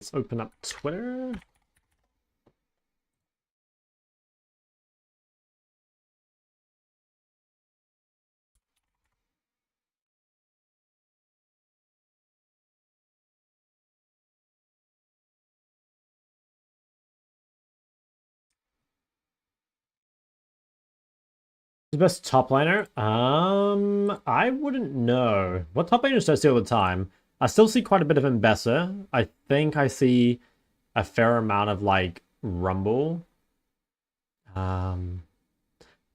Let's open up Twitter. The best top laner? I wouldn't know. What top laners do I see all the time? I still see quite a bit of Mbessa. I think I see a fair amount of like Rumble. I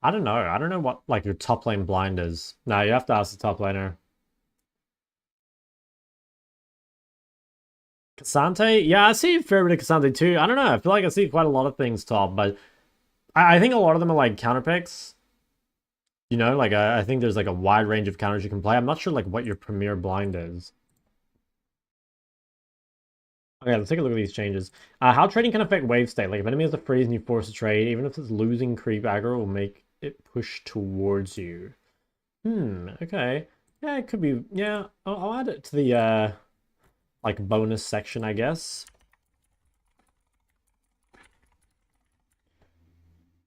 don't know. I don't know what like your top lane blind is. No, you have to ask the top laner. Cassante? Yeah, I see a fair bit of Cassante too. I don't know. I feel like I see quite a lot of things top, but I think a lot of them are like counter picks. You know, like I think there's like a wide range of counters you can play. I'm not sure like what your premier blind is. Okay, let's take a look at these changes. How trading can affect wave state. Like if enemy has a freeze and you force a trade, even if it's losing creep aggro, will make it push towards you. Okay. Yeah, it could be. Yeah, I'll add it to the like bonus section, I guess.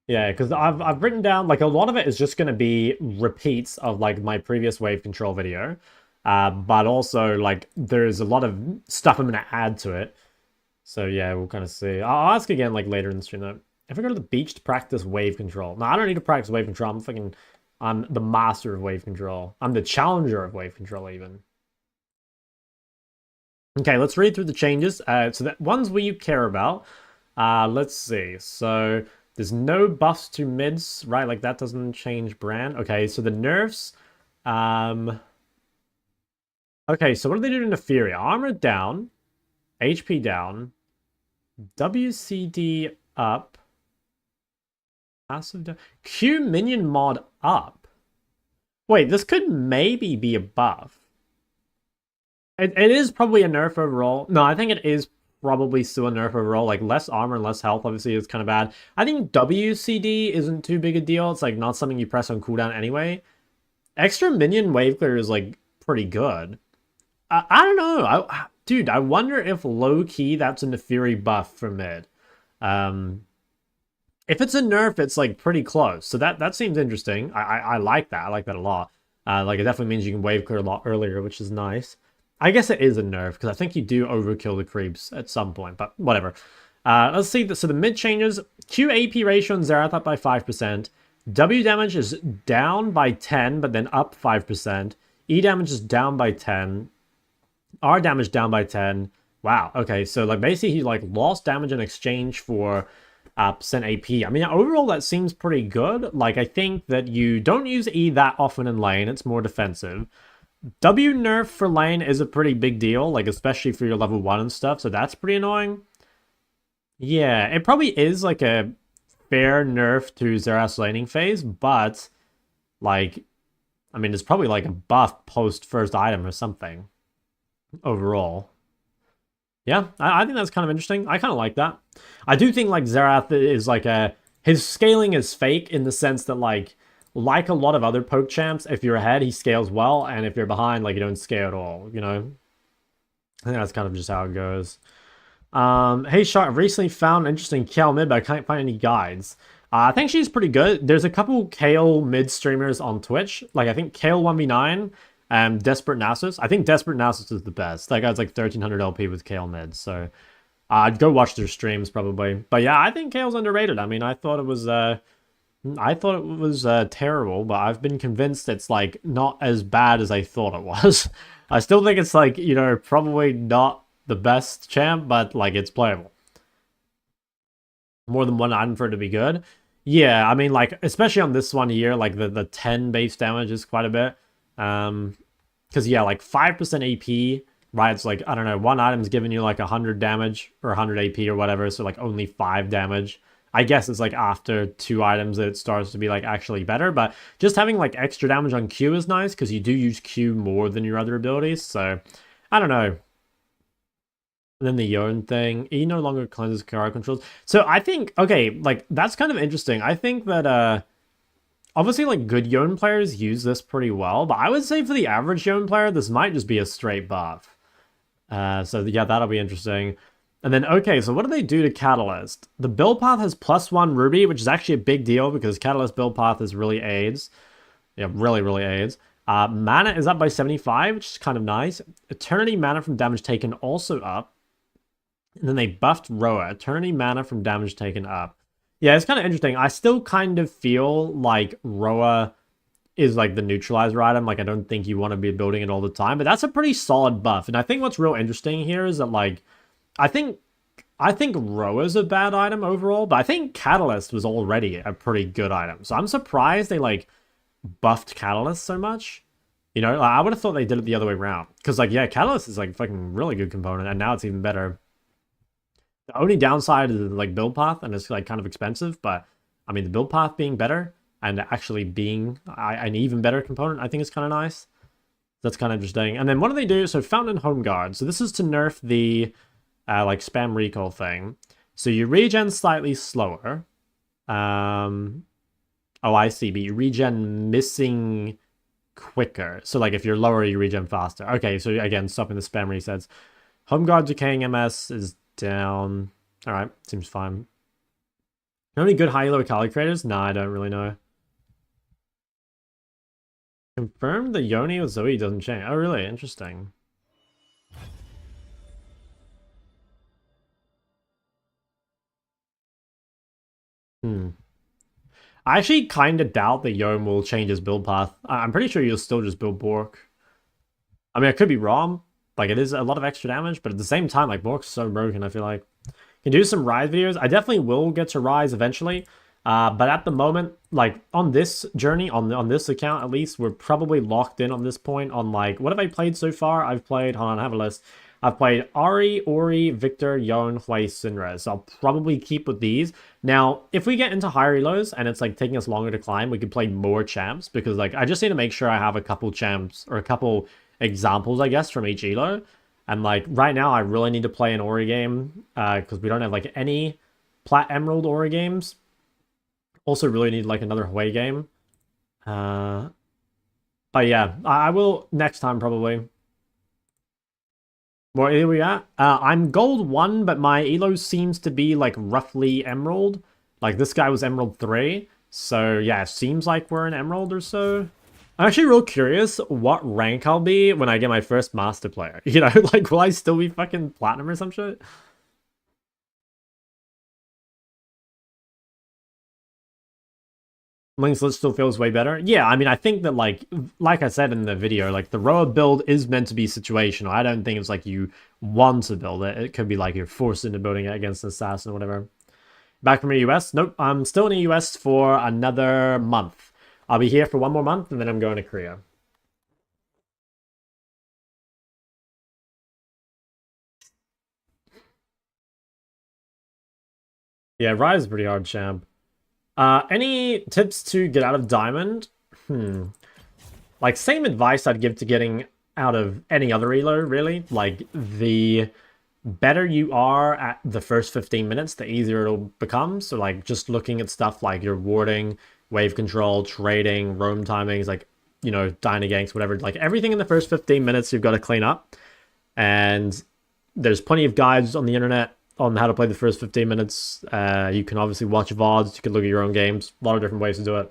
Yeah, because I've written down like a lot of it is just gonna be repeats of like my previous wave control video. But also like there's a lot of stuff I'm gonna add to it. So yeah, we'll kind of see. I'll ask again like later in the stream though. If I go to the beach to practice wave control. No, I don't need to practice wave control. I'm the master of wave control. I'm the challenger of wave control even. Okay, let's read through the changes. So the ones we care about. Let's see. So there's no buffs to mids, right? Like that doesn't change brand. Okay, so the nerfs. Okay, so what do they do to Neferia? Armor down, HP down, WCD up, passive down, Q minion mod up. Wait, this could maybe be a buff. It is probably a nerf overall. No, I think it is probably still a nerf overall. Like less armor and less health obviously is kind of bad. I think WCD isn't too big a deal. It's like not something you press on cooldown anyway. Extra minion wave clear is like pretty good. I don't know. Dude, I wonder if low-key that's a Neferia buff for mid. If it's a nerf, it's like pretty close. So that seems interesting. I like that. I like that a lot. Like it definitely means you can wave clear a lot earlier, which is nice. I guess it is a nerf, because I think you do overkill the creeps at some point, but whatever. Let's see. So the mid changes. Q AP ratio on Xerath up by 5%. W damage is down by 10, but then up 5%. E damage is down by 10. R damage down by 10. Wow, okay, so like basically he like lost damage in exchange for percent AP. I mean, overall that seems pretty good. Like I think that you don't use E that often in lane, it's more defensive. W nerf for lane is a pretty big deal, like especially for your level 1 and stuff, so that's pretty annoying. Yeah, it probably is like a fair nerf to Xerath's laning phase, but like, I mean, it's probably like a buff post first item or something overall. Yeah, I think that's kind of interesting. I kind of like that. I do think like Xerath is like his scaling is fake in the sense that like a lot of other poke champs, if you're ahead, he scales well, and if you're behind, like you don't scale at all, you know? I think that's kind of just how it goes. Hey Shark, I've recently found an interesting Kale mid, but I can't find any guides. I think she's pretty good. There's a couple Kale mid streamers on Twitch. Like I think Kale 1v9, Desperate Nasus. I think Desperate Nasus is the best. That guy's like 1300 LP with Kale mid, so I'd go watch their streams probably. But yeah, I think Kale's underrated. I mean, I thought it was terrible, but I've been convinced it's like not as bad as I thought it was. I still think it's like, you know, probably not the best champ, but like it's playable. More than one item for it to be good. Yeah, I mean, like especially on this one here, like the 10 base damage is quite a bit. Because yeah, like 5% AP, right? It's like, I don't know, one item's giving you like 100 damage or 100 AP or whatever, so like only 5 damage. I guess it's like after 2 items that it starts to be like actually better, but just having like extra damage on Q is nice because you do use Q more than your other abilities, so I don't know. And then the Yone thing, E no longer cleanses crowd controls. So I think, okay, like that's kind of interesting. I think that obviously like good Yone players use this pretty well, but I would say for the average Yone player, this might just be a straight buff. So yeah, that'll be interesting. And then, okay, so what do they do to Catalyst? The build path has +1 Ruby, which is actually a big deal because Catalyst build path is really aids. Yeah, really, really aids. Mana is up by 75, which is kind of nice. Eternity mana from damage taken also up. And then they buffed Roa. Eternity mana from damage taken up. Yeah, it's kind of interesting. I still kind of feel like Roa is like the neutralizer item. Like, I don't think you want to be building it all the time, but that's a pretty solid buff. And I think what's real interesting here is that, like, I think Roa's a bad item overall, but I think Catalyst was already a pretty good item. So I'm surprised they, like, buffed Catalyst so much. You know, like, I would have thought they did it the other way around. Because, like, yeah, Catalyst is, like, fucking really good component, and now it's even better. The only downside is, like, build path, and it's, like, kind of expensive, but, I mean, the build path being better and actually being an even better component, I think is kind of nice. That's kind of interesting. And then what do they do? So Fountain and Home Guard. So this is to nerf the, like, spam recall thing. So you regen slightly slower. Oh, I see, but you regen missing quicker. So, like, if you're lower, you regen faster. Okay, so again, stopping the spam resets. Home Guard decaying MS is down. Alright, seems fine. Know any good high elo Kali creators? Nah, I don't really know. Confirmed the Yoni with Zoe doesn't change. Oh, really? Interesting. I actually kind of doubt that Yone will change his build path. I'm pretty sure you'll still just build Bork. I mean, I could be wrong. Like, it is a lot of extra damage, but at the same time, like, Bork's so broken, I feel like. Can do some Ryze videos. I definitely will get to Ryze eventually. But at the moment, like, on this journey, on this account at least, we're probably locked in on this point on, like, what have I played so far? I've played, hold on, I have a list. I've played Ari, Ori, Victor, Yone, Hui, Sinra. So I'll probably keep with these. Now, if we get into higher elos and it's, like, taking us longer to climb, we could play more champs. Because, like, I just need to make sure I have a couple champs, or a couple examples, I guess, from each elo. And, like, right now, I really need to play an Ori game. Because we don't have, like, any Plat Emerald Ori games. Also really need, like, another Hui game. But yeah, I will next time, probably. What are we at? I'm gold 1, but my elo seems to be, like, roughly emerald. Like, this guy was emerald 3. So, yeah, seems like we're an emerald or so. I'm actually real curious what rank I'll be when I get my first master player. You know, like, will I still be fucking platinum or some shit? Link's list still feels way better. Yeah, I mean, I think that, like I said in the video, like, the Roa build is meant to be situational. I don't think it's like you want to build it. It could be like you're forced into building it against an assassin or whatever. Back from the US? Nope, I'm still in the US for another month. I'll be here for one more month, and then I'm going to Korea. Yeah, Ryze is pretty hard, champ. Any tips to get out of Diamond? Like, same advice I'd give to getting out of any other elo, really. Like, the better you are at the first 15 minutes, the easier it'll become. So, like, just looking at stuff like your warding, wave control, trading, roam timings, like, you know, Dynaganks, whatever. Like, everything in the first 15 minutes you've got to clean up. And there's plenty of guides on the internet on how to play the first 15 minutes. You can obviously watch VODs, you can look at your own games. A lot of different ways to do it.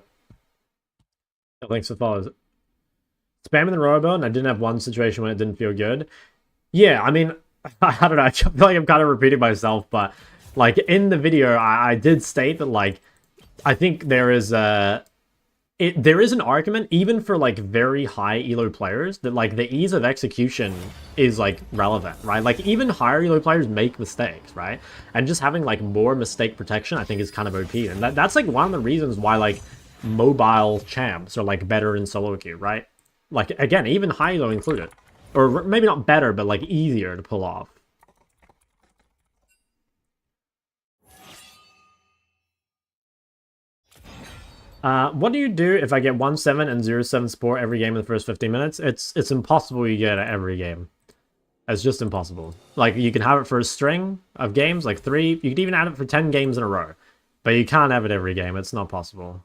Thanks for the follows. Spamming the robo, and I didn't have one situation when it didn't feel good. Yeah, I mean, I don't know, I feel like I'm kind of repeating myself, but, like, in the video, I did state that, like, I think there is there is an argument, even for, like, very high elo players, that, like, the ease of execution is, like, relevant, right? Like, even higher elo players make mistakes, right? And just having, like, more mistake protection, I think, is kind of OP. And that's, like, one of the reasons why, like, mobile champs are, like, better in solo queue, right? Like, again, even high elo included. Or maybe not better, but, like, easier to pull off. What do you do if I get 1-7 and 0-7 support every game in the first 15 minutes? It's impossible you get it every game. It's just impossible. Like, you can have it for a string of games, like 3. You could even add it for 10 games in a row. But you can't have it every game. It's not possible.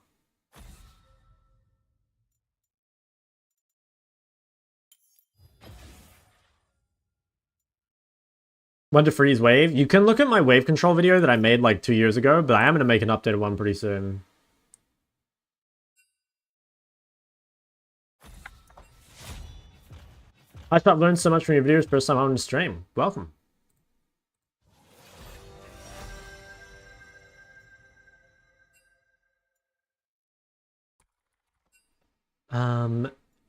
When to freeze wave? You can look at my wave control video that I made like 2 years ago, but I am going to make an updated one pretty soon. I've learned so much from your videos. First time on the stream. Welcome.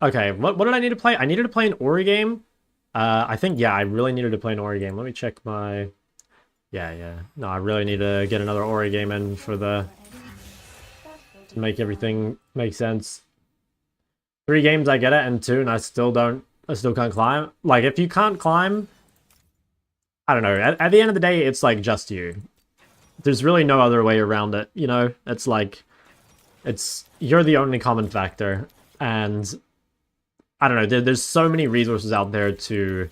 Okay, what did I need to play? I needed to play an Ori game. I think, yeah, I really needed to play an Ori game. Let me check my... Yeah. No, I really need to get another Ori game in for the... to make everything make sense. 3 games, I get it, and 2, and I still can't climb. Like, if you can't climb... I don't know. At the end of the day, it's, like, just you. There's really no other way around it, you know? It's like... You're the only common factor. And I don't know, there's so many resources out there to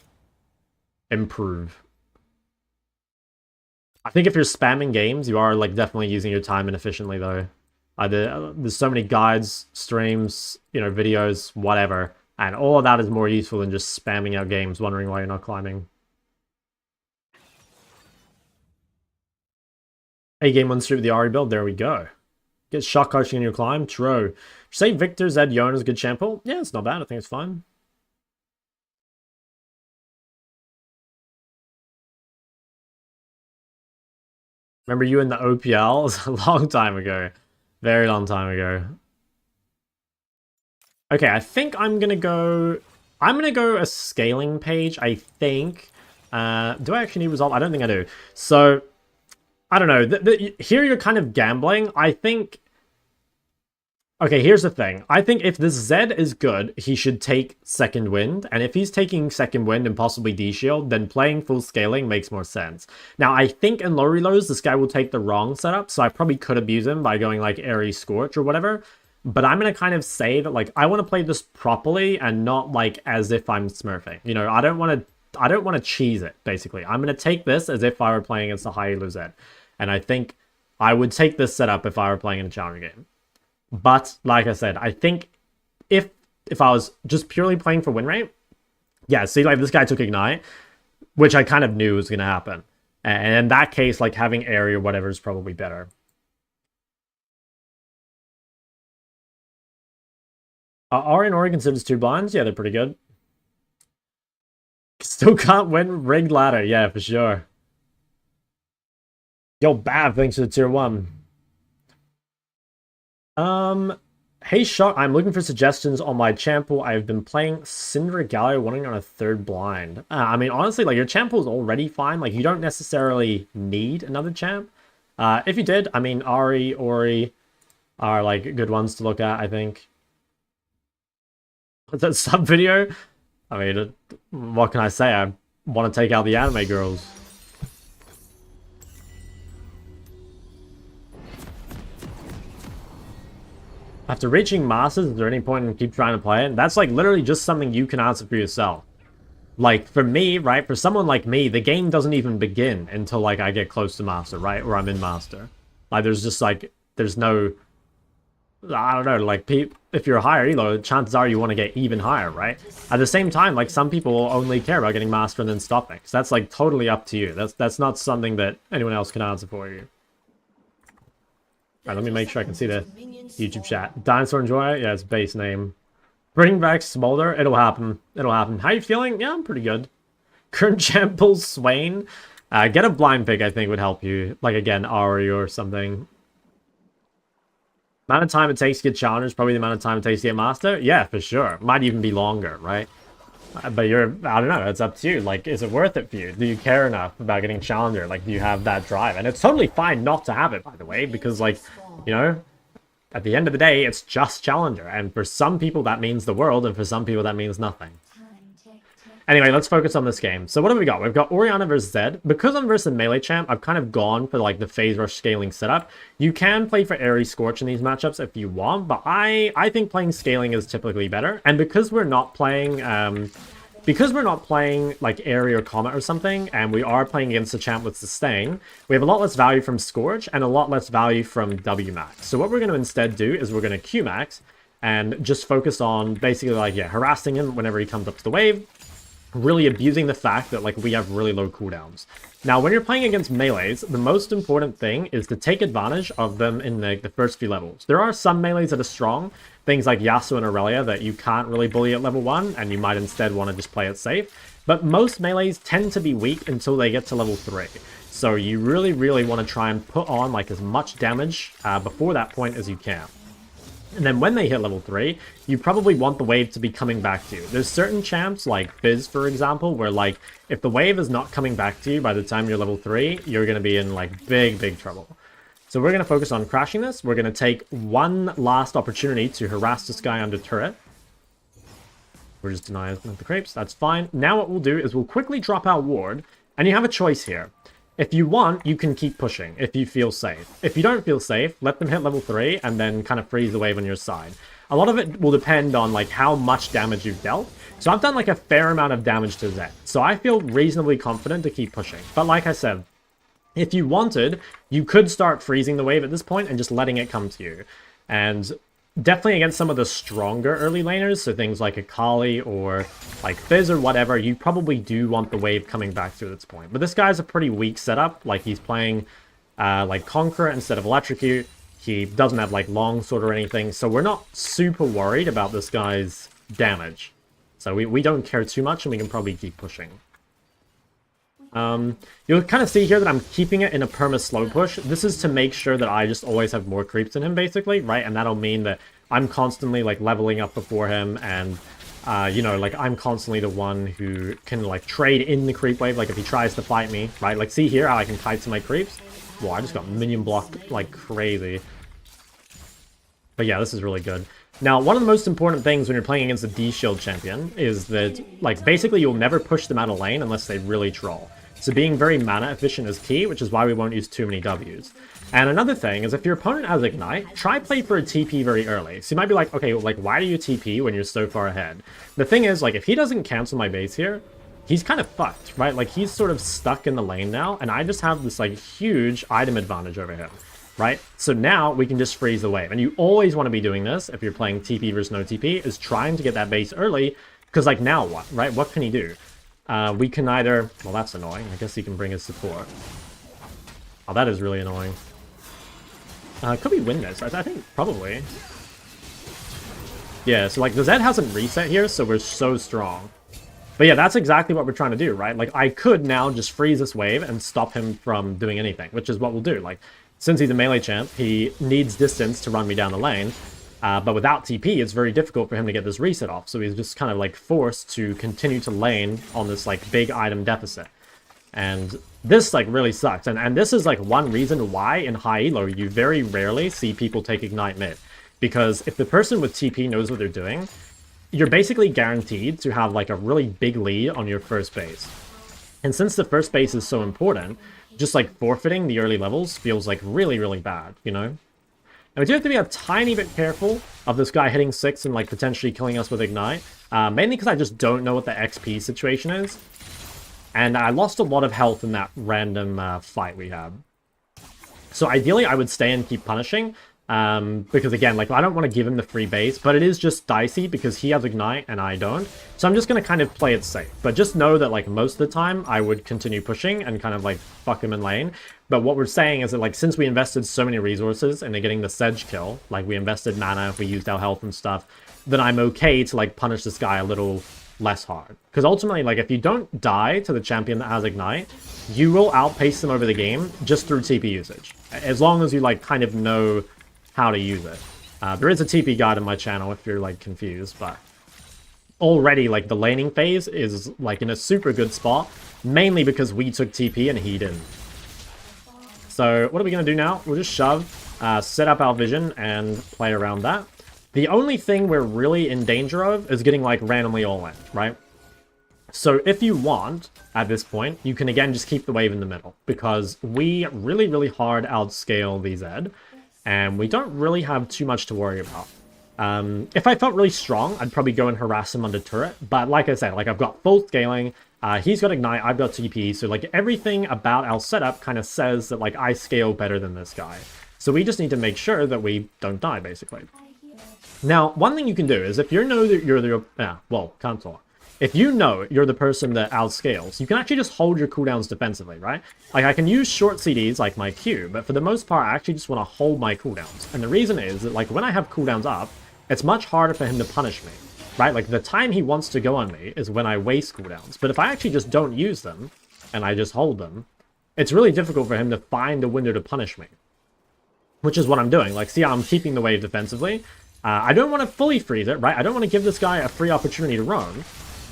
improve. I think if you're spamming games, you are like definitely using your time inefficiently though. There's so many guides, streams, you know, videos, whatever. And all of that is more useful than just spamming out games, wondering why you're not climbing. A game 1 street with the Ari build, there we go. Get shock coaching in your climb. True. Say Victor Zed Yon is a good shampoo. Yeah, it's not bad. I think it's fine. Remember you in the OPL? It was a long time ago. Very long time ago. Okay, I think I'm gonna go a scaling page, I think. Do I actually need resolve? I don't think I do. So, I don't know. Here you're kind of gambling. I think... Okay, here's the thing. I think if this Zed is good, he should take Second Wind. And if he's taking Second Wind and possibly D-Shield, then playing full scaling makes more sense. Now, I think in low reloads, this guy will take the wrong setup. So I probably could abuse him by going like Airy Scorch or whatever. But I'm going to kind of say that like I want to play this properly and not like as if I'm smurfing. You know, I don't want to cheese it, basically. I'm going to take this as if I were playing against a high elo Zed. And I think I would take this setup if I were playing in a challenger game. But, like I said, I think if I was just purely playing for win rate, yeah, see, like, this guy took Ignite, which I kind of knew was going to happen. And in that case, like, having Airy or whatever is probably better. Ari and Ori considers 2 blinds? Yeah, they're pretty good. Still can't win rigged ladder. Yeah, for sure. Yo, Bav, thanks for the tier 1. Hey Shock, I'm looking for suggestions on my champ pool. I've been playing Syndra Galio, wanting on a 3rd blind. I mean, honestly, like, your champ pool is already fine. Like, you don't necessarily need another champ. If you did, I mean, Ari, Ori are, like, good ones to look at, I think. What's that sub video? I mean, what can I say? I want to take out the anime girls. After reaching Masters, is there any point in keep trying to play it? That's like literally just something you can answer for yourself. Like for me, right, for someone like me, the game doesn't even begin until like I get close to Master, right? Or I'm in Master. Like there's just like, there's no, I don't know, like if you're higher, you know, chances are you want to get even higher, right? At the same time, like some people only care about getting Master and then stopping. So that's like totally up to you. That's not something that anyone else can answer for you. Alright, let me make sure I can see the YouTube chat. Dinosaur Enjoy? Yeah, it's base name. Bring back Smolder? It'll happen. It'll happen. How you feeling? Yeah, I'm pretty good. Current champ pulls Swain. Get a blind pick, I think, would help you. Like, again, Ari or something. Amount of time it takes to get challengers, probably the amount of time it takes to get master? Yeah, for sure. Might even be longer, right? But I don't know, it's up to you. Like, is it worth it for you? Do you care enough about getting challenger? Like, do you have that drive? And it's totally fine not to have it, by the way, because, like, you know, at the end of the day, it's just challenger. And for some people, that means the world, and for some people, that means nothing. Anyway, let's focus on this game. So what have we got? We've got Orianna versus Zed. Because I'm versus melee champ, I've kind of gone for like the phase rush scaling setup. You can play for Airy Scorch in these matchups if you want, but I think playing scaling is typically better. And because we're not playing like Airy or Comet or something, and we are playing against a champ with Sustain, we have a lot less value from Scorch and a lot less value from W-Max. So what we're going to instead do is we're going to Q-Max and just focus on basically like, yeah, harassing him whenever he comes up to the wave. really abusing the fact that like we have really low cooldowns. Now, when you're playing against melees, the most important thing is to take advantage of them in the first few levels. There are some melees that are strong, things like Yasuo and Aurelia that you can't really bully at level 1, and you might instead want to just play it safe. But most melees tend to be weak until they get to level 3. So you really, really want to try and put on like as much damage before that point as you can. And then when they hit level 3, you probably want the wave to be coming back to you. There's certain champs, like Fizz, for example, where, like, if the wave is not coming back to you by the time you're level 3, you're going to be in, like, big, big trouble. So we're going to focus on crashing this. We're going to take one last opportunity to harass this guy under turret. We're just denying the creeps. That's fine. Now what we'll do is we'll quickly drop our ward, and you have a choice here. If you want, you can keep pushing if you feel safe. If you don't feel safe, let them hit level 3 and then kind of freeze the wave on your side. A lot of it will depend on like how much damage you've dealt. So I've done like a fair amount of damage to Zed. So I feel reasonably confident to keep pushing. But like I said, if you wanted, you could start freezing the wave at this point and just letting it come to you. And definitely against some of the stronger early laners, so things like Akali or like Fizz or whatever, you probably do want the wave coming back to this point. But this guy's a pretty weak setup. Like he's playing like Conqueror instead of Electrocute. He doesn't have like Longsword or anything, so we're not super worried about this guy's damage. So we don't care too much, and we can probably keep pushing. You'll kind of see here that I'm keeping it in a perma slow push. This is to make sure that I just always have more creeps than him, basically, right? And that'll mean that I'm constantly, like, leveling up before him, and, you know, like, I'm constantly the one who can, like, trade in the creep wave, like, if he tries to fight me, right? Like, see here how I can kite to my creeps? Whoa, I just got minion blocked like crazy. But yeah, this is really good. Now, one of the most important things when you're playing against a D-Shield champion is that, like, basically you'll never push them out of lane unless they really troll. So being very mana efficient is key, which is why we won't use too many Ws. And another thing is if your opponent has Ignite, try play for a TP very early. So you might be like, okay, like, why do you TP when you're so far ahead? The thing is, like, if he doesn't cancel my base here, he's kind of fucked, right? Like, he's sort of stuck in the lane now, and I just have this, like, huge item advantage over him, right? So now we can just freeze the wave. And you always want to be doing this if you're playing TP versus no TP, is trying to get that base early, because, like, now what, right? What can he do? We can either... Well, that's annoying. I guess he can bring his support. Oh, that is really annoying. Could we win this? I think probably. Yeah, so, like, the Zed hasn't reset here, so we're so strong. But yeah, that's exactly what we're trying to do, right? Like, I could now just freeze this wave and stop him from doing anything, which is what we'll do. Like, since he's a melee champ, he needs distance to run me down the lane. But without TP, it's very difficult for him to get this reset off. So he's just kind of, like, forced to continue to lane on this, like, big item deficit. And this, like, really sucks. And this is, like, one reason why in high elo you very rarely see people take Ignite mid. Because if the person with TP knows what they're doing, you're basically guaranteed to have, like, a really big lead on your first base. And since the first base is so important, just, like, forfeiting the early levels feels, like, really, really bad, you know? And we do have to be a tiny bit careful of this guy hitting 6 and, like, potentially killing us with Ignite. Mainly because I just don't know what the XP situation is. And I lost a lot of health in that random fight we had. So ideally, I would stay and keep punishing. Because again, like, I don't want to give him the free base, but it is just dicey because he has Ignite and I don't. So I'm just going to kind of play it safe. But just know that, like, most of the time I would continue pushing and kind of, like, fuck him in lane. But what we're saying is that, like, since we invested so many resources into getting the Sedge kill, like, we invested mana, we used our health and stuff, then I'm okay to, like, punish this guy a little less hard. Because ultimately, like, if you don't die to the champion that has Ignite, you will outpace them over the game just through TP usage. As long as you, like, kind of know how to use it. There is a TP guide on my channel if you're, like, confused, but already, like, the laning phase is, like, in a super good spot, mainly because we took TP and he didn't. So what are we going to do now? We'll just shove, set up our vision, and play around that. The only thing we're really in danger of is getting, like, randomly all in, right? So if you want, at this point, you can again just keep the wave in the middle, because we really, really hard outscale the Zed, and we don't really have too much to worry about. If I felt really strong, I'd probably go and harass him under turret, but like I said, like, I've got full scaling, he's got Ignite, I've got TP, so, like, everything about our setup kind of says that, like, I scale better than this guy. So we just need to make sure that we don't die, basically. Now, one thing you can do is if you know that you're the... well, can't talk. if you know you're the person that outscales, you can actually just hold your cooldowns defensively, right? Like, I can use short CDs like my Q, but for the most part, I actually just want to hold my cooldowns. And the reason is that, like, when I have cooldowns up, it's much harder for him to punish me, right? Like, the time he wants to go on me is when I waste cooldowns. But if I actually just don't use them, and I just hold them, it's really difficult for him to find a window to punish me. Which is what I'm doing. Like, see how I'm keeping the wave defensively? I don't want to fully freeze it, right? I don't want to give this guy a free opportunity to roam.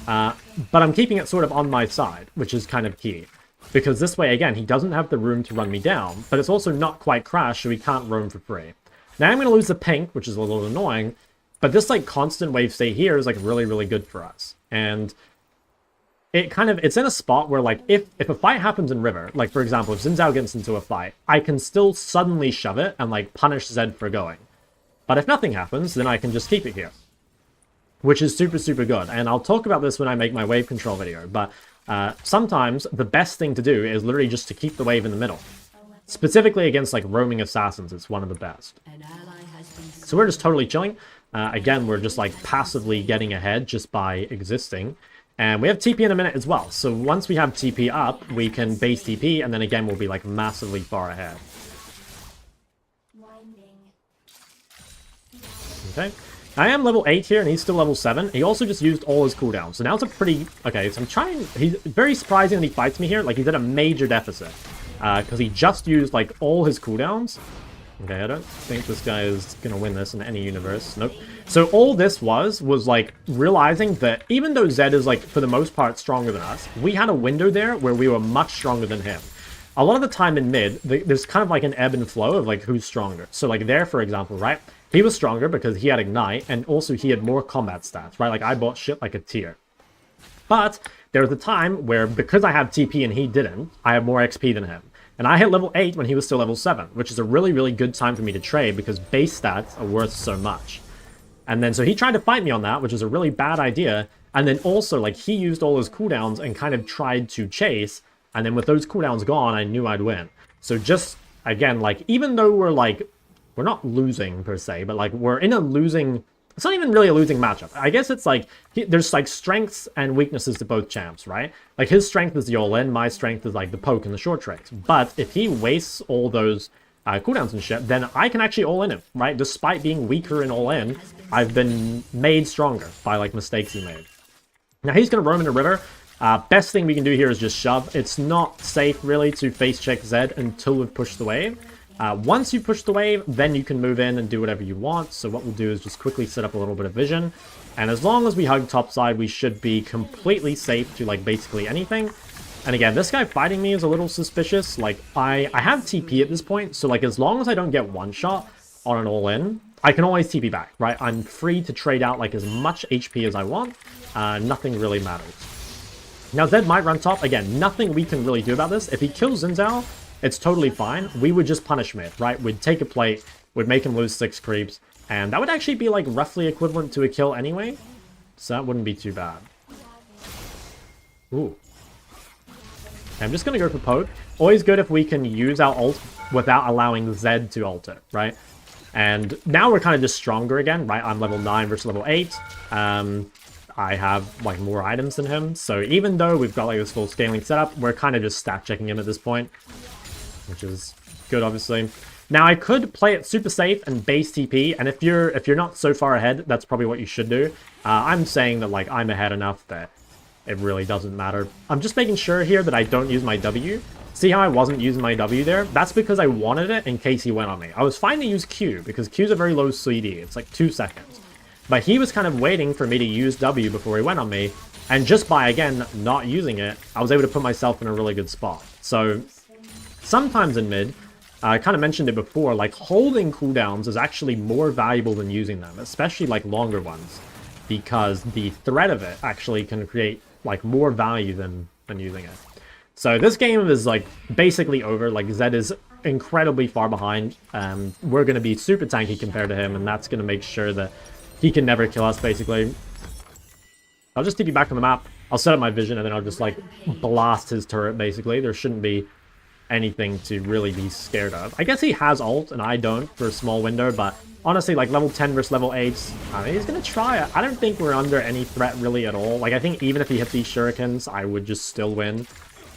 But I'm keeping it sort of on my side, which is kind of key. Because this way, again, he doesn't have the room to run me down, but it's also not quite crashed, so he can't roam for free. Now I'm going to lose the pink, which is a little annoying, but this, like, constant wave stay here is, like, really, really good for us. And it's in a spot where, like, if a fight happens in river, like, for example, if Xin Zhao gets into a fight, I can still suddenly shove it and, like, punish Zed for going. But if nothing happens, then I can just keep it here. Which is super, super good. And I'll talk about this when I make my wave control video, but sometimes the best thing to do is literally just to keep the wave in the middle. Specifically against, like, roaming assassins, it's one of the best. So we're just totally chilling. Again, we're just, like, passively getting ahead just by existing. And we have TP in a minute as well. So once we have TP up, we can base TP, and then again, we'll be, like, massively far ahead. Okay. I am level 8 here, and he's still level 7. He also just used all his cooldowns. So now it's a pretty... Okay, so I'm trying... He's very surprising that he fights me here. Like, he's at a major deficit. Because he just used, like, all his cooldowns. Okay, I don't think this guy is going to win this in any universe. Nope. So all this was, like, realizing that even though Zed is, like, for the most part stronger than us, we had a window there where we were much stronger than him. A lot of the time in mid, there's kind of like an ebb and flow of, like, who's stronger. So, like, there, for example, right? He was stronger because he had Ignite, and also he had more combat stats, right? Like, I bought shit like a tier. But there was a time where, because I had TP and he didn't, I had more XP than him. And I hit level 8 when he was still level 7, which is a really, really good time for me to trade because base stats are worth so much. And then, so he tried to fight me on that, which is a really bad idea. And then also, like, he used all his cooldowns and kind of tried to chase. And then with those cooldowns gone, I knew I'd win. So just, again, like, even though we're, like, we're not losing per se, but, like, we're in a losing... It's not even really a losing matchup. I guess it's like, there's, like, strengths and weaknesses to both champs, right? Like, his strength is the all-in, my strength is, like, the poke and the short trades. But if he wastes all those cooldowns and shit, then I can actually all-in him, right? Despite being weaker in all-in, I've been made stronger by, like, mistakes he made. Now, he's going to roam in the river. Best thing we can do here is just shove. It's not safe, really, to face-check Zed until we've pushed the wave. Once you push the wave, then you can move in and do whatever you want. So what we'll do is just quickly set up a little bit of vision. And as long as we hug topside, we should be completely safe to, like, basically anything. And again, this guy fighting me is a little suspicious. Like, I have TP at this point, so, like, as long as I don't get one shot on an all-in, I can always TP back, right? I'm free to trade out, like, as much HP as I want. Nothing really matters. Now, Zed might run top. Again, nothing we can really do about this. If he kills Xin Zhao, it's totally fine. We would just punish mid, right? We'd take a plate, we'd make him lose 6 creeps, and that would actually be, like, roughly equivalent to a kill anyway. So that wouldn't be too bad. Ooh. Okay, I'm just going to go for poke. Always good if we can use our ult without allowing Zed to ult it, right? And now we're kind of just stronger again, right? I'm level 9 versus level 8. I have, like, more items than him. So even though we've got, like, this full scaling setup, we're kind of just stat checking him at this point, which is good, obviously. Now, I could play it super safe and base TP, and if you're not so far ahead, that's probably what you should do. I'm saying that, like, I'm ahead enough that it really doesn't matter. I'm just making sure here that I don't use my W. See how I wasn't using my W there? That's because I wanted it in case he went on me. I was fine to use Q, because Q's a very low CD. It's like 2 seconds. But he was kind of waiting for me to use W before he went on me, and just by, again, not using it, I was able to put myself in a really good spot. So, sometimes in mid, I kind of mentioned it before, like, holding cooldowns is actually more valuable than using them, especially, like, longer ones, because the threat of it actually can create, like, more value than using it. So this game is, like, basically over. Like, Zed is incredibly far behind. We're going to be super tanky compared to him, and that's going to make sure that he can never kill us, basically. I'll just TP back on the map. I'll set up my vision, and then I'll just, like, blast his turret, basically. There shouldn't be anything to really be scared of. I guess he has ult, and I don't for a small window, but honestly, like, level 10 versus level 8, I mean, he's gonna try it. I don't think we're under any threat really at all. Like, I think even if he hit these shurikens, I would just still win.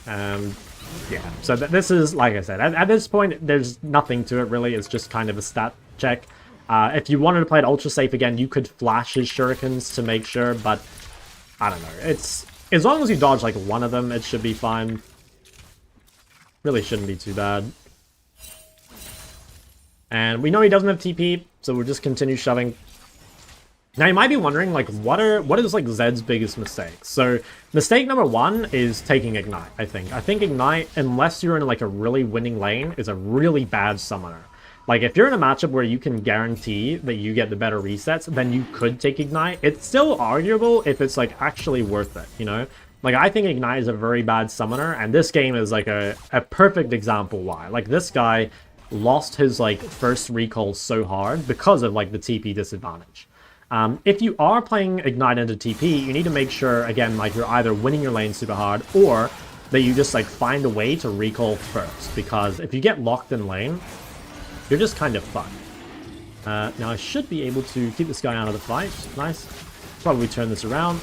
Yeah, so this is, like I said, at this point, there's nothing to it really. It's just kind of a stat check. If you wanted to play it ultra safe again, you could flash his shurikens to make sure, but I don't know. It's, as long as you dodge like one of them, it should be fine. Really shouldn't be too bad. And we know he doesn't have TP, so we'll just continue shoving. Now you might be wondering, like, what is like Zed's biggest mistakes? So mistake number one is taking Ignite, I think. I think Ignite, unless you're in like a really winning lane, is a really bad summoner. Like, if you're in a matchup where you can guarantee that you get the better resets, then you could take Ignite. It's still arguable if it's like actually worth it, you know? Like, I think Ignite is a very bad summoner, and this game is like a perfect example why. Like, this guy lost his like first recall so hard because of like the TP disadvantage. If you are playing Ignite into TP, you need to make sure, again, like, you're either winning your lane super hard or that you just like find a way to recall first, because if you get locked in lane, you're just kind of fucked. Now I should be able to keep this guy out of the fight. Nice. Probably turn this around.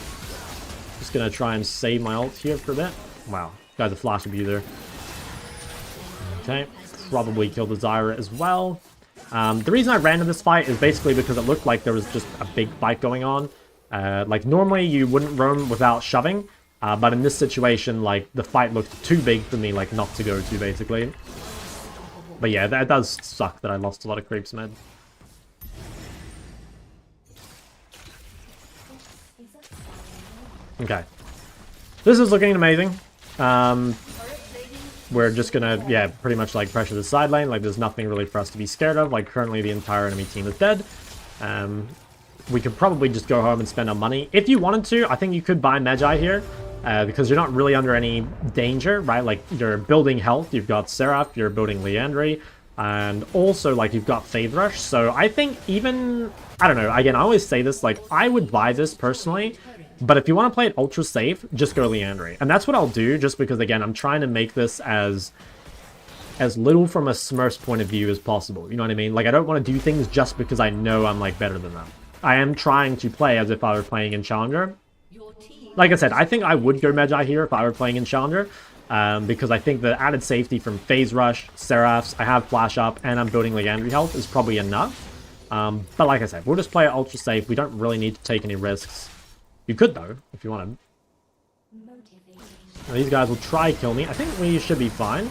Just gonna try and save my ult here for a bit. Wow, guy's a flash abuser. Okay, probably kill the Zyra as well. The reason I ran to this fight is basically because it looked like there was just a big fight going on. Like, normally you wouldn't roam without shoving, but in this situation, like, the fight looked too big for me, like, not to go to, basically. But yeah, that does suck that I lost a lot of creeps mid. Okay. This is looking amazing. We're just gonna, yeah, pretty much like pressure the side lane. Like, there's nothing really for us to be scared of. Like, currently the entire enemy team is dead. We could probably just go home and spend our money. If you wanted to, I think you could buy Magi here, because you're not really under any danger, right? Like, you're building health, you've got Seraph, you're building Liandry, and also, like, you've got Faith Rush. So I think even, I don't know, again, I always say this, like, I would buy this personally. But if you want to play it ultra safe, just go Liandry. And that's what I'll do, just because, again, I'm trying to make this as little from a Smurf's point of view as possible. You know what I mean? Like, I don't want to do things just because I know I'm, like, better than them. I am trying to play as if I were playing in Challenger. Like I said, I think I would go Magi here if I were playing in Challenger. Because I think the added safety from Phase Rush, Seraphs, I have Flash Up, and I'm building Liandry health is probably enough. But like I said, we'll just play it ultra safe. We don't really need to take any risks. You could, though, if you wanted. Now, these guys will try kill me. I think we should be fine.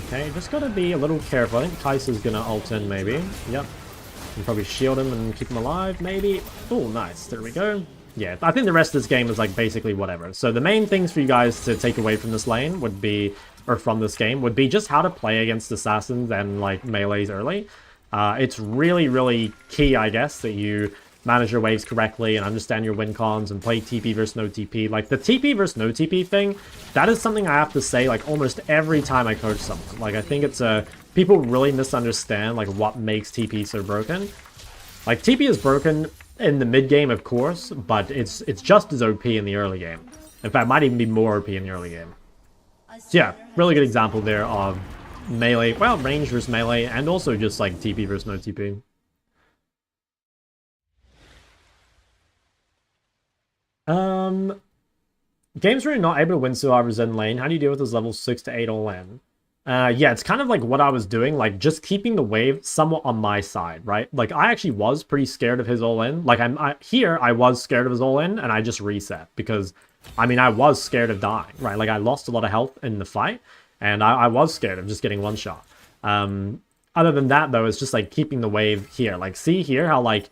Okay, just gotta be a little careful. I think Kai'Sa's gonna ult in, maybe. Yep. And probably shield him and keep him alive, maybe. Oh, nice. There we go. Yeah, I think the rest of this game is, like, basically whatever. So the main things for you guys to take away from this lane would be, or from this game, would be just how to play against assassins and, like, melees early. It's really, really key, I guess, that you manage your waves correctly and understand your win cons and play TP versus no TP. Like, the TP versus no TP thing, that is something I have to say, like, almost every time I coach someone. Like, I think it's people really misunderstand, like, what makes TP so broken. Like, TP is broken in the mid game, of course, but it's just as OP in the early game. In fact, it might even be more OP in the early game. So yeah, really good example there of melee, well, range versus melee, and also just, like, TP versus no TP. Games where you're not able to win survivors in lane, how do you deal with this level 6 to 8 all in? Yeah, it's kind of like what I was doing, like, just keeping the wave somewhat on my side, right? Like, I actually was pretty scared of his all in. Like, I was scared of his all in, and I just reset, because, I mean, I was scared of dying, right? Like, I lost a lot of health in the fight, and I was scared of just getting one shot. Other than that, though, it's just, like, keeping the wave here. Like, see here how, like,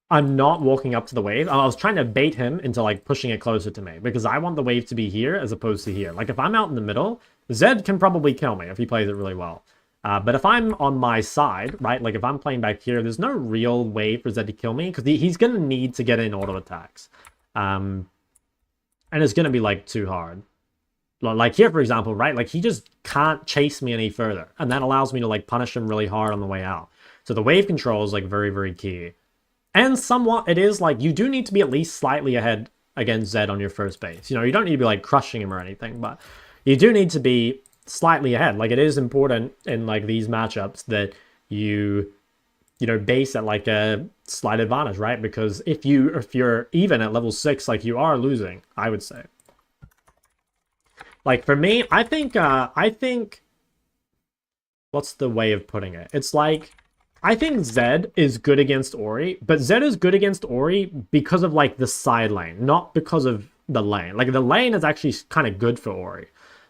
I'm not walking up to the wave. I was trying to bait him into, like, pushing it closer to me, because I want the wave to be here as opposed to here. Like, if I'm out in the middle, Zed can probably kill me if he plays it really well. But if I'm on my side, right, like, if I'm playing back here, there's no real way for Zed to kill me, because he's going to need to get in auto attacks. And it's going to be, like, too hard. Like, here, for example, right, like, he just can't chase me any further. And that allows me to, like, punish him really hard on the way out. So the wave control is, like, very, very key. And somewhat, it is, like, you do need to be at least slightly ahead against Zed on your first base. You know, you don't need to be, like, crushing him or anything, but you do need to be slightly ahead. Like, it is important in like these matchups that you know, base at like a slight advantage, right? Because if you're even at level 6, like, you are losing, I would say. Like, for me, I think what's the way of putting it? It's like, I think Zed is good against Ori, but Zed is good against Ori because of like the side lane, not because of the lane. Like, the lane is actually kind of good for Ori.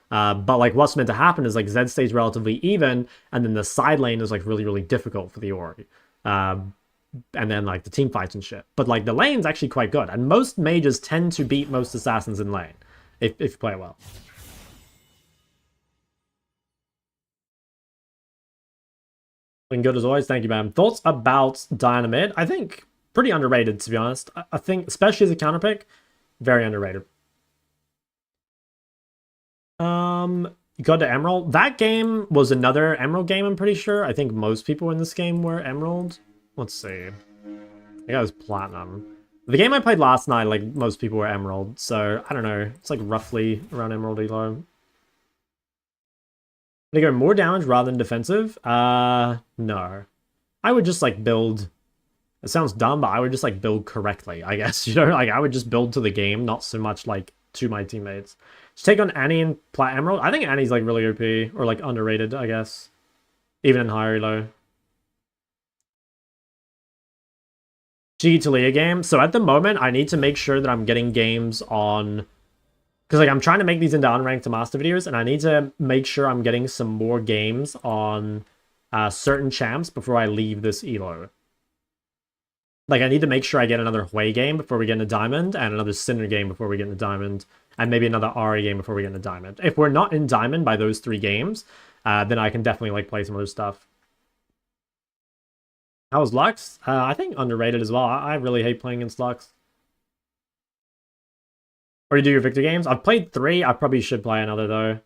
But like, what's meant to happen is like Zed stays relatively even, and then the side lane is like really, really difficult for the Ori. And then like the team fights and shit. But like the lane's actually quite good, and most mages tend to beat most assassins in lane if you play it well. Looking good as always. Thank you, man. Thoughts about Diana mid? I think pretty underrated, to be honest. I think, especially as a counter pick, very underrated. Got to Emerald. That game was another Emerald game, I'm pretty sure. I think most people in this game were Emerald. Let's see. I think I was Platinum. The game I played last night, like, most people were Emerald. So, I don't know. It's like roughly around Emerald elo. They go more damage rather than defensive? No. I would just, like, build... It sounds dumb, but I would just, like, build correctly, I guess. You know, like, I would just build to the game, not so much, like, to my teammates. Just take on Annie and Plat Emerald. I think Annie's, like, really OP. Or, like, underrated, I guess. Even in higher elo. G Talia game. So, at the moment, I need to make sure that I'm getting games on... Because, like, I'm trying to make these into Unranked to Master videos, and I need to make sure I'm getting some more games on certain champs before I leave this elo. Like, I need to make sure I get another Hui game before we get into Diamond, and another Cinder game before we get into Diamond, and maybe another Ari game before we get into Diamond. If we're not in Diamond by those 3 games, then I can definitely, like, play some other stuff. How was Lux? I think underrated as well. I really hate playing against Lux. Or you do your Victor games? I've played 3. I probably should play another, though.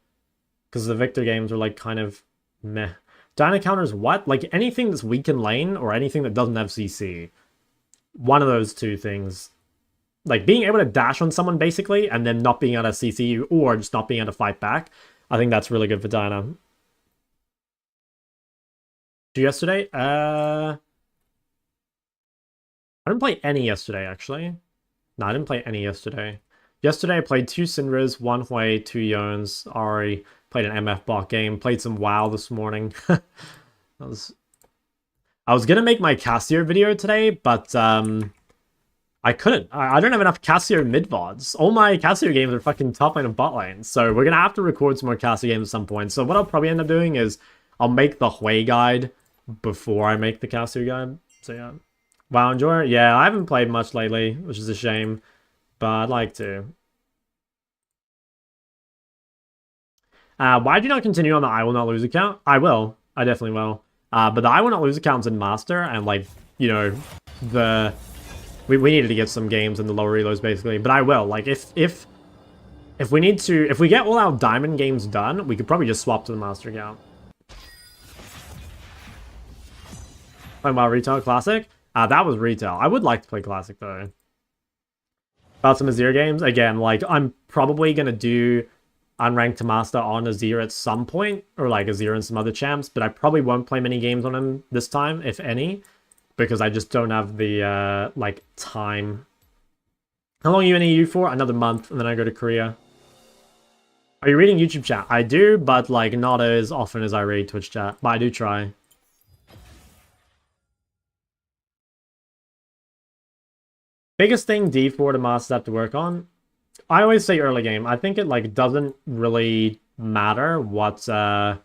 Because the Victor games are, like, kind of meh. Diana counters what? Like, anything that's weak in lane, or anything that doesn't have CC. One of those 2 things. Like, being able to dash on someone, basically, and then not being able to CC you, or just not being able to fight back. I think that's really good for Diana. Yesterday? I didn't play any yesterday, actually. No, I didn't play any yesterday. Yesterday, I played 2 Syndras, 1 Hui, 2 Yones, Ari, played an MF bot game, played some WoW this morning. I was gonna make my Cassio video today, but I couldn't. I don't have enough Cassio mid-VODs. All my Cassio games are fucking top lane and bot lane, so we're gonna have to record some more Cassio games at some point. So what I'll probably end up doing is I'll make the Hui guide before I make the Cassio guide. So yeah. WoW Enjoyer? Yeah, I haven't played much lately, which is a shame. But I'd like to. Why do you not continue on the I Will Not Lose account? I will. I definitely will. But the I Will Not Lose account's in Master, and, like, you know, we needed to get some games in the lower elos, basically. But I will. Like, if we need to... If we get all our Diamond games done, we could probably just swap to the Master account. Playing WoW Retail Classic? That was Retail. I would like to play Classic, though. About some Azir games, again, like, I'm probably going to do Unranked to Master on Azir at some point, or like Azir and some other champs, but I probably won't play many games on him this time, if any, because I just don't have the, like, time. How long are you in EU for? Another month, and then I go to Korea. Are you reading YouTube chat? I do, but, like, not as often as I read Twitch chat, but I do try. Biggest thing D4 to Master have to work on? I always say early game. I think it, like, doesn't really matter what elo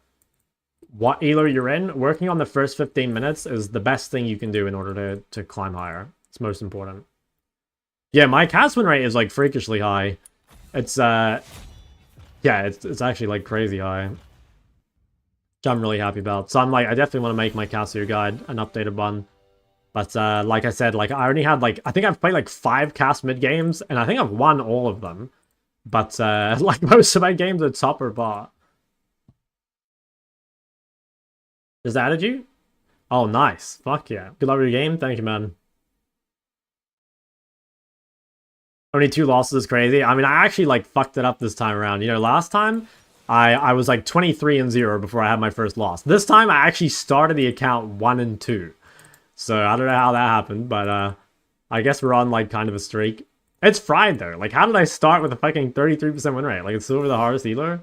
you're in. Working on the first 15 minutes is the best thing you can do in order to climb higher. It's most important. Yeah, my cast win rate is, like, freakishly high. It's, yeah, it's actually, like, crazy high. Which I'm really happy about. So I'm, like, I definitely want to make my Cassio guide an updated one. But, like I said, like, I only had, like, I think I've played, like, 5 cast mid games, and I think I've won all of them. But, like, most of my games are top or bot. Is that added you? Oh, nice. Fuck yeah. Good luck with your game. Thank you, man. Only 2 losses is crazy. I mean, I actually, like, fucked it up this time around. You know, last time, I was like 23-0 before I had my first loss. This time I actually started the account 1-2. So I don't know how that happened, but I guess we're on like kind of a streak. It's fried though. Like, how did I start with a fucking 33% win rate? Like, it's silver the hardest elo.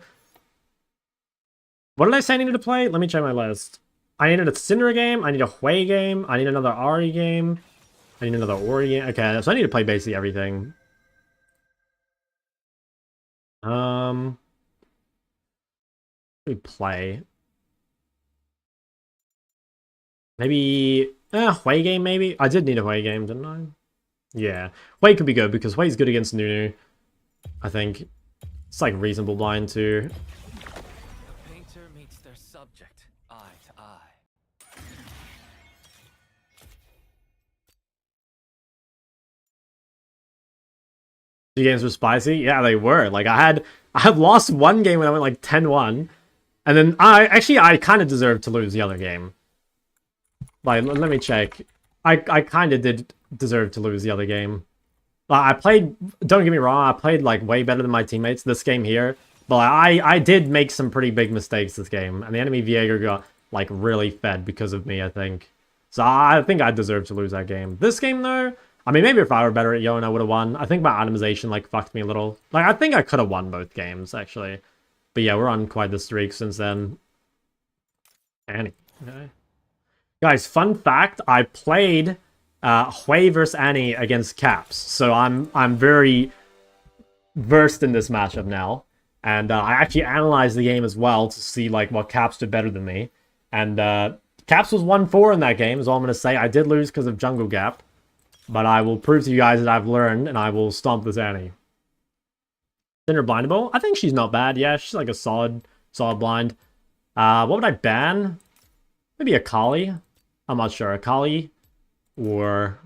What did I say I needed to play? Let me check my list. I needed a Syndra game. I need a Hui game. I need another Ari game. I need another Ori game. Okay, so I need to play basically everything. We play. Maybe Hui game. Maybe I did need a Hui game, didn't I? Yeah, Hui could be good because Hui's good against Nunu. I think it's like reasonable blind too. The painter meets their subject eye to eye. The games were spicy. Yeah, they were. Like I had lost one game when I went like 10-1, and then I kind of deserved to lose the other game. Like, let me check. I kind of did deserve to lose the other game. I played, don't get me wrong, I played like way better than my teammates this game here. But I did make some pretty big mistakes this game. And the enemy Viego got like really fed because of me, I think. So I think I deserved to lose that game. This game though, I mean, maybe if I were better at Yone, I would have won. I think my itemization like fucked me a little. Like, I think I could have won both games, actually. But yeah, we're on quite the streak since then. Annie. Okay. Guys, fun fact, I played Hui versus Annie against Caps. So I'm very versed in this matchup now. And I actually analyzed the game as well to see like what Caps did better than me. And Caps was 1-4 in that game, is all I'm going to say. I did lose because of jungle gap. But I will prove to you guys that I've learned, and I will stomp this Annie. Syndra blindable? I think she's not bad. Yeah, she's like a solid blind. What would I ban? Maybe a Kali. I'm not sure. A Kali or...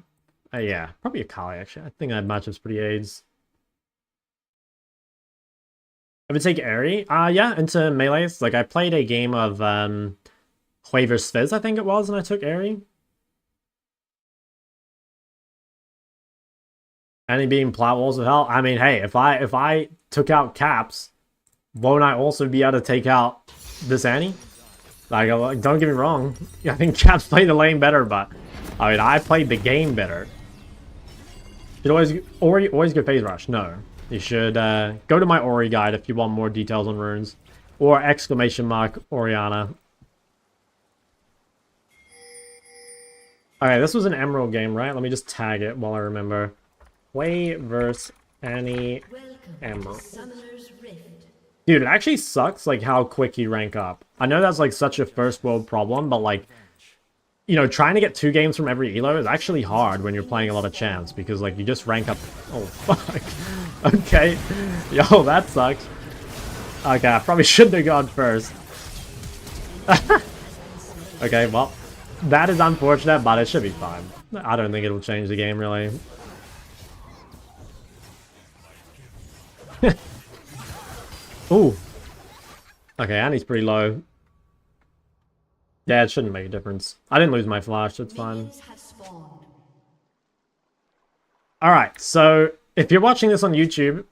yeah, probably a Kali, actually. I think that matchup's pretty AIDS. I would take Aerie. Yeah, into melees. Like, I played a game of Hui vs Fizz, I think it was, and I took Aerie. Annie being plat walls of hell. I mean, hey, if I took out Caps, won't I also be able to take out this Annie? Like, don't get me wrong. I think Caps played the lane better, but I mean, I played the game better. Should always go phase rush. No, you should go to my Ori guide if you want more details on runes, or exclamation mark Orianna. Okay, this was an Emerald game, right? Let me just tag it while I remember. Hui versus Annie Emerald. Dude, it actually sucks like how quick you rank up. I know that's like such a first world problem, but like, you know, trying to get 2 games from every elo is actually hard when you're playing a lot of champs because like you just rank up. Oh fuck. Okay. Yo, that sucks. Okay, I probably shouldn't have gone first. Okay, well, that is unfortunate, but it should be fine. I don't think it'll change the game really. Ooh. Okay, Annie's pretty low. Yeah, it shouldn't make a difference. I didn't lose my flash, it's fine. Alright, so if you're watching this on YouTube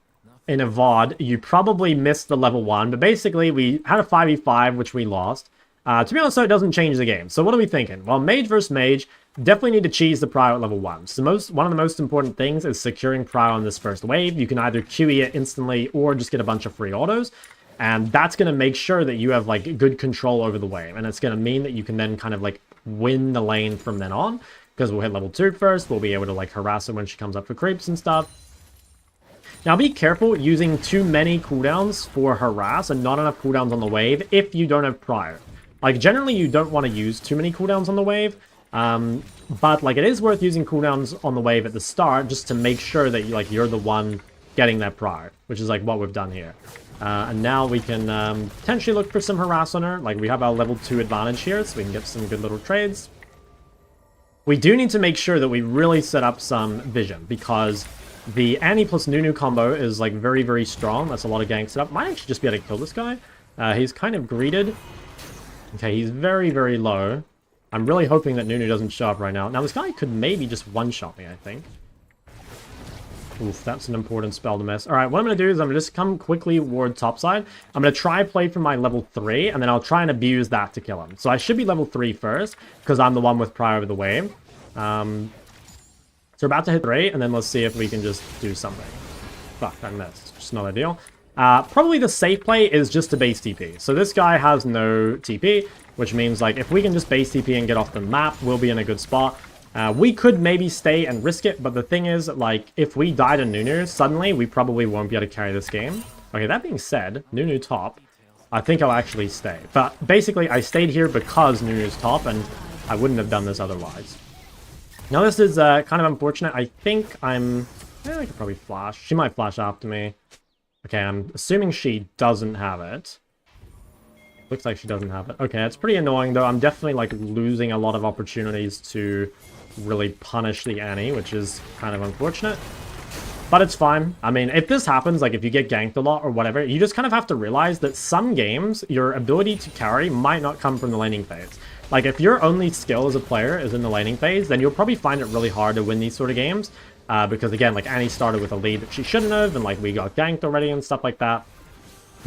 in a VOD, you probably missed the level 1, but basically we had a 5v5, which we lost. To be honest, though, it doesn't change the game. So what are we thinking? Well, mage versus mage, definitely need to cheese the prio at level 1. So one of the most important things is securing prio on this first wave. You can either QE it instantly or just get a bunch of free autos. And that's going to make sure that you have like good control over the wave. And it's going to mean that you can then kind of like win the lane from then on. Because we'll hit level 2 first. We'll be able to like harass her when she comes up for creeps and stuff. Now be careful using too many cooldowns for harass and not enough cooldowns on the wave if you don't have prio. Like generally you don't want to use too many cooldowns on the wave. But like it is worth using cooldowns on the wave at the start just to make sure that you're the one getting that prio, which is like what we've done here. And now we can potentially look for some harass on her. Like we have our level 2 advantage here, so we can get some good little trades. We do need to make sure that we really set up some vision because the Annie plus Nunu combo is like very, very strong. That's a lot of gank setup. Might actually just be able to kill this guy. He's kind of greeted. Okay, he's very, very low. I'm really hoping that Nunu doesn't show up right now. Now, this guy could maybe just one-shot me, I think. Oof, that's an important spell to miss. All right, what I'm going to do is I'm going to just come quickly ward topside. I'm going to try play for my level 3, and then I'll try and abuse that to kill him. So I should be level 3 first, because I'm the one with prior over the wave. So we're about to hit 3, and then let's see if we can just do something. Fuck, I missed. Just not ideal. Probably the safe play is just to base TP. So this guy has no TP, which means like if we can just base TP and get off the map, we'll be in a good spot. We could maybe stay and risk it, but the thing is, like, if we die to Nunu, suddenly we probably won't be able to carry this game. Okay, that being said, Nunu top, I think I'll actually stay. But basically, I stayed here because Nunu's top, and I wouldn't have done this otherwise. Now, this is kind of unfortunate. I think I could probably flash. She might flash after me. Okay, I'm assuming she doesn't have it. Looks like she doesn't have it. Okay, it's pretty annoying, though. I'm definitely, like, losing a lot of opportunities to really punish the Annie, which is kind of unfortunate. But it's fine. I mean, if this happens, like, if you get ganked a lot or whatever, you just kind of have to realize that some games, your ability to carry might not come from the laning phase. Like, if your only skill as a player is in the laning phase, then you'll probably find it really hard to win these sort of games. Because, again, like, Annie started with a lead that she shouldn't have, and, like, we got ganked already and stuff like that.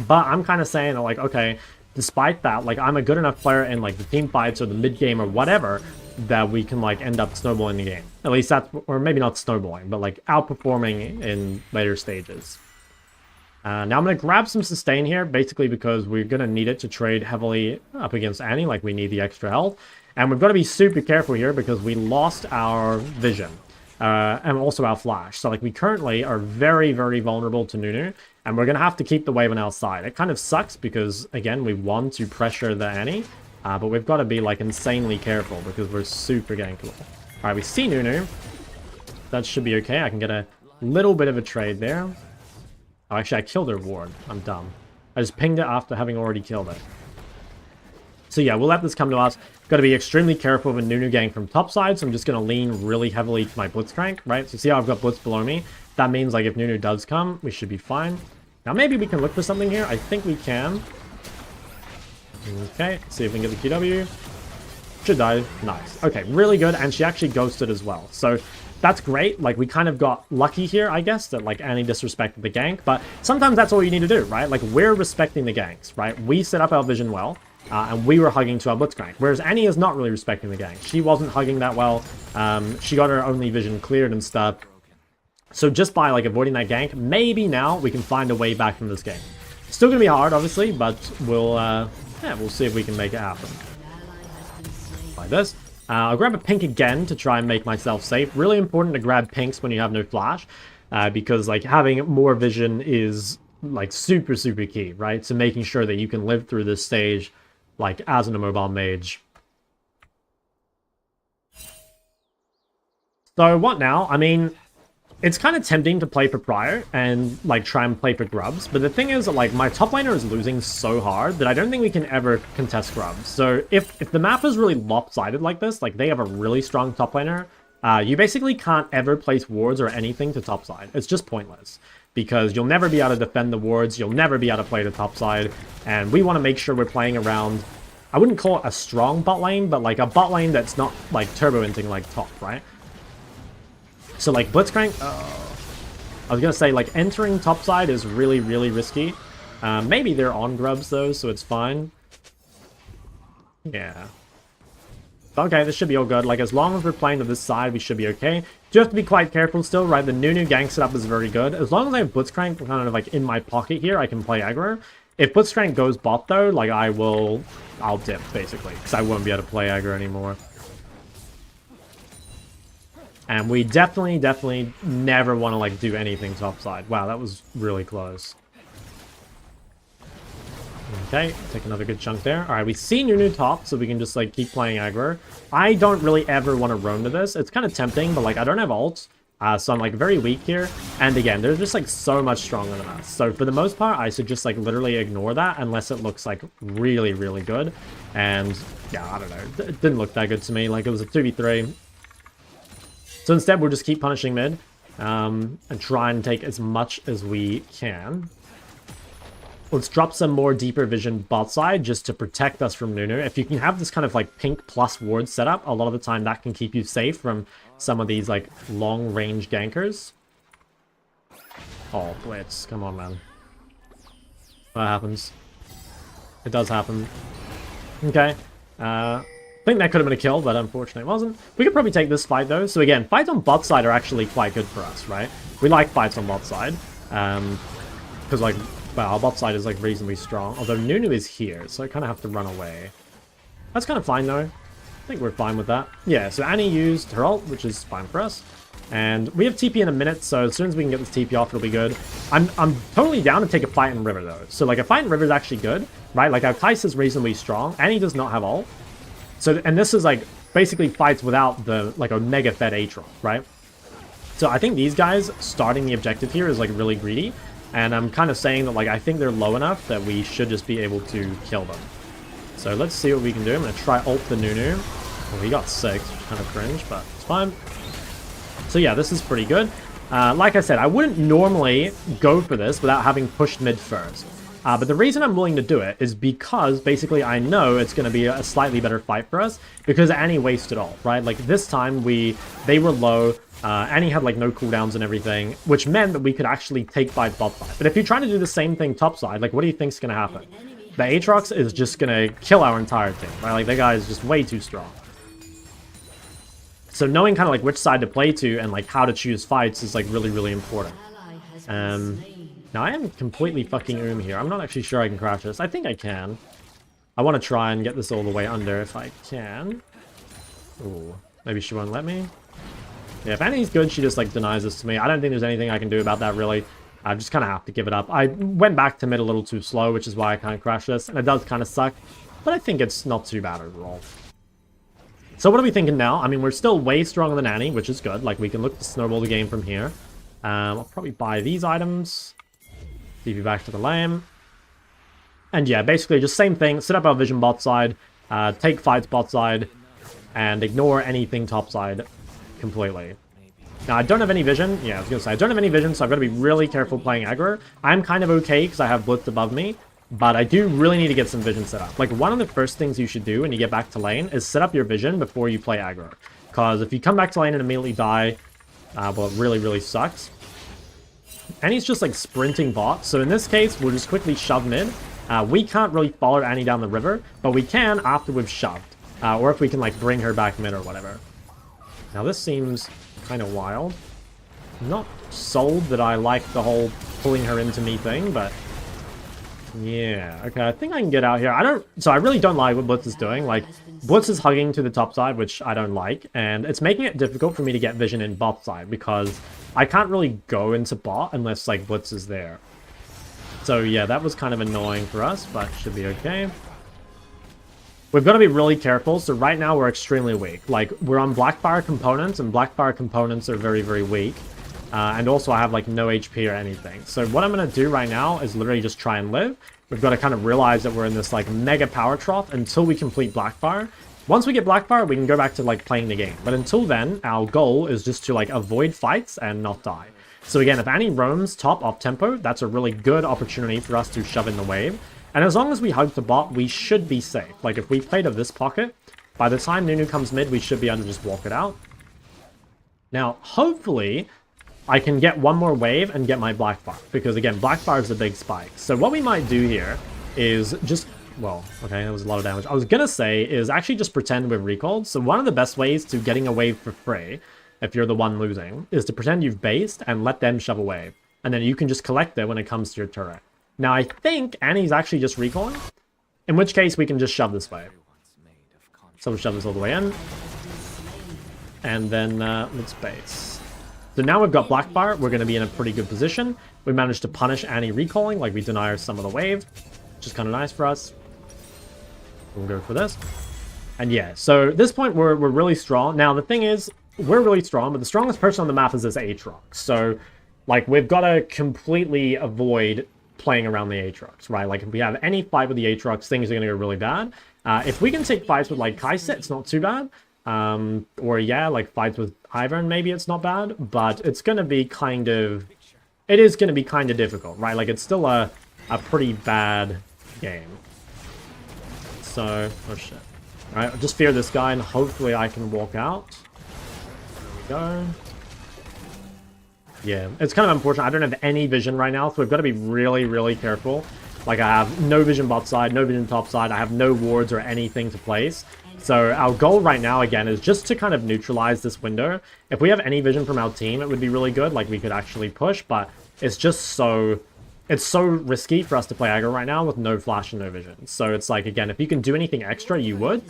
But I'm kind of saying, like, okay, despite that, like, I'm a good enough player in, like, the team fights or the mid game or whatever that we can, like, end up snowballing the game. At least that's, or maybe not snowballing, but, like, outperforming in later stages. Now I'm going to grab some sustain here, basically because we're going to need it to trade heavily up against Annie, like, we need the extra health. And we've got to be super careful here because we lost our vision. And also our flash. So, like, we currently are very, very vulnerable to Nunu, and we're going to have to keep the wave on our side. It kind of sucks because, again, we want to pressure the Annie, but we've got to be, like, insanely careful because we're super gankable. Alright, we see Nunu. That should be okay. I can get a little bit of a trade there. Oh, actually, I killed her ward. I'm dumb. I just pinged it after having already killed it. So yeah, we'll let this come to us. Got to be extremely careful of a Nunu gank from topside, so I'm just going to lean really heavily to my Blitzcrank, right? So see how I've got Blitz below me? That means, like, if Nunu does come, we should be fine. Now, maybe we can look for something here. I think we can. Okay, see if we can get the QW. Should die. Nice. Okay, really good, and she actually ghosted as well. So that's great. Like, we kind of got lucky here, I guess, that, like, Annie disrespected the gank, but sometimes that's all you need to do, right? Like, we're respecting the ganks, right? We set up our vision well. And we were hugging to our Blitzcrank. Whereas Annie is not really respecting the gank. She wasn't hugging that well. She got her only vision cleared and stuff. So just by, like, avoiding that gank, maybe now we can find a way back from this game. Still gonna be hard, obviously, but we'll see if we can make it happen. Like this. I'll grab a pink again to try and make myself safe. Really important to grab pinks when you have no flash. Because, like, having more vision is, like, super, super key, right? So making sure that you can live through this stage, like, as an immobile mage. So, what now? I mean, it's kind of tempting to play for Prior and, like, try and play for Grubs. But the thing is that, like, my top laner is losing so hard that I don't think we can ever contest Grubs. So, if the map is really lopsided like this, like, they have a really strong top laner, you basically can't ever place wards or anything to topside. It's just pointless. Because you'll never be able to defend the wards, you'll never be able to play the top side, and we want to make sure we're playing around, I wouldn't call it a strong bot lane, but, like, a bot lane that's not, like, turbo-inting like top, right? So, like, Blitzcrank, I was gonna say, like, entering top side is really, really risky. Maybe they're on Grubs, though, so it's fine. Yeah. Okay, this should be all good. Like, as long as we're playing to this side, we should be okay. Do have to be quite careful still, right? The Nunu gank setup is very good. As long as I have Blitzcrank kind of, like, in my pocket here, I can play aggro. If Blitzcrank goes bot, though, like, I'll dip, basically. Because I won't be able to play aggro anymore. And we definitely never want to, like, do anything topside. Wow, that was really close. Okay, take another good chunk there. Alright, we see Nunu top, so we can just, like, keep playing aggro. I don't really ever want to roam to this. It's kind of tempting, but, like, I don't have ult. So I'm, like, very weak here. And again, they're just, like, so much stronger than us. So for the most part, I should just, like, literally ignore that unless it looks, like, really, really good. And, yeah, I don't know. It didn't look that good to me. Like, it was a 2v3. So instead, we'll just keep punishing mid. And try and take as much as we can. Let's drop some more deeper vision bot side just to protect us from Nunu. If you can have this kind of, like, pink plus ward setup, a lot of the time that can keep you safe from some of these, like, long range gankers. Oh, Blitz. Come on, man. That happens. It does happen. Okay. I think that could have been a kill, but unfortunately it wasn't. We could probably take this fight, though. So again, fights on bot side are actually quite good for us, right? We like fights on bot side. Because, like, well, our bot side is, like, reasonably strong. Although Nunu is here, so I kind of have to run away. That's kind of fine, though. I think we're fine with that. Yeah, so Annie used her ult, which is fine for us. And we have TP in a minute, so as soon as we can get this TP off, it'll be good. I'm totally down to take a fight in River, though. So, like, a fight in River is actually good, right? Like, our Kais is reasonably strong. Annie does not have ult. So, and this is, like, basically fights without the, like, a mega fed Aatrox, right? So, I think these guys starting the objective here is, like, really greedy. And I'm kind of saying that, like, I think they're low enough that we should just be able to kill them. So, let's see what we can do. I'm going to try ult the Nunu. Well, he got 6, which is kind of cringe, but it's fine. So yeah, this is pretty good. Like I said, I wouldn't normally go for this without having pushed mid first. But the reason I'm willing to do it is because basically I know it's going to be a slightly better fight for us because Annie wasted all, right? Like this time they were low. Annie had like no cooldowns and everything, which meant that we could actually take fight bot side. But if you're trying to do the same thing top side, like what do you think's going to happen? The Aatrox is just going to kill our entire team, right? Like that guy is just way too strong. So knowing kind of like which side to play to and like how to choose fights is like really, really important. Now I am completely fucking here. I'm not actually sure I can crash this. I think I can. I want to try and get this all the way under if I can. Ooh, maybe she won't let me. Yeah, if Annie's good, she just like denies this to me. I don't think there's anything I can do about that really. I just kind of have to give it up. I went back to mid a little too slow, which is why I kind of crashed this. And it does kind of suck, but I think it's not too bad overall. So what are we thinking now? I mean, we're still way stronger than Annie, which is good. Like, we can look to snowball the game from here. I'll probably buy these items. TP back to the lane. And yeah, basically just same thing. Set up our vision bot side. Take fights bot side. And ignore anything top side completely. Now, I don't have any vision. Yeah, I was going to say, I don't have any vision, so I've got to be really careful playing aggro. I'm kind of okay because I have Blitz above me. But I do really need to get some vision set up. Like, one of the first things you should do when you get back to lane is set up your vision before you play aggro. Because if you come back to lane and immediately die, well, it really, really sucks. And he's just, like, sprinting bot. So in this case, we'll just quickly shove mid. We can't really follow Annie down the river, but we can after we've shoved. Or if we can, like, bring her back mid or whatever. Now, this seems kind of wild. I'm not sold that I like the whole pulling her into me thing, but... yeah, okay, I think I can get out here. I really don't like what Blitz is doing. Like, Blitz is hugging to the top side, which I don't like, and it's making it difficult for me to get vision in bot side, because I can't really go into bot unless, like, Blitz is there. So, yeah, that was kind of annoying for us, but should be okay. We've got to be really careful, so right now we're extremely weak. Like, we're on Blackfire components, and Blackfire components are very, very weak. And also I have like no HP or anything. So what I'm going to do right now is literally just try and live. We've got to kind of realize that we're in this like mega power trough until we complete Blackfire. Once we get Blackfire, we can go back to like playing the game. But until then, our goal is just to like avoid fights and not die. So again, if Annie roams top off tempo, that's a really good opportunity for us to shove in the wave. And as long as we hug the bot, we should be safe. Like if we play to this pocket, by the time Nunu comes mid, we should be able to just walk it out. Now, hopefully... I can get one more wave and get my Blackfire, because again, Blackfire is a big spike. So what we might do here is just, well, okay, that was a lot of damage. I was gonna say is actually just pretend we're recalled. So one of the best ways to getting a wave for free, if you're the one losing, is to pretend you've based and let them shove a wave. And then you can just collect it when it comes to your turret. Now I think Annie's actually just recalling, in which case we can just shove this wave. So we'll shove this all the way in. And then let's base. So now we've got Blackfire, we're going to be in a pretty good position. We managed to punish Annie recalling, like we deny her some of the wave, which is kind of nice for us. We'll go for this. And yeah, so at this point we're really strong. Now the thing is, we're really strong, but the strongest person on the map is this Aatrox. So like we've got to completely avoid playing around the Aatrox, right? Like if we have any fight with the Aatrox, things are going to go really bad. If we can take fights with like Kai'Sa, it's not too bad. Or yeah, like fights with Ivern, maybe it's not bad, but it's going to be kind of, it is going to be kind of difficult, right? Like it's still a pretty bad game. So, oh shit. Alright, I'll just fear this guy and hopefully I can walk out. There we go. Yeah, it's kind of unfortunate. I don't have any vision right now, so we've got to be really, really careful. Like, I have no vision bot side, no vision top side. I have no wards or anything to place. So our goal right now, again, is just to kind of neutralize this window. If we have any vision from our team, it would be really good. Like, we could actually push, but it's just so... It's so risky for us to play aggro right now with no flash and no vision. So it's like, again, if you can do anything extra, you would.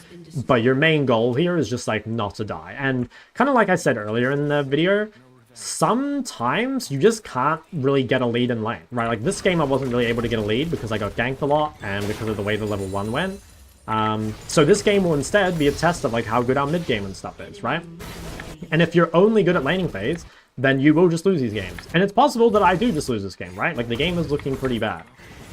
But your main goal here is just, like, not to die. And kind of like I said earlier in the video, sometimes you just can't really get a lead in lane, right? Like, this game I wasn't really able to get a lead because I got ganked a lot and because of the way the level 1 went. So this game will instead be a test of, like, how good our mid game and stuff is, right? And if you're only good at laning phase, then you will just lose these games. And it's possible that I do just lose this game, right? Like, the game is looking pretty bad.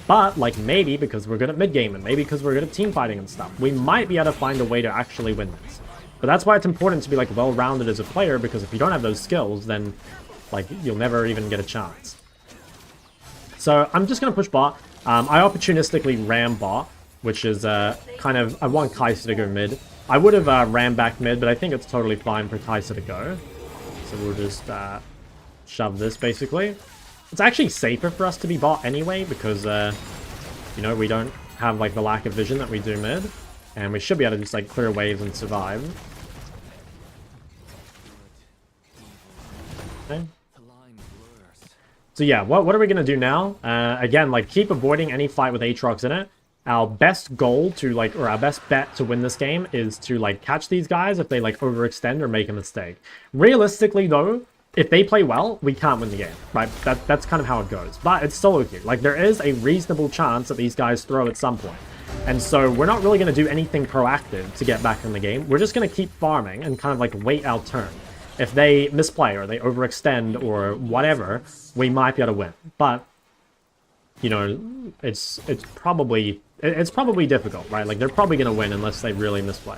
But, like, maybe because we're good at mid-game and maybe because we're good at team fighting and stuff, we might be able to find a way to actually win this. But that's why it's important to be, like, well-rounded as a player, because if you don't have those skills, then, like, you'll never even get a chance. So, I'm just going to push bot. I opportunistically ram bot, which is kind of... I want Kai'Sa to go mid. I would have ran back mid, but I think it's totally fine for Kai'Sa to go. So we'll just shove this, basically. It's actually safer for us to be bot anyway, because, you know, we don't have, like, the lack of vision that we do mid. And we should be able to just, like, clear waves and survive. Okay. So yeah, what are we going to do now? Again, like, keep avoiding any fight with Aatrox in it. Our best goal to, like, or our best bet to win this game is to, like, catch these guys if they, like, overextend or make a mistake. Realistically, though, if they play well, we can't win the game, right? That's kind of how it goes. But it's solo queue. Like, there is a reasonable chance that these guys throw at some point. And so we're not really going to do anything proactive to get back in the game. We're just going to keep farming and kind of, like, wait our turn. If they misplay or they overextend or whatever, we might be able to win. But, you know, it's probably difficult, right? Like, they're probably going to win unless they really misplay.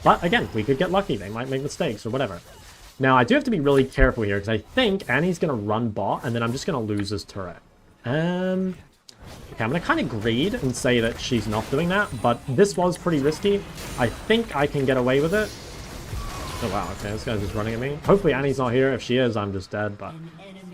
But, again, we could get lucky. They might make mistakes or whatever. Now, I do have to be really careful here, because I think Annie's going to run bot, and then I'm just going to lose this turret. Okay, I'm going to kind of greed and say that she's not doing that, but this was pretty risky. I think I can get away with it. Oh, wow, okay, this guy's just running at me. Hopefully Annie's not here. If she is, I'm just dead, but...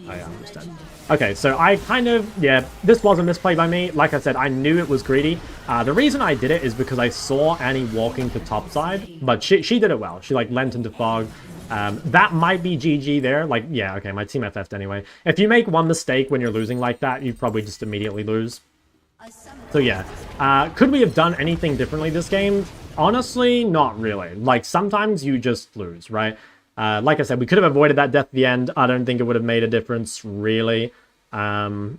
Oh, yeah, I'm just dead. Okay, so I kind of... Yeah, this was a misplay by me. Like I said, I knew it was greedy. The reason I did it is because I saw Annie walking to top side, but she did it well. She, like, lent into fog. That might be GG there. Like, yeah, okay, my team FF'd anyway. If you make one mistake when you're losing like that, you probably just immediately lose. So, yeah. Could we have done anything differently this game? Honestly, not really. Like, sometimes you just lose, right? Like I said, we could have avoided that death at the end. I don't think it would have made a difference, really. Yeah,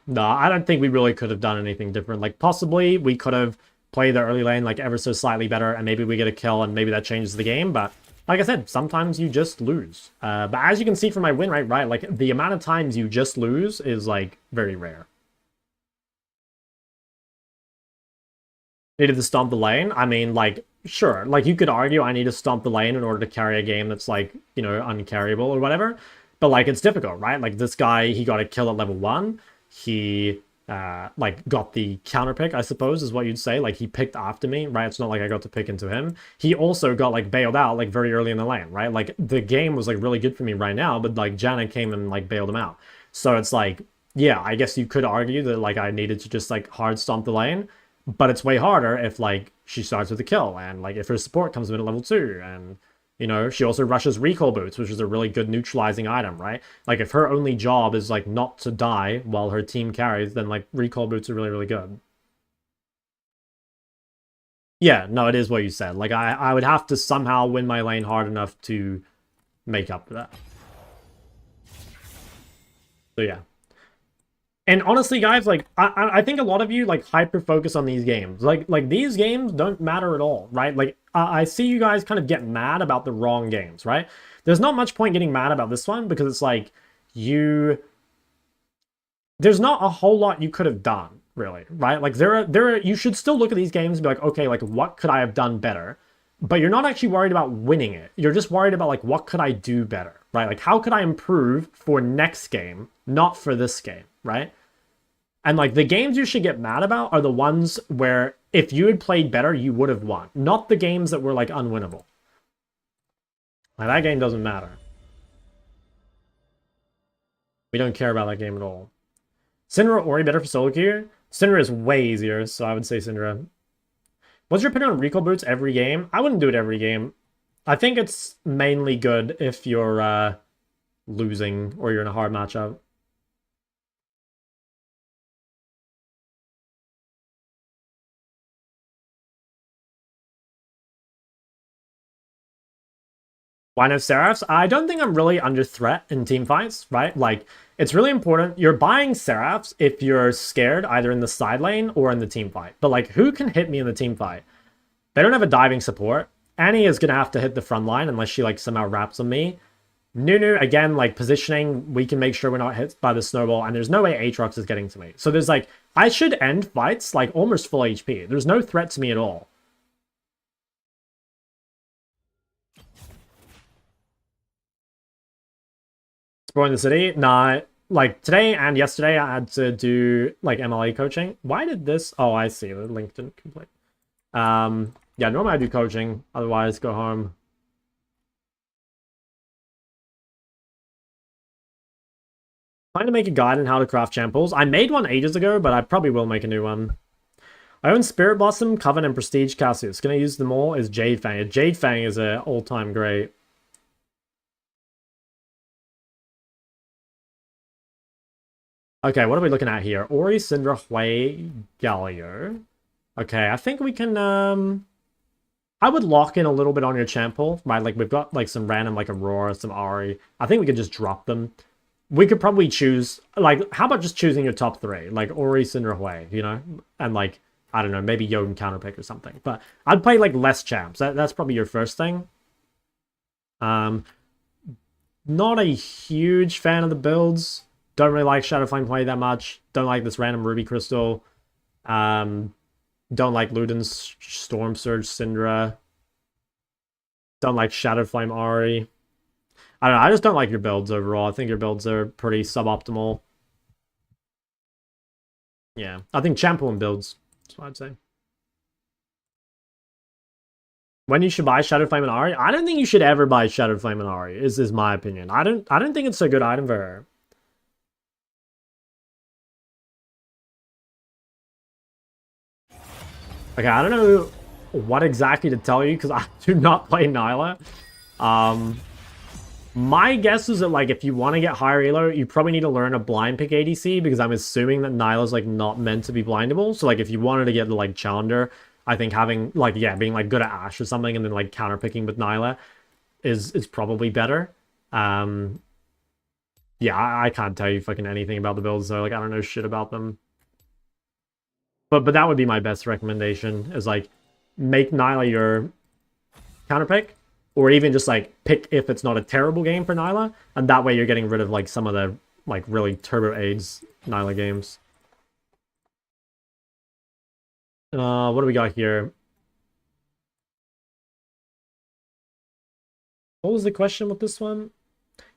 no, I don't think we really could have done anything different. Like, possibly we could have played the early lane, like, ever so slightly better, and maybe we get a kill, and maybe that changes the game, but... Like I said, sometimes you just lose. But as you can see from my win rate, right, like, the amount of times you just lose is, like, very rare. Needed to stomp the lane? I mean, like, sure. Like, you could argue I need to stomp the lane in order to carry a game that's, like, you know, uncarryable or whatever. But, like, it's difficult, right? Like, this guy, he got a kill at level 1. He... like, got the counter pick, I suppose, is what you'd say. Like, he picked after me, right? It's not like I got to pick into him. He also got, like, bailed out, like, very early in the lane, right? Like, the game was, like, really good for me right now, but, like, Janna came and, like, bailed him out. So it's like, yeah, I guess you could argue that, like, I needed to just, like, hard stomp the lane, but it's way harder if, like, she starts with a kill, and, like, if her support comes in at level 2, and... You know, she also rushes recall boots, which is a really good neutralizing item, right? Like, if her only job is, like, not to die while her team carries, then, like, recall boots are really, really good. Yeah, no, it is what you said. Like, I would have to somehow win my lane hard enough to make up for that. So, yeah. And honestly, guys, like, I think a lot of you, like, hyper-focus on these games. Like, these games don't matter at all, right? Like, I see you guys kind of get mad about the wrong games, right? There's not much point getting mad about this one, because it's like, there's not a whole lot you could have done, really, right? Like, you should still look at these games and be like, okay, like, what could I have done better? But you're not actually worried about winning it. You're just worried about, like, what could I do better, right? Like, how could I improve for next game, not for this game, right? And, like, the games you should get mad about are the ones where if you had played better, you would have won. Not the games that were, like, unwinnable. Like, that game doesn't matter. We don't care about that game at all. Syndra or Ori better for solo queue? Syndra is way easier, so I would say Syndra. What's your opinion on recall boots every game? I wouldn't do it every game. I think it's mainly good if you're losing or you're in a hard matchup. Why no Seraphs? I don't think I'm really under threat in team fights, right? Like, it's really important. You're buying Seraphs if you're scared either in the side lane or in the team fight. But, like, who can hit me in the team fight? They don't have a diving support. Annie is going to have to hit the front line unless she, like, somehow wraps on me. Nunu, again, like, positioning, we can make sure we're not hit by the snowball, and there's no way Aatrox is getting to me. So there's, like, I should end fights, like, almost full HP. There's no threat to me at all. Exploring the city? Nah, like, today and yesterday, I had to do, like, MLA coaching. Why did this? Oh, I see. The link didn't complete. Yeah, normally I do coaching. Otherwise, go home. Trying to make a guide on how to craft champles. I made one ages ago, but I probably will make a new one. I own Spirit Blossom, Coven, and Prestige Cassius. Can I use them all? Is Jade Fang. Jade Fang is an all-time great. Okay, what are we looking at here? Ori, Syndra, Hui, Galio. Okay, I think we can, I would lock in a little bit on your champ pool, right? Like, we've got, like, some random, like, Aurora, some Ahri. I think we could just drop them. We could probably choose, like, how about just choosing your top three? Like, Ori, Syndra, Hui, you know? And, like, I don't know, maybe Yoden counterpick or something. But I'd play, like, less champs. That's probably your first thing. Not a huge fan of the builds. Don't really like Shadow Flame Hui that much. Don't like this random Ruby Crystal. Don't like Luden's Storm Surge Syndra. Don't like Shadow Flame Ahri. I don't know, I just don't like your builds overall. I think your builds are pretty suboptimal. Yeah, I think champion builds. That's what I'd say. When you should buy Shadow Flame and Ahri? I don't think you should ever buy Shadow Flame and Ahri, is my opinion. I don't think it's a good item for her. Okay, I don't know what exactly to tell you because I do not play Nyla. My guess is that, like, if you want to get higher elo, you probably need to learn a blind pick ADC because I'm assuming that Nyla's, like, not meant to be blindable. So, like, if you wanted to get the, like, Challenger, I think having, like, yeah, being, like, good at Ashe or something and then, like, counter picking with Nyla is probably better. Yeah, I can't tell you fucking anything about the builds, though. Like, I don't know shit about them. But that would be my best recommendation, is, like, make Nyla your counter pick, or even just, like, pick if it's not a terrible game for Nyla, and that way you're getting rid of, like, some of the, like, really turbo AIDS Nyla games. What do we got here? What was the question with this one?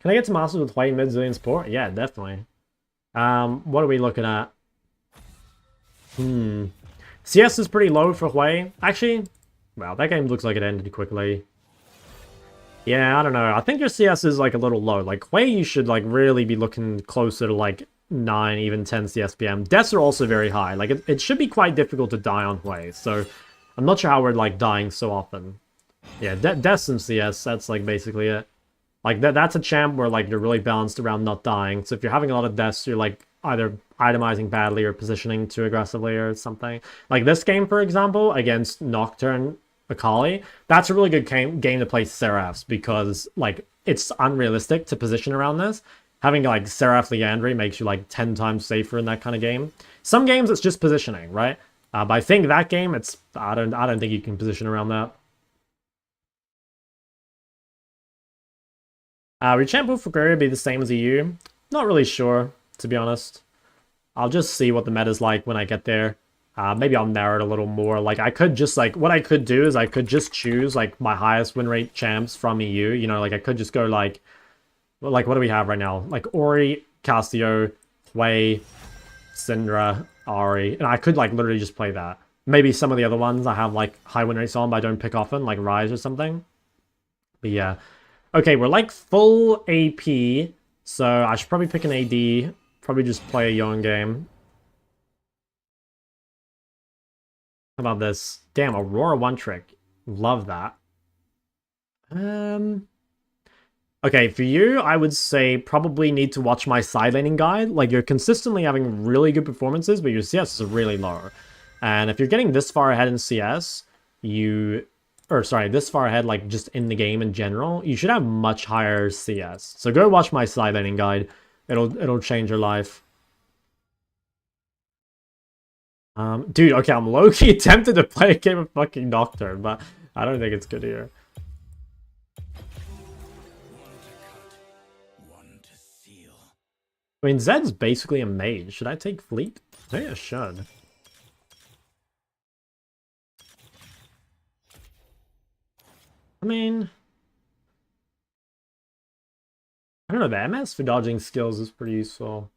Can I get to Masters with White mid Zillion support? Yeah, definitely. What are we looking at? CS is pretty low for Hui. Actually, well, that game looks like it ended quickly. Yeah, I don't know. I think your CS is, like, a little low. Like, Hui, you should, like, really be looking closer to, like, 9, even 10 CSPM. Deaths are also very high. Like, it should be quite difficult to die on Hui. So, I'm not sure how we're, like, dying so often. Yeah, deaths in CS, that's, like, basically it. Like, that's a champ where, like, you're really balanced around not dying. So if you're having a lot of deaths, you're, like, either itemizing badly or positioning too aggressively or something. Like this game, for example, against Nocturne Akali, that's a really good game to play Seraphs because, like, it's unrealistic to position around this. Having, like, Seraph Liandry makes you, like, 10 times safer in that kind of game. Some games, it's just positioning, right? But I think that game, it's... I don't think you can position around that. Rechamp for Guerrero be the same as EU? Not really sure, to be honest. I'll just see what the meta's like when I get there. Maybe I'll narrow it a little more. Like, I could just, like, what I could do is I could just choose, like, my highest win rate champs from EU. You know, like, I could just go, like, what do we have right now? Like, Ori, Cassio, Hui, Syndra, Ahri. And I could, like, literally just play that. Maybe some of the other ones I have, like, high win rates on, but I don't pick often, like Ryze or something. But yeah. Okay, we're, like, full AP. So I should probably pick an AD. Probably just play a Yon game. How about this? Damn, Aurora one trick. Love that. Okay, for you, I would say probably need to watch my side laning guide. Like, you're consistently having really good performances, but your CS is really low. And if you're getting this far ahead in CS, this far ahead, like, just in the game in general, you should have much higher CS. So go watch my side laning guide. It'll change your life. Dude, okay, I'm low-key tempted to play a game of fucking Nocturne, but I don't think it's good here. I mean, Zed's basically a mage. Should I take Fleet? I think I should. I mean, I don't know, the MS for dodging skills is pretty useful.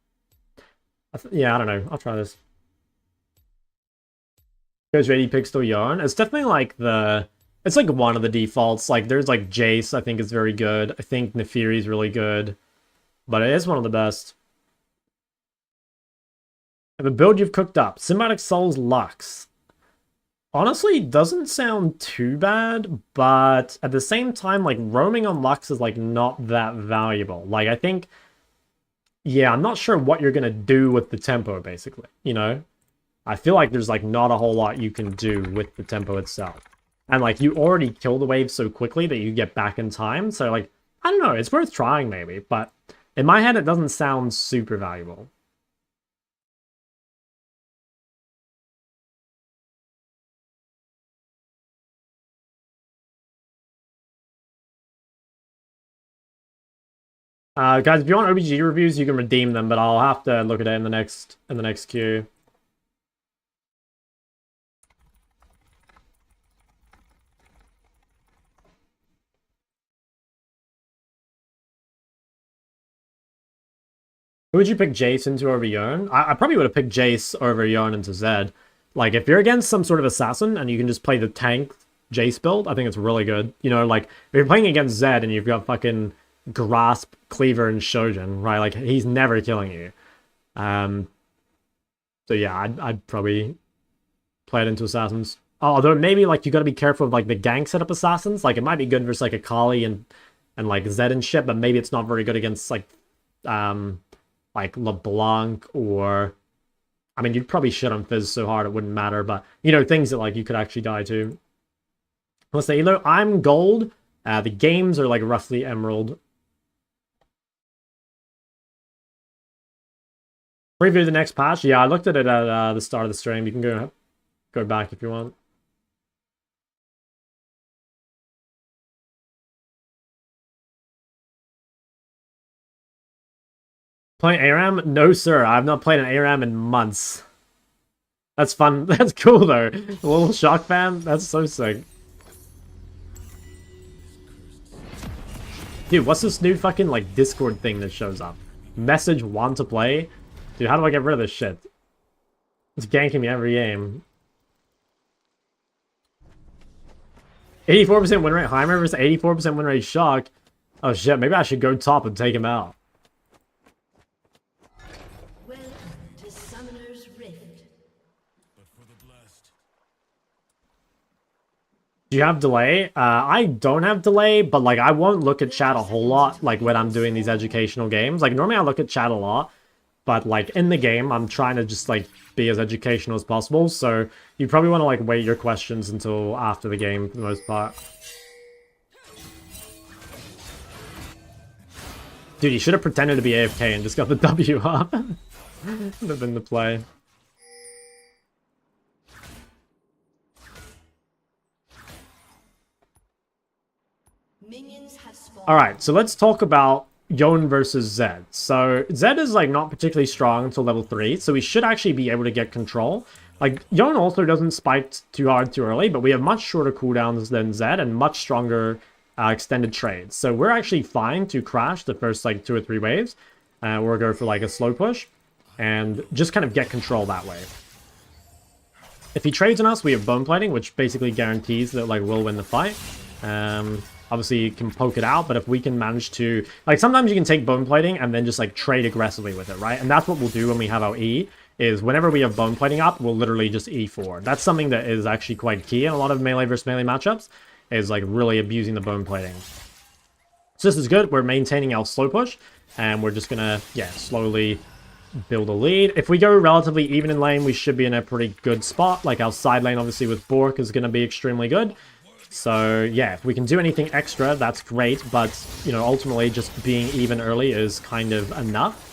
Yeah, I don't know. I'll try this. Goes ready, pick still Yarn. It's definitely like it's like one of the defaults. Like there's like Jace, I think is very good. I think Nefiri is really good. But it is one of the best. The build you've cooked up. Symbiotic Souls Lux. Honestly, doesn't sound too bad, but at the same time, like roaming on Lux is like not that valuable. Like I think, yeah, I'm not sure what you're gonna do with the tempo, basically, you know? I feel like there's like not a whole lot you can do with the tempo itself. And like you already kill the wave so quickly that you get back in time. So like, I don't know, it's worth trying maybe, but in my head it doesn't sound super valuable. Guys, if you want OBG reviews, you can redeem them, but I'll have to look at it in the next queue. Who would you pick Jace into over Yarn? I probably would have picked Jace over Yarn into Zed. Like, if you're against some sort of assassin and you can just play the tank Jace build, I think it's really good. You know, like, if you're playing against Zed and you've got fucking Grasp, Cleaver, and Shojin, right? Like, he's never killing you. So yeah, I'd probably play it into assassins. Although maybe, like, you gotta be careful of, like, the gank setup assassins. Like, it might be good versus, like, Akali and like, Zed and shit, but maybe it's not very good against, like LeBlanc or... I mean, you'd probably shit on Fizz so hard it wouldn't matter, but, you know, things that, like, you could actually die to. Let's say, Elo, I'm gold. The games are, like, roughly emerald. Preview the next patch? Yeah, I looked at it at the start of the stream. You can go back if you want. Playing ARAM? No, sir. I've not played an ARAM in months. That's fun. That's cool, though. A little shock fan? That's so sick. Dude, what's this new fucking, like, Discord thing that shows up? Message want to play? Dude, how do I get rid of this shit? It's ganking me every game. 84% win rate Heimer versus 84% win rate Shock. Oh shit, maybe I should go top and take him out. Do you have delay? I don't have delay, but like I won't look at chat a whole lot like when I'm doing these educational games. Like normally I look at chat a lot, but like in the game I'm trying to just like be as educational as possible. So you probably want to like wait your questions until after the game for the most part. Dude, you should have pretended to be AFK and just got the W up. Would have been the play. Alright, so let's talk about Yone versus Zed. So Zed is like not particularly strong until level 3, so we should actually be able to get control. Like Yone also doesn't spike too hard too early, but we have much shorter cooldowns than Zed and much stronger extended trades. So we're actually fine to crash the first like 2 or 3 waves. We'll go for like a slow push and just kind of get control that way. If he trades on us, we have bone plating, which basically guarantees that like we'll win the fight. obviously you can poke it out, but if we can manage to, like, sometimes you can take bone plating and then just like trade aggressively with it, right? And that's what we'll do when we have our E, is whenever we have bone plating up, we'll literally just E forward. That's something that is actually quite key in a lot of melee versus melee matchups, is like really abusing the bone plating. So this is good. We're maintaining our slow push, and we're just gonna, yeah, slowly build a lead. If we go relatively even in lane, we should be in a pretty good spot. Like, our side lane, obviously, with Bork is going to be extremely good. So, yeah, if we can do anything extra, that's great. But, you know, ultimately, just being even early is kind of enough.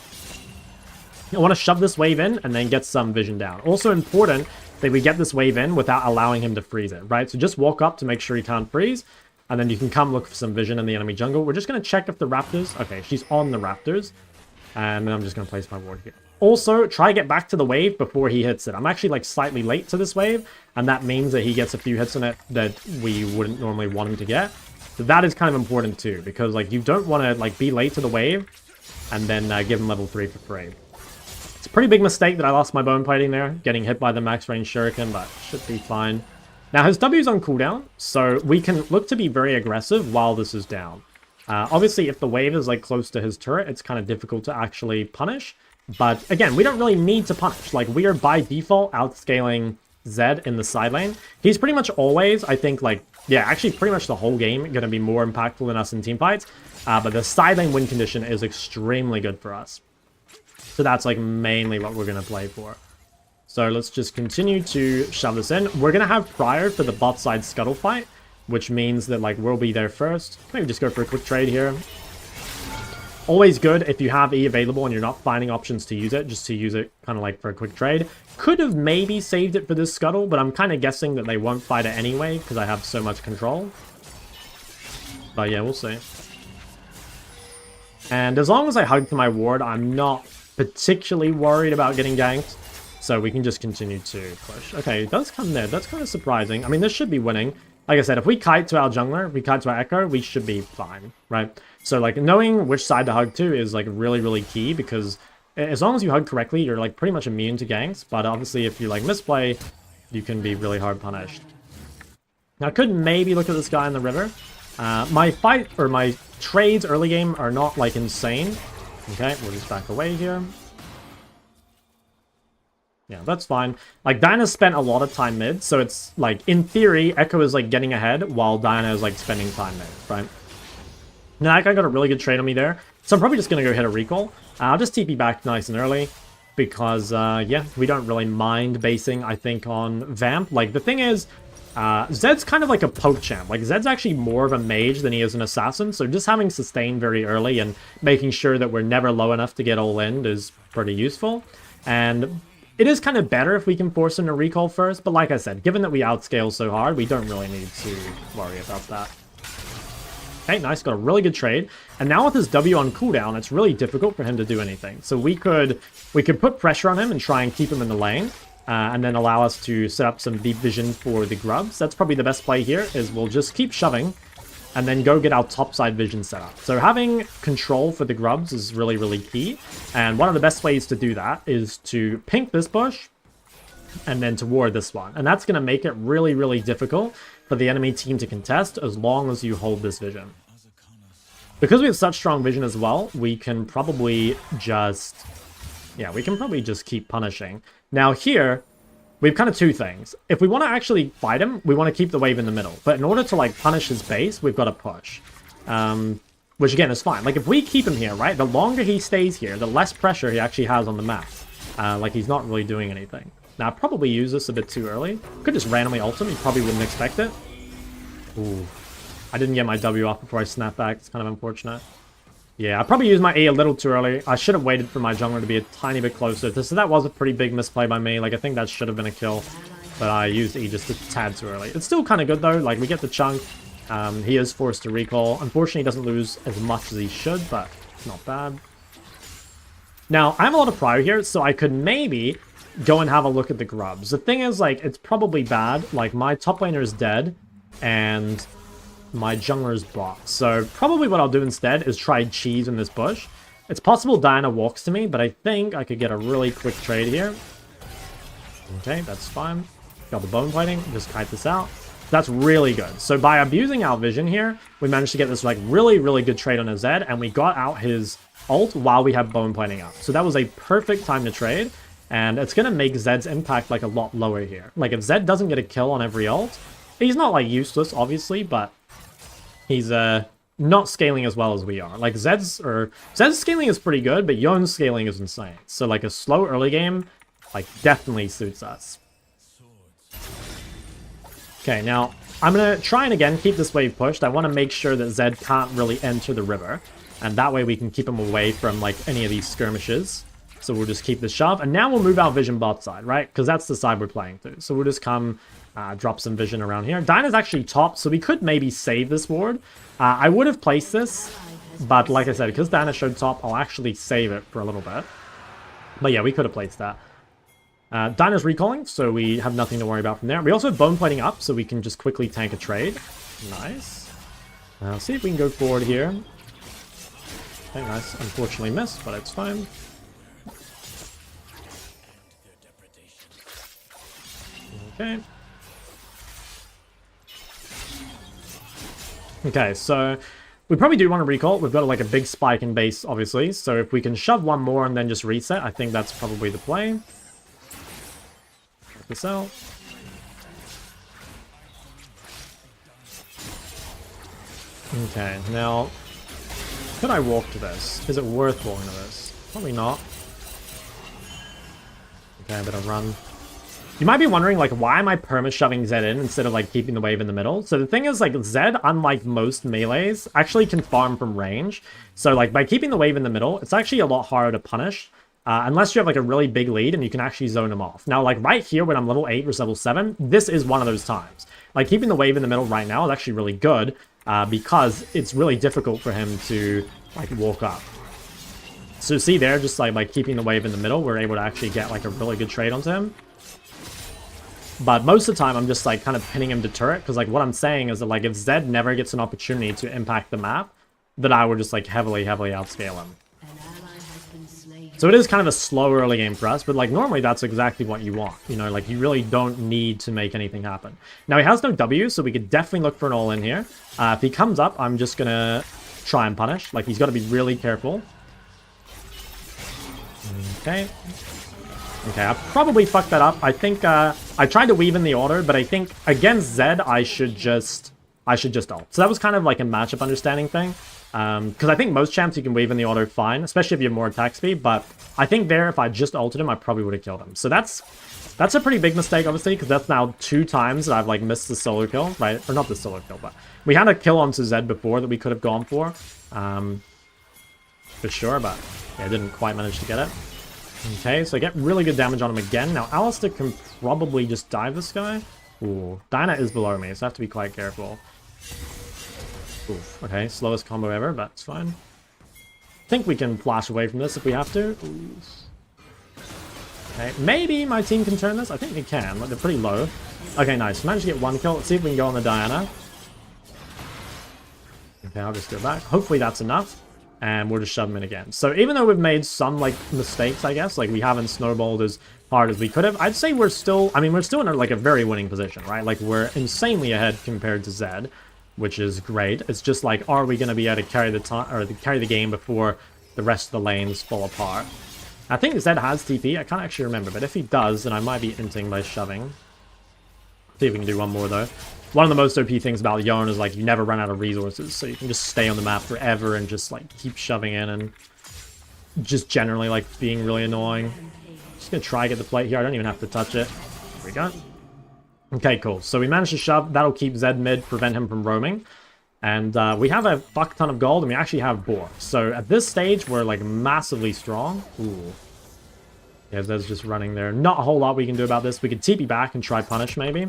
I want to shove this wave in and then get some vision down. Also important that we get this wave in without allowing him to freeze it, right? So just walk up to make sure he can't freeze, and then you can come look for some vision in the enemy jungle. We're just going to check if the Raptors... Okay, she's on the Raptors. And then I'm just going to place my ward here. Also, try to get back to the wave before he hits it. I'm actually, like, slightly late to this wave, and that means that he gets a few hits on it that we wouldn't normally want him to get. So that is kind of important, too, because, like, you don't want to, like, be late to the wave and then give him level 3 for free. It's a pretty big mistake that I lost my bone plating there, getting hit by the max range shuriken, but should be fine. Now, his W is on cooldown, so we can look to be very aggressive while this is down. Obviously, if the wave is like close to his turret, it's kind of difficult to actually punish. But again, we don't really need to punish. Like, we are by default outscaling Zed in the side lane. He's pretty much always, I think, like, yeah, actually pretty much the whole game going to be more impactful than us in team fights. But the side lane win condition is extremely good for us. So that's like mainly what we're going to play for. So let's just continue to shove this in. We're going to have prior for the bot side scuttle fight, which means that, like, we'll be there first. Maybe just go for a quick trade here. Always good if you have E available and you're not finding options to use it, just to use it kind of like for a quick trade. Could have maybe saved it for this scuttle, but I'm kind of guessing that they won't fight it anyway because I have so much control. But yeah, we'll see. And as long as I hug to my ward, I'm not particularly worried about getting ganked. So we can just continue to push. Okay, it does come there. That's kind of surprising. I mean, this should be winning. Like I said, if we kite to our jungler, if we kite to our Echo, we should be fine, right? So, like, knowing which side to hug to is, like, really, really key, because as long as you hug correctly, you're, like, pretty much immune to ganks. But obviously, if you, like, misplay, you can be really hard punished. Now, I could maybe look at this guy in the river. My fight, or my trades early game are not, like, insane. Okay, we'll just back away here. Yeah, that's fine. Like, Diana spent a lot of time mid, so it's, like, in theory, Echo is, like, getting ahead while Diana is, like, spending time mid, right? Now, that guy got a really good trade on me there, so I'm probably just going to go hit a recall. I'll just TP back nice and early, because, yeah, we don't really mind basing, I think, on Vamp. Like, the thing is, Zed's kind of like a poke champ. Like, Zed's actually more of a mage than he is an assassin, so just having sustain very early and making sure that we're never low enough to get all in is pretty useful. And it is kind of better if we can force him to recall first, but like I said, given that we outscale so hard, we don't really need to worry about that. Okay, nice, got a really good trade. And now with his W on cooldown, it's really difficult for him to do anything. So we could put pressure on him and try and keep him in the lane, and then allow us to set up some deep vision for the grubs. That's probably the best play here, is we'll just keep shoving, and then go get our topside vision set up. So having control for the grubs is really, really key. And one of the best ways to do that is to pink this bush, and then to ward this one. And that's going to make it really, really difficult for the enemy team to contest as long as you hold this vision. Because we have such strong vision as well, we can probably just... yeah, we can probably just keep punishing. Now here, we have kind of two things. If we want to actually fight him, we want to keep the wave in the middle. But in order to, like, punish his base, we've got to push. Which, again, is fine. Like, if we keep him here, right, the longer he stays here, the less pressure he actually has on the map. Like, he's not really doing anything. Now, I probably use this a bit too early. Could just randomly ult him. He probably wouldn't expect it. Ooh. I didn't get my W off before I snapped back. It's kind of unfortunate. Yeah, I probably used my E a little too early. I should have waited for my jungler to be a tiny bit closer. So that was a pretty big misplay by me. Like, I think that should have been a kill. But I used E just a tad too early. It's still kind of good, though. Like, we get the chunk. He is forced to recall. Unfortunately, he doesn't lose as much as he should, but not bad. Now, I have a lot of prior here, so I could maybe go and have a look at the grubs. The thing is, like, it's probably bad. Like, my top laner is dead, and my jungler is bot. So probably what I'll do instead is try cheese in this bush. It's possible Diana walks to me, but I think I could get a really quick trade here. Okay, that's fine. Got the bone fighting. Just kite this out. That's really good. So by abusing our vision here, we managed to get this like really, really good trade on his Zed, and we got out his ult while we have bone plating up. So that was a perfect time to trade, and it's going to make Zed's impact like a lot lower here. Like if Zed doesn't get a kill on every ult, he's not like useless, obviously, but he's not scaling as well as we are. Like Zed's scaling is pretty good, but Yone's scaling is insane. So like a slow early game, like definitely suits us. Okay, now I'm going to try and again keep this wave pushed. I want to make sure that Zed can't really enter the river. And that way we can keep him away from like any of these skirmishes. So we'll just keep the shove. And now we'll move our vision bot side, right? Because that's the side we're playing through. So we'll just come drop some vision around here. Diana's actually top, so we could maybe save this ward. I would have placed this, but like I said, because Diana showed top, I'll actually save it for a little bit. But yeah, we could have placed that. Diana's recalling, so we have nothing to worry about from there. We also have bone plating up, so we can just quickly tank a trade. Nice. Let's see if we can go forward here. Okay, nice. Unfortunately missed, but it's fine. Okay. Okay, so we probably do want to recall. We've got like a big spike in base, obviously. So if we can shove one more and then just reset, I think that's probably the play. Check this out. Okay, now, could I walk to this? Is it worth walking to this? Probably not. Okay, I better run. You might be wondering, like, why am I perma-shoving Zed in instead of, like, keeping the wave in the middle? So the thing is, like, Zed, unlike most melees, actually can farm from range. So, like, by keeping the wave in the middle, it's actually a lot harder to punish. Unless you have, like, a really big lead and you can actually zone him off. Now, like, right here when I'm level 8 versus level 7, this is one of those times. Like, keeping the wave in the middle right now is actually really good because it's really difficult for him to, like, walk up. So see there, just, like, by keeping the wave in the middle, we're able to actually get, like, a really good trade onto him. But most of the time, I'm just, like, kind of pinning him to turret, because, like, what I'm saying is that, like, if Zed never gets an opportunity to impact the map, then I would just, like, heavily outscale him. So it is kind of a slow early game for us, but, like, normally that's exactly what you want. You know, like, you really don't need to make anything happen. Now, he has no W, so we could definitely look for an all-in here. If he comes up, I'm just gonna try and punish. Like, he's got to be really careful. Okay. Okay, I probably fucked that up. I think I tried to weave in the order, but I think against Zed I should just ult. So that was kind of like a matchup understanding thing. Because I think most champs you can weave in the order fine, especially if you have more attack speed. But I think there, if I just ulted him, I probably would have killed him. So that's a pretty big mistake, obviously, because that's now 2 times that I've like missed the solo kill, right? Or not the solo kill, but we had a kill onto Zed before that we could have gone for sure, but yeah, I didn't quite manage to get it. Okay, so I get really good damage on him again. Now, Alistair can probably just dive this guy. Ooh, Diana is below me, so I have to be quite careful. Oof, okay, slowest combo ever, but it's fine. I think we can flash away from this if we have to. Oof. Okay, maybe my team can turn this. I think they can, like, they're pretty low. Okay, nice. Managed to get 1 kill. Let's see if we can go on the Diana. Okay, I'll just go back. Hopefully that's enough. And we'll just shove him in again. So even though we've made some, like, mistakes, I guess, like, we haven't snowballed as hard as we could have, I'd say we're still, I mean, we're still in, like, a very winning position, right? Like, we're insanely ahead compared to Zed, which is great. It's just, like, are we going to be able to carry the time, or carry the game before the rest of the lanes fall apart? I think Zed has TP. I can't actually remember, but if he does, then I might be inting by shoving. See if we can do one more, though. One of the most OP things about Yone is, like, you never run out of resources, so you can just stay on the map forever and just, like, keep shoving in and just generally, like, being really annoying. Just gonna try to get the plate here. I don't even have to touch it. There we go. Okay, cool. So we managed to shove. That'll keep Zed mid, prevent him from roaming. And we have a fuck ton of gold, and we actually have boar. So at this stage, we're, like, massively strong. Ooh. Yeah, Zed's just running there. Not a whole lot we can do about this. We could TP back and try punish, maybe.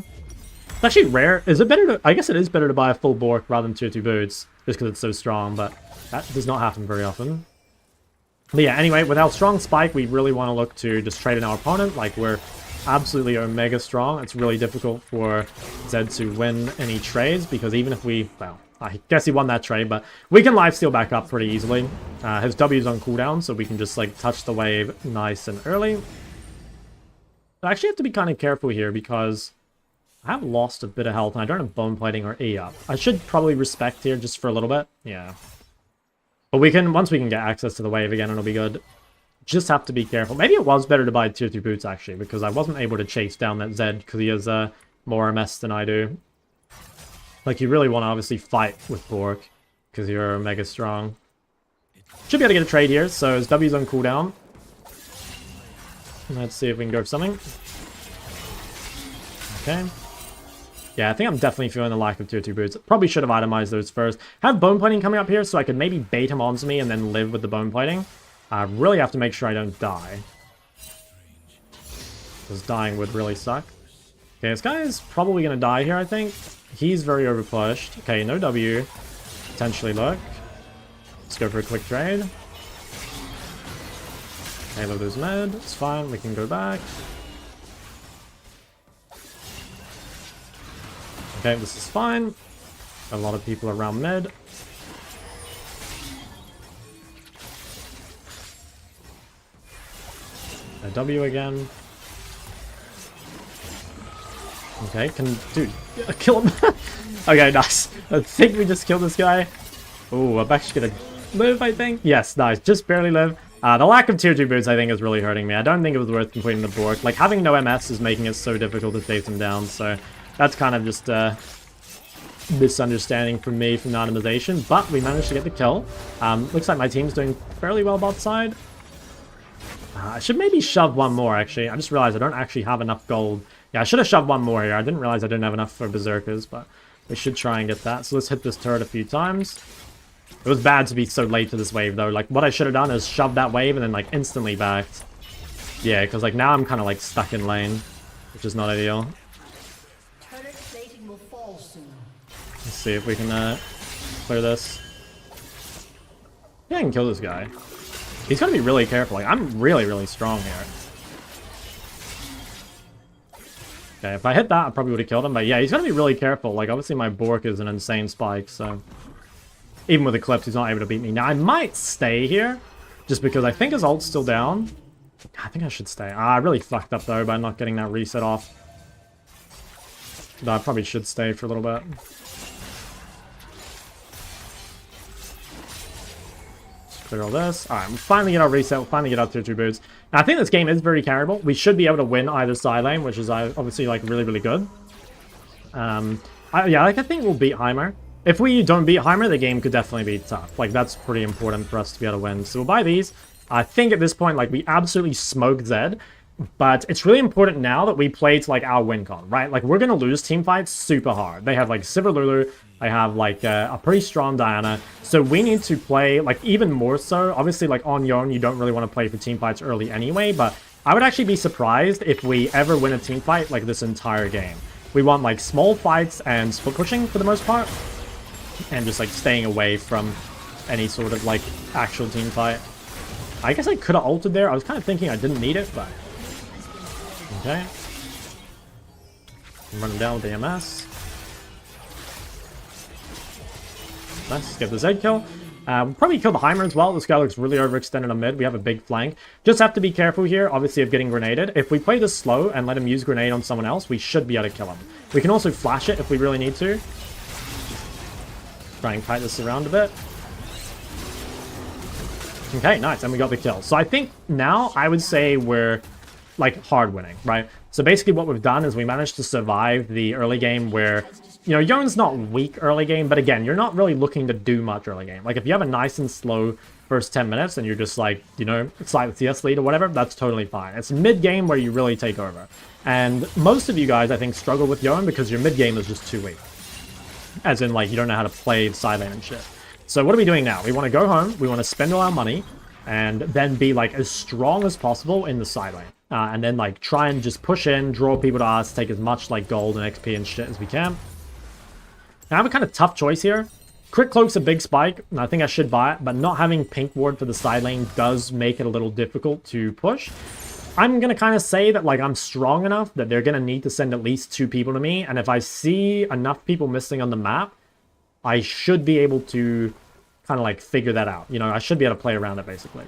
It's actually rare. Is it better to... I guess it is better to buy a full Bork rather than tier 2 boots, just because it's so strong, but that does not happen very often. But yeah, anyway, with our strong spike, we really want to look to just trade in our opponent. Like, we're absolutely omega strong. It's really difficult for Zed to win any trades, because even if we... Well, I guess he won that trade, but we can lifesteal back up pretty easily. His W's on cooldown, so we can just, like, touch the wave nice and early. I actually have to be kind of careful here, because... I have lost a bit of health, and I don't have bone plating or E up. I should probably respect here just for a little bit. Yeah. But we can, once we can get access to the wave again, it'll be good. Just have to be careful. Maybe it was better to buy tier 2 boots, actually, because I wasn't able to chase down that Zed, because he has more MS than I do. Like, you really want to obviously fight with Bork, because you're mega strong. Should be able to get a trade here, so his W's on cooldown. Let's see if we can go for something. Okay. Yeah, I think I'm definitely feeling the lack of tier 2 boots. Probably should have itemized those first. Have bone plating coming up here, so I could maybe bait him onto me and then live with the bone plating. I really have to make sure I don't die, because dying would really suck. Okay, this guy is probably going to die here, I think. He's very overpushed. Okay, no W. Potentially look. Let's go for a quick trade. Okay, load those med. It's fine. We can go back. Okay, this is fine. A lot of people around mid. A W again. Okay, dude, kill him. Okay, nice. I think we just killed this guy. Oh, I'm actually gonna live, I think. Yes, nice. Just barely live. The lack of tier 2 boots, I think, is really hurting me. I don't think it was worth completing the Bork. Like, having no MS is making it so difficult to chase him down, so that's kind of just a misunderstanding from me from the itemization, but we managed to get the kill. Looks like my team's doing fairly well bot side. I should maybe shove one more, actually. I just realized I don't actually have enough gold. Yeah, I should have shoved one more here. I didn't realize I didn't have enough for Berserkers, but we should try and get that. So let's hit this turret a few times. It was bad to be so late to this wave, though. Like, what I should have done is shoved that wave and then, like, instantly backed. Yeah, because, like, now I'm kind of, like, stuck in lane, which is not ideal. Let's see if we can clear this. Yeah, I can kill this guy. He's gonna be really careful. Like, I'm really, really strong here. Okay, if I hit that, I probably would have killed him. But yeah, he's gonna be really careful. Like, obviously my Bork is an insane spike, so even with Eclipse, he's not able to beat me. Now, I might stay here, just because I think his ult's still down. I think I should stay. I really fucked up, though, by not getting that reset off. But I probably should stay for a little bit. Clear all this. Alright, we'll finally get our reset. We'll finally get our tier 2 boots. Now, I think this game is very carryable. We should be able to win either side lane, which is obviously, like, really, really good. Yeah, like, I think we'll beat Heimer. If we don't beat Heimer, the game could definitely be tough. Like, that's pretty important for us to be able to win. So we'll buy these. I think at this point, like, we absolutely smoked Zed. But it's really important now that we play to, like, our win con, right? Like, we're going to lose team fights super hard. They have, like, Sivir Lulu. I have, like, a pretty strong Diana. So we need to play, like, even more so. Obviously, like, on your own, you don't really want to play for team fights early anyway. But I would actually be surprised if we ever win a team fight, like, this entire game. We want, like, small fights and split pushing for the most part. And just, like, staying away from any sort of, like, actual team fight. I guess I could have ulted there. I was kind of thinking I didn't need it, but... Okay. I'm running down with the MS. Let's get the Zed kill. We'll probably kill the Heimer as well. This guy looks really overextended on mid. We have a big flank. Just have to be careful here, obviously, of getting grenaded. If we play this slow and let him use grenade on someone else, we should be able to kill him. We can also flash it if we really need to. Try and kite this around a bit. Okay, nice. And we got the kill. So I think now I would say we're, like, hard winning, right? So basically what we've done is we managed to survive the early game where, you know, Yone's not weak early game, but again, you're not really looking to do much early game. Like, if you have a nice and slow first 10 minutes and you're just like, you know, slight CS lead or whatever, that's totally fine. It's mid-game where you really take over. And most of you guys, I think, struggle with Yone because your mid-game is just too weak. As in, like, you don't know how to play the side lane and shit. So what are we doing now? We want to go home, we want to spend all our money, and then be, like, as strong as possible in the side lane. And then, like, try and just push in, draw people to us, take as much, like, gold and XP and shit as we can. Now, I have a kind of tough choice here. Crit Cloak's a big spike, and I think I should buy it, but not having Pink Ward for the side lane does make it a little difficult to push. I'm going to kind of say that, like, I'm strong enough that they're going to need to send at least 2 people to me, and if I see enough people missing on the map, I should be able to kind of, like, figure that out. You know, I should be able to play around it, basically.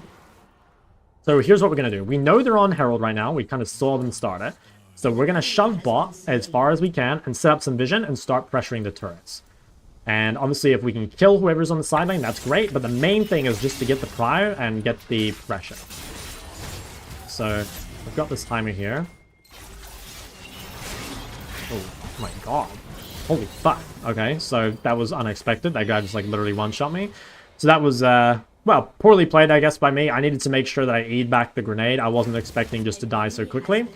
So here's what we're going to do. We know they're on Herald right now. We kind of saw them start it. So we're going to shove bot as far as we can and set up some vision and start pressuring the turrets. And obviously if we can kill whoever's on the side lane, that's great. But the main thing is just to get the prior and get the pressure. So I've got this timer here. Oh my god. Holy fuck. Okay, so that was unexpected. That guy just like literally one-shot me. So that was, well, poorly played, I guess, by me. I needed to make sure that I E'd back the grenade. I wasn't expecting just to die so quickly.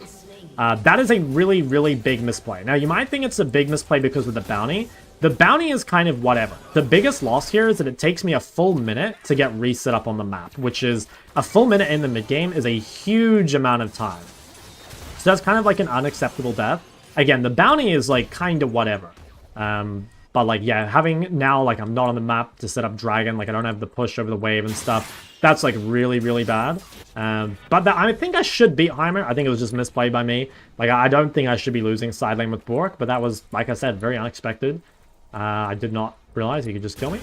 That is a really, really big misplay. Now, you might think it's a big misplay because of the bounty. The bounty is kind of whatever. The biggest loss here is that it takes me a full minute to get reset up on the map, which is a full minute in the mid-game is a huge amount of time. So that's kind of like an unacceptable death. Again, the bounty is like kind of whatever. But like, yeah, having now, like, I'm not on the map to set up Dragon, like, I don't have the push over the wave and stuff. That's, like, really, really bad. But I think I should beat Heimer. I think it was just misplayed by me. Like, I don't think I should be losing side lane with Bork, but that was, like I said, very unexpected. I did not realize he could just kill me.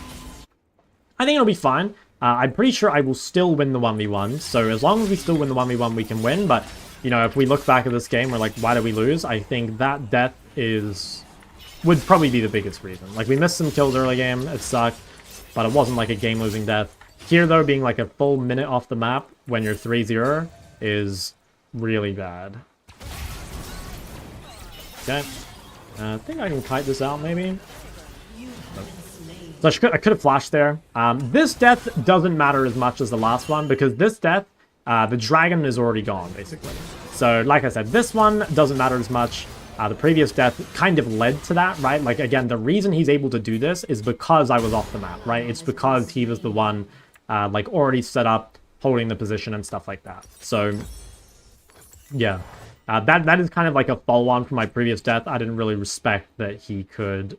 I think it'll be fine. I'm pretty sure I will still win the 1v1. So as long as we still win the 1v1, we can win. But, you know, if we look back at this game, we're like, why did we lose? I think that death would probably be the biggest reason. Like, we missed some kills early game. It sucked. But it wasn't like a game-losing death. Here, though, being like a full minute off the map when you're 3-0 is really bad. Okay. I think I can kite this out, maybe. So I could have flashed there. This death doesn't matter as much as the last one, because this death, the dragon is already gone, basically. So, like I said, this one doesn't matter as much. The previous death kind of led to that, right? Like, again, the reason he's able to do this is because I was off the map, right? It's because he was the one, like, already set up, holding the position and stuff like that. So, yeah. That is kind of like a follow-on from my previous death. I didn't really respect that he could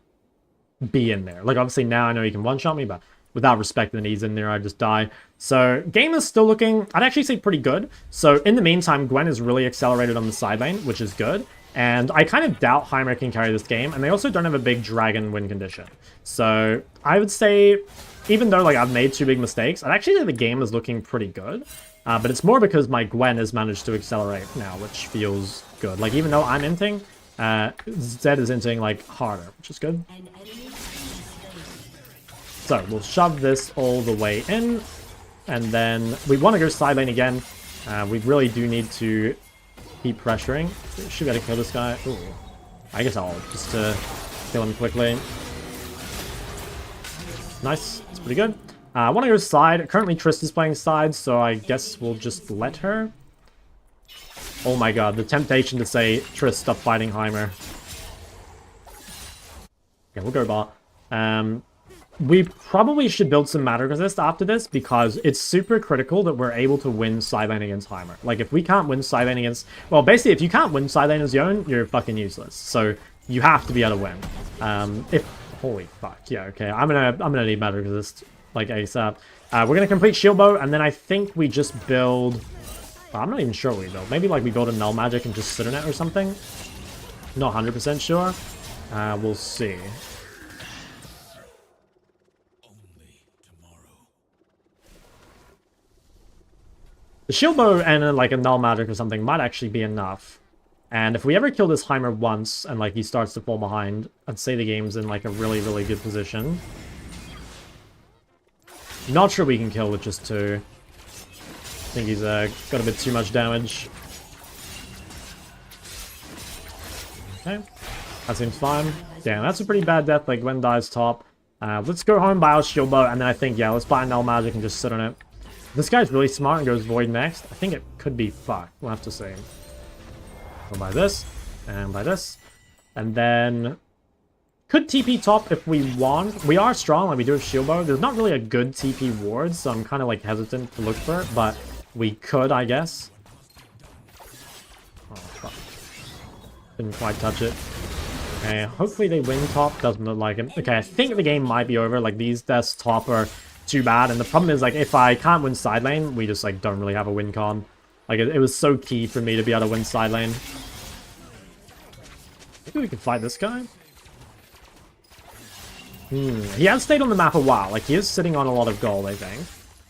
be in there. Like, obviously, now I know he can one-shot me, but without respecting that he's in there, I just die. So, game is still looking, I'd actually say, pretty good. So, in the meantime, Gwen is really accelerated on the side lane, which is good. And I kind of doubt Heimer can carry this game, and they also don't have a big dragon win condition. So, I would say, even though, like, I've made 2 big mistakes, I'd actually say the game is looking pretty good. But it's more because my Gwen has managed to accelerate now, which feels good. Like, even though I'm inting, Zed is inting, like, harder, which is good. So, we'll shove this all the way in. And then we want to go side lane again. We really do need to keep pressuring. Should be able to kill this guy. Ooh. I guess I'll just kill him quickly. Nice. It's pretty good. I want to go side. Currently, Trist is playing side, so I guess we'll just let her. Oh my god, the temptation to say, Trist, stop fighting Heimer. Okay, we'll go bot. We probably should build some Matter Resist after this, because it's super critical that we're able to win side lane against Heimer. Like, if we can't win side lane against... Well, basically, if you can't win side lane as Yone, you're fucking useless. So, you have to be able to win. Holy fuck. Yeah, okay. I'm gonna need Matter Resist, like, ASAP. We're gonna complete Shield Bow, and then I think we just build... Well, I'm not even sure what we build. Maybe, like, we build a Null Magic and just sit on it or something? Not 100% sure. We'll see. The Shield Bow and like a Null Magic or something might actually be enough. And if we ever kill this Heimer once and like he starts to fall behind, I'd say the game's in like a really, really good position. Not sure we can kill with just 2. I think he's got a bit too much damage. Okay, that seems fine. Damn, that's a pretty bad death. Like, Gwen dies top. Let's go home, buy our Shield Bow, and then I think, yeah, let's buy Null Magic and just sit on it. This guy's really smart and goes Void next. I think it could be fucked. We'll have to see. We'll buy this, and buy this. And then... Could TP top if we want. We are strong, like we do have Shield Bow. There's not really a good TP ward, so I'm kind of like hesitant to look for it, but we could, I guess. Oh, fuck. Didn't quite touch it. Okay, hopefully they win top. Doesn't look like it. Okay, I think the game might be over. Like, these deaths top are too bad, and the problem is, like, if I can't win side lane, we just, like, don't really have a win con. Like, it was so key for me to be able to win side lane. Maybe we can fight this guy? He has stayed on the map a while. Like, he is sitting on a lot of gold, I think.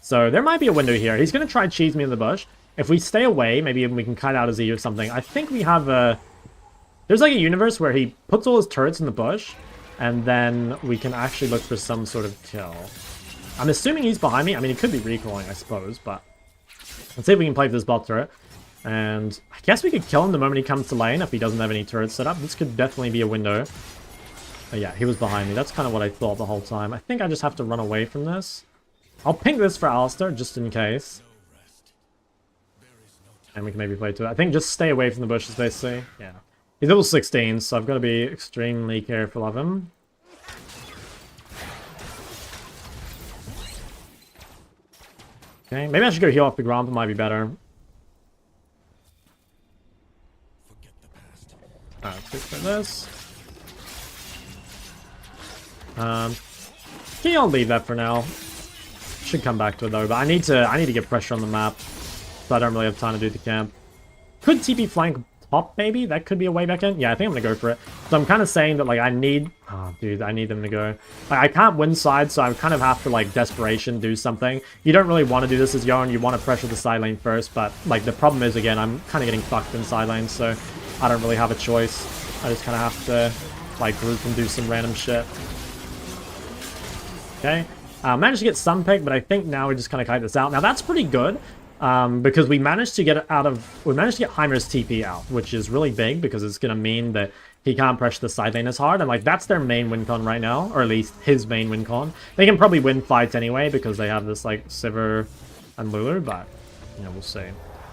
So, there might be a window here. He's going to try to cheese me in the bush. If we stay away, maybe we can kite out a Z or something. I think we have a There's like a universe where he puts all his turrets in the bush, and then we can actually look for some sort of kill. I'm assuming he's behind me. I mean, he could be recalling, I suppose, but let's see if we can play for this bot turret. And I guess we could kill him the moment he comes to lane if he doesn't have any turrets set up. This could definitely be a window. But yeah, he was behind me. That's kind of what I thought the whole time. I think I just have to run away from this. I'll ping this for Alistair, just in case. And we can maybe play to it. I think just stay away from the bushes, basically. Yeah. He's level 16, so I've got to be extremely careful of him. Okay, maybe I should go heal off the ground. It might be better. Alright, let's fix this. Yeah, I'll leave that for now. Should come back to it though, but I need to get pressure on the map, so I don't really have time to do the camp. Could TP flank top maybe? That could be a way back in. Yeah, I think I'm gonna go for it. So I'm kind of saying that like I need, oh dude, I need them to go. Like, I can't win side, so I kind of have to like desperation do something. You don't really want to do this as Yoan. You want to pressure the side lane first, but like the problem is again I'm kind of getting fucked in side lane, so I don't really have a choice. I just kind of have to like group and do some random shit. Okay, managed to get some pick, but I think now we just kind of kite this out. Now that's pretty good, because we managed to get Heimer's TP out, which is really big because it's gonna mean that he can't pressure the side lane as hard, and like that's their main win con right now, or at least his main win con. They can probably win fights anyway because they have this like Sivir and Lulu, but you know, we'll see.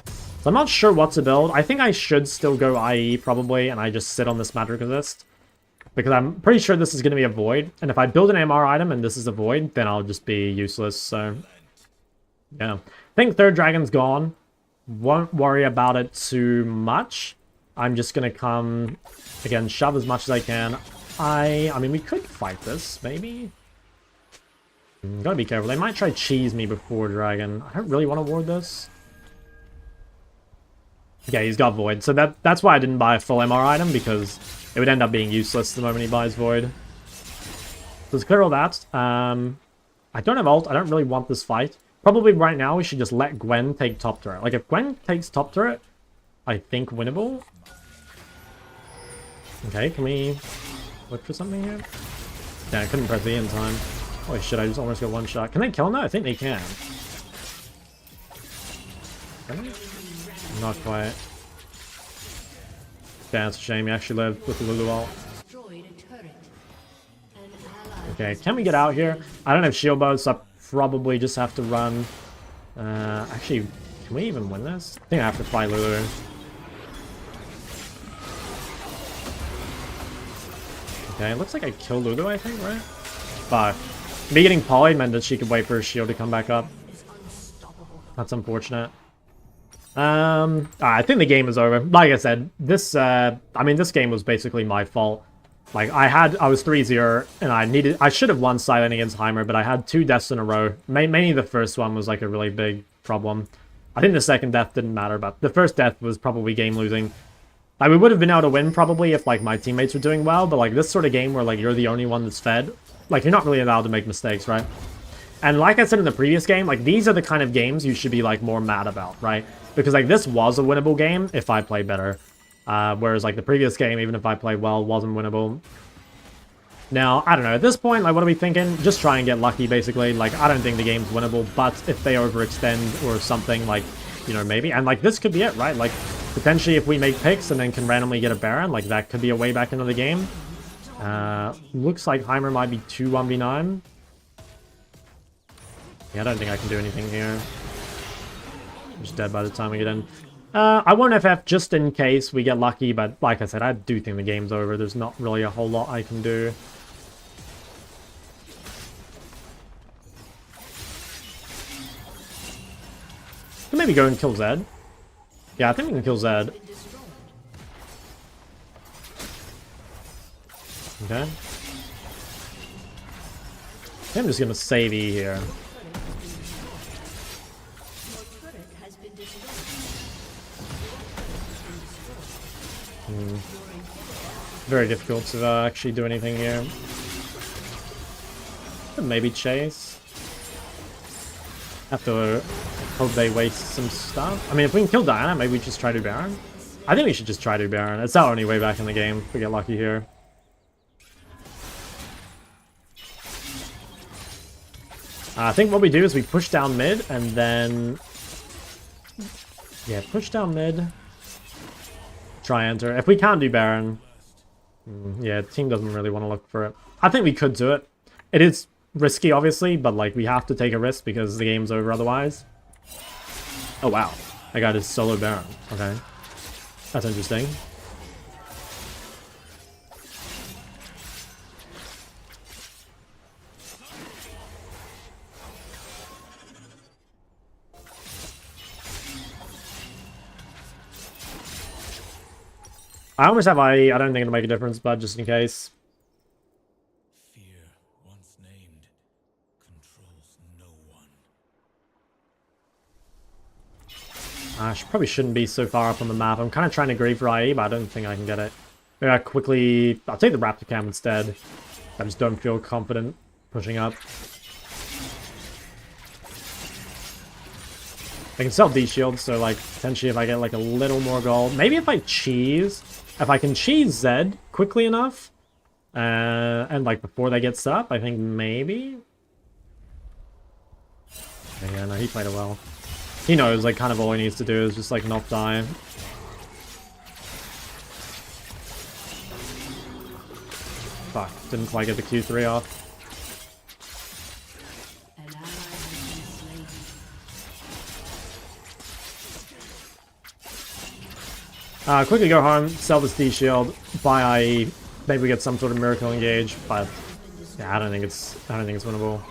So I'm not sure what to build. I think I should still go IE probably, and I just sit on this Magic Resist. Because I'm pretty sure this is going to be a Void. And if I build an MR item and this is a Void, then I'll just be useless. So, yeah. I think third dragon's gone. Won't worry about it too much. I'm just going to come, again, shove as much as I can. I mean, we could fight this, maybe. Gotta be careful. They might try cheese me before dragon. I don't really want to ward this. Okay, he's got Void. So that's why I didn't buy a full MR item, because it would end up being useless the moment he buys Void. So let's clear all that. I don't have ult. I don't really want this fight. Probably right now we should just let Gwen take top turret. Like if Gwen takes top turret, I think winnable. Okay, can we look for something here? Yeah, I couldn't press E in time. Holy shit, I just almost got one shot. Can they kill him now? I think they can. Can they? Not quite. Yeah, it's a shame he actually lived with the Lulu ult. Okay, can we get out here? I don't have shield bows, so I probably just have to run. Actually, can we even win this? I think I have to fight Lulu. Okay, it looks like I killed Lulu, I think, right? But me getting poly meant that she could wait for her shield to come back up. That's unfortunate. I think the game is over. Like I said, this game was basically my fault. Like, I was 3-0, and I should have won silent against Heimer, but I had 2 deaths in a row. Mainly the first one was, like, a really big problem. I think the second death didn't matter, but the first death was probably game-losing. Like, we would have been able to win, probably, if, like, my teammates were doing well, but, like, this sort of game where, like, you're the only one that's fed, like, you're not really allowed to make mistakes, right? And like I said in the previous game, like, these are the kind of games you should be, like, more mad about, right? Because, like, this was a winnable game if I played better. Whereas, like, the previous game, even if I played well, wasn't winnable. Now, I don't know. At this point, like, what are we thinking? Just try and get lucky, basically. Like, I don't think the game's winnable, but if they overextend or something, like, you know, maybe. And, like, this could be it, right? Like, potentially if we make picks and then can randomly get a Baron, like, that could be a way back into the game. Looks like Heimer might be 2 1v9. Yeah, I don't think I can do anything here. I'm just dead by the time we get in. I won't FF just in case we get lucky, but like I said, I do think the game's over. There's not really a whole lot I can do. Can maybe go and kill Zed. Yeah, I think we can kill Zed. Okay. I'm just gonna save E here. Very difficult to actually do anything here. Maybe chase. Have to hope they waste some stuff. I mean, if we can kill Diana, maybe we just try to Baron. I think we should just try to Baron. It's our only way back in the game if we get lucky here. I think what we do is we push down mid and then... Yeah, push down mid. Try enter. If we can't do Baron... Yeah, the team doesn't really want to look for it. I think we could do it. It is risky, obviously, but like we have to take a risk because the game's over otherwise. Oh, wow. I got his solo Baron. Okay. That's interesting. I almost have IE. I don't think it'll make a difference, but just in case. Fear, once named, controls no one. I probably shouldn't be so far up on the map. I'm kind of trying to grieve for IE, but I don't think I can get it. Maybe I quickly... I'll take the Raptor Cam instead. I just don't feel confident pushing up. I can sell D-Shield, so like potentially if I get like a little more gold. Maybe if I cheese... If I can cheese Zed quickly enough, and like before they get up, I think maybe. Yeah, no, he played it well. He knows like kind of all he needs to do is just like not die. Fuck, didn't quite get the Q3 off. Quickly go home, sell this D-Shield, buy IE, maybe we get some sort of miracle engage, but yeah, I don't think it's winnable.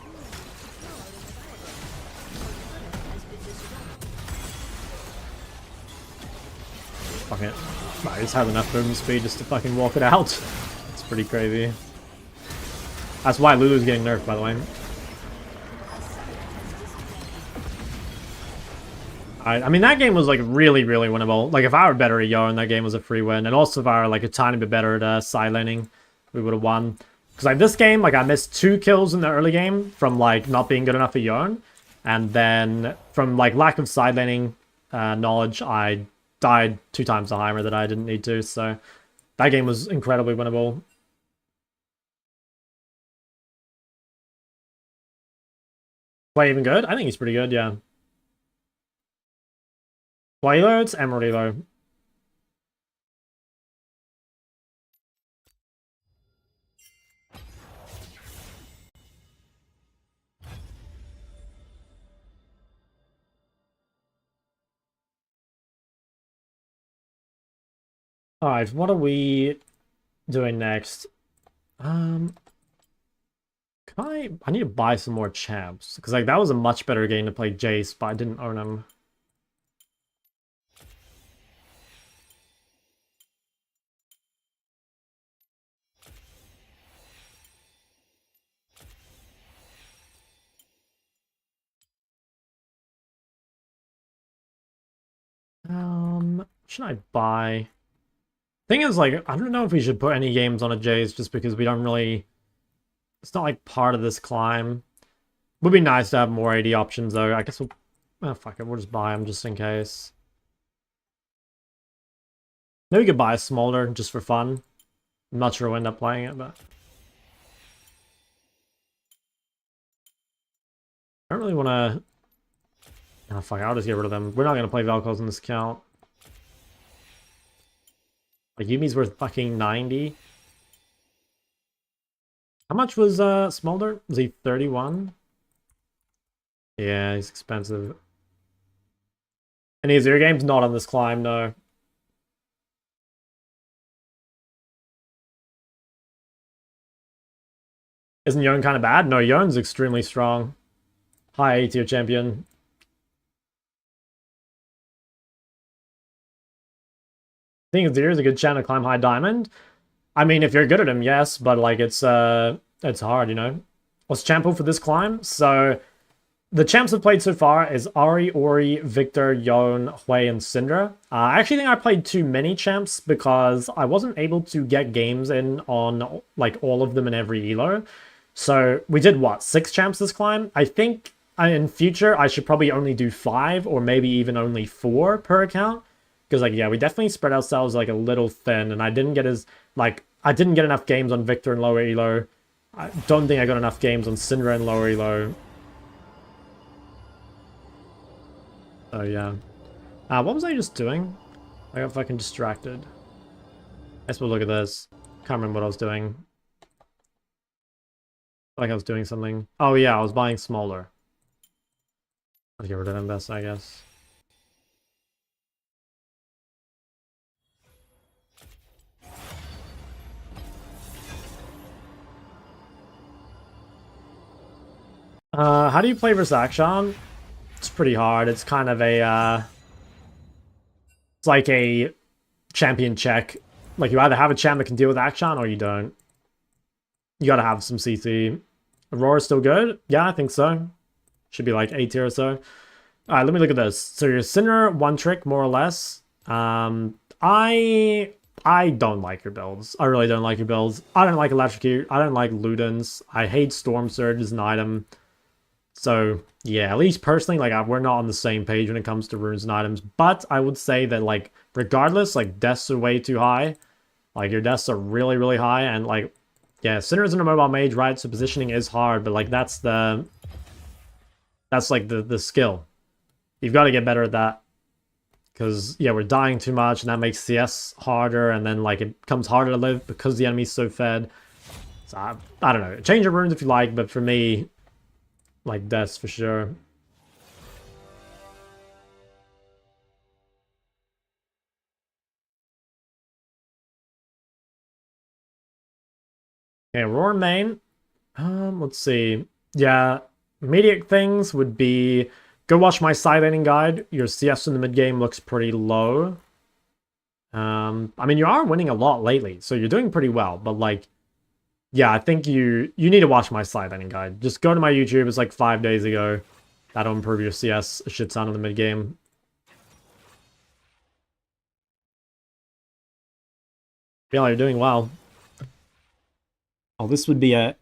Fuck it. I just have enough movement speed just to fucking walk it out. It's pretty crazy. That's why Lulu's getting nerfed, by the way. I mean, that game was, like, really, really winnable. Like, if I were better at Yarn, that game was a free win. And also, if I were, like, a tiny bit better at side laning, we would have won. Because, like, this game, like, I missed 2 kills in the early game from, like, not being good enough at Yarn. And then, from, like, lack of side laning knowledge, I died 2 times the Heimer that I didn't need to. So, that game was incredibly winnable. Play even good? I think he's pretty good, yeah. What elo? It's Emerald elo. Alright, what are we doing next? Can I need to buy some more champs. Because like that was a much better game to play Jace, but I didn't own him. Should I buy? Thing is, like, I don't know if we should put any games on a Jace just because we don't really... It's not, like, part of this climb. Would be nice to have more AD options, though. I guess we'll... Oh, fuck it. We'll just buy them just in case. Maybe we could buy a Smolder just for fun. I'm not sure we'll end up playing it, but... I don't really want to... Oh, fuck it. I'll just get rid of them. We're not going to play Vel'Koz in this account. Like, Yumi's worth fucking 90. How much was Smolder? Was he 31? Yeah, he's expensive. Any of your games? Not on this climb, no. Isn't Yone kind of bad? No, Yone's extremely strong. High A tier champion. I think there's a good chance to climb high diamond. I mean, if you're good at him, yes, but like it's hard, you know. What's champ pool for this climb? So the champs I've played so far is Ahri, Ori, Victor, Yone, Hui, and Syndra. I actually think I played too many champs because I wasn't able to get games in on like all of them in every elo. So we did what, 6 champs this climb? I think in future I should probably only do 5 or maybe even only 4 per account. Because, like, yeah, we definitely spread ourselves, like, a little thin. And I didn't get I didn't get enough games on Victor and lower elo. I don't think I got enough games on Syndra and lower elo. Oh, yeah. What was I just doing? I got fucking distracted. Let's look at this. Can't remember what I was doing. Like I was doing something. Oh yeah, I was buying smaller. I'll get rid of them best, I guess. How do you play versus Akshan? It's pretty hard. It's kind of a it's like a champion check. Like you either have a champ that can deal with Akshan or you don't. You gotta have some CC. Aurora's still good? Yeah, I think so. Should be like A tier or so. Alright, let me look at this. So your Sinner, one trick, more or less. I don't like your builds. I really don't like your builds. I don't like Electrocute. I don't like Ludens. I hate Storm Surge as an item. So, yeah, at least personally, like, we're not on the same page when it comes to runes and items. But I would say that, like, regardless, like, deaths are way too high. Like, your deaths are really, really high. And, like, yeah, Sinner isn't a mobile mage, right? So positioning is hard. But, like, that's like, the skill. You've got to get better at that. Because, yeah, we're dying too much, and that makes CS harder. And then, like, it becomes harder to live because the enemy's so fed. So, I don't know. Change your runes if you like, but for me... like, deaths for sure. Okay, Roar main. Let's see. Yeah, immediate things would be... go watch my side laning guide. Your CS in the mid-game looks pretty low. I mean, you are winning a lot lately, so you're doing pretty well, but, like... yeah, I think you need to watch my side laning guide. Just go to my YouTube. It's like 5 days ago. That'll improve your CS a shit ton in the mid game. Feel like you're doing well. Oh, this would be a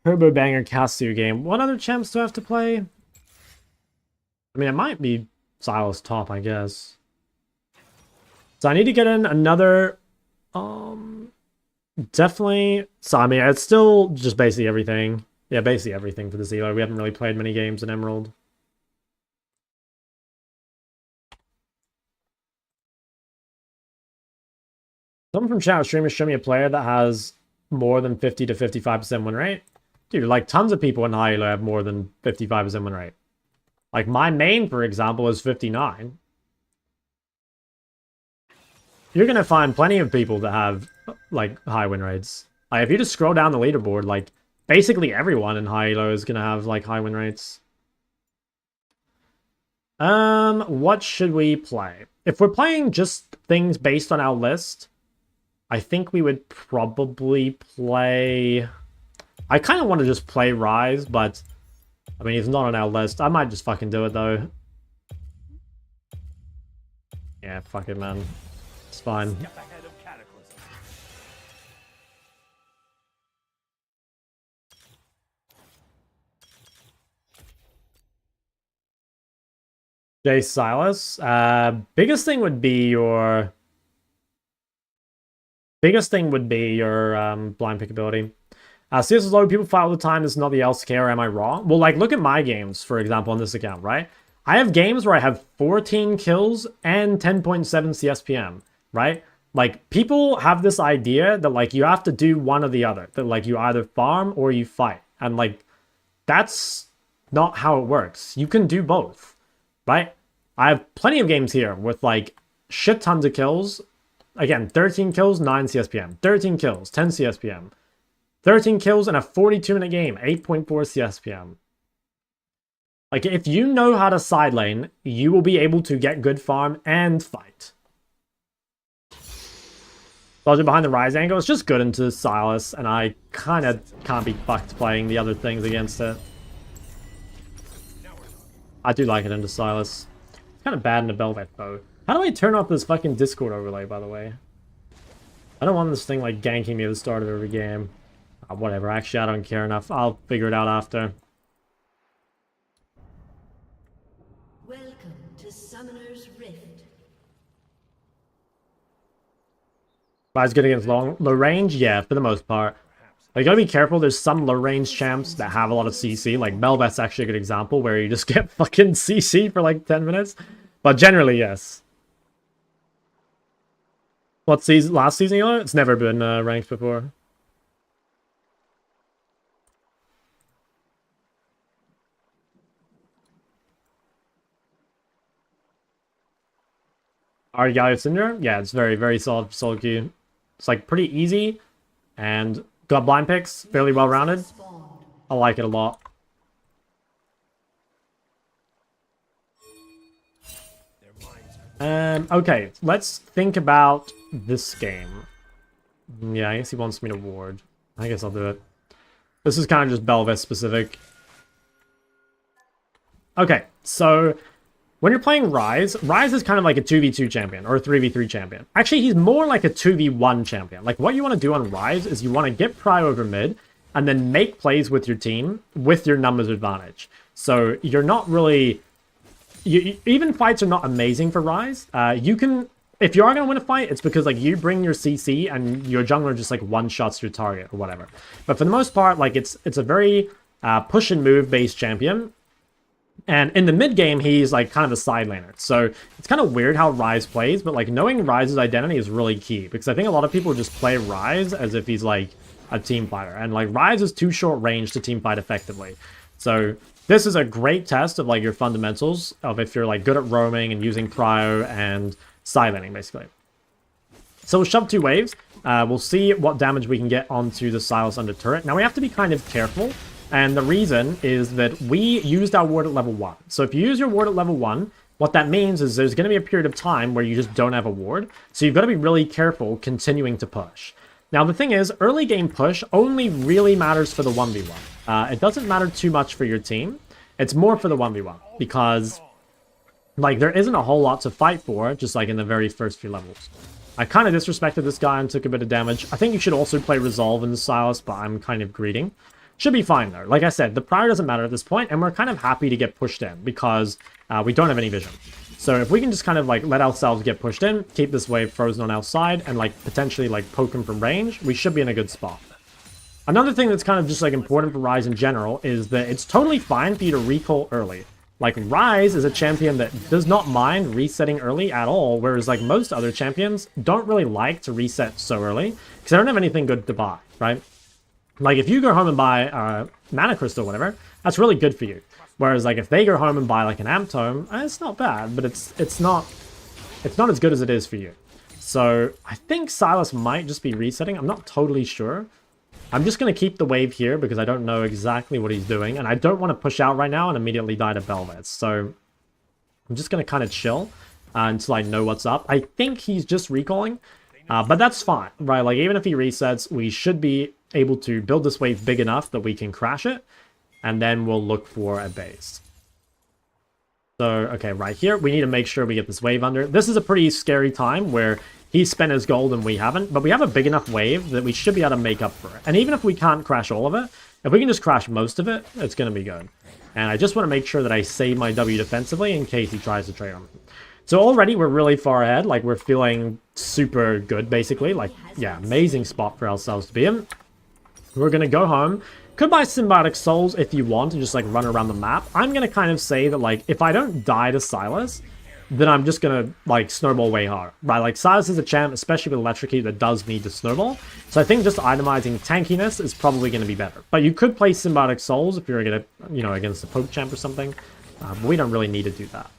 turbo banger Castu game. What other champs do I have to play? I mean, it might be Silas top, I guess. So I need to get in another. Definitely. So, I mean, it's still just basically everything. Yeah, basically everything for the Elo. We haven't really played many games in Emerald. Someone from chat streamers show me a player that has more than 50 to 55% win rate. Dude, like, tons of people in high elo have more than 55% win rate. Like, my main, for example, is 59. You're going to find plenty of people that have, like, high win rates. Like, if you just scroll down the leaderboard, like, basically everyone in high elo is going to have, like, high win rates. What should we play? If we're playing just things based on our list, I think we would probably play... I kind of want to just play Ryze, but... I mean, he's not on our list. I might just fucking do it, though. Yeah, fuck it, man. It's fine. Jay Silas. Biggest thing would be your blind pick ability. CS is low, people fight all the time, it's not the LCK, or am I wrong? Well, like, look at my games, for example, on this account, right? I have games where I have 14 kills and 10.7 CSPM, right? Like, people have this idea that, like, you have to do one or the other. That, like, you either farm or you fight. And, like, that's not how it works. You can do both, right? I have plenty of games here with, like, shit tons of kills. Again, 13 kills, 9 CSPM. 13 kills, 10 CSPM. 13 kills in a 42-minute game, 8.4 CSPM. Like, if you know how to side lane, you will be able to get good farm and fight. Dodging behind the Ryze angle is just good into Silas, and I kind of can't be fucked playing the other things against it. I do like it into Silas. It's kind of bad in the Belvet, though. How do I turn off this fucking Discord overlay, by the way? I don't want this thing, like, ganking me at the start of every game. Whatever, actually, I don't care enough. I'll figure it out after. Welcome to Summoner's Rift. Ryze good against low range? Yeah, for the most part. Like, you gotta be careful. There's some low range champs that have a lot of CC. Like, Bel'Veth's actually a good example where you just get fucking CC for like 10 minutes. But generally, yes. What season? Last season, you know? It's never been ranked before. Argalio Cinder? Yeah, it's very, very solid solo queue. It's like pretty easy and got blind picks, fairly well rounded. I like it a lot. Okay, let's think about this game. Yeah, I guess he wants me to ward. I guess I'll do it. This is kind of just Bel'Veth specific. Okay, so when you're playing Ryze, Ryze is kind of like a 2v2 champion or a 3v3 champion. Actually, he's more like a 2v1 champion. Like, what you want to do on Ryze is you want to get pry over mid and then make plays with your team with your numbers advantage. So you're not really... even fights are not amazing for Ryze. You can... If you are going to win a fight, it's because like you bring your CC and your jungler just like one-shots your target or whatever. But for the most part, like it's a very push and move based champion. And in the mid game, he's like kind of a side laner. So it's kind of weird how Ryze plays, but like knowing Ryze's identity is really key because I think a lot of people just play Ryze as if he's like a team fighter. And like Ryze is too short range to team fight effectively. So this is a great test of like your fundamentals of if you're like good at roaming and using prio and side laning basically. So we'll shove 2 waves. We'll see what damage we can get onto the Sylas under turret. Now we have to be kind of careful. And the reason is that we used our ward at level 1. So if you use your ward at level 1, what that means is there's going to be a period of time where you just don't have a ward. So you've got to be really careful continuing to push. Now the thing is, early game push only really matters for the 1v1. It doesn't matter too much for your team. It's more for the 1v1 because like there isn't a whole lot to fight for just like in the very first few levels. I kind of disrespected this guy and took a bit of damage. I think you should also play Resolve in the Sylas, but I'm kind of greeting. Should be fine though. Like I said, the prior doesn't matter at this point, and we're kind of happy to get pushed in because we don't have any vision. So if we can just kind of like let ourselves get pushed in, keep this wave frozen on our side, and like potentially like poke him from range, we should be in a good spot. Another thing that's kind of just like important for Ryze in general is that it's totally fine for you to recall early. Like Ryze is a champion that does not mind resetting early at all, whereas like most other champions don't really like to reset so early because they don't have anything good to buy, right? Like, if you go home and buy Mana Crystal or whatever, that's really good for you. Whereas, like, if they go home and buy, like, an Amp Tome, it's not bad, but it's not as good as it is for you. So, I think Sylas might just be resetting. I'm not totally sure. I'm just going to keep the wave here because I don't know exactly what he's doing. And I don't want to push out right now and immediately die to Bel'Veth. So, I'm just going to kind of chill until I know what's up. I think he's just recalling, but that's fine, right? Like, even if he resets, we should be able to build this wave big enough that we can crash it, and then we'll look for a base. So, okay, right here, we need to make sure we get this wave under. This is a pretty scary time where he's spent his gold and we haven't, but we have a big enough wave that we should be able to make up for it. And even if we can't crash all of it, if we can just crash most of it, it's going to be good. And I just want to make sure that I save my W defensively in case he tries to trade on me. So already we're really far ahead, like we're feeling super good, basically. Like, yeah, amazing spot for ourselves to be in. We're going to go home. Could buy Symbiotic Souls if you want and just like run around the map. I'm going to kind of say that like if I don't die to Sylas, then I'm just going to like snowball way hard. Right, like Sylas is a champ, especially with Electric Heat, that does need to snowball. So I think just itemizing tankiness is probably going to be better. But you could play Symbiotic Souls if you're going to, you know, against a poke champ or something. But we don't really need to do that.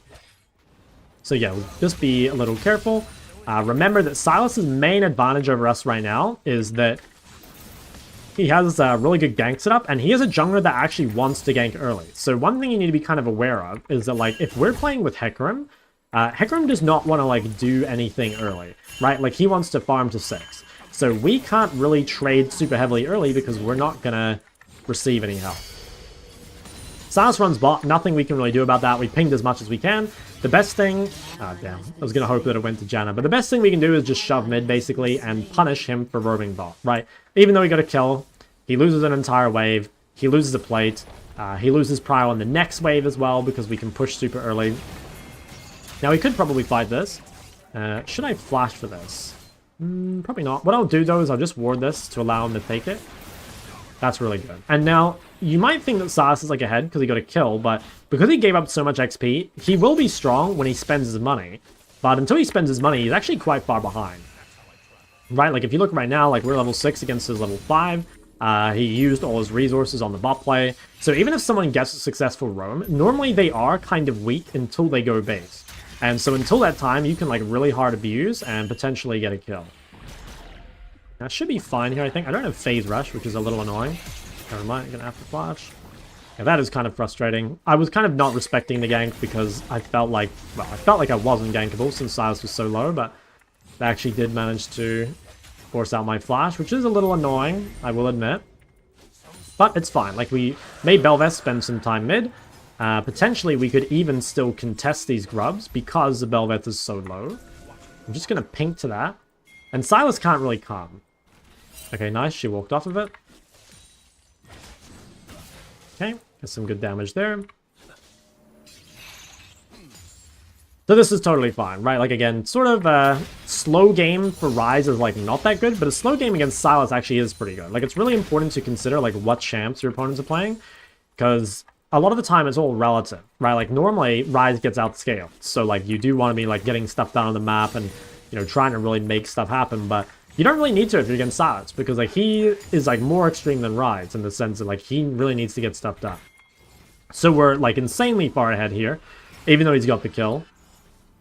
So yeah, we'll just be a little careful. Remember that Sylas's main advantage over us right now is that he has a really good gank setup, and he is a jungler that actually wants to gank early. So one thing you need to be kind of aware of is that, like, if we're playing with Hecarim, Hecarim does not want to, like, do anything early, right? Like, he wants to farm to 6. So we can't really trade super heavily early because we're not going to receive any help. Sylas runs bot, nothing we can really do about that. We pinged as much as we can. The best thing... Oh, damn. I was going to hope that it went to Janna. But the best thing we can do is just shove mid, basically, and punish him for roaming bot, right? Even though he got a kill, he loses an entire wave. He loses a plate. He loses prio on the next wave as well, because we can push super early. Now, we could probably fight this. Should I flash for this? Probably not. What I'll do, though, is I'll just ward this to allow him to take it. That's really good. And now, you might think that Silas is, like, ahead because he got a kill, but because he gave up so much XP, he will be strong when he spends his money. But until he spends his money, he's actually quite far behind. Right? Like, if you look right now, like, we're level 6 against his level 5. He used all his resources on the bot play. So even if someone gets a successful roam, normally they are kind of weak until they go base. And so until that time, you can, like, really hard abuse and potentially get a kill. That should be fine here, I think. I don't have phase rush, which is a little annoying. Never mind, I'm gonna have to flash. Yeah, that is kind of frustrating. I was kind of not respecting the gank because I felt like, well, I felt like I wasn't gankable since Silas was so low, but I actually did manage to force out my flash, which is a little annoying, I will admit. But it's fine. Like, we made Belveth spend some time mid. Potentially, we could even still contest these grubs because the Belveth is so low. I'm just going to pink to that. And Silas can't really come. Okay, nice. She walked off of it. Okay, get some good damage there. So this is totally fine, right? Like, again, sort of a slow game for Ryze is, like, not that good, but a slow game against Silas actually is pretty good. Like, it's really important to consider, like, what champs your opponents are playing, because a lot of the time it's all relative, right? Like, normally, Ryze gets outscaled, so, like, you do want to be, like, getting stuff down on the map and, you know, trying to really make stuff happen, but you don't really need to if you're against Silas, because, like, he is, like, more extreme than Ryze in the sense that, like, he really needs to get stuff done. So we're, like, insanely far ahead here, even though he's got the kill.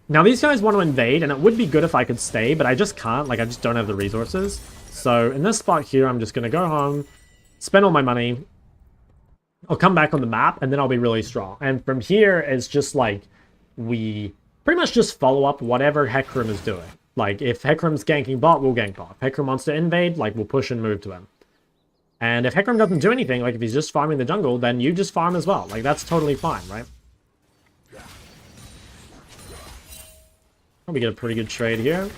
Now, these guys want to invade, and it would be good if I could stay, but I just can't. Like, I just don't have the resources. So, in this spot here, I'm just going to go home, spend all my money. I'll come back on the map, and then I'll be really strong. And from here, it's just, like, we pretty much just follow up whatever Hecarim is doing. Like, if Hecarim's ganking bot, we'll gank bot. If Hecarim wants to invade, like, we'll push and move to him. And if Hecarim doesn't do anything, like, if he's just farming the jungle, then you just farm as well. Like, that's totally fine, right? We get a pretty good trade here.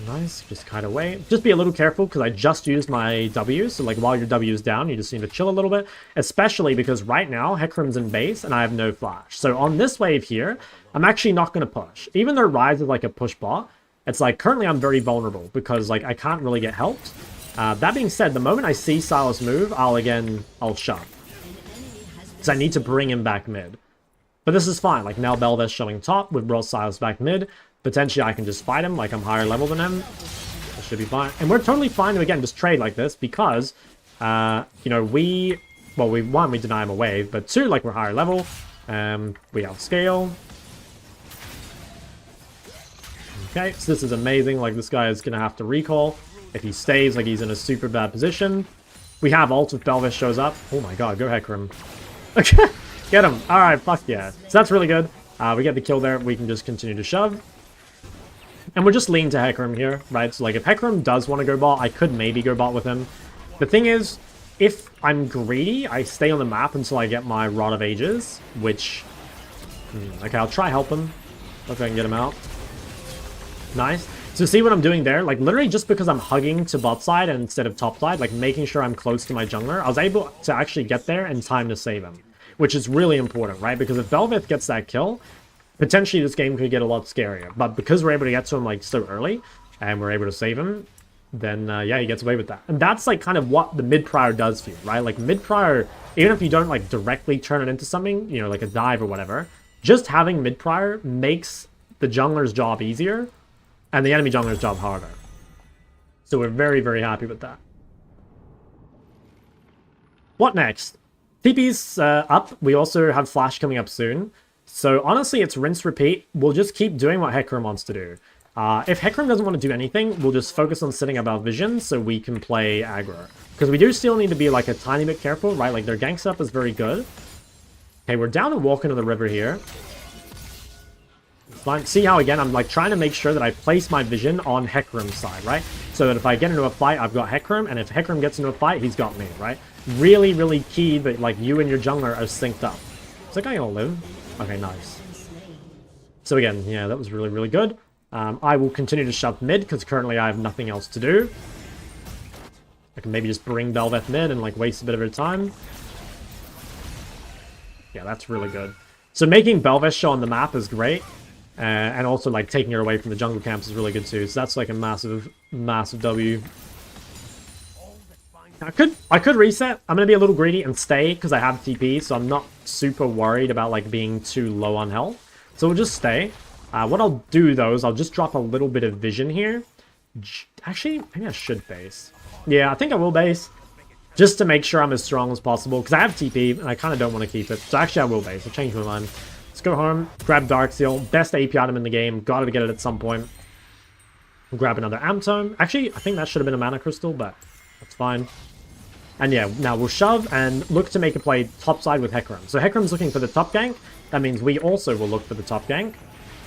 Nice, just kite away. Just be a little careful because I just used my W, so like while your W is down, you just need to chill a little bit, especially because right now Hecarim's in base and I have no flash. So on this wave here, I'm actually not going to push. Even though Ryze is like a push bot, it's like currently I'm very vulnerable because like I can't really get helped. That being said, the moment I see Silas move, I'll shove. Because I need to bring him back mid. But this is fine, like now Belveth's showing top, we've brought Silas back mid. Potentially I can just fight him, like I'm higher level than him. That should be fine. And we're totally fine to, again, just trade like this because, you know, we deny him a wave, but two, like we're higher level. We outscale. Okay, so this is amazing, like this guy is going to have to recall. If he stays, like he's in a super bad position. We have ult if Belveth shows up. Oh my god, go Hecarim. Okay. Get him. Alright, fuck yeah. So that's really good. We get the kill there. We can just continue to shove. And we're just lean to Hecarim here, right? So like if Hecarim does want to go bot, I could maybe go bot with him. The thing is, if I'm greedy, I stay on the map until I get my Rod of Ages, which... okay, I'll try help him. If I can get him out. Nice. So see what I'm doing there? Like literally just because I'm hugging to bot side instead of top side, like making sure I'm close to my jungler, I was able to actually get there in time to save him. Which is really important, right? Because if Belveth gets that kill, potentially this game could get a lot scarier. But because we're able to get to him like so early, and we're able to save him, then yeah, he gets away with that. And that's like kind of what the mid-prior does for you, right? Like mid-prior, even if you don't like directly turn it into something, you know, like a dive or whatever, just having mid-prior makes the jungler's job easier, and the enemy jungler's job harder. So we're very, very happy with that. What next? TP's up. We also have Flash coming up soon. So honestly, it's rinse repeat. We'll just keep doing what Hecarim wants to do. If Hecarim doesn't want to do anything, we'll just focus on setting up our vision so we can play aggro. Because we do still need to be like a tiny bit careful, right? Like their gank setup is very good. Okay, we're down and walking to the river here. Fine. See how, again, I'm like trying to make sure that I place my vision on Hecarim's side, right? So that if I get into a fight, I've got Hecarim, and if Hecarim gets into a fight, he's got me, right? Really, really key that like you and your jungler are synced up. Is that guy gonna live? Okay, nice. So again, yeah, that was really, really good. I will continue to shove mid, because currently I have nothing else to do. I can maybe just bring Belveth mid and like waste a bit of her time. Yeah, that's really good. So making Belveth show on the map is great. And also, like, taking her away from the jungle camps is really good too. So that's like a massive, massive W. I could reset. I'm going to be a little greedy and stay because I have TP, so I'm not super worried about, like, being too low on health. So we'll just stay. What I'll do, though, is I'll just drop a little bit of vision here. Actually, maybe I should base. Yeah, I think I will base. Just to make sure I'm as strong as possible. Because I have TP, and I kind of don't want to keep it. So actually, I will base. I'll change my mind. Let's go home. Grab Dark Seal. Best AP item in the game. Gotta get it at some point. Grab another Amp Tome. Actually, I think that should have been a Mana Crystal, but that's fine. And yeah, now we'll shove and look to make a play topside with Hecarim. So Hecarim's looking for the top gank. That means we also will look for the top gank.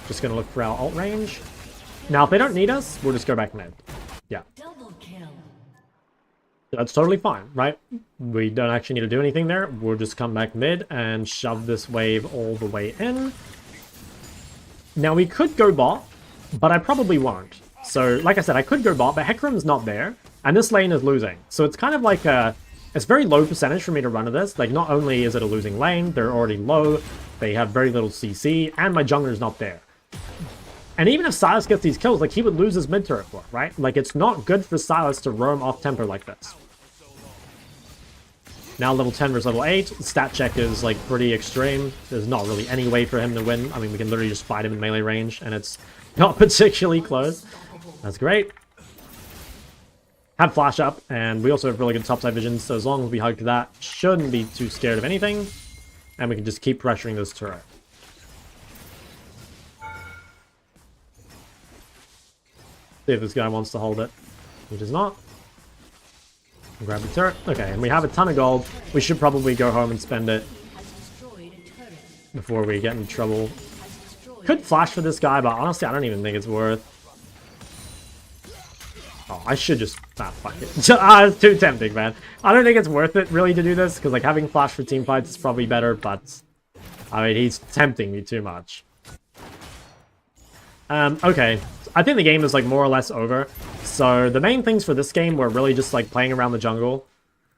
Just going to look for our ult range. Now, if they don't need us, we'll just go back mid. Yeah. Double kill. That's totally fine, right? We don't actually need to do anything there. We'll just come back mid and shove this wave all the way in. Now, we could go bot, but I probably won't. So, like I said, I could go bot, but Hecarim's not there. And this lane is losing. So it's kind of like a... It's very low percentage for me to run to this. Like, not only is it a losing lane, they're already low, they have very little CC, and my jungler's not there. And even if Sylas gets these kills, like, he would lose his mid turret for, right? Like, it's not good for Sylas to roam off tempo like this. Now level 10 versus level 8. Stat check is, like, pretty extreme. There's not really any way for him to win. I mean, we can literally just fight him in melee range, and it's not particularly close. That's great. Have flash up, and we also have really good topside vision, so as long as we hug to that, shouldn't be too scared of anything. And we can just keep pressuring this turret. See if this guy wants to hold it. He does not. Grab the turret. Okay, and we have a ton of gold. We should probably go home and spend it before we get in trouble. Could flash for this guy, but honestly, I don't even think it's worth. Oh, I should just... Ah, fuck it. It's too tempting, man. I don't think it's worth it, really, to do this, because, like, having flash for team fights is probably better, but... I mean, he's tempting me too much. Okay. I think the game is, like, more or less over. So, the main things for this game were really just, like, playing around the jungle.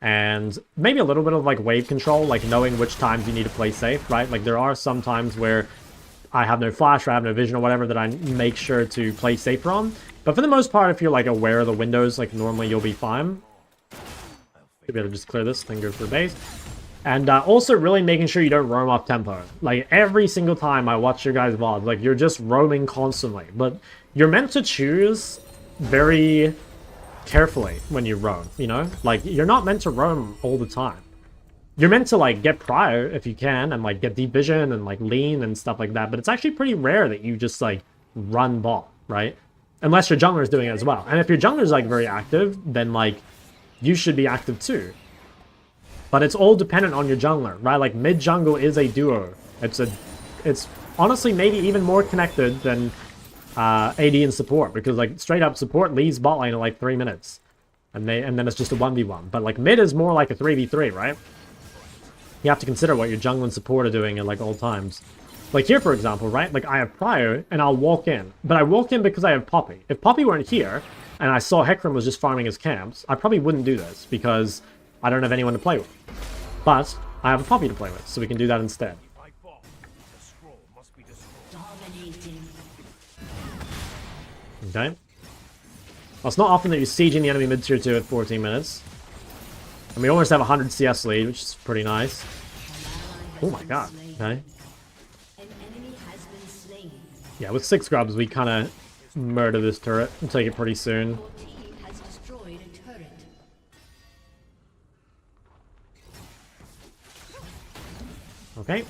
And maybe a little bit of, like, wave control, like, knowing which times you need to play safe, right? Like, there are some times where I have no flash or I have no vision or whatever that I make sure to play safe from. But for the most part, if you're, like, aware of the windows, like, normally you'll be fine. Maybe I'll just clear this, then go for base. And also really making sure you don't roam off tempo. Like, every single time I watch your guys' VODs, like, you're just roaming constantly. But you're meant to choose very carefully when you roam, you know? Like, you're not meant to roam all the time. You're meant to, like, get prior if you can, and, like, get deep vision and, like, lean and stuff like that. But it's actually pretty rare that you just, like, run bot, right? Unless your jungler is doing it as well. And if your jungler is, like, very active, then, like, you should be active too. But it's all dependent on your jungler, right? Like, mid-jungle is a duo. It's honestly maybe even more connected than AD and support. Because, like, straight-up support leaves bot lane in, like, 3 minutes. And then it's just a 1v1. But, like, mid is more like a 3v3, right? You have to consider what your jungler and support are doing at, like, all times. Like here, for example, right? Like, I have Prior, and I'll walk in. But I walk in because I have Poppy. If Poppy weren't here, and I saw Hecarim was just farming his camps, I probably wouldn't do this, because I don't have anyone to play with. But I have a Poppy to play with, so we can do that instead. Okay. Well, it's not often that you're sieging the enemy mid-tier 2 at 14 minutes. And we almost have a 100 CS lead, which is pretty nice. Oh my god. Okay. Yeah, with 6 grubs, we kind of murder this turret and take it pretty soon. Okay.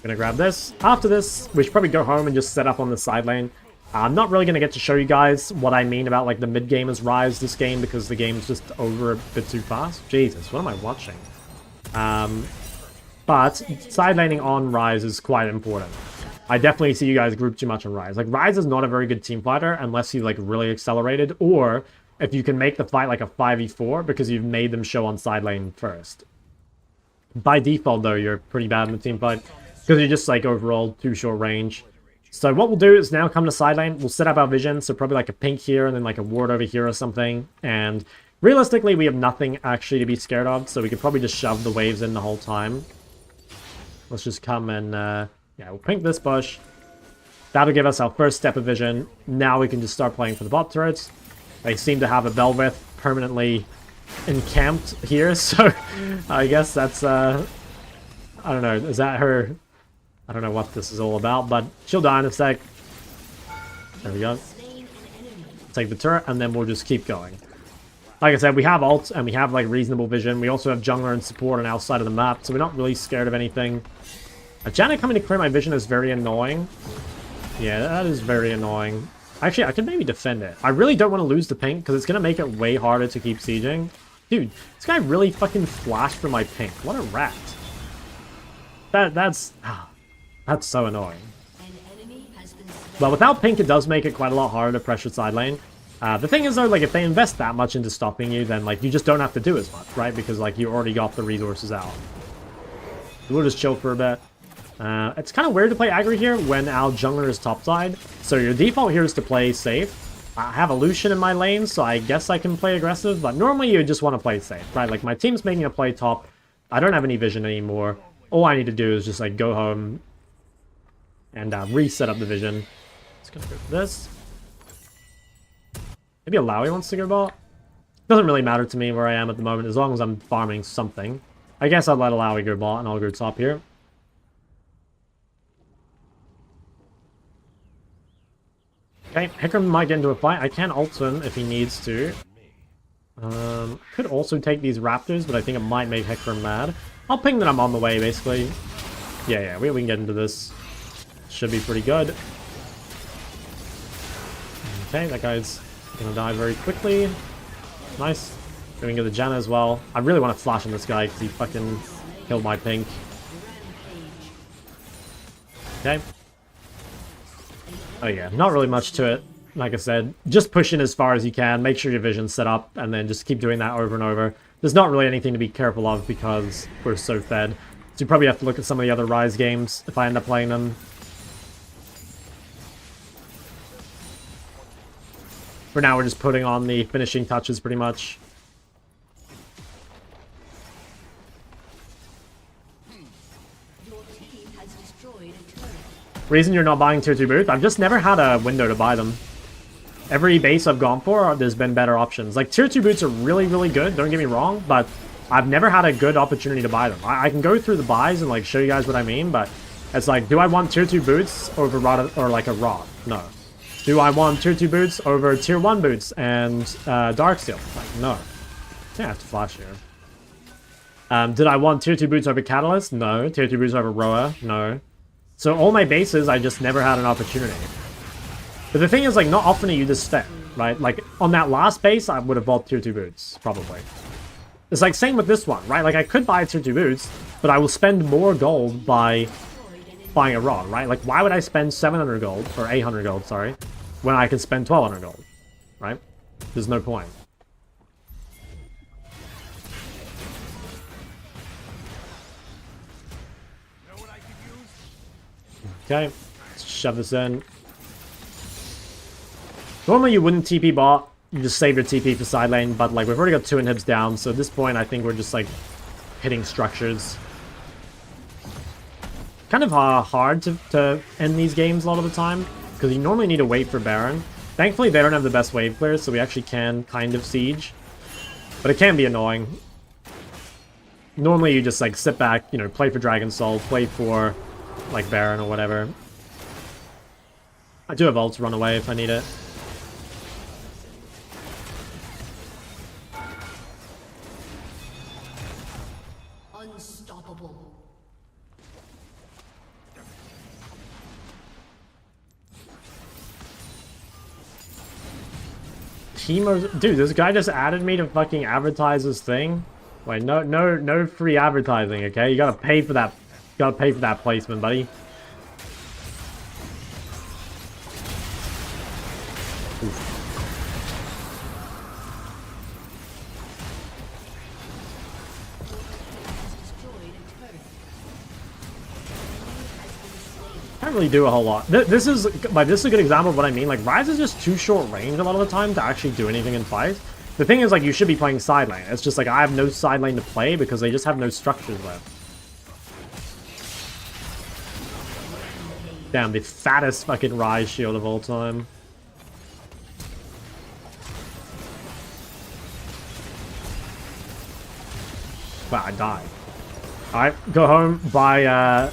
Gonna grab this. After this, we should probably go home and just set up on the side lane. I'm not really gonna get to show you guys what I mean about, like, the mid-game is Ryze this game, because the game's just over a bit too fast. Jesus, what am I watching? But side laning on Ryze is quite important. I definitely see you guys group too much on Ryze. Like, Ryze is not a very good team fighter unless he's, like, really accelerated, or if you can make the fight like a 5v4 because you've made them show on side lane first. By default, though, you're pretty bad in the team fight because you're just, like, overall too short range. So what we'll do is now come to side lane. We'll set up our vision, so probably like a pink here and then like a ward over here or something. And realistically, we have nothing actually to be scared of, so we could probably just shove the waves in the whole time. Let's just come and Yeah, we'll pink this bush. That'll give us our first step of vision. Now we can just start playing for the bot turrets. They seem to have a Belveth permanently encamped here, so I guess that's, I don't know, is that her? I don't know what this is all about, but she'll die in a sec. There we go. Take the turret, and then we'll just keep going. Like I said, we have ult, and we have, like, reasonable vision. We also have jungler and support on our side of the map, so we're not really scared of anything. Janet coming to clear my vision is very annoying. Yeah, that is very annoying. Actually, I can maybe defend it. I really don't want to lose the pink, because it's going to make it way harder to keep sieging. Dude, this guy really fucking flashed for my pink. What a rat. That's so annoying. But without pink, it does make it quite a lot harder to pressure side lane. The thing is, though, like, if they invest that much into stopping you, then, like, you just don't have to do as much, right? Because, like, you already got the resources out. We'll just chill for a bit. It's kind of weird to play aggro here when our jungler is topside. So your default here is to play safe. I have a Lucian in my lane, so I guess I can play aggressive. But normally you just want to play safe, right? Like, my team's making a play top. I don't have any vision anymore. All I need to do is just, like, go home and reset up the vision. Just gonna go for this. Maybe Alawi wants to go bot. Doesn't really matter to me where I am at the moment, as long as I'm farming something. I guess I'll let Alawi go bot, and I'll go top here. Okay, Hecarim might get into a fight. I can ult him if he needs to. Could also take these raptors, but I think it might make Hecarim mad. I'll ping that I'm on the way, basically. Yeah, we can get into this. Should be pretty good. Okay, that guy's gonna die very quickly. Nice. Going to the Janna as well. I really want to flash on this guy because he fucking killed my pink. Okay. Oh yeah, not really much to it. Like I said, just push in as far as you can. Make sure your vision's set up, and then just keep doing that over and over. There's not really anything to be careful of because we're so fed. So you probably have to look at some of the other Ryze games if I end up playing them. For now, we're just putting on the finishing touches pretty much. Reason you're not buying tier 2 boots? I've just never had a window to buy them. Every base I've gone for, there's been better options. Like, tier 2 boots are really, really good, don't get me wrong, but I've never had a good opportunity to buy them. I can go through the buys and, like, show you guys what I mean, but it's like, do I want tier 2 boots over rod or, like, a rod? No. Do I want tier 2 boots over tier 1 boots and Darksteel? Like, no. I think I have to flash here. Did I want tier 2 boots over Catalyst? No. Tier 2 boots over Roa? No. So all my bases, I just never had an opportunity. But the thing is, like, not often are you this fit, right? Like, on that last base, I would have bought tier 2 boots, probably. It's like, same with this one, right? Like, I could buy tier 2 boots, but I will spend more gold by buying a rod, right? Like, why would I spend 700 gold, or 800 gold, sorry, when I can spend 1200 gold, right? There's no point. Okay, let's shove this in. Normally you wouldn't TP bot, you just save your TP for side lane, but like we've already got 2 inhibs down, so at this point I think we're just like hitting structures. Kind of hard to end these games a lot of the time, because you normally need to wait for Baron. Thankfully they don't have the best wave clears, so we actually can kind of siege. But it can be annoying. Normally you just like sit back, you know, play for Dragon Soul, play for like Baron or whatever. I do have ult to run away if I need it. Unstoppable. Dude, this guy just added me to fucking advertise this thing. Wait, no free advertising, okay? You gotta pay for that. Gotta pay for that placement, buddy. Oof. Can't really do a whole lot. This is a good example of what I mean. Like, Ryze is just too short range a lot of the time to actually do anything in fights. The thing is, like, you should be playing side lane. It's just like I have no side lane to play because they just have no structures left. Damn, the fattest fucking Ryze shield of all time. Wow, I died. Alright, go home, buy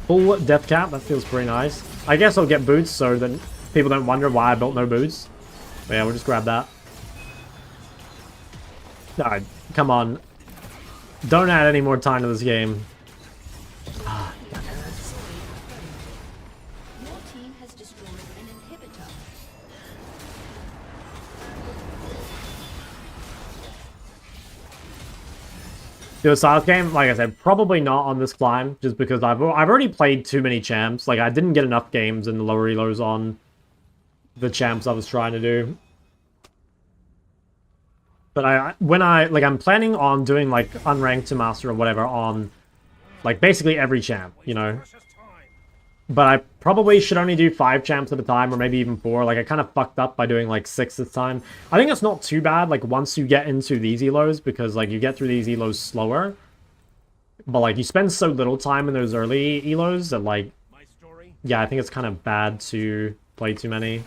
full death cap. That feels pretty nice. I guess I'll get boots so that people don't wonder why I built no boots. But yeah, we'll just grab that. Alright, come on. Don't add any more time to this game. Ah, Your team has destroyed an inhibitor. do a Silas game? Like I said, probably not on this climb, just because I've already played too many champs. Like, I didn't get enough games in the lower elos on the champs I was trying to do. But I'm planning on doing, like, Unranked to Master or whatever on, like, basically every champ, you know? But I probably should only do 5 champs at a time, or maybe even 4. Like, I kind of fucked up by doing, like, 6 this time. I think it's not too bad, like, once you get into these elos, because, like, you get through these elos slower. But, like, you spend so little time in those early elos that, like, yeah, I think it's kind of bad to play too many.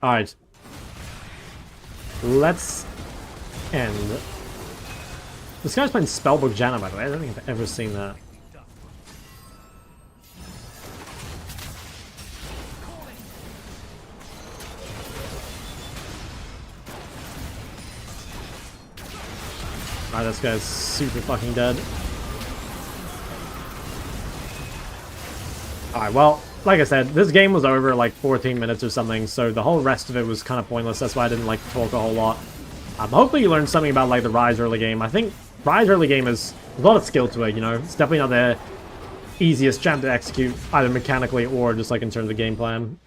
Alright. Let's end. This guy's playing Spellbook Janna, by the way. I don't think I've ever seen that. Alright, this guy's super fucking dead. Alright, well, like I said, this game was over like 14 minutes or something, so the whole rest of it was kind of pointless. That's why I didn't like to talk a whole lot. Hopefully you learned something about like the Ryze early game. I think Ryze early game is a lot of skill to it, you know? It's definitely not the easiest champ to execute, either mechanically or just like in terms of game plan.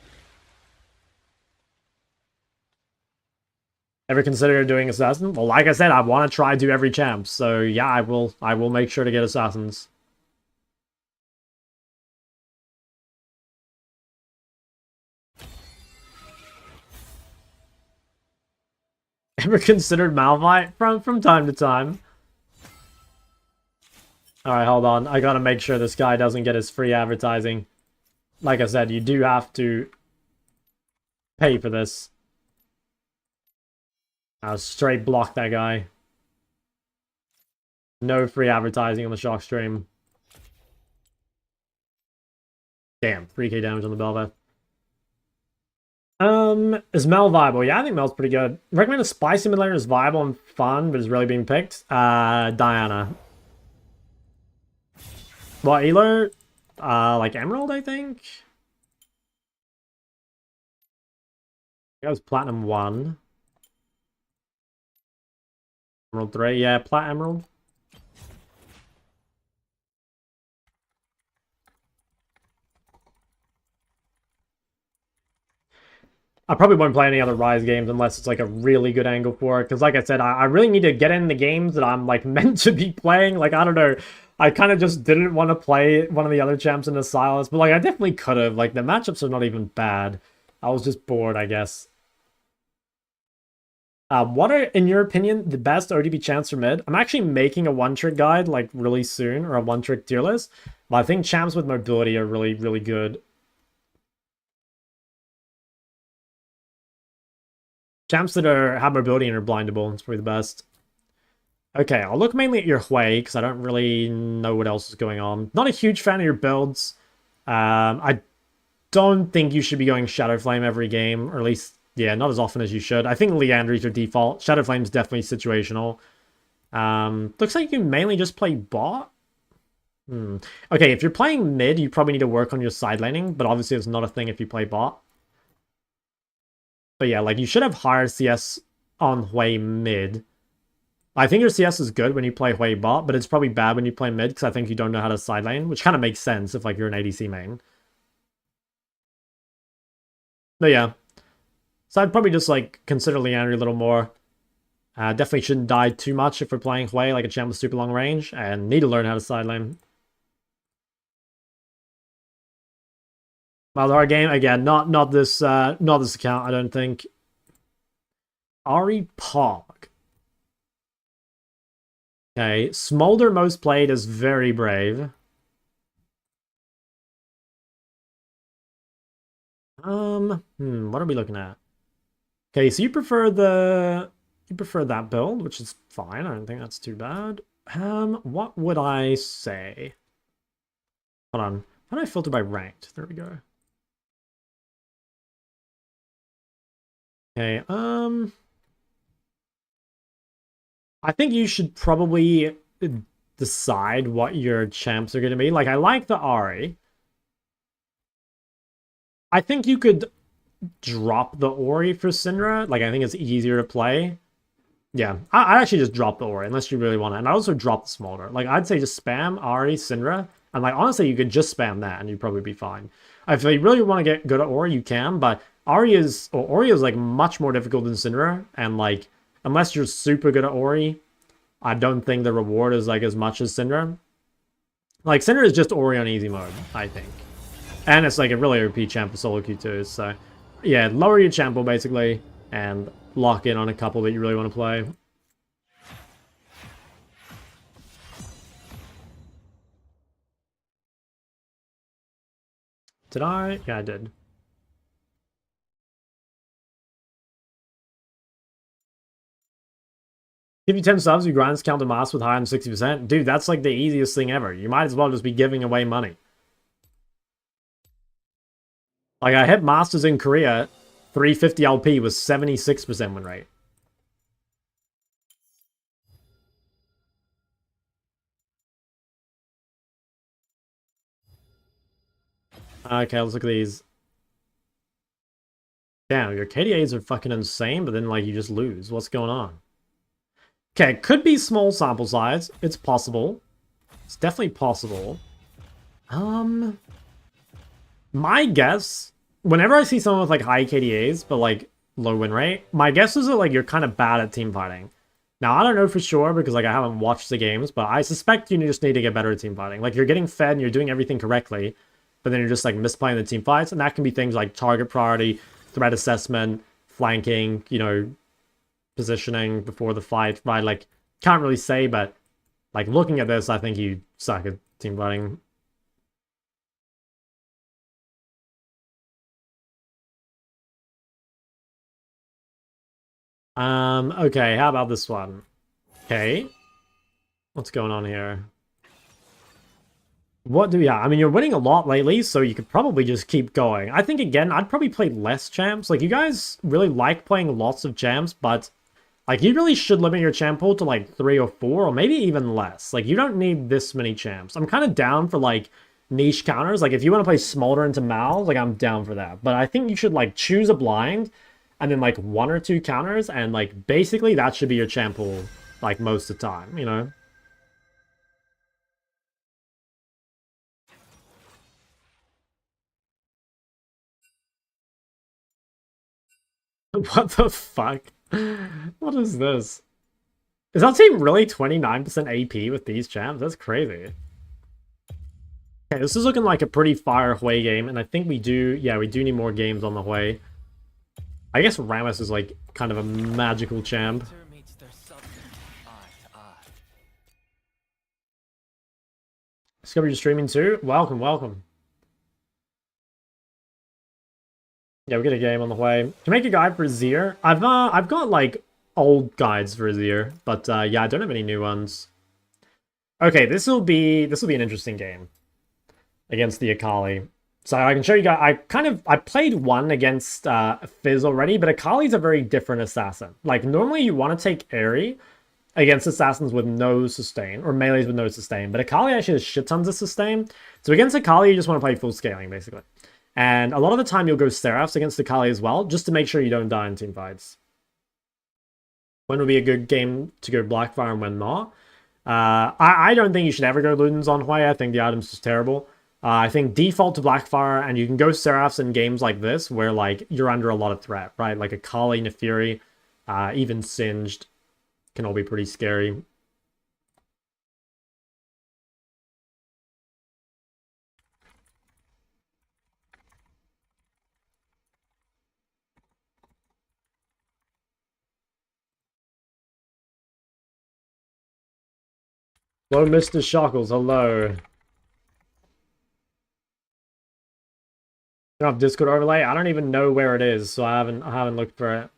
Ever consider doing Assassin? Well, like I said, I want to try do every champ, so yeah, I will make sure to get Assassins. Ever considered Malphite? From time to time. Alright, hold on. I gotta make sure this guy doesn't get his free advertising. Like I said, you do have to pay for this. I'll straight block that guy. No free advertising on the Shock stream. Damn, 3k damage on the Bel'Veth. Is Mel viable? Yeah, I think Mel's pretty good. Recommend a spy simulator is viable and fun, but is really being picked. Diana. What, Elo? Like Emerald, I think? That was Platinum 1. Emerald 3, yeah, Plat Emerald. I probably won't play any other Ryze games unless it's like a really good angle for it. Because like I said, I really need to get in the games that I'm like meant to be playing. Like, I don't know. I kind of just didn't want to play one of the other champs in the Silas. But like, I definitely could have. Like, the matchups are not even bad. I was just bored, I guess. What are, in your opinion, the best ODB champs for mid? I'm actually making a one-trick guide like really soon, or a one-trick tier list. But I think champs with mobility are really, really good. Champs that have mobility and are blindable, it's probably the best. Okay, I'll look mainly at your Hui, because I don't really know what else is going on. Not a huge fan of your builds. I don't think you should be going Shadow Flame every game, or at least, yeah, not as often as you should. I think Leandry's your default. Shadow Flame's definitely situational. Looks like you can mainly just play bot. Okay, if you're playing mid, you probably need to work on your side laning, but obviously it's not a thing if you play bot. But yeah, like, you should have higher CS on Hui mid. I think your CS is good when you play Hui bot, but it's probably bad when you play mid, because I think you don't know how to side lane, which kind of makes sense if, like, you're an ADC main. But yeah. So I'd probably just, like, consider Leandry a little more. Definitely shouldn't die too much if we're playing Hui, like a champ with super long range, and need to learn how to side lane. Well, our game again, not this account, I don't think. Ari Pog. Okay, Smolder most played is very brave. What are we looking at? Okay, so you prefer that build, which is fine. I don't think that's too bad. What would I say? Hold on. How do I filter by ranked? There we go. Okay, I think you should probably decide what your champs are going to be. Like, I like the Ahri. I think you could drop the Ori for Syndra. Like, I think it's easier to play. Yeah, I'd actually just drop the Ori, unless you really want it. And I also drop the Smolder. Like, I'd say just spam Ahri, Syndra. And, like, honestly, you could just spam that, and you'd probably be fine. If you really want to get good at Ori, you can. But Ori is, like, much more difficult than Syndra. And, like, unless you're super good at Ori, I don't think the reward is, like, as much as Syndra. Like, Syndra is just Ori on easy mode, I think. And it's, like, a really OP champ for solo queue, too. So, yeah, lower your champ pool, basically, and lock in on a couple that you really want to play. Did I? Yeah, I did. Give you 10 subs, you grinds count the mass with higher than 60%. Dude, that's like the easiest thing ever. You might as well just be giving away money. Like, I hit Masters in Korea, 350 LP was 76% win rate. Okay, let's look at these. Damn, your KDAs are fucking insane, but then, like, you just lose. What's going on? Okay, it could be small sample size. It's possible. It's definitely possible. My guess, whenever I see someone with, like, high KDAs, but, like, low win rate, my guess is that, like, you're kind of bad at team fighting. Now, I don't know for sure because, like, I haven't watched the games, but I suspect you just need to get better at team fighting. Like, you're getting fed and you're doing everything correctly, but then you're just, like, misplaying the team fights, and that can be things like target priority, threat assessment, flanking, you know, positioning before the fight, right? Like, can't really say, but, like, looking at this, I think you suck at team fighting. Okay, how about this one? Okay. What's going on here? What do we have? I mean, you're winning a lot lately, so you could probably just keep going. I think, again, I'd probably play less champs. Like, you guys really like playing lots of champs, but, like, you really should limit your champ pool to, like, 3 or 4, or maybe even less. Like, you don't need this many champs. I'm kind of down for, like, niche counters. Like, if you want to play Smolder into Mal, like, I'm down for that. But I think you should, like, choose a blind, and then, like, 1 or 2 counters, and, like, basically that should be your champ pool, like, most of the time, you know? What the fuck? What is this? Is that team really 29% AP with these champs? That's crazy. Okay, this is looking like a pretty fire Hui game, and I think we do, yeah, we do need more games on the Hui. I guess Rammus is like kind of a magical champ. Painter meets their subject, eye to eye. Discover you're streaming too? Welcome, welcome. Yeah, we get a game on the way. Can make a guide for Azir. I've got like old guides for Azir, but yeah, I don't have any new ones. Okay, this will be an interesting game against the Akali. So I can show you guys. I played one against Fizz already, but Akali's a very different assassin. Like, normally you want to take Aerie against assassins with no sustain, or melees with no sustain, but Akali actually has shit tons of sustain. So against Akali, you just want to play full scaling, basically. And a lot of the time you'll go Seraphs against Akali as well, just to make sure you don't die in team fights. When would be a good game to go Blackfire and when not? I don't think you should ever go Ludens on Hui. I think the item's just terrible. I think default to Blackfire, and you can go Seraphs in games like this, where like you're under a lot of threat, right? Like Akali, Nefiri, even Singed can all be pretty scary. Hello, Mr. Shockles. Hello. You don't have Discord overlay? I don't even know where it is, so I haven't looked for it.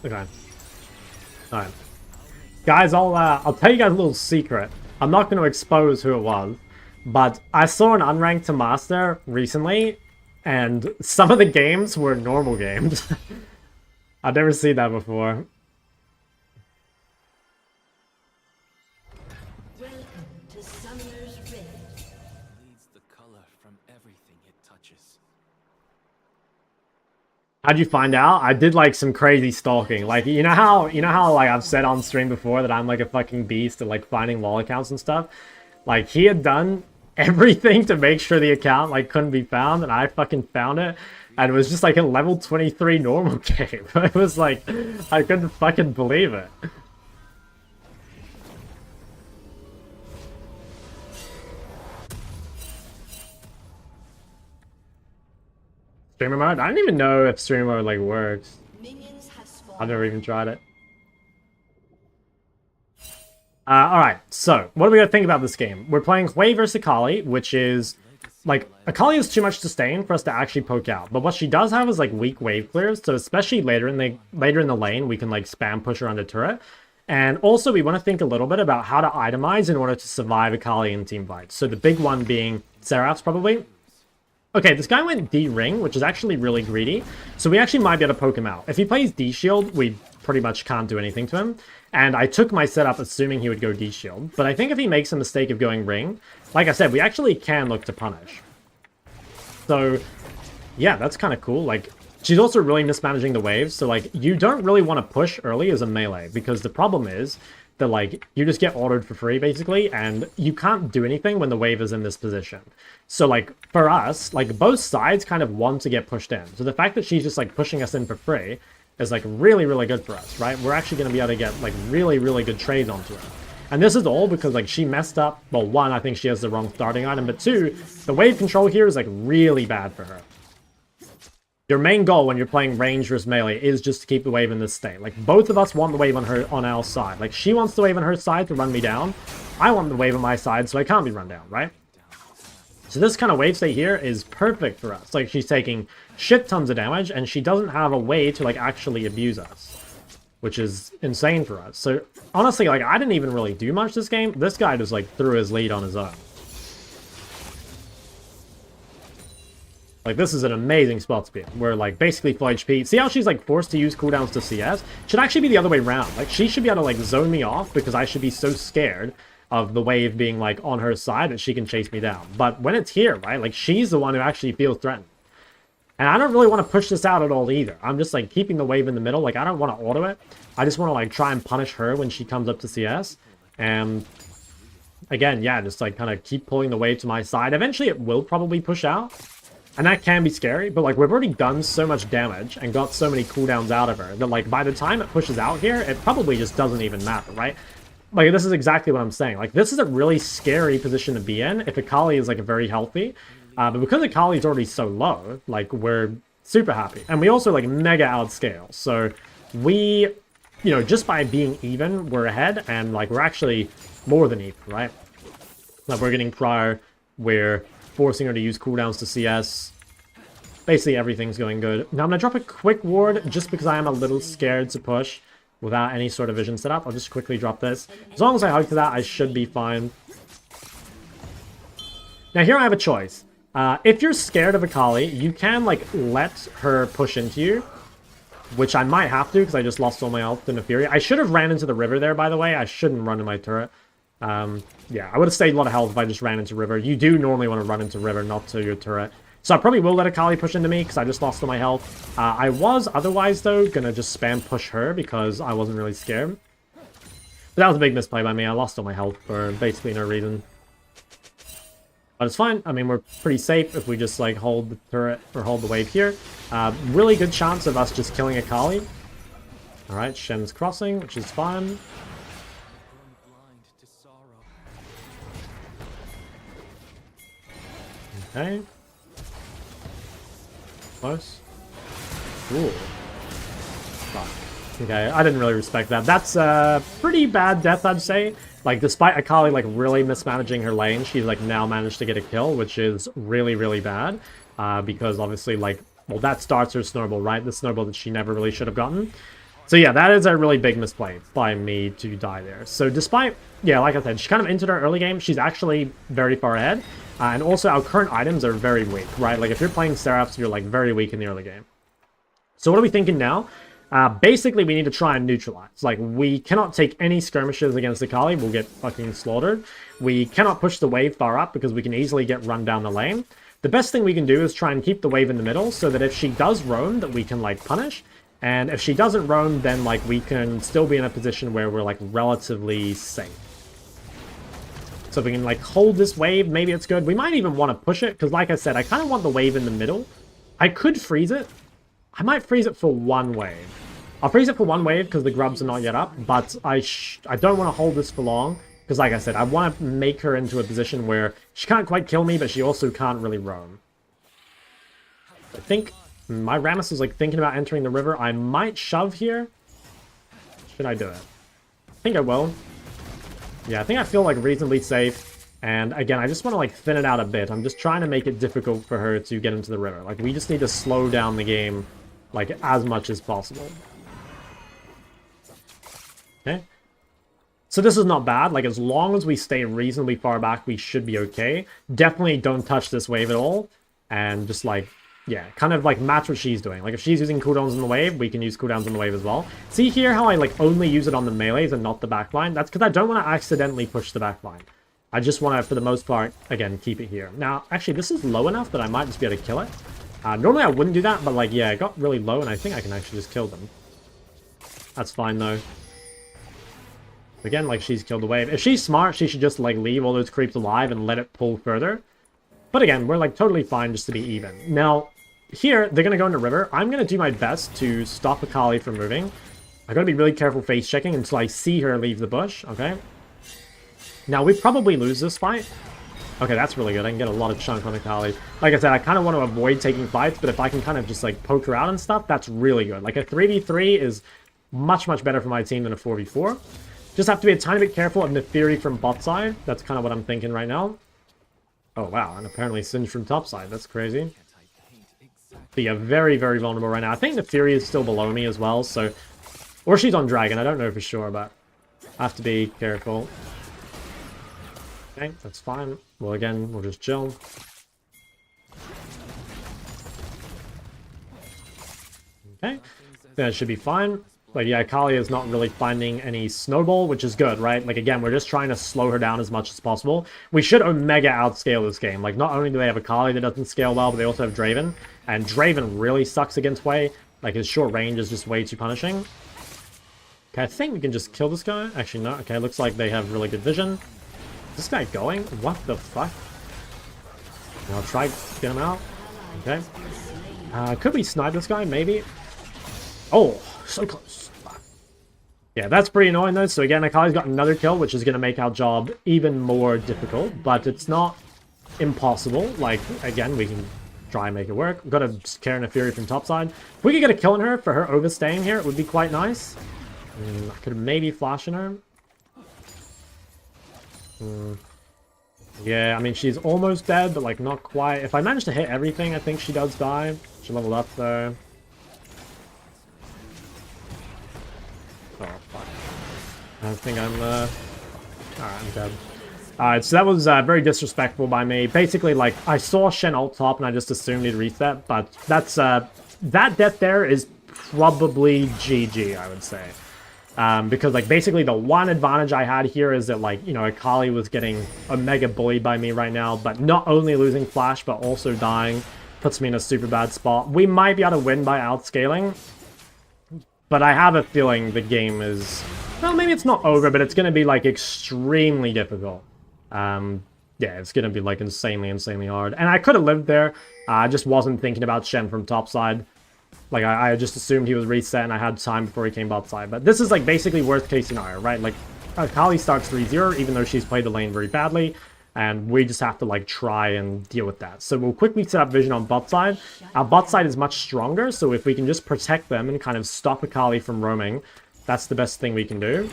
Okay. Alright. Guys, I'll tell you guys a little secret. I'm not going to expose who it was, but I saw an Unranked to Master recently, and some of the games were normal games. I've never seen that before. Welcome to Summoner's Rift. Leads the color from everything it touches. How'd you find out? I did like some crazy stalking. Like, you know how like I've said on stream before that I'm like a fucking beast at like finding wall accounts and stuff? Like, he had done everything to make sure the account like couldn't be found, and I fucking found it, and it was just like a level 23 normal game. It was like, I couldn't fucking believe it. Streamer mode? I don't even know if streamer mode like works. Minions have spawned. I've never even tried it. Alright, so what are we gonna think about this game? We're playing Hui versus Akali, which is like, Akali is too much sustain for us to actually poke out. But what she does have is like weak wave clears, so especially later in the lane, we can like spam push her onto turret. And also we want to think a little bit about how to itemize in order to survive Akali in team fights. So the big one being Seraph's probably. Okay, this guy went D ring, which is actually really greedy. So we actually might be able to poke him out. If he plays D shield, we pretty much can't do anything to him. And I took my setup assuming he would go D shield. But I think if he makes a mistake of going ring, like I said, we actually can look to punish. So yeah, that's kind of cool. Like, she's also really mismanaging the waves. So like, you don't really want to push early as a melee, because the problem is that like, you just get autoed for free basically, and you can't do anything when the wave is in this position. So like, for us, like, both sides kind of want to get pushed in. So the fact that she's just like pushing us in for free is like really, really good for us, right? We're actually going to be able to get like really, really good trades onto her. And this is all because like she messed up. Well, one, I think she has the wrong starting item, but two, the wave control here is like really bad for her. Your main goal when you're playing range versus melee is just to keep the wave in this state. Like, both of us want the wave on our side. Like, she wants the wave on her side to run me down. I want the wave on my side so I can't be run down, right? So this kind of wave state here is perfect for us. Like, she's taking shit tons of damage, and she doesn't have a way to like actually abuse us, which is insane for us. So honestly, like, I didn't even really do much this game. This guy just like threw his lead on his own. Like, this is an amazing spot to be in, where, like, basically full HP. See how she's, like, forced to use cooldowns to CS? Should actually be the other way around. Like, she should be able to, like, zone me off, because I should be so scared of the wave being, like, on her side that she can chase me down. But when it's here, right, like, she's the one who actually feels threatened. And I don't really want to push this out at all either. I'm just, like, keeping the wave in the middle. Like, I don't want to auto it. I just want to, like, try and punish her when she comes up to CS. And again, yeah, just, like, kind of keep pulling the wave to my side. Eventually, it will probably push out. And that can be scary, but like, we've already done so much damage and got so many cooldowns out of her that like, by the time it pushes out here, it probably just doesn't even matter, right? Like, this is exactly what I'm saying. Like, this is a really scary position to be in if Akali is like very healthy. But because Akali is already so low, like, we're super happy. And we also like mega outscale. So we, you know, just by being even, we're ahead, and like, we're actually more than even, right? Like, we're getting prior, we're forcing her to use cooldowns to CS. Basically, everything's going good. Now, I'm going to drop a quick ward just because I am a little scared to push without any sort of vision setup. I'll just quickly drop this. As long as I hug to that, I should be fine. Now, here I have a choice. If you're scared of Akali, you can, like, let her push into you, which I might have to because I just lost all my health to Neferia. I should have ran into the river there, by the way. I shouldn't run to my turret. Yeah, I would have saved a lot of health if I just ran into river. You do normally want to run into river, not to your turret. So I probably will let Akali push into me because I just lost all my health. I was otherwise, though, going to just spam push her because I wasn't really scared. But that was a big misplay by me. I lost all my health for basically no reason. But it's fine. I mean, we're pretty safe if we just, like, hold the turret or hold the wave here. Really good chance of us just killing Akali. Alright, Shen's crossing, which is fine. Grown blind to sorrow. Okay. Close. Ooh. Fuck. Okay, I didn't really respect that. That's a pretty bad death, I'd say. Like, despite Akali, like, really mismanaging her lane, she's, like, now managed to get a kill, which is really, really bad. Because, obviously, like, well, that starts her snowball, right? The snowball that she never really should have gotten. So, yeah, that is a really big misplay by me to die there. So, despite, yeah, like I said, she kind of entered her early game. She's actually very far ahead. And also, our current items are very weak, right? Like, if you're playing Seraphs, you're, like, very weak in the early game. So, what are we thinking now? Basically, we need to try and neutralize. Like, we cannot take any skirmishes against Akali. We'll get fucking slaughtered. We cannot push the wave far up because we can easily get run down the lane. The best thing we can do is try and keep the wave in the middle so that if she does roam, that we can, like, punish. And if she doesn't roam, then, like, we can still be in a position where we're, like, relatively safe. So if we can, like, hold this wave, maybe it's good. We might even want to push it because, like I said, I kind of want the wave in the middle. I could freeze it. I might freeze it for one wave. I'll freeze it for one wave because the grubs are not yet up, but I don't want to hold this for long because, like I said, I want to make her into a position where she can't quite kill me, but she also can't really roam. I think my Rammus is, like, thinking about entering the river. I might shove here. Should I do it? I think I will. Yeah, I think I feel, like, reasonably safe. And, again, I just want to, like, thin it out a bit. I'm just trying to make it difficult for her to get into the river. Like, we just need to slow down the game, like, as much as possible. Okay. So this is not bad. Like, as long as we stay reasonably far back, we should be okay. Definitely don't touch this wave at all. And just, like, yeah, kind of, like, match what she's doing. Like, if she's using cooldowns on the wave, we can use cooldowns on the wave as well. See here how I, like, only use it on the melees and not the backline? That's because I don't want to accidentally push the backline. I just want to, for the most part, again, keep it here. Now, actually, this is low enough that I might just be able to kill it. Normally I wouldn't do that, but, like, yeah, it got really low, and I think I can actually just kill them. That's fine, though. Again, like, she's killed the wave. If she's smart, she should just, like, leave all those creeps alive and let it pull further. But again, we're, like, totally fine just to be even. Now, here, they're going to go in the river. I'm going to do my best to stop Akali from moving. I got to be really careful face checking until I see her leave the bush, okay? Now, we probably lose this fight. Okay, that's really good. I can get a lot of chunk on Akali. Like I said, I kind of want to avoid taking fights, but if I can kind of just, like, poke her out and stuff, that's really good. Like, a 3v3 is much, much better for my team than a 4v4. Just have to be a tiny bit careful of Neferi from bot side. That's kind of what I'm thinking right now. Oh, wow. And apparently Singe from top side. That's crazy. But yeah, very, very vulnerable right now. I think Neferi is still below me as well, so... Or she's on Dragon. I don't know for sure, but I have to be careful. Okay, that's fine. Well, again, we'll just chill. Okay. That should be fine. Like, yeah, Akali is not really finding any snowball, which is good, right? Like, again, we're just trying to slow her down as much as possible. We should Omega outscale this game. Like, not only do they have Akali that doesn't scale well, but they also have Draven. And Draven really sucks against Wei. Like, his short range is just way too punishing. Okay, I think we can just kill this guy. Actually, no. Okay, looks like they have really good vision. Is this guy going? What the fuck? I'll try to get him out. Okay. Could we snipe this guy? Maybe. Oh, so close. Yeah, that's pretty annoying though. So again, Akali's got another kill, which is going to make our job even more difficult. But it's not impossible. Like, again, we can try and make it work. We've got to scare Neferi from topside. If we could get a kill on her for her overstaying here, it would be quite nice. I could maybe flash in her. Yeah, I mean, she's almost dead, but, like, not quite. If I manage to hit everything, I think she does die. She leveled up, though. Oh, fuck. I think I'm, Alright, I'm dead. Alright, so that was very disrespectful by me. Basically, like, I saw Shen ult top, and I just assumed he'd reset, but that's, that death there is probably GG, I would say. Because, like, basically the one advantage I had here is that, like, you know, Akali was getting Omega bullied by me right now, but not only losing Flash, but also dying. puts me in a super bad spot. We might be able to win by outscaling, but I have a feeling the game is... Well, maybe it's not over, but it's going to be, like, extremely difficult. Yeah, it's going to be, like, insanely hard. And I could have lived there. I just wasn't thinking about Shen from topside. Like, I just assumed he was reset and I had time before he came bot-side. But this is, like, basically worst-case scenario, right? Like, Akali starts 3-0, even though she's played the lane very badly. And we just have to, like, try and deal with that. So we'll quickly set up vision on bot side. Our bot side is much stronger, so if we can just protect them and kind of stop Akali from roaming, that's the best thing we can do.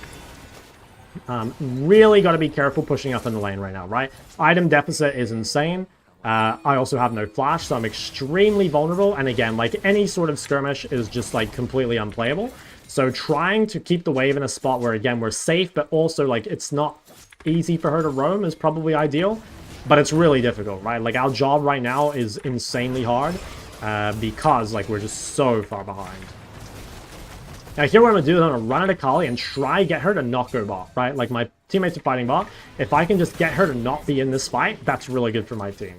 Really got to be careful pushing up in the lane right now, right? Item deficit is insane. I also have no flash, so I'm extremely vulnerable. And again, like, any sort of skirmish is just, like, completely unplayable. So trying to keep the wave in a spot where, again, we're safe, but also, like, it's not easy for her to roam is probably ideal. But it's really difficult, right? Like, our job right now is insanely hard because, like, we're just so far behind. Now, here what I'm going to do is I'm going to run at Akali and try get her to not go bot, right? Like, my teammates are fighting bot. If I can just get her to not be in this fight, that's really good for my team.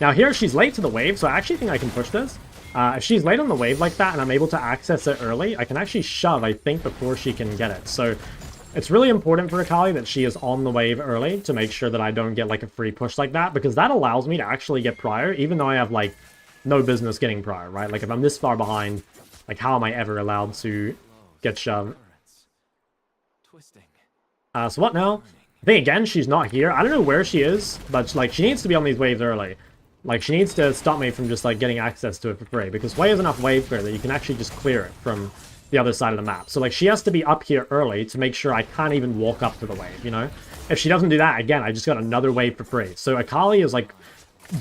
Now, here she's late to the wave, so I actually think I can push this. If she's late on the wave like that and I'm able to access it early, I can actually shove, I think, before she can get it. So it's really important for Akali that she is on the wave early to make sure that I don't get, like, a free push like that, because that allows me to actually get prior, even though I have, like, no business getting prior, right? Like, if I'm this far behind, like, how am I ever allowed to get shoved? So what now? I think, again, she's not here. I don't know where she is, but, like, she needs to be on these waves early. Like, she needs to stop me from just, like, getting access to it for free, because Wei has enough wave clear that you can actually just clear it from the other side of the map. So, like, she has to be up here early to make sure I can't even walk up to the wave, you know? If she doesn't do that, again, I just got another wave for free. So Akali is, like,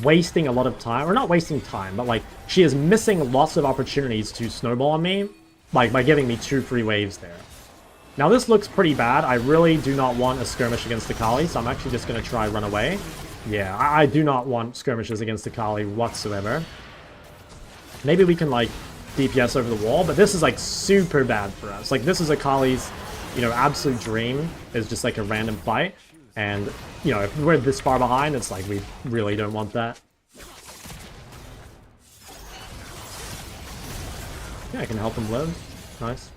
wasting a lot of time, or not wasting time, but, like, she is missing lots of opportunities to snowball on me, like, by giving me 2 free waves there. Now, this looks pretty bad. I really do not want a skirmish against Akali, so I'm actually just going to try run away. Yeah, I do not want skirmishes against Akali whatsoever. Maybe we can, like, DPS over the wall, but this is, like, super bad for us. Like, this is Akali's, you know, absolute dream, is just, like, a random fight. And, you know, if we're this far behind, it's like we really don't want that. Yeah, I can help him live. Nice.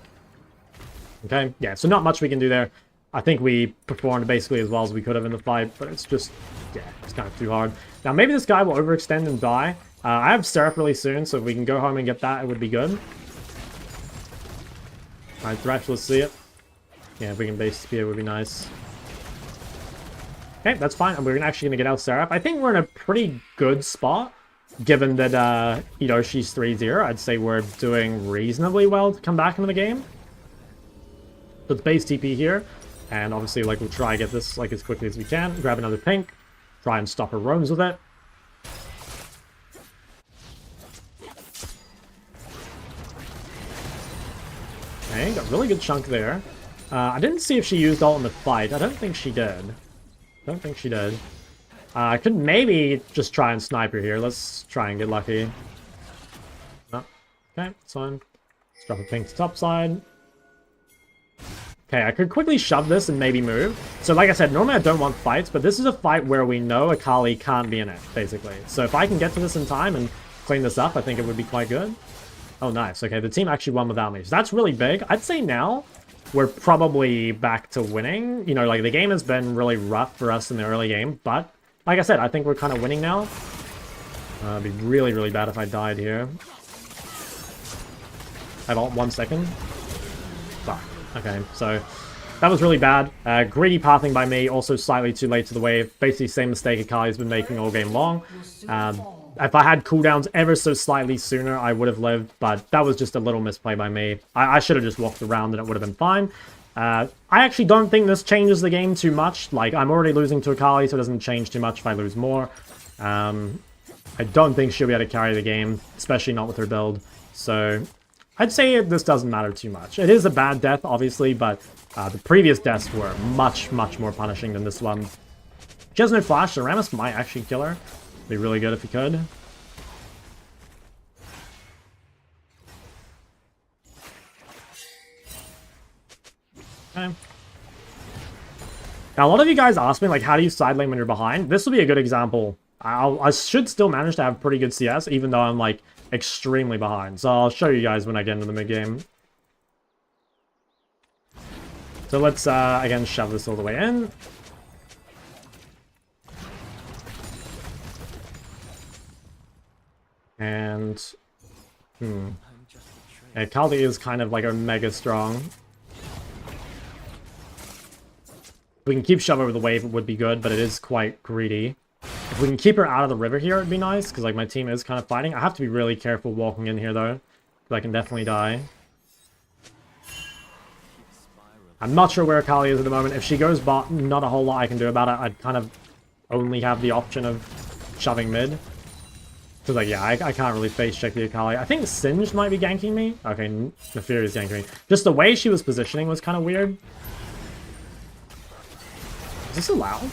Okay, yeah, so not much we can do there. I think we performed basically as well as we could have in the fight, but it's just, yeah, it's kind of too hard. Now, maybe this guy will overextend and die. I have Seraph really soon, so if we can go home and get that, it would be good. Alright, Thresh, let's see it. Yeah, if we can base spear, it would be nice. Okay, that's fine. And we're actually going to get out Seraph. I think we're in a pretty good spot, given that, you know, she's 3-0. I'd say we're doing reasonably well to come back into the game. Let's base TP here. And obviously, like, we'll try and get this, like, as quickly as we can. Grab another pink. Try and stop her roams with it. Okay, got a really good chunk there. I didn't see if she used ult in the fight. I don't think she did. Don't think she did. I could maybe just try and snipe her here. Let's try and get lucky. Oh, okay, that's fine. Let's drop a pink to top side. Okay, I could quickly shove this and maybe move. So like I said, normally I don't want fights, but this is a fight where we know Akali can't be in it, basically. So if I can get to this in time and clean this up, I think it would be quite good. Oh, nice. Okay, the team actually won without me. So that's really big. I'd say now we're probably back to winning. You know, like, the game has been really rough for us in the early game, but like I said, I think we're kind of winning now. It'd be really, really bad if I died here. I have ult 1 second. Fuck. Okay, so that was really bad. Greedy pathing by me, also slightly too late to the wave. Basically, same mistake Akali's been making all game long. If I had cooldowns ever so slightly sooner, I would have lived, but that was just a little misplay by me. I should have just walked around and it would have been fine. I actually don't think this changes the game too much. Like, I'm already losing to Akali, so it doesn't change too much if I lose more. I don't think she'll be able to carry the game, especially not with her build. So I'd say this doesn't matter too much. It is a bad death, obviously, but the previous deaths were much, much more punishing than this one. She has no flash, so Rammus might actually kill her. Be really good if he could. Okay. Now, a lot of you guys ask me, like, how do you side lane when you're behind? This will be a good example I should still manage to have pretty good CS, even though I'm like extremely behind. So I'll show you guys when I get into the mid game. So let's again shove this all the way in. And yeah, Kali is kind of like a mega strong. If we can keep shove over the wave, it would be good, but it is quite greedy. If we can keep her out of the river here, it'd be nice, because like my team is kind of fighting. I have to be really careful walking in here though, because I can definitely die. I'm not sure where Kali is at the moment. If she goes bot, not a whole lot I can do about it. I'd kind of only have the option of shoving mid. Because like, yeah, I can't really face check the Akali. I think Singed might be ganking me. Okay, Neferi's ganking me. Just the way she was positioning was kind of weird. Is this allowed?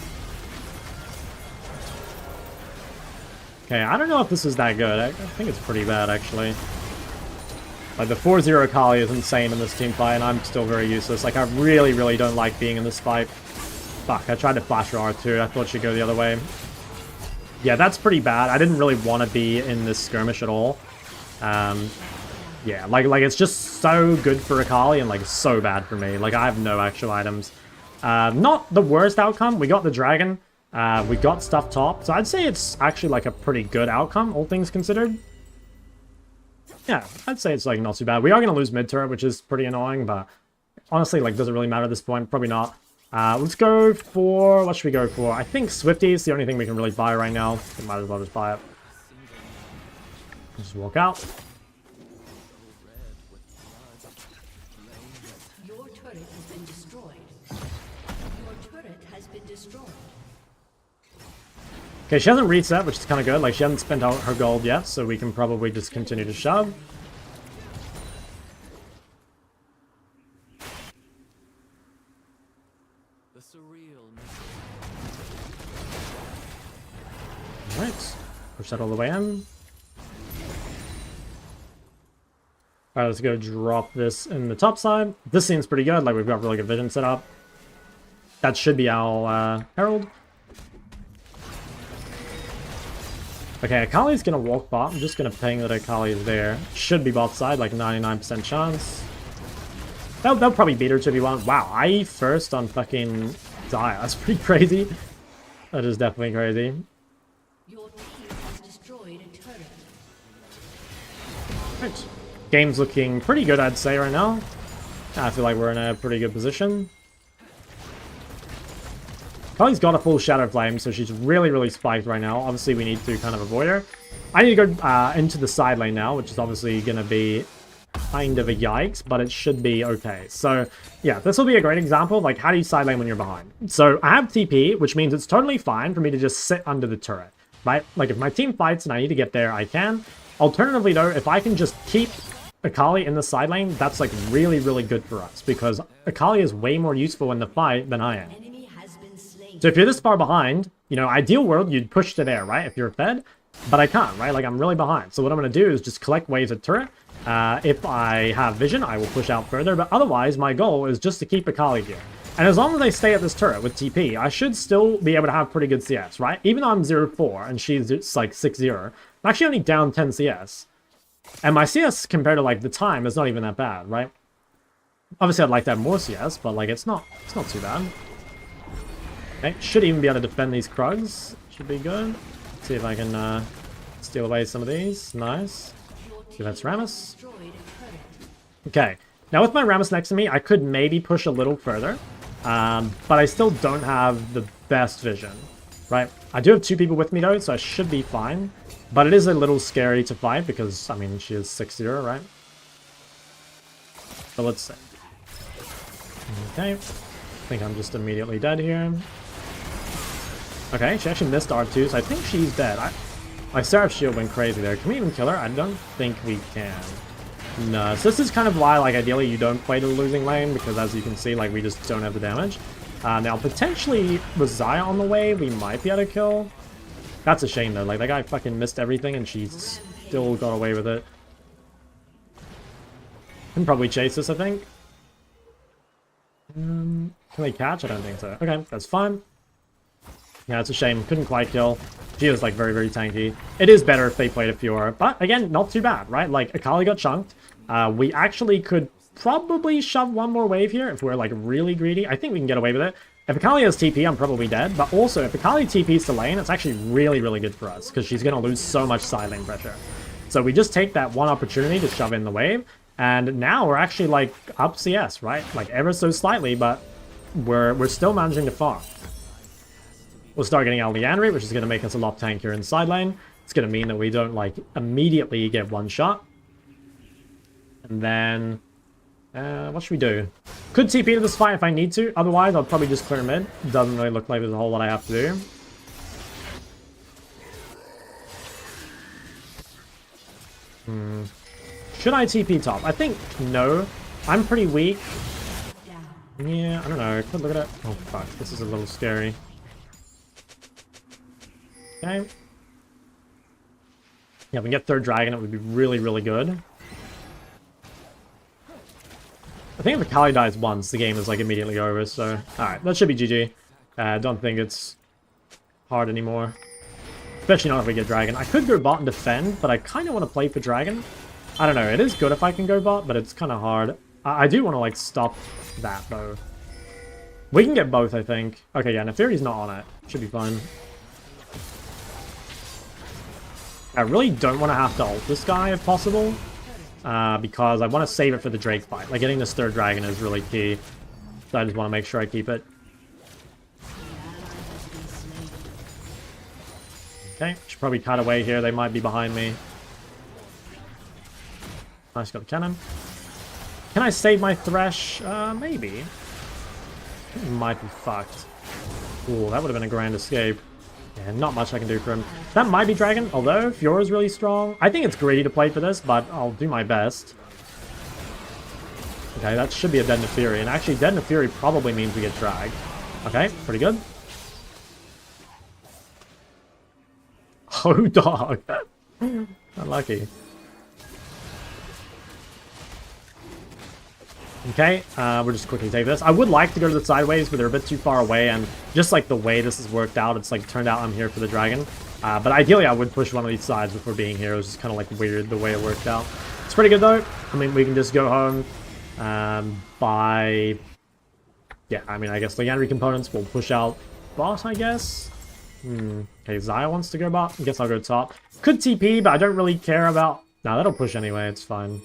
Okay, I don't know if this is that good. I think it's pretty bad, actually. Like, the 4-0 Akali is insane in this team fight, and I'm still very useless. Like, I really, really don't like being in this fight. Fuck, I tried to flash her R2. I thought she'd go the other way. Yeah, that's pretty bad. I didn't really want to be in this skirmish at all. Yeah, like it's just so good for Akali and, like, so bad for me. Like, I have no actual items. Not the worst outcome. We got the dragon. We got stuff top. So I'd say it's actually, like, a pretty good outcome, all things considered. Yeah, I'd say it's, like, not too bad. We are going to lose mid turret, which is pretty annoying, but honestly, like, doesn't really matter at this point. Probably not. Let's go for... What should we go for? I think Swifty is the only thing we can really buy right now. We might as well just buy it. Just walk out. Your turret has been destroyed. Your turret has been destroyed. Okay, she hasn't reset, which is kind of good. Like, she hasn't spent out her gold yet, so we can probably just continue to shove. Alright, push that all the way in. Alright, let's go drop this in the top side. This seems pretty good, like we've got really good vision set up. That should be our Herald. Okay, Akali's gonna walk bot. I'm just gonna ping that Akali is there. Should be bot side, like 99% chance. They'll probably beat her 2v1. Wow, I first on fucking Zaya. That's pretty crazy. That is definitely crazy. Your team has destroyed a turret. Right. Game's looking pretty good, I'd say, right now. I feel like we're in a pretty good position. Kali's got a full Shadow Flame, so she's really, really spiked right now. Obviously, we need to kind of avoid her. I need to go into the side lane now, which is obviously going to be kind of a yikes, but it should be okay. So, yeah, this will be a great example of, like, how do you side lane when you're behind? So, I have TP, which means it's totally fine for me to just sit under the turret, right? Like, if my team fights and I need to get there, I can. Alternatively, though, if I can just keep Akali in the side lane, that's, like, really, really good for us, because Akali is way more useful in the fight than I am. So if you're this far behind, you know, ideal world, you'd push to there, right? If you're fed, but I can't, right? Like, I'm really behind. So what I'm going to do is just collect waves at turret. If I have vision, I will push out further, but otherwise, my goal is just to keep Akali here. And as long as I stay at this turret with TP, I should still be able to have pretty good CS, right? Even though I'm 0-4 and she's like 6-0, I'm actually only down 10 CS. And my CS compared to, like, the time is not even that bad, right? Obviously, I'd like to have more CS, but, like, it's not too bad. Okay, should even be able to defend these Krugs. Should be good. Let's see if I can steal away some of these. Nice. Okay, that's Rammus. Okay, now with my Rammus next to me, I could maybe push a little further. But I still don't have the best vision, right? I do have two people with me though, so I should be fine. But it is a little scary to fight because, I mean, she is 6-0, right? But let's see. Okay. I think I'm just immediately dead here. Okay, she actually missed R2, so I think she's dead. My Seraph Shield went crazy there. Can we even kill her? I don't think we can. No, so this is kind of why, like, ideally you don't play to the losing lane, because as you can see, like, we just don't have the damage. Now, potentially, with Zaya on the way, we might be able to kill. That's a shame, though. Like, that guy fucking missed everything, and she still got away with it. Can probably chase this, I think. Can they catch? I don't think so. Okay, that's fine. Yeah, it's a shame. Couldn't quite kill. She was like very, very tanky. It is better if they played a Fiora, but again, not too bad, right? Like Akali got chunked. We actually could probably shove one more wave here if we're like really greedy. I think we can get away with it. If Akali has TP, I'm probably dead. But also, if Akali TPs to lane, it's actually really, really good for us because she's going to lose so much side lane pressure. So we just take that one opportunity to shove in the wave. And now we're actually like up CS, right? Like ever so slightly, but we're still managing to farm. We'll start getting out Leandry, which is going to make us a lot tankier in side lane. It's going to mean that we don't like immediately get one shot. And then what should we do? Could TP to this fight if I need to. Otherwise, I'll probably just clear mid. Doesn't really look like there's a whole lot I have to do. Should I TP top? I think no. I'm pretty weak. Yeah, I don't know. Could look at it. Oh fuck, this is a little scary. Okay. Yeah, if we can get third dragon, it would be really, really good. I think if Akali dies once, the game is like immediately over, so... Alright, that should be GG. I don't think it's hard anymore. Especially not if we get dragon. I could go bot and defend, but I kind of want to play for dragon. I don't know, it is good if I can go bot, but it's kind of hard. I do want to like stop that though. We can get both, I think. Okay, yeah, Neferi's not on it. Should be fine. I really don't want to have to ult this guy if possible. Because I want to save it for the Drake fight. Like, getting this third dragon is really key. So I just want to make sure I keep it. Okay, should probably cut away here. They might be behind me. Nice, got a cannon. Can I save my Thresh? Maybe. It might be fucked. Ooh, that would have been a grand escape. Yeah, not much I can do for him. That might be dragon, although Fiora's really strong. I think it's greedy to play for this, but I'll do my best. Okay, that should be a Dead Neferi, and actually Dead Neferi probably means we get dragged. Okay, pretty good. Oh, dog. Unlucky. Okay, we'll just quickly take this. I would like to go to the sideways, but they're a bit too far away, and just like the way this has worked out, it's like turned out I'm here for the dragon. But ideally, I would push one of these sides before being here. It was just kind of like weird the way it worked out. It's pretty good though. I mean, we can just go home by... Yeah, I mean, I guess the Leandry components will push out bot, I guess. Okay, Xayah wants to go bot. I guess I'll go top. Could TP, but I don't really care about... No, that'll push anyway. It's fine.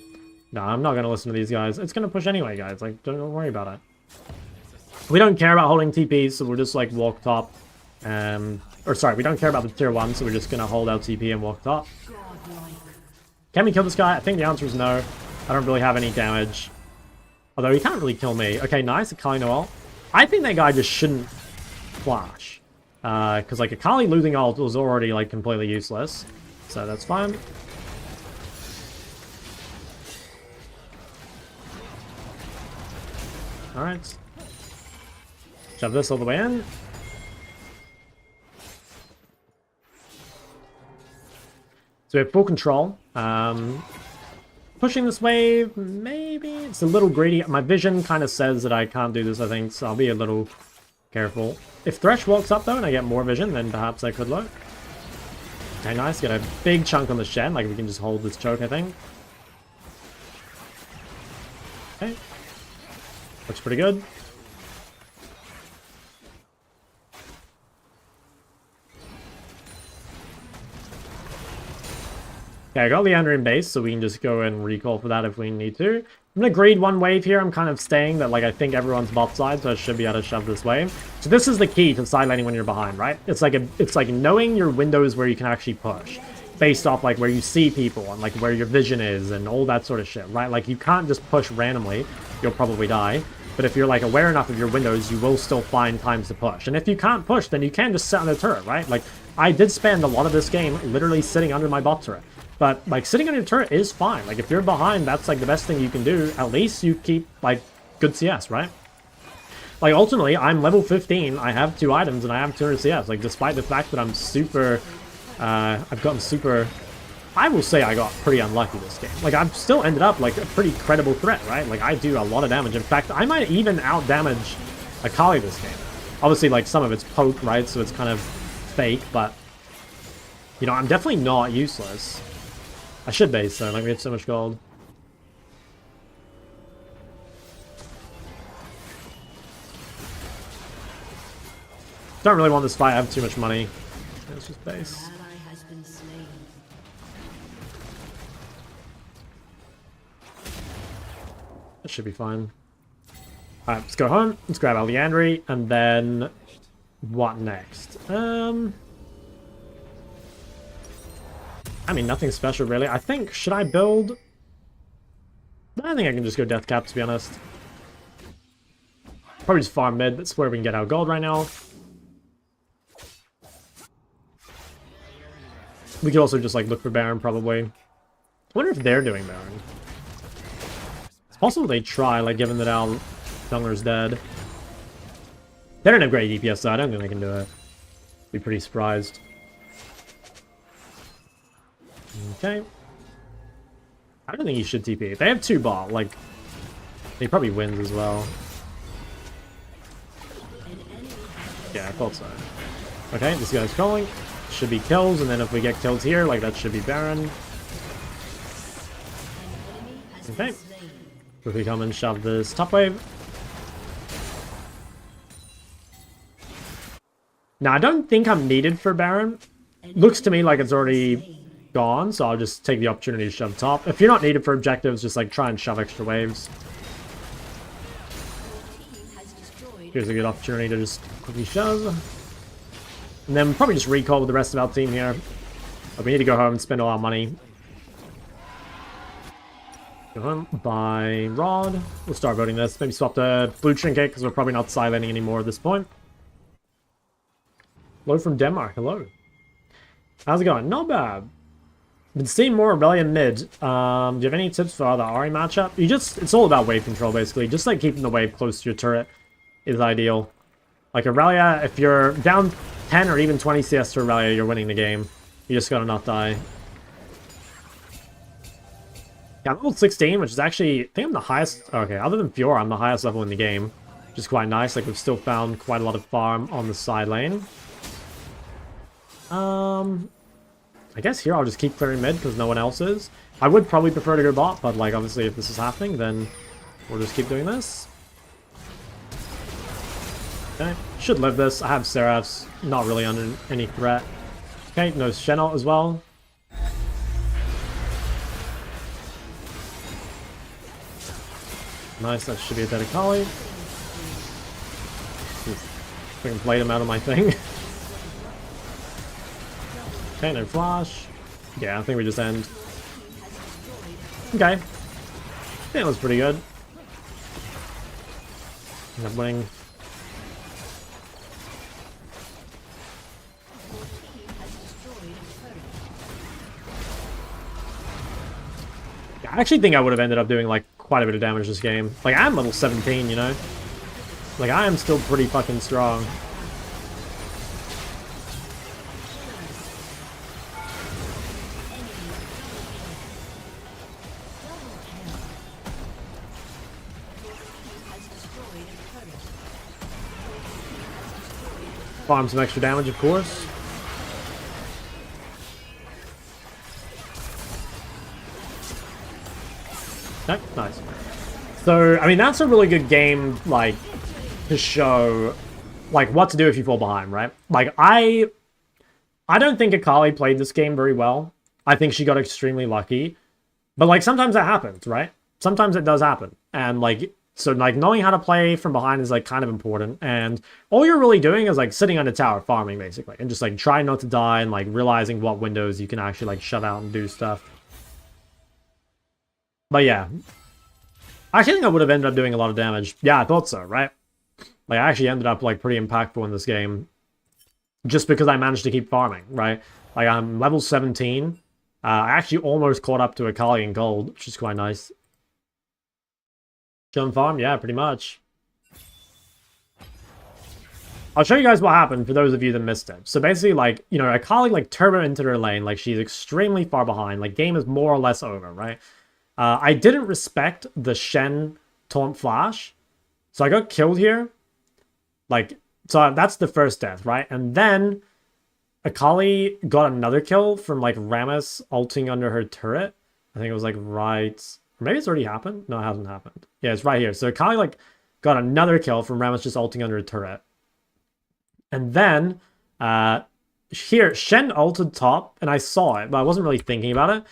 No, I'm not going to listen to these guys. It's going to push anyway, guys. Like, don't worry about it. We don't care about holding TPs, so we'll just, like, walk top. Or, sorry, we don't care about the tier 1, so we're just going to hold our TP and walk top. Can we kill this guy? I think the answer is no. I don't really have any damage. Although, he can't really kill me. Okay, nice. Akali no ult. I think that guy just shouldn't flash. Because, like, Akali losing ult was already, like, completely useless. So, that's fine. Alright. Shove this all the way in. So we have full control. Pushing this wave, maybe? It's a little greedy. My vision kind of says that I can't do this, I think, so I'll be a little careful. If Thresh walks up, though, and I get more vision, then perhaps I could look. Okay, nice. Get a big chunk on the Shen. Like, we can just hold this choke, I think. Okay. Looks pretty good. Okay, I got Leandry in base, so we can just go and recall for that if we need to. I'm gonna greed one wave here. I'm kind of staying that, like, I think everyone's bot side, so I should be able to shove this wave. So this is the key to side laning when you're behind, right? It's like knowing your windows where you can actually push, based off like where you see people and like where your vision is and all that sort of shit, right? Like, you can't just push randomly. You'll probably die. But if you're like aware enough of your windows, you will still find times to push. And if you can't push, then you can just sit on the turret, right? Like, I did spend a lot of this game literally sitting under my bot turret. But, like, sitting on your turret is fine. Like, if you're behind, that's, like, the best thing you can do. At least you keep, like, good CS, right? Like, ultimately, I'm level 15, I have 2 items, and I have 200 CS. Like, despite the fact that I'm super... I've gotten super... I will say I got pretty unlucky this game. Like, I've still ended up, like, a pretty credible threat, right? Like, I do a lot of damage. In fact, I might even out-damage Akali this game. Obviously, like, some of it's poke, right? So it's kind of fake, but, you know, I'm definitely not useless. I should base, though. Like, we have so much gold. Don't really want this fight. I have too much money. Let's just base. Ally has been slain. That should be fine. Alright, let's go home. Let's grab our Leandry, and then what next? I mean, nothing special really. I think, should I build? I think I can just go death cap, to be honest. Probably just farm mid. That's where we can get our gold right now. We could also just like look for Baron, probably. I wonder if they're doing Baron. It's possible they try, like, given that our Jungler's dead. They don't have great DPS, so I don't think they can do it. Be pretty surprised. Okay. I don't think he should TP. They have 2 bot, like, he probably wins as well. Yeah, I thought so. Okay, this guy's calling. Should be kills, and then if we get kills here, like, that should be Baron. Okay. If we come and shove this top wave. Now, I don't think I'm needed for Baron. Looks to me like it's already gone, so I'll just take the opportunity to shove top. If you're not needed for objectives, just, like, try and shove extra waves. Here's a good opportunity to just quickly shove. And then probably just recall with the rest of our team here. But we need to go home and spend all our money. Go home, buy Rod. We'll start voting this. Maybe swap the blue trinket, because we're probably not silencing anymore at this point. Hello from Denmark. Hello. How's it going? Not bad. Been seeing more Aurelion mid. Do you have any tips for the Ahri matchup? It's all about wave control, basically. Just like keeping the wave close to your turret is ideal. Like Aurelia, if you're down 10 or even 20 CS to Aurelia, you're winning the game. You just gotta not die. Yeah, I'm level 16, which is actually, I think I'm the highest. Okay, other than Fiora, I'm the highest level in the game, which is quite nice. Like, we've still found quite a lot of farm on the side lane. I guess here I'll just keep clearing mid because no one else is. I would probably prefer to go bot, but like obviously if this is happening, then we'll just keep doing this. Okay, should live this. I have Seraphs, not really under any threat. Okay, no Shenot as well. Nice, that should be a dead Akali. Freaking played him out of my thing. Okay, no flash. Yeah, I think we just end. Okay. That was pretty good. End up winning. I actually think I would have ended up doing like quite a bit of damage this game. Like, I'm level 17, you know? Like, I am still pretty fucking strong. Farm some extra damage, of course. Okay, nice. So, I mean, that's a really good game, like, to show, like, what to do if you fall behind, right? Like, I don't think Akali played this game very well. I think she got extremely lucky. But, like, sometimes that happens, right? Sometimes it does happen. And, like, so, like, knowing how to play from behind is, like, kind of important. And all you're really doing is, like, sitting on the tower farming, basically. And just, like, trying not to die and, like, realizing what windows you can actually, like, shut out and do stuff. But, yeah. I actually think I would have ended up doing a lot of damage. Yeah, I thought so, right? Like, I actually ended up, like, pretty impactful in this game. Just because I managed to keep farming, right? Like, I'm level 17. I actually almost caught up to Akali in gold, which is quite nice. Chill and farm? Yeah, pretty much. I'll show you guys what happened for those of you that missed it. So basically, like, you know, Akali, like, turbo into her lane. Like, she's extremely far behind. Like, game is more or less over, right? I didn't respect the Shen taunt flash. So I got killed here. Like, So that's the first death, right? And then Akali got another kill from like Rammus ulting under her turret. I think it was like right. Maybe it's already happened. No, it hasn't happened. Yeah, it's right here. So Akali like got another kill from Rammus just ulting under her turret. And then here Shen ulted top, and I saw it, but I wasn't really thinking about it.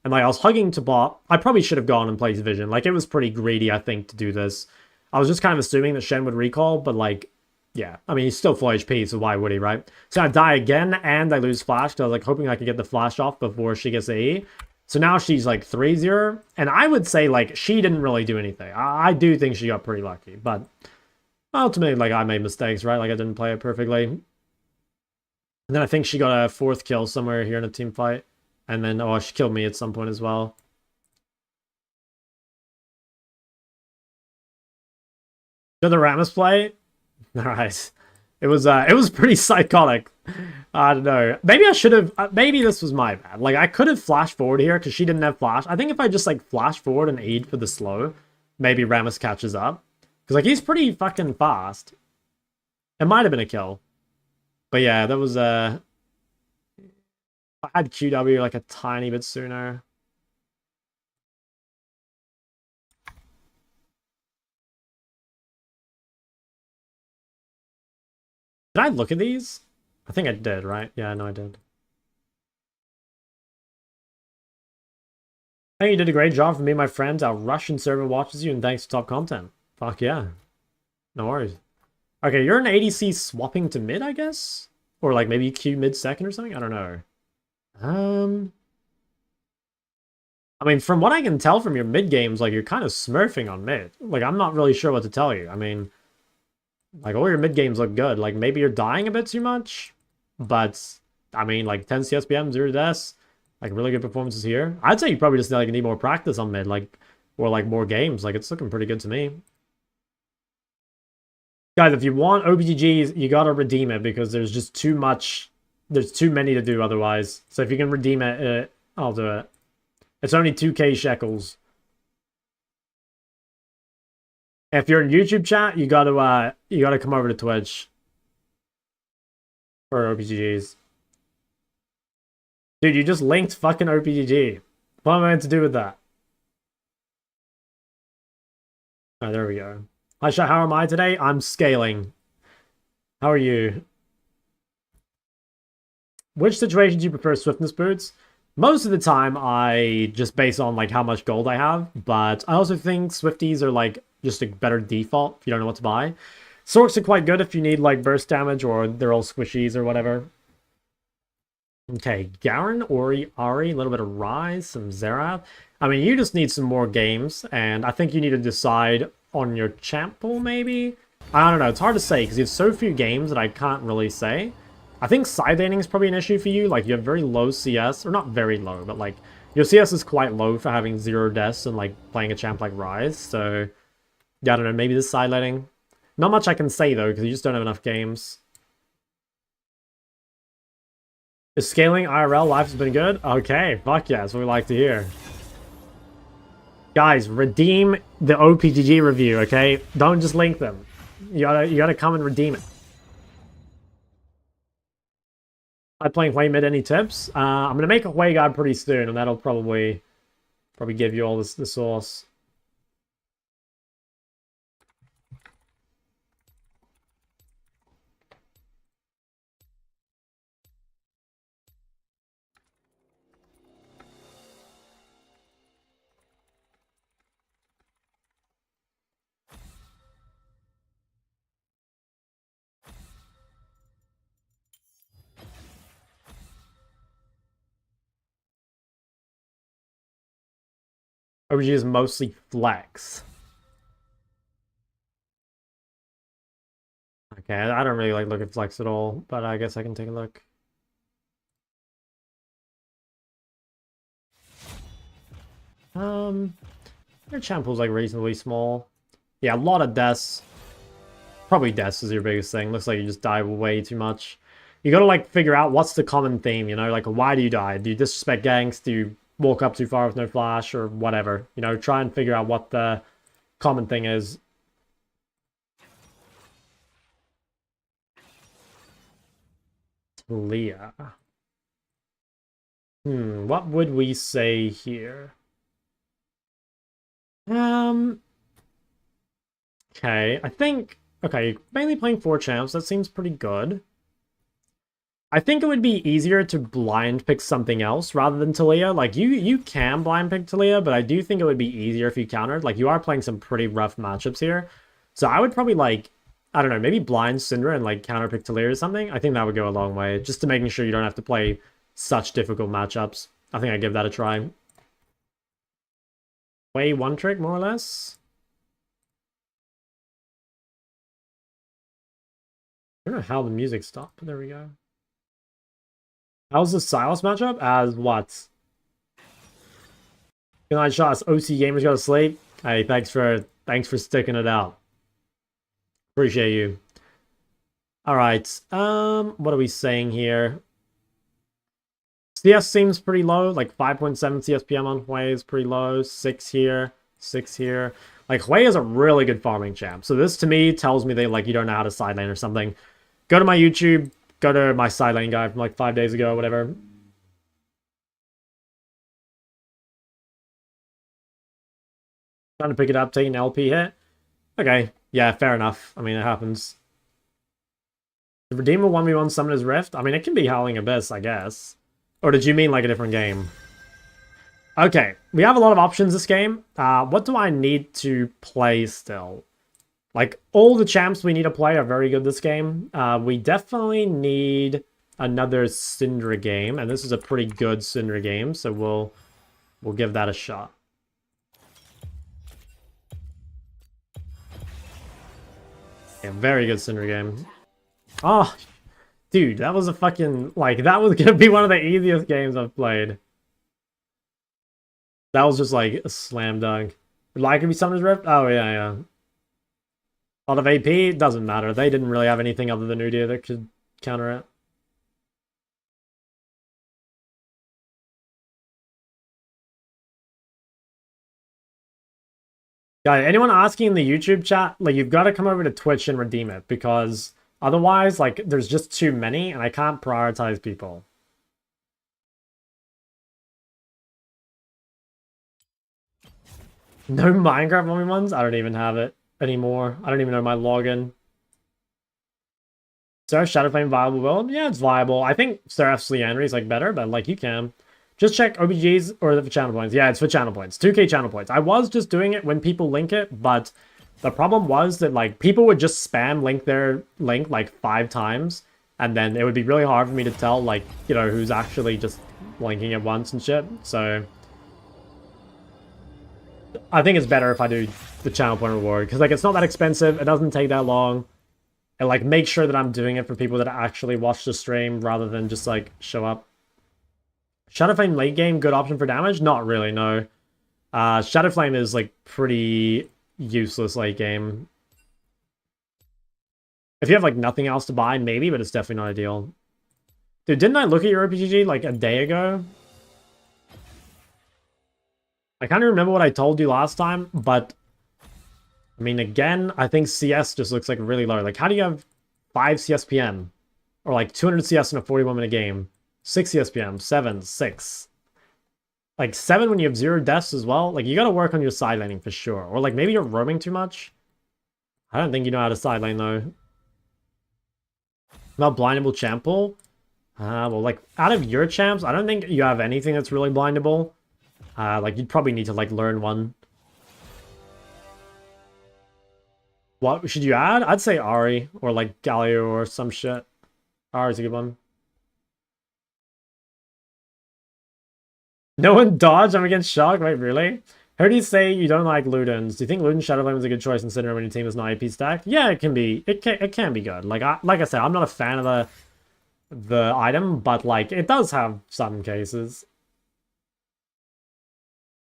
And like I was hugging to bot. I probably should have gone and placed vision. Like it was pretty greedy, I think, to do this. I was just kind of assuming that Shen would recall, but like, yeah. I mean, he's still full HP, so why would he, right? So I die again, and I lose flash, because I was like hoping I could get the flash off before she gets the E. So now she's like 3-0, and I would say like she didn't really do anything. I do think she got pretty lucky, but ultimately like I made mistakes, right? Like I didn't play it perfectly. And then I think she got a 4th kill somewhere here in a team fight. And then, oh, she killed me at some point as well. Did the Rammus play? Alright. It was pretty psychotic. I don't know. Maybe I should have, maybe this was my bad. Like, I could have flashed forward here because she didn't have flash. I think if I just, like, flash forward and aid for the slow, maybe Rammus catches up. Because, like, he's pretty fucking fast. It might have been a kill. But yeah, that was, I had QW, like, a tiny bit sooner. Did I look at these? I think I did, right? Yeah, I know I did. Hey, you did a great job for me and my friends. Our Russian server watches you, and thanks for top content. Fuck yeah. No worries. Okay, you're an ADC swapping to mid, I guess? Or like maybe Q mid second or something? I don't know. I mean, from what I can tell from your mid games, like you're kind of smurfing on mid. Like, I'm not really sure what to tell you. I mean, like all your mid games look good. Like maybe you're dying a bit too much, but I mean, like 10 CSPM, 0 deaths, like really good performances here. I'd say you probably just like need more practice on mid, like or like more games. Like it's looking pretty good to me. Guys, if you want OBGGs, you gotta redeem it because there's just too much. There's too many to do otherwise. So if you can redeem it, I'll do it. It's only 2k shekels. If you're in YouTube chat, you gotta come over to Twitch for OPGGs. Dude, you just linked fucking OPGG. What am I meant to do with that? Oh, there we go. Hi, chat. How am I today? I'm scaling. How are you? Which situation do you prefer swiftness boots? Most of the time, I just base on like how much gold I have, but I also think Swifties are like just a better default if you don't know what to buy. Sorks are quite good if you need like burst damage or they're all squishies or whatever. Okay, Garen, Ori, Ari, a little bit of Ryze, some Xerath. I mean, you just need some more games, and I think you need to decide on your champ pool, maybe? I don't know, it's hard to say, because you have so few games that I can't really say. I think side laning is probably an issue for you. Like, you have very low CS, or not very low, but like, your CS is quite low for having 0 deaths and like playing a champ like Ryze, so yeah, I don't know, maybe this side laning. Not much I can say though, because you just don't have enough games. Is scaling IRL life has been good? Okay, fuck yeah, that's what we like to hear. Guys, redeem the OPGG review, okay? Don't just link them. You gotta come and redeem it. I'm playing Hwei mid, any tips? I'm gonna make a Hwei guide pretty soon, and that'll probably give you all the sauce. OPG is mostly flex. Okay, I don't really like look at flex at all, but I guess I can take a look. Your champ pool's like reasonably small. Yeah, a lot of deaths. Probably deaths is your biggest thing. Looks like you just die way too much. You gotta like figure out what's the common theme, you know? Like, why do you die? Do you disrespect ganks? Do you walk up too far with no flash or whatever? You know, try and figure out what the common thing is. Talia. What would we say here? Okay, I think... Okay, mainly playing 4 champs, that seems pretty good. I think it would be easier to blind pick something else rather than Talia. Like, you can blind pick Talia, but I do think it would be easier if you countered. Like, you are playing some pretty rough matchups here. So I would probably, like, I don't know, maybe blind Syndra and, like, counter pick Talia or something. I think that would go a long way, just to making sure you don't have to play such difficult matchups. I think I'd give that a try. Play one trick, more or less. I don't know how the music stopped, but there we go. How's the Silas matchup? As what? Good night, shots. OC gamers go to sleep. Hey, thanks for sticking it out. Appreciate you. All right. What are we saying here? CS seems pretty low, like 5.7 CSPM on Hui is pretty low. 6 here, 6 here. Like Hui is a really good farming champ. So this to me tells me that like you don't know how to side lane or something. Go to my YouTube, go to my side lane guy from like 5 days ago, whatever. Trying to pick it up, taking an LP hit. Okay, yeah, fair enough. I mean, it happens. The Redeemer 1v1 Summoner's Rift? I mean, it can be Howling Abyss, I guess. Or did you mean like a different game? Okay, we have a lot of options this game. What do I need to play still? Like, all the champs we need to play are very good this game. We definitely need another Syndra game, and this is a pretty good Syndra game, so we'll give that a shot. Yeah, very good Syndra game. Oh, dude, that was a fucking, like, that was gonna be one of the easiest games I've played. That was just, like, a slam dunk. Would like to be Summoner's Rift? Oh, yeah, yeah. A lot of AP, doesn't matter. They didn't really have anything other than Udyr that could counter it. Guy, anyone asking in the YouTube chat, like, you've got to come over to Twitch and redeem it, because otherwise, like, there's just too many, and I can't prioritize people. No Minecraft 1v1s? I don't even have it anymore. I don't even know my login. Seraph Shadowflame viable build? Yeah, it's viable. I think Seraph's Leandry is like better, but like you can. Just check OBGs or for channel points. Yeah, it's for channel points. 2k channel points. I was just doing it when people link it, but the problem was that like people would just spam link their link like 5 times, and then it would be really hard for me to tell like, you know, who's actually just linking it once and shit. So I think it's better if I do the channel point reward, because like it's not that expensive, it doesn't take that long, and like make sure that I'm doing it for people that actually watch the stream rather than just like show up. Shadowflame late game, good option for damage? Not really, no. Shadowflame is like pretty useless late game. If you have like nothing else to buy, maybe, but it's definitely not ideal. Dude, didn't I look at your RPGG like a day ago? I kind of remember what I told you last time, but I mean, again, I think CS just looks like really low. Like, how do you have 5 CSPM? Or like 200 CS in a 41-minute game? 6 CSPM, 7, 6. Like 7 when you have 0 deaths as well. Like, you gotta work on your side laning for sure. Or like maybe you're roaming too much. I don't think you know how to side lane though. About blindable champ pool? Well, like out of your champs, I don't think you have anything that's really blindable. Like you'd probably need to like learn one. What should you add? I'd say Ari or like Galio or some shit. Ari's a good one. No one dodged? I'm against Shock? Wait, really? Heard you say you don't like Ludens. Do you think Luden Shadowflame is a good choice considering when your team is not AP stacked? Yeah, it can be. It can be good. Like I said, I'm not a fan of the item, but like it does have some cases.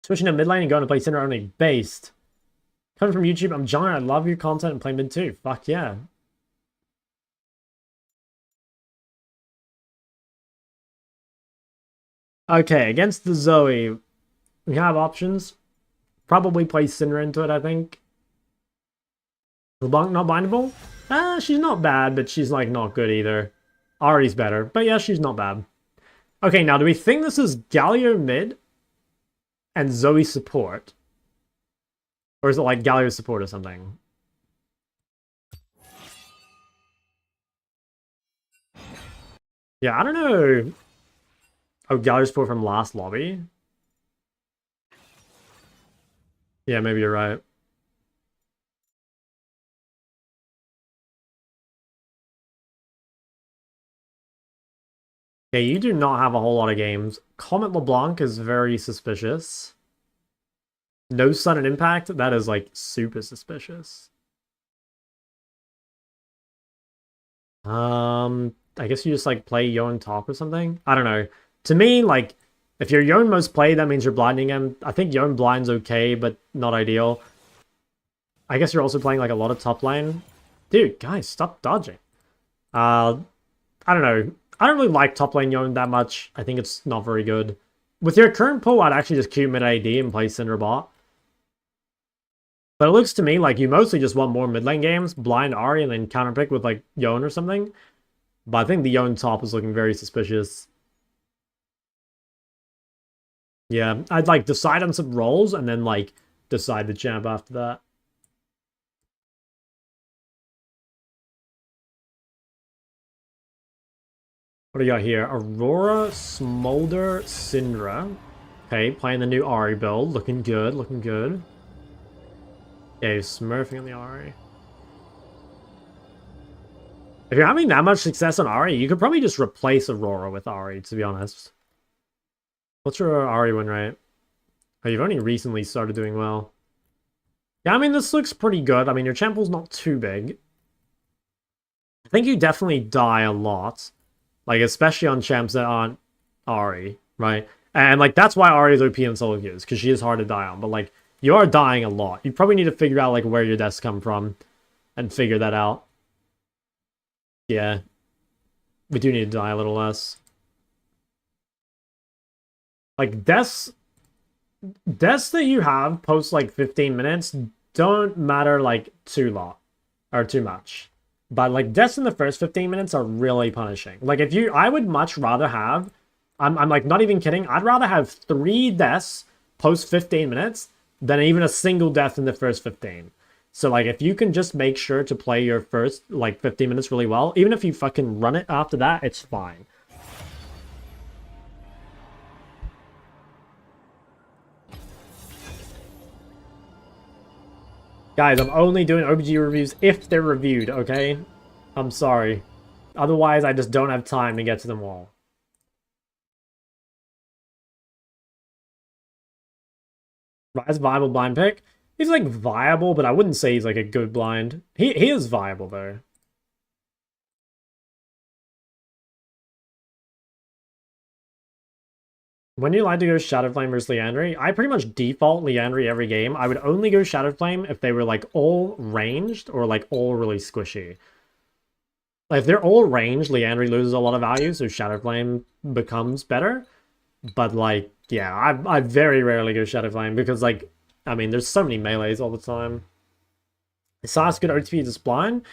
Switching to mid lane and going to play Cinder only based. Coming from YouTube, I'm John. I love your content and play mid too. Fuck yeah. Okay, against the Zoe, we have options. Probably play Cinder into it, I think. LeBlanc not bindable? She's not bad, but she's like not good either. Ari's better, but yeah, she's not bad. Okay, now do we think this is Galio mid and Zoe support? Or is it like Galio support or something? Yeah, I don't know. Oh, Galio support from last lobby? Yeah, maybe you're right. Yeah, you do not have a whole lot of games. Comet LeBlanc is very suspicious. No sudden impact? That is like super suspicious. I guess you just like play Yon top or something? I don't know. To me, like, if you're Yon most played, that means you're blinding him. I think Yon blind's okay, but not ideal. I guess you're also playing like a lot of top lane. Dude, guys, stop dodging. I don't know. I don't really like top lane Yon that much. I think it's not very good. With your current pull, I'd actually just queue mid AD and play Cinder bot. But it looks to me like you mostly just want more mid lane games, blind Ahri, and then counterpick with like Yon or something. But I think the Yon top is looking very suspicious. Yeah, I'd like decide on some roles and then like decide the champ after that. What do you got here? Aurora, Smolder, Syndra. Okay, playing the new Ahri build. Looking good, looking good. Yeah, he's smurfing on the Ahri. If you're having that much success on Ahri, you could probably just replace Aurora with Ahri, to be honest. What's your Ahri win rate? Oh, you've only recently started doing well. Yeah, I mean, this looks pretty good. I mean, your champ pool's not too big. I think you definitely die a lot. Like, especially on champs that aren't Ahri, right? And, like, that's why Ahri is OP in solo queues, because she is hard to die on. But, like, you are dying a lot. You probably need to figure out, like, where your deaths come from and figure that out. Yeah. We do need to die a little less. Like, deaths that you have post, like, 15 minutes don't matter, like, too much. But, like, deaths in the first 15 minutes are really punishing. Like, I would much rather have, I'm like, not even kidding, I'd rather have 3 deaths post 15 minutes than even a single death in the first 15. So, like, if you can just make sure to play your first, like, 15 minutes really well, even if you fucking run it after that, it's fine. Guys, I'm only doing OBG reviews if they're reviewed, okay? I'm sorry. Otherwise, I just don't have time to get to them all. Ryze viable blind pick? He's, like, viable, but I wouldn't say he's, like, a good blind. He is viable, though. When you like to go Shadowflame versus Liandry, I pretty much default Liandry every game. I would only go Shadowflame if they were like all ranged or like all really squishy. Like if they're all ranged, Liandry loses a lot of value, so Shadowflame becomes better. But like, yeah, I very rarely go Shadowflame because like, I mean, there's so many melees all the time. Sas good OTP to blind.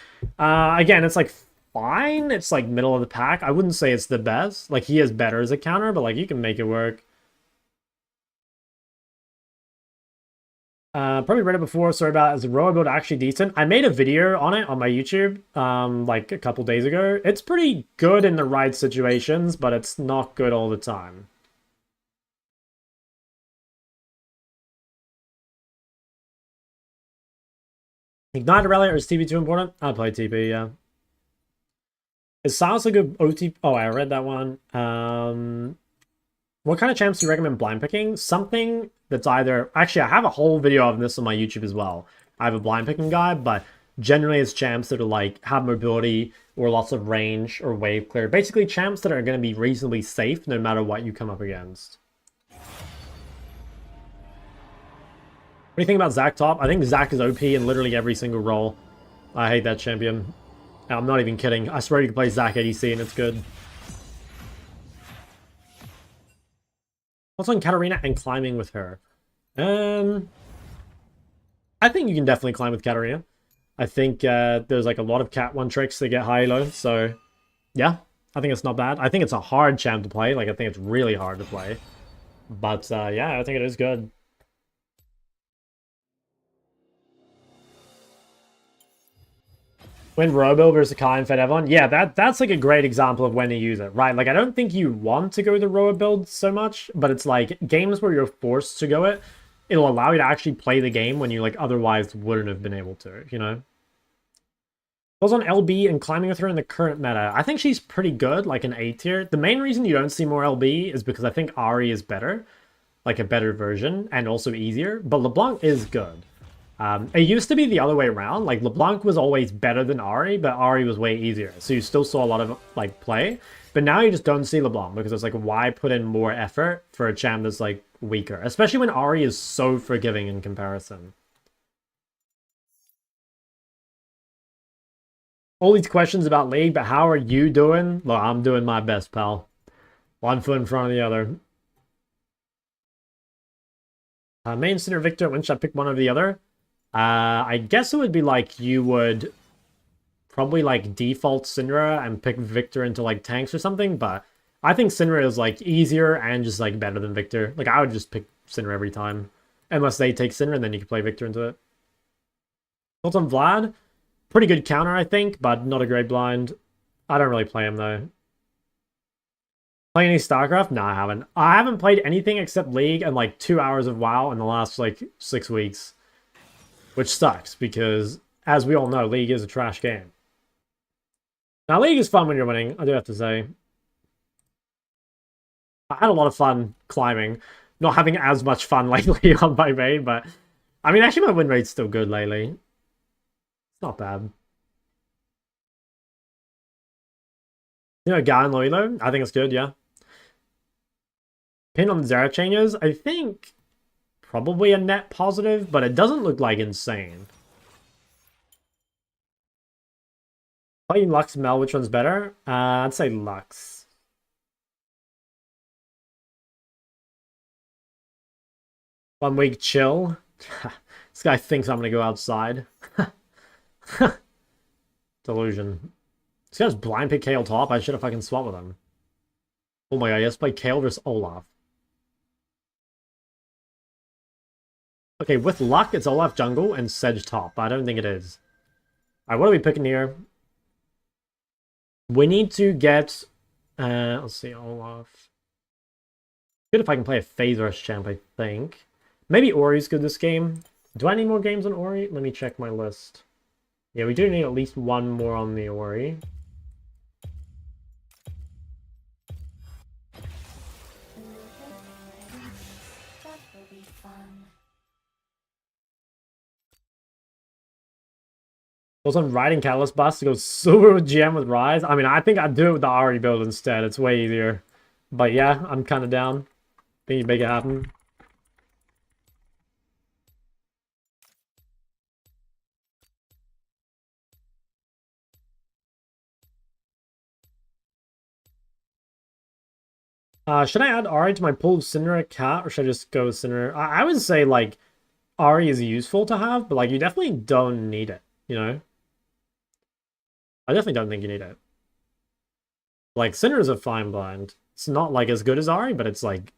Again, it's like fine. It's like middle of the pack. I wouldn't say it's the best. Like he is better as a counter, but like you can make it work. Probably read it before. Sorry about it. Is the row build actually decent? I made a video on it on my YouTube like a couple days ago. It's pretty good in the right situations, but it's not good all the time. Ignite Rally or is TP too important? I play TP, yeah. Is Silas a good OT? Oh, I read that one. What kind of champs do you recommend blind picking? Something that's either... Actually, I have a whole video of this on my YouTube as well. I have a blind picking guide, but generally it's champs that are like have mobility or lots of range or wave clear. Basically champs that are going to be reasonably safe no matter what you come up against. What do you think about Zac top? I think Zac is OP in literally every single role. I hate that champion. I'm not even kidding. I swear you can play Zac ADC and it's good. What's on Katarina and climbing with her? I think you can definitely climb with Katarina. I think there's like a lot of Cat 1 tricks that get high low, so yeah. I think it's not bad. I think it's a hard champ to play. Like, I think it's really hard to play. But, yeah, I think it is good. When Robo versus Kai and Fed everyone, yeah, that's like a great example of when to use it, right? Like, I don't think you want to go the Robo build so much, but it's like games where you're forced to go it, it'll allow you to actually play the game when you like otherwise wouldn't have been able to, you know? Goes on LB and climbing with her in the current meta. I think she's pretty good, like an A tier. The main reason you don't see more LB is because I think Ahri is better, like a better version, and also easier, but LeBlanc is good. It used to be the other way around. Like, LeBlanc was always better than Ahri, but Ahri was way easier. So you still saw a lot of, like, play. But now you just don't see LeBlanc because it's like, why put in more effort for a champ that's, like, weaker? Especially when Ahri is so forgiving in comparison. All these questions about League, but how are you doing? Look, I'm doing my best, pal. One foot in front of the other. Main Center Victor, when should I pick one over the other? I guess it would be like you would probably like default Syndra and pick Victor into like tanks or something, but I think Syndra is like easier and just like better than Victor. Like I would just pick Syndra every time. Unless they take Syndra and then you can play Victor into it. Thoughts on Vlad? Pretty good counter, I think, but not a great blind. I don't really play him though. Play any StarCraft? No, I haven't. I haven't played anything except League and like 2 hours of WoW in the last like 6 weeks. Which sucks, because, as we all know, League is a trash game. Now, League is fun when you're winning, I do have to say. I had a lot of fun climbing. Not having as much fun lately on my main, but... I mean, actually, my win rate's still good lately. It's not bad. You know, Guy and Loilo? I think it's good, yeah. Pin on the Zera changes? I think... probably a net positive, but it doesn't look like insane. Playing Lux Mel, which one's better? I'd say Lux. One week chill. This guy thinks I'm gonna go outside. Delusion. This guy's blind pick Kale top. I should have fucking swapped with him. Oh my god, let's play Kale versus Olaf. Okay, with luck, it's Olaf jungle and Sedge top, but I don't think it is. Alright, what are we picking here? We need to get... let's see, Olaf. Good if I can play a phase rush champ, I think. Maybe Ori's good this game. Do I need more games on Ori? Let me check my list. Yeah, we do need at least one more on the Ori. Also, I'm riding Catalyst Bus to go super with GM with Ryze. I mean, I think I'd do it with the Ahri build instead. It's way easier. But yeah, I'm kind of down. Think you make it happen. Should I add Ahri to my pool of Syndra Cat, or should I just go with Syndra? I would say, like, Ahri is useful to have, but, like, you definitely don't need it, you know? I definitely don't think you need it. Like, Syndra is a fine blind. It's not, like, as good as Ahri, but it's, like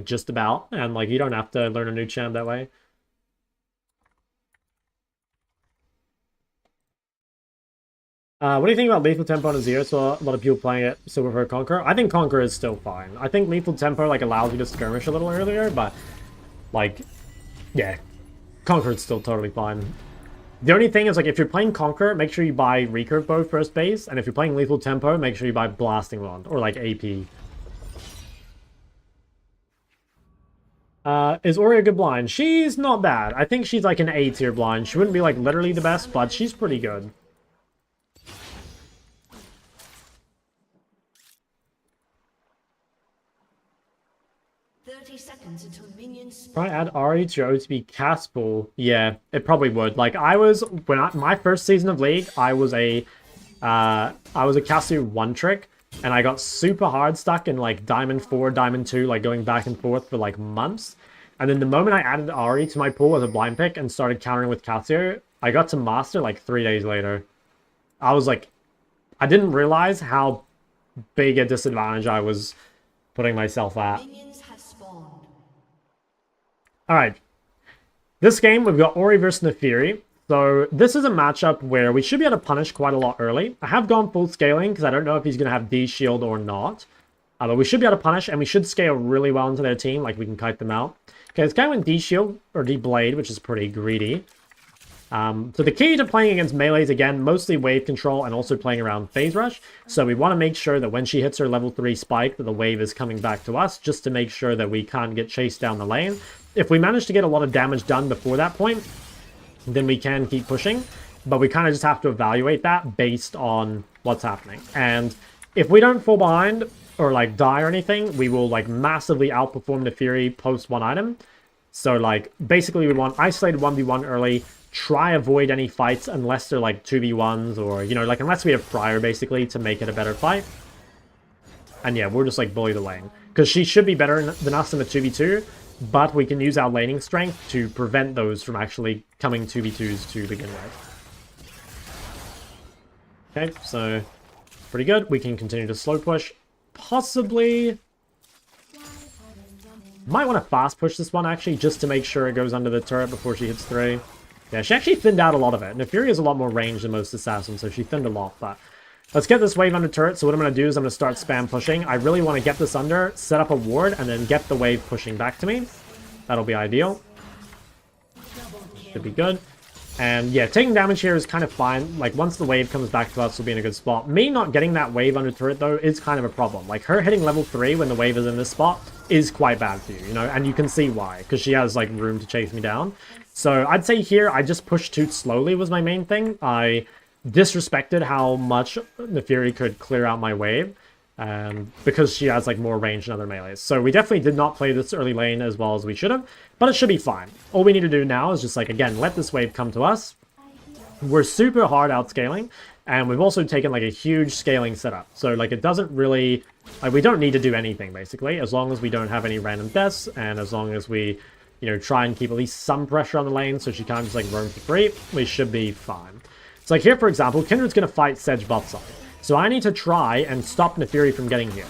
just about. And, like, you don't have to learn a new champ that way. What do you think about Lethal Tempo on a Zero? So a lot of people playing it still prefer Conqueror. I think Conqueror is still fine. I think Lethal Tempo, like, allows you to skirmish a little earlier, but, like, yeah. Conqueror's still totally fine. The only thing is, like, if you're playing Conqueror, make sure you buy Recurve Bow first base, and if you're playing Lethal Tempo, make sure you buy Blasting Wand, or, like, AP. Is Ori a good blind? She's not bad. I think she's, like, an A tier blind. She wouldn't be, like, literally the best, but she's pretty good. Try add Ahri to your OTB cast pool. Yeah, it probably would. Like my first season of League, I was a Casu one trick, and I got super hard stuck in like Diamond 4, Diamond 2, like going back and forth for like months. And then the moment I added Ahri to my pool as a blind pick and started countering with Cassio, I got to master like 3 days later. I was like, I didn't realize how big a disadvantage I was putting myself at. Minions have spawned. Alright. This game, we've got Ori versus Nefiri. So this is a matchup where we should be able to punish quite a lot early. I have gone full scaling because I don't know if he's going to have D shield or not. But we should be able to punish, and we should scale really well into their team. Like, we can kite them out. Okay, this guy went D shield, or D blade, which is pretty greedy. So the key to playing against melees, again, mostly wave control and also playing around phase rush. So we want to make sure that when she hits her level 3 spike, that the wave is coming back to us, just to make sure that we can't get chased down the lane. If we manage to get a lot of damage done before that point, then we can keep pushing. But we kind of just have to evaluate that based on what's happening. And if we don't fall behind or like die or anything, we will like massively outperform the Fury post one item. So like basically we want isolated 1v1 early. Try avoid any fights unless they're like 2v1s or, you know, like unless we have prior basically to make it a better fight. And yeah, we're just like bully the lane. Because she should be better than us in the 2v2, but we can use our laning strength to prevent those from actually coming 2v2s to begin with. Okay, so pretty good. We can continue to slow push. Possibly... might want to fast push this one actually, just to make sure it goes under the turret before she hits 3. Yeah, she actually thinned out a lot of it. And Nefiri has a lot more range than most assassins, so she thinned a lot. But let's get this wave under turret. So what I'm going to do is I'm going to start spam pushing. I really want to get this under, set up a ward, and then get the wave pushing back to me. That'll be ideal. Should be good. And yeah, taking damage here is kind of fine. Like, once the wave comes back to us, we'll be in a good spot. Me not getting that wave under turret, though, is kind of a problem. Like, her hitting level 3 when the wave is in this spot is quite bad for you, you know? And you can see why, because she has, like, room to chase me down. So I'd say here, I just pushed too slowly was my main thing. I disrespected how much Nefiri could clear out my wave. Because she has like more range than other melees. So we definitely did not play this early lane as well as we should have. But it should be fine. All we need to do now is just like, again, let this wave come to us. We're super hard outscaling. And we've also taken like a huge scaling setup. So like it doesn't really... like, we don't need to do anything basically. As long as we don't have any random deaths. And as long as we... you know, try and keep at least some pressure on the lane so she can't just like roam for free, we should be fine. So like here, for example, Kindred's going to fight Sedge bot side. So I need to try and stop Nefiri from getting here.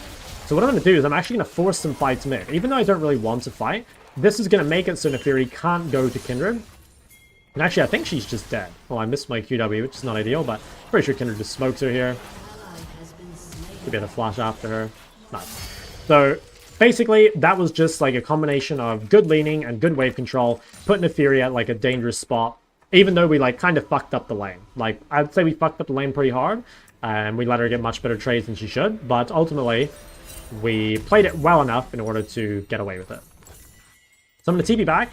So what I'm going to do is I'm actually going to force some fights mid. Even though I don't really want to fight, this is going to make it so Nefiri can't go to Kindred. And actually, I think she's just dead. Well, I missed my QW, which is not ideal, but pretty sure Kindred just smokes her here. Should be able to flash after her. Nice. So... basically, that was just like a combination of good leaning and good wave control, putting Nefiri at like a dangerous spot, even though we like kind of fucked up the lane. Like, I'd say we fucked up the lane pretty hard, and we let her get much better trades than she should, but ultimately, we played it well enough in order to get away with it. So I'm going to TP back.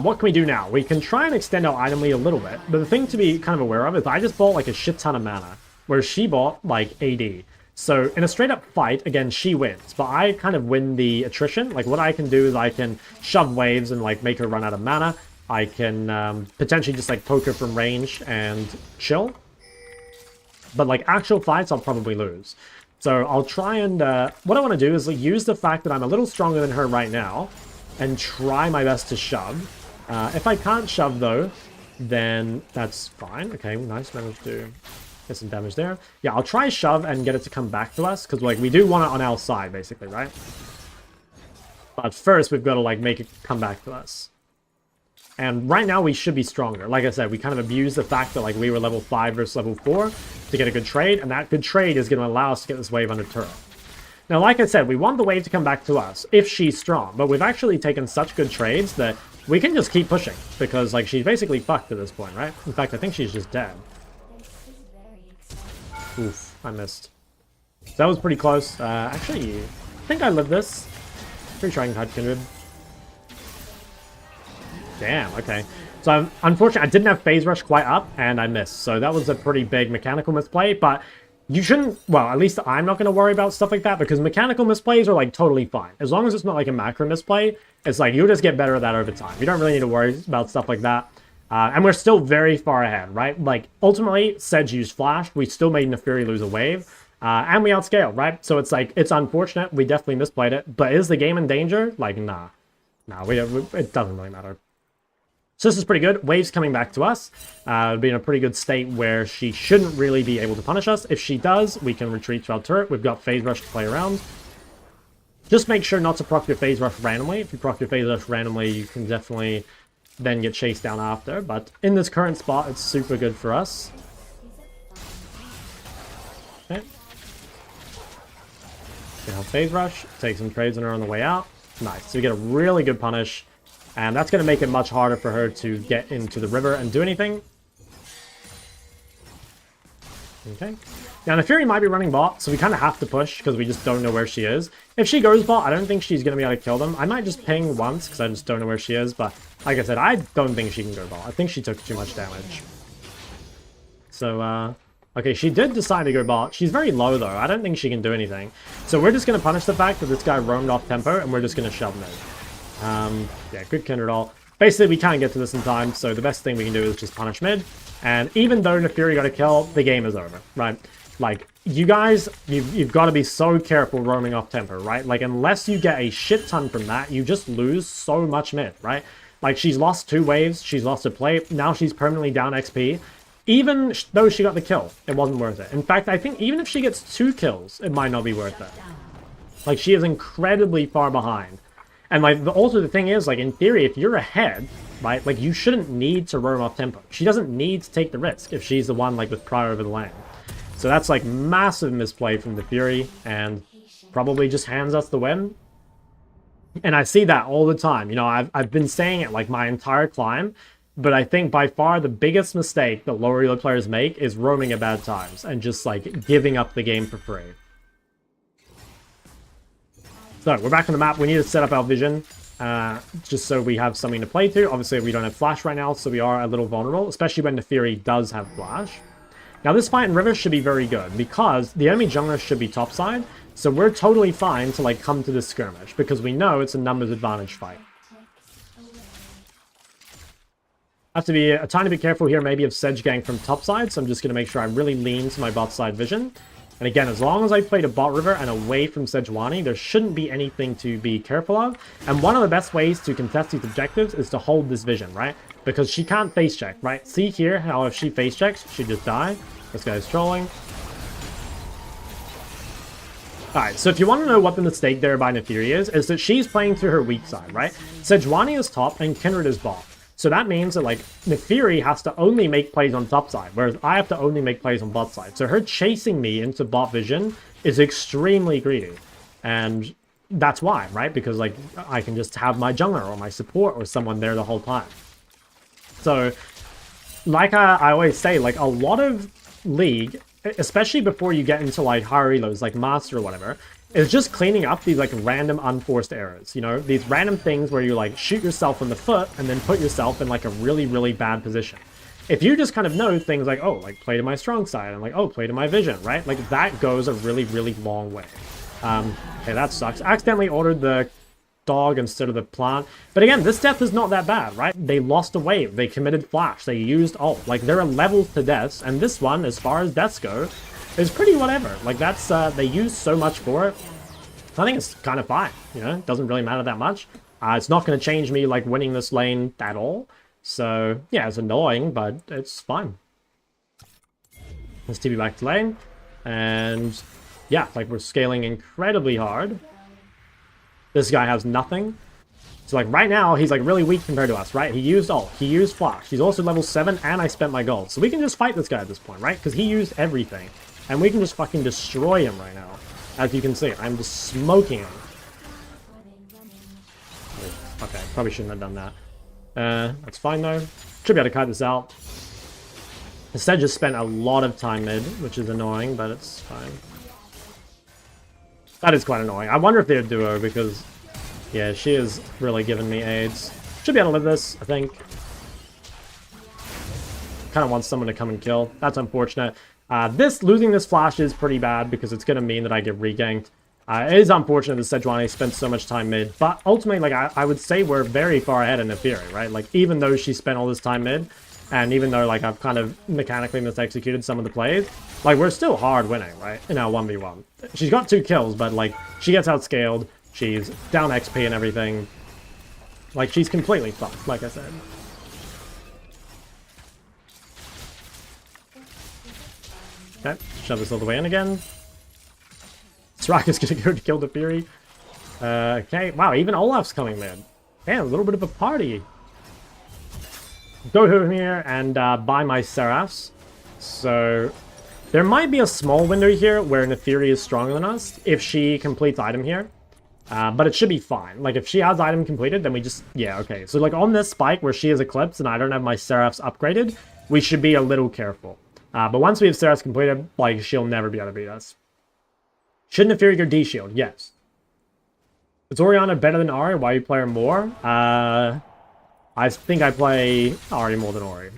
What can we do now? We can try and extend our item lead a little bit, but the thing to be kind of aware of is I just bought like a shit ton of mana, whereas she bought like AD. So in a straight up fight, again, she wins, but I kind of win the attrition. Like what I can do is I can shove waves and like make her run out of mana. I can potentially just like poke her from range and chill. But like actual fights, I'll probably lose. So I'll try and, what I want to do is like, use the fact that I'm a little stronger than her right now and try my best to shove. If I can't shove though, then that's fine. Okay, nice, managed to... get some damage there. Yeah, I'll try shove and get it to come back to us, because like we do want it on our side, basically, right? But first, we've got to like make it come back to us. And right now, we should be stronger. Like I said, we kind of abused the fact that like we were level 5 versus level 4 to get a good trade, and that good trade is going to allow us to get this wave under turret. Now, like I said, we want the wave to come back to us if she's strong, but we've actually taken such good trades that we can just keep pushing, because like she's basically fucked at this point, right? In fact, I think she's just dead. Oof, I missed. So that was pretty close. Actually, I think I lived this. Pretty sure I can hide Kindred. Damn, okay. So unfortunately, I didn't have phase rush quite up, and I missed. So that was a pretty big mechanical misplay, but you shouldn't... well, at least I'm not going to worry about stuff like that, because mechanical misplays are, like, totally fine. As long as it's not, like, a macro misplay, it's like, you'll just get better at that over time. You don't really need to worry about stuff like that. And we're still very far ahead, right? Like, ultimately, Sedge used Flash. We still made Nefiri lose a wave. And we outscaled, right? So it's like, it's unfortunate. We definitely misplayed it. But is the game in danger? Like, nah. Nah, it doesn't really matter. So this is pretty good. Wave's coming back to us. It'll be in a pretty good state where she shouldn't really be able to punish us. If she does, we can retreat to our turret. We've got Phase Rush to play around. Just make sure not to proc your Phase Rush randomly. If you proc your Phase Rush randomly, you can definitely then get chased down after. But in this current spot, it's super good for us. Okay. Get our Phase Rush. Take some trades on her on the way out. Nice. So we get a really good punish. And that's going to make it much harder for her to get into the river and do anything. Okay. Now, the Fury might be running bot, so we kind of have to push because we just don't know where she is. If she goes bot, I don't think she's going to be able to kill them. I might just ping once because I just don't know where she is. But like I said, I don't think she can go bot. I think she took too much damage. So, okay, she did decide to go bot. She's very low, though. I don't think she can do anything. So we're just going to punish the fact that this guy roamed off tempo, and we're just going to shove mid. Yeah, good Kindred all. Basically, we can't get to this in time, so the best thing we can do is just punish mid. And even though the Fury got a kill, the game is over, right? Like, you guys, you've got to be so careful roaming off tempo, right? Like, unless you get a shit ton from that, you just lose so much mid, right? Like, she's lost 2 waves, she's lost a play, now she's permanently down XP. Even though she got the kill, it wasn't worth it. In fact, I think even if she gets 2 kills, it might not be worth it. Like, she is incredibly far behind. And, like, also the thing is, like, in theory, if you're ahead, right, like, you shouldn't need to roam off tempo. She doesn't need to take the risk if she's the one, like, with prior over the lane. So that's, like, massive misplay from the Fury, and probably just hands us the win. And I see that all the time. You know, I've been saying it, like, my entire climb, but I think by far the biggest mistake that lower elo players make is roaming at bad times and just, like, giving up the game for free. So, we're back on the map. We need to set up our vision, just so we have something to play to. Obviously, we don't have flash right now, so we are a little vulnerable, especially when the Fury does have flash. Now, this fight in River should be very good, because the enemy jungler should be topside, so we're totally fine to, like, come to this skirmish, because we know it's a numbers advantage fight. I have to be a tiny bit careful here, maybe of Sedge gang from topside, so I'm just going to make sure I really lean to my bot side vision. And again, as long as I play to bot river and away from Sejuani, there shouldn't be anything to be careful of. And one of the best ways to contest these objectives is to hold this vision, right? Because she can't face check, right? See here how if she face checks, she'd just die. This guy's trolling. Alright, so if you want to know what the mistake there by Nefiri is that she's playing through her weak side, right? Sejuani is top and Kindred is bot. So that means that, like, Nefiri has to only make plays on top side, whereas I have to only make plays on bot side. So her chasing me into bot vision is extremely greedy. And that's why, right? Because, like, I can just have my jungler or my support or someone there the whole time. So, like I always say, like, a lot of League, especially before you get into, like, higher elos, like Master or whatever, is just cleaning up these, like, random unforced errors, you know? These random things where you, like, shoot yourself in the foot and then put yourself in, like, a really, really bad position. If you just kind of know things like, oh, like, play to my strong side, and like, oh, play to my vision, right? Like, that goes a really, really long way. Okay, that sucks. I accidentally ordered the dog instead of the plant. But again, this death is not that bad, right? They lost a wave, they committed flash, they used ult. Like, there are levels to deaths, and this one, as far as deaths go, is pretty whatever. Like, that's, they use so much for it. I think it's kind of fine, you know? It doesn't really matter that much. It's not going to change me, like, winning this lane at all. So, yeah, it's annoying, but it's fine. Let's TP back to lane. And, yeah, like, we're scaling incredibly hard. This guy has nothing. So, like, right now, he's, like, really weak compared to us, right? He used ult. He used flash. He's also level 7, and I spent my gold. So we can just fight this guy at this point, right? Because he used everything. And we can just fucking destroy him right now. As you can see, I'm just smoking him. Okay, probably shouldn't have done that. That's fine though. Should be able to cut this out. Instead, just spent a lot of time mid, which is annoying, but it's fine. That is quite annoying. I wonder if they're a duo, because, yeah, she is really giving me AIDS. Should be able to live this, I think. Kind of wants someone to come and kill. That's unfortunate. Losing this flash is pretty bad because it's going to mean that I get reganked. It is unfortunate that Sejuani spent so much time mid, but ultimately, like, I would say we're very far ahead in Nefiri, right? Like, even though she spent all this time mid, and even though, like, I've kind of mechanically mis-executed some of the plays, like, we're still hard winning, right? In our 1v1. She's got 2 kills, but, like, she gets outscaled, she's down XP and everything. Like, she's completely fucked, like I said. Okay, shove this all the way in again. Soraka's gonna go to kill the Fury. Okay, wow, even Olaf's coming, man. Damn, a little bit of a party. Go home here and buy my Seraphs. So there might be a small window here where Neferi is stronger than us if she completes item here. But it should be fine. Like, if she has item completed, then we just... Yeah, okay. So, like, on this spike where she is Eclipsed and I don't have my Seraphs upgraded, we should be a little careful. But once we have Seraphs completed, like, she'll never be able to beat us. Should Neferi go D-Shield? Yes. Is Orianna better than Ahri? Why you play her more? I think I play Ahri more than Ori.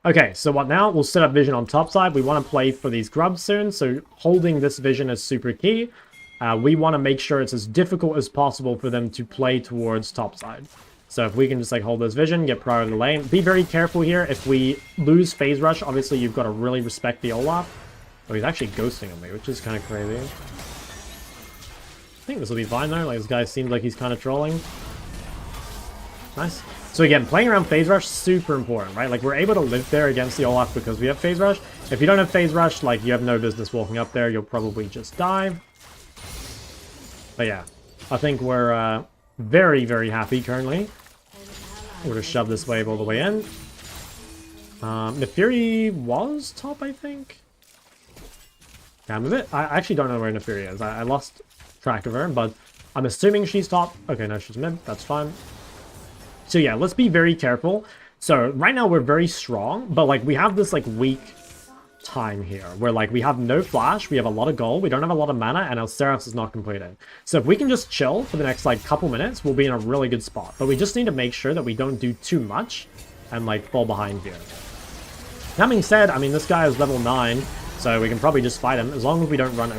Okay, so what now? We'll set up vision on top side. We want to play for these grubs soon, so holding this vision is super key. We want to make sure it's as difficult as possible for them to play towards top side. So if we can just like hold this vision, get prior to the lane. Be very careful here. If we lose phase rush, obviously you've got to really respect the Olaf. Oh, he's actually ghosting on me, which is kind of crazy. I think this will be fine though. Like, this guy seems like he's kind of trolling. Nice. So again, playing around phase rush, super important, right? Like, we're able to live there against the Olaf because we have phase rush. If you don't have phase rush, like, you have no business walking up there. You'll probably just die. But yeah, I think we're very, very happy currently. We're going to shove this wave all the way in. Neferi was top, I think. Damn of it. I actually don't know where Neferi is. I lost track of her, but I'm assuming she's top. Okay, no, she's mid. That's fine. So yeah, let's be very careful. So right now we're very strong, but like we have this like weak time here where like we have no flash, we have a lot of gold, we don't have a lot of mana, and our Seraphs is not completed. So if we can just chill for the next like couple minutes, we'll be in a really good spot. But we just need to make sure that we don't do too much and like fall behind here. That being said, I mean, this guy is level 9, so we can probably just fight him as long as we don't run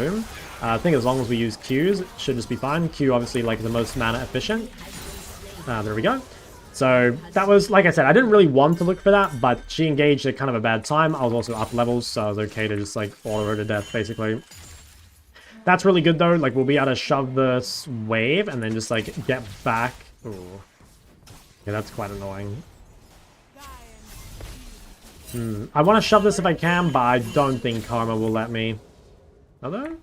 I think as long as we use Qs, it should just be fine. Q obviously like the most mana efficient. There we go. So that was, like I said, I didn't really want to look for that, but she engaged at kind of a bad time. I was also up levels, so I was okay to just like auto her to death, basically. That's really good though. Like, we'll be able to shove this wave and then just like get back. Ooh. Yeah, that's quite annoying. I want to shove this if I can, but I don't think Karma will let me. Although?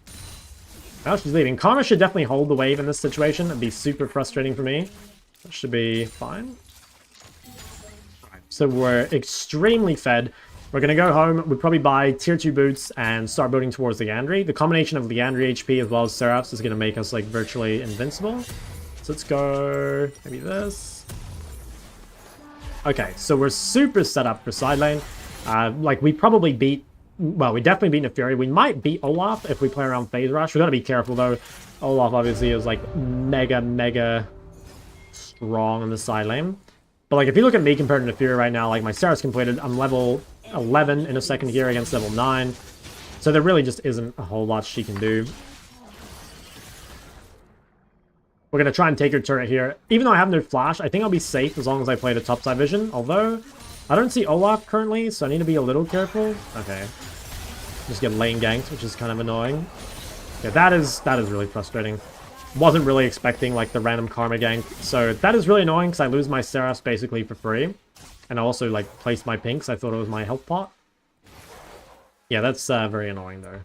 Oh, she's leaving. Karma should definitely hold the wave in this situation. It'd be super frustrating for me. That should be fine. Alright, so we're extremely fed. We're going to go home. We'll probably buy tier 2 boots and start building towards Liandry. The combination of Liandry HP as well as Seraphs is going to make us like virtually invincible. So let's go maybe this. Okay, so we're super set up for side lane. Like, we probably beat... Well, we definitely beat Neferi. We might beat Olaf if we play around phase rush. We've got to be careful, though. Olaf, obviously, is, like, mega strong on the side lane. But, like, if you look at me compared to Neferi right now, like, my Seraph's completed. I'm level 11 in a second here against level 9. So there really just isn't a whole lot she can do. We're going to try and take her turret here. Even though I have no flash, I think I'll be safe as long as I play the topside vision. Although, I don't see Olaf currently, so I need to be a little careful. Okay. Just get lane ganked, which is kind of annoying. Yeah, that is really frustrating. Wasn't really expecting, like, the random Karma gank. So that is really annoying, because I lose my Seraphs basically for free. And I also, like, placed my pinks. I thought it was my health pot. Yeah, that's very annoying, though.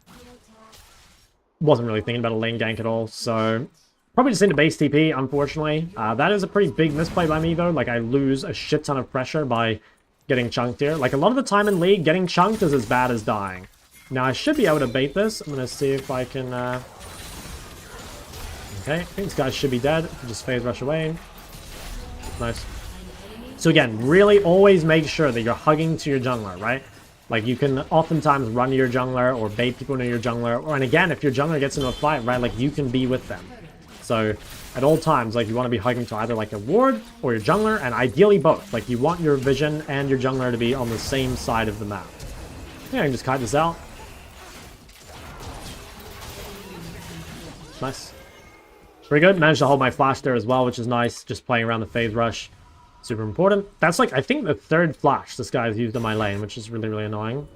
Wasn't really thinking about a lane gank at all, so... Probably just into base TP, unfortunately. That is a pretty big misplay by me, though. Like, I lose a shit ton of pressure by getting chunked here. Like, a lot of the time in League, getting chunked is as bad as dying. Now, I should be able to bait this. I'm going to see if I can... Okay, I think this guy should be dead. Just phase rush away. Nice. So again, really always make sure that you're hugging to your jungler, right? Like, you can oftentimes run to your jungler or bait people into your jungler. And again, if your jungler gets into a fight, right, like, you can be with them. So, at all times, like, you want to be hugging to either, like, a ward or your jungler, and ideally both. Like, you want your vision and your jungler to be on the same side of the map. Yeah, I can just kite this out. Nice. Pretty good. Managed to hold my flash there as well, which is nice. Just playing around the phase rush. Super important. That's, like, I think the third flash this guy's used in my lane, which is really annoying.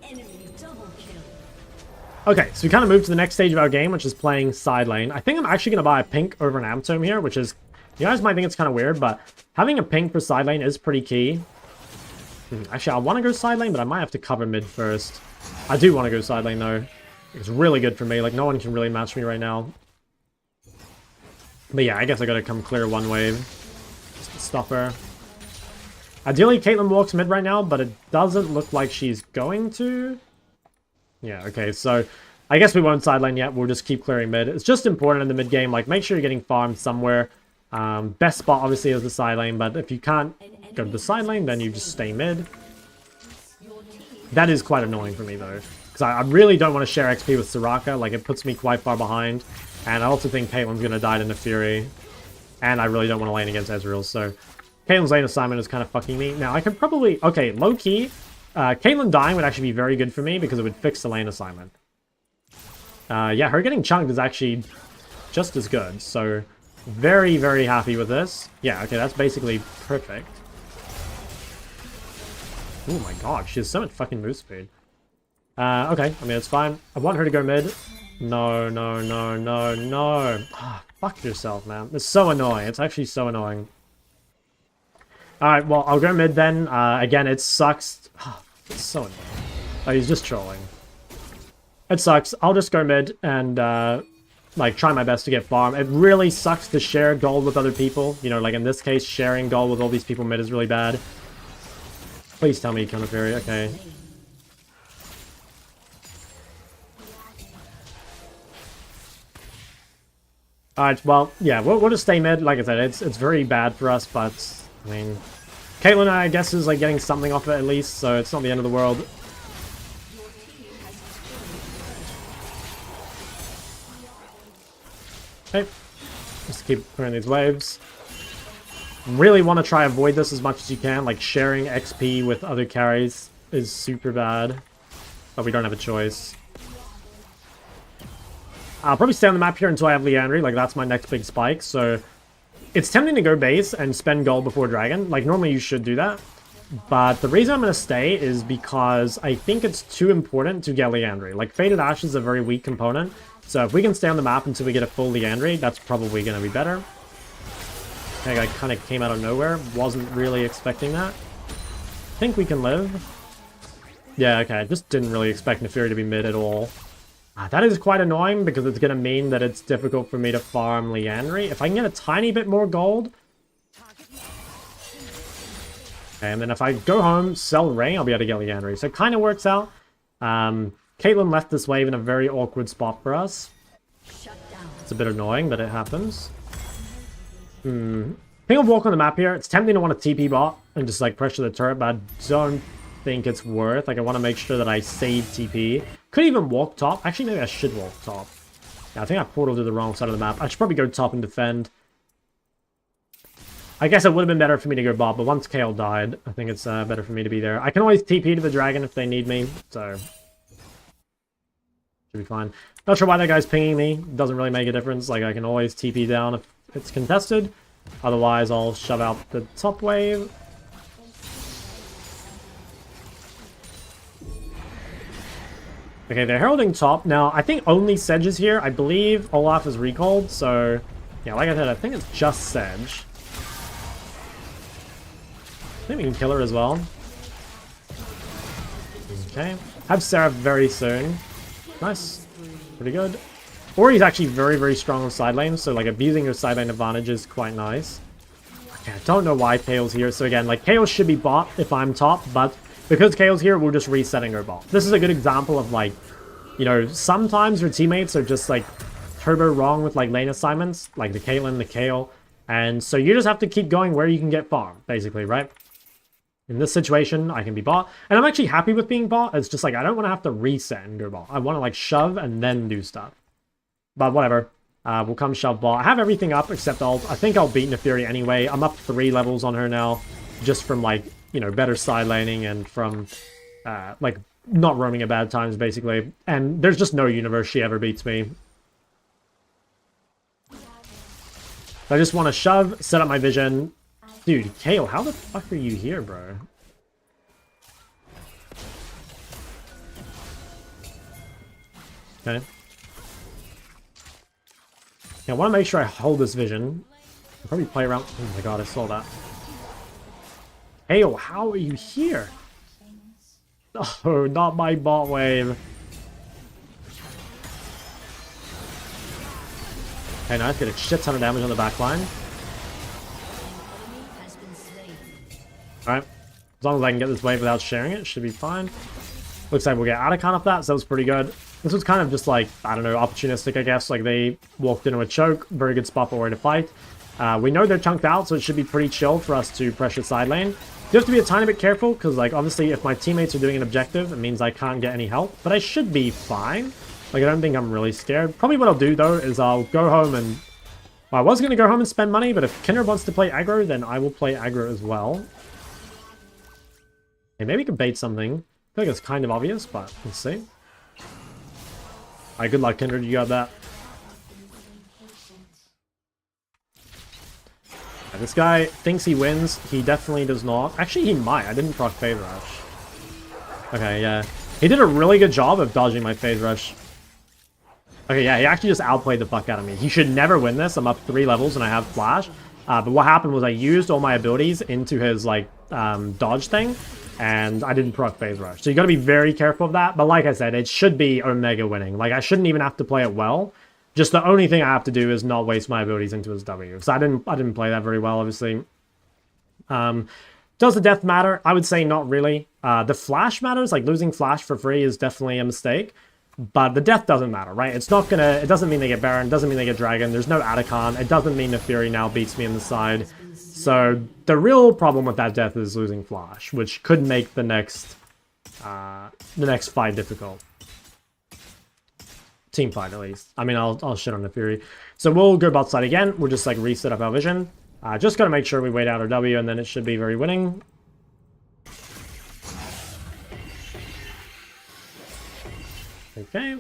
Okay, so we kind of moved to the next stage of our game, which is playing side lane. I think I'm actually going to buy a pink over an Amtome here, which is... You guys might think it's kind of weird, but having a pink for side lane is pretty key. Actually, I want to go side lane, but I might have to cover mid first. I do want to go side lane, though. It's really good for me. Like, no one can really match me right now. But yeah, I guess I gotta come clear one wave. Just to stop her. Ideally, Caitlyn walks mid right now, but it doesn't look like she's going to. Yeah, okay, so I guess we won't side lane yet. We'll just keep clearing mid. It's just important in the mid game. Like, make sure you're getting farmed somewhere. Best spot, obviously, is the side lane, but if you can't go to the side lane, then you just stay mid. That is quite annoying for me, though. Because I really don't want to share XP with Soraka. Like, it puts me quite far behind. And I also think Caitlyn's going to die in the Fury. And I really don't want to lane against Ezreal, so Caitlyn's lane assignment is kind of fucking me. Now, I could probably... Okay, low-key, Caitlyn dying would actually be very good for me because it would fix the lane assignment. Yeah, her getting chunked is actually just as good, so very, very happy with this. Yeah, okay, that's basically perfect. Oh my god, she has so much fucking move speed. Okay, I mean, it's fine. I want her to go mid. No, no, no, no, no. Ah, fuck yourself, man. It's so annoying. It's actually so annoying. Alright, well, I'll go mid then. Again, it sucks. Oh, it's so annoying. Oh, he's just trolling. It sucks. I'll just go mid and, like, try my best to get farm. It really sucks to share gold with other people. You know, like, in this case, sharing gold with all these people mid is really bad. Please tell me you kill the Fury. Okay. Alright, well, yeah, we'll just stay mid. Like I said, it's very bad for us, but, I mean... Caitlyn, I guess, is, like, getting something off it at least, so it's not the end of the world. Okay. Just keep clearing these waves. Really want to try avoid this as much as you can. Like, sharing XP with other carries is super bad. But we don't have a choice. I'll probably stay on the map here until I have Liandry. Like, that's my next big spike. So, it's tempting to go base and spend gold before dragon. Like, normally you should do that. But the reason I'm going to stay is because I think it's too important to get Liandry. Like, Faded Ash is a very weak component. So, if we can stay on the map until we get a full Liandry, that's probably going to be better. That guy kind of came out of nowhere. Wasn't really expecting that. I think we can live. Yeah, okay. I just didn't really expect Neferi to be mid at all. That is quite annoying because it's going to mean that it's difficult for me to farm Liandry. If I can get a tiny bit more gold. Okay, and then if I go home, sell Ray, I'll be able to get Liandry. So it kind of works out. Caitlyn left this wave in a very awkward spot for us. It's a bit annoying, but it happens. I think I'll walk on the map here. It's tempting to want to TP bot and just like pressure the turret, but I don't think it's worth. Like, I want to make sure that I save TP. Could even walk top. Actually, maybe I should walk top. Yeah, I think I portaled to the wrong side of the map. I should probably go top and defend. I guess it would have been better for me to go bot, but once Kale died, I think it's better for me to be there. I can always TP to the dragon if they need me, so should be fine. Not sure why that guy's pinging me. Doesn't really make a difference. Like, I can always TP down if it's contested. Otherwise, I'll shove out the top wave. Okay, they're heralding top. Now, I think only Sedge is here. I believe Olaf is recalled, so... Yeah, like I said, I think it's just Sedge. I think we can kill her as well. Okay. Have Seraph very soon. Nice. Pretty good. Ori's actually very, very strong on side lane, so like abusing your side lane advantage is quite nice. Okay, I don't know why Kale's here. So again, like Kale should be bot if I'm top, but because Kale's here, we're just resetting her bot. This is a good example of like, you know, sometimes your teammates are just like turbo wrong with like lane assignments, like the Caitlyn, the Kale, and so you just have to keep going where you can get farm, basically, right? In this situation, I can be bot, and I'm actually happy with being bot. It's just like, I don't want to have to reset and go bot. I want to like shove and then do stuff. But whatever. We'll come shove bot. I have everything up except ult. I think I'll beat Neferi anyway. I'm up 3 levels on her now. Just from like, you know, better side laning and from like not roaming at bad times basically. And there's just no universe she ever beats me. I just want to shove, set up my vision. Dude, Kale, how the fuck are you here, bro? Okay. Yeah, I want to make sure I hold this vision. I'll probably play around. Oh my god, I saw that. Hale, how are you here? Oh, not my bot wave. Okay, nice. Get a shit ton of damage on the back line. Alright. As long as I can get this wave without sharing it, should be fine. Looks like we'll get Atacon off that, so that was pretty good. This was kind of just like, I don't know, opportunistic, I guess. Like, they walked into a choke. Very good spot for Ori to fight. We know they're chunked out, so it should be pretty chill for us to pressure side lane. You have to be a tiny bit careful, because, like, obviously, if my teammates are doing an objective, it means I can't get any help. But I should be fine. Like, I don't think I'm really scared. Probably what I'll do, though, is I'll go home and... Well, I was going to go home and spend money, but if Kindred wants to play aggro, then I will play aggro as well. Okay, maybe we can bait something. I feel like it's kind of obvious, but let's see. Alright, good luck, Kindred. You got that. This guy thinks he wins. He definitely does not. Actually, he might. I didn't proc Phase Rush. Okay, yeah. He did a really good job of dodging my Phase Rush. Okay, yeah, he actually just outplayed the fuck out of me. He should never win this. I'm up 3 levels and I have Flash. But what happened was I used all my abilities into his, like, dodge thing. And I didn't proc Phase Rush. So you gotta be very careful of that. But like I said, it should be Omega winning. Like, I shouldn't even have to play it well. Just the only thing I have to do is not waste my abilities into his W. So I didn't play that very well, obviously. Does the death matter? I would say not really. The Flash matters. Like, losing Flash for free is definitely a mistake. But the death doesn't matter, right? It's not gonna... It doesn't mean they get Baron. It doesn't mean they get Dragon. There's no Atacon. It doesn't mean the Fury now beats me in the side. So the real problem with that death is losing Flash, which could make the next fight difficult. Team fight, at least. I mean, I'll shit on the Fury. So we'll go bot side again. We'll just, like, reset up our vision. Just gotta make sure we wait out our W, and then it should be very winning. Okay.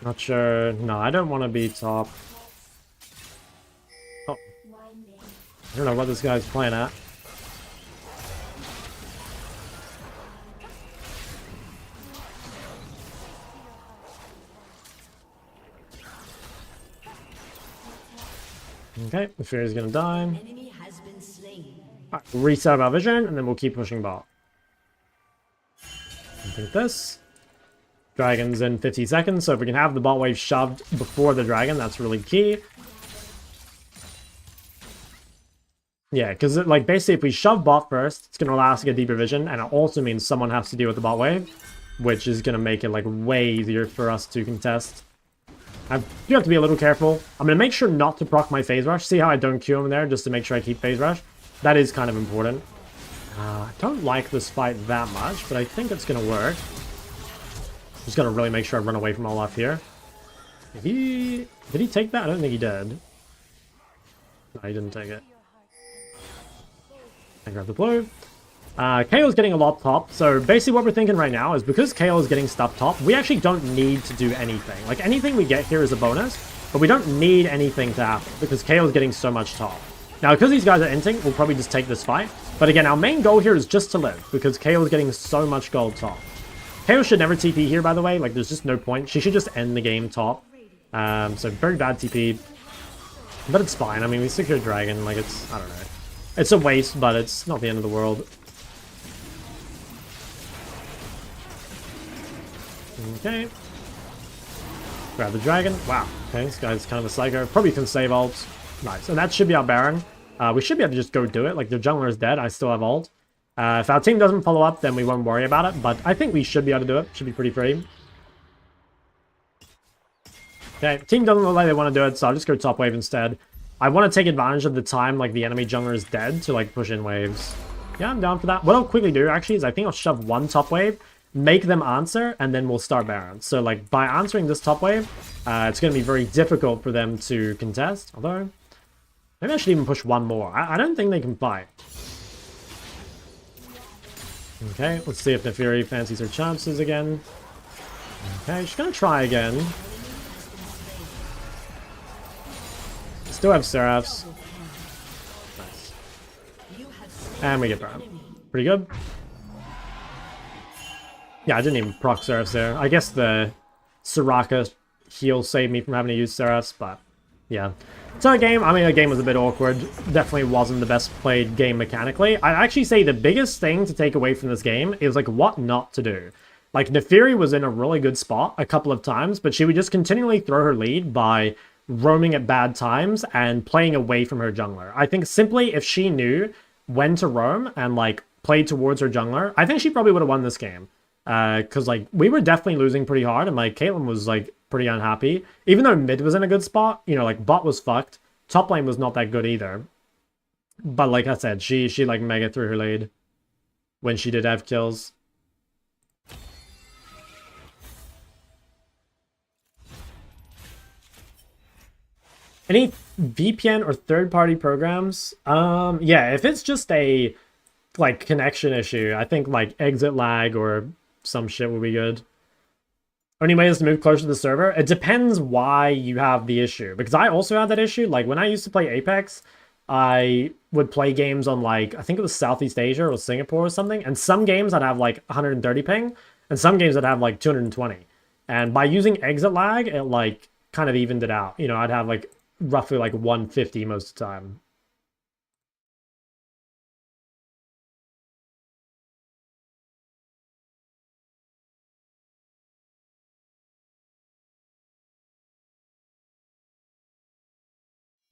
Not sure. No, I don't want to be top. Oh. I don't know what this guy's playing at. Okay, the Fury's gonna die. Enemy has been slain. Right, reset our vision, and then we'll keep pushing bot. Take this. Dragon's in 50 seconds, so if we can have the bot wave shoved before the dragon, that's really key. Yeah, because, like, basically if we shove bot first, it's going to allow us to get deeper vision, and it also means someone has to deal with the bot wave, which is going to make it, like, way easier for us to contest. You have to be a little careful. I'm going to make sure not to proc my Phase Rush. See how I don't Q him there, just to make sure I keep Phase Rush? That is kind of important. I don't like this fight that much, but I think it's going to work. Just gotta really make sure I run away from all left here. Did he take that? I don't think he did. No, he didn't take it. I grab the blue. KO's getting a lot top. So basically what we're thinking right now is because KO is getting stuff top, we actually don't need to do anything. Like, anything we get here is a bonus, but we don't need anything to happen because KO is getting so much top. Now, because these guys are inting, we'll probably just take this fight. But again, our main goal here is just to live because KO is getting so much gold top. KO should never TP here, by the way. Like, there's just no point. She should just end the game top. So, very bad TP. But it's fine. I mean, we secured Dragon. Like, it's... I don't know. It's a waste, but it's not the end of the world. Okay. Grab the Dragon. Wow. Okay, this guy's kind of a psycho. Probably can save ult. Nice. And that should be our Baron. We should be able to just go do it. Like, their jungler is dead. I still have ult. If our team doesn't follow up, then we won't worry about it, but I think we should be able to do it. Should be pretty free. Okay, team doesn't look like they want to do it, so I'll just go top wave instead. I want to take advantage of the time, like, the enemy jungler is dead to, like, push in waves. Yeah, I'm down for that. What I'll quickly do, actually, is I think I'll shove one top wave, make them answer, and then we'll start Baron. So, like, by answering this top wave, it's going to be very difficult for them to contest, although... Maybe I should even push one more. I don't think they can fight. Okay, let's see if the Fury fancies her chances again. Okay, she's gonna try again. Still have Seraphs. Nice. And we get Baron. Pretty good. Yeah, I didn't even proc Seraphs there. I guess the Soraka heal saved me from having to use Seraphs, but Yeah. So the game, I mean, the game was a bit awkward. Definitely wasn't the best played game mechanically. I'd actually say the biggest thing to take away from this game is, like, what not to do. Like, Neferi was in a really good spot a couple of times, but she would just continually throw her lead by roaming at bad times and playing away from her jungler. I think simply if she knew when to roam and, like, played towards her jungler, I think she probably would have won this game. Because, like, we were definitely losing pretty hard, and, like, Caitlyn was, like, pretty unhappy. Even though mid was in a good spot, you know, like, bot was fucked. Top lane was not that good either. But, like I said, she like, mega threw her lead when she did have kills. Any VPN or third-party programs? Yeah, if it's just a, like, connection issue, I think, like, exit lag or some shit will be good. Only way is to move closer to the server. It depends why you have the issue. Because I also had that issue. Like, when I used to play Apex, I would play games on, like, I think it was Southeast Asia or Singapore or something. And some games I'd have, like, 130 ping. And some games I'd have, like, 220. And by using exit lag, it, like, kind of evened it out. You know, I'd have, like, roughly, like, 150 most of the time.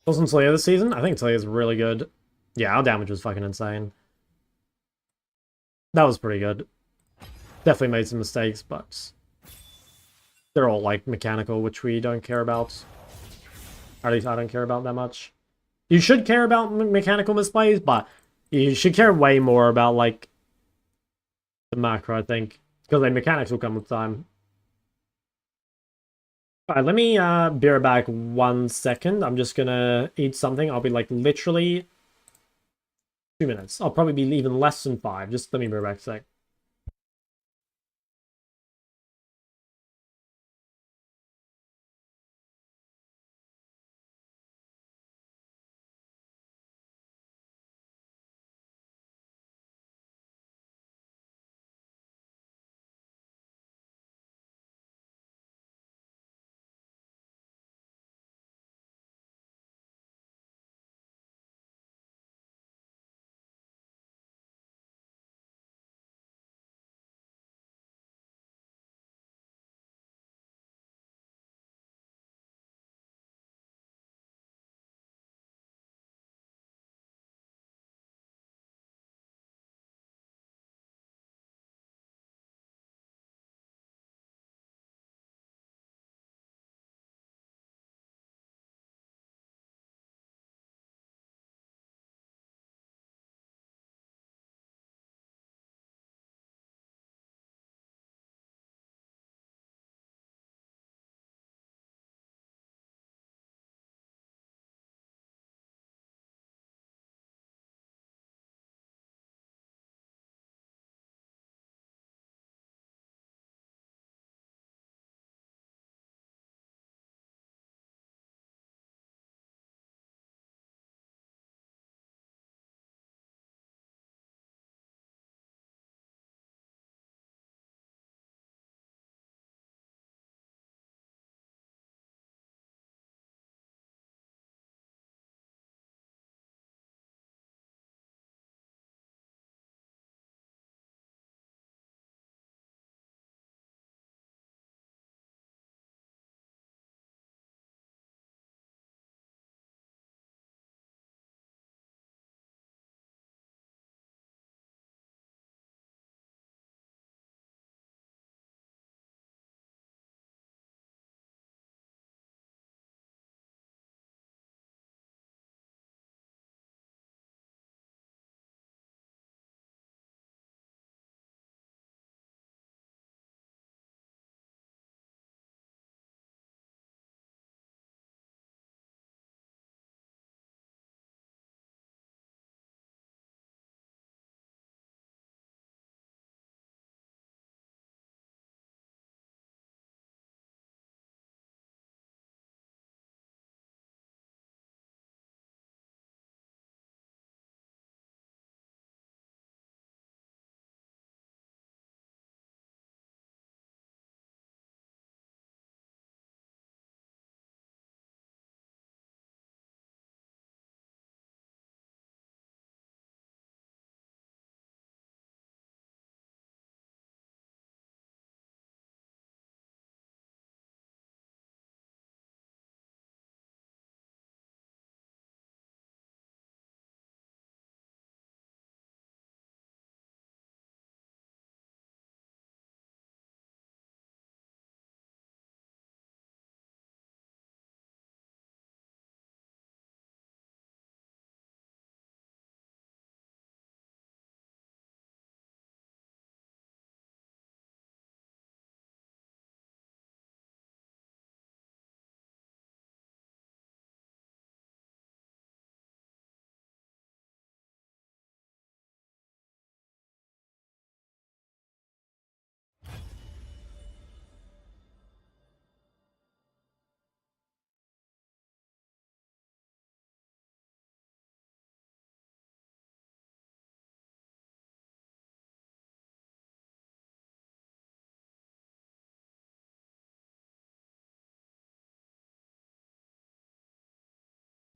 Wasn't Talia this season? I think Talia's really good. Yeah, our damage was fucking insane. That was pretty good. Definitely made some mistakes, but they're all, like, mechanical, which we don't care about. Or at least I don't care about that much. You should care about mechanical misplays, but you should care way more about, like, the macro, I think. Because the mechanics will come with time. Alright, let me be right back 1 second. I'm just gonna eat something. I'll be, like, literally 2 minutes. I'll probably be even less than 5. Just let me be right back a sec.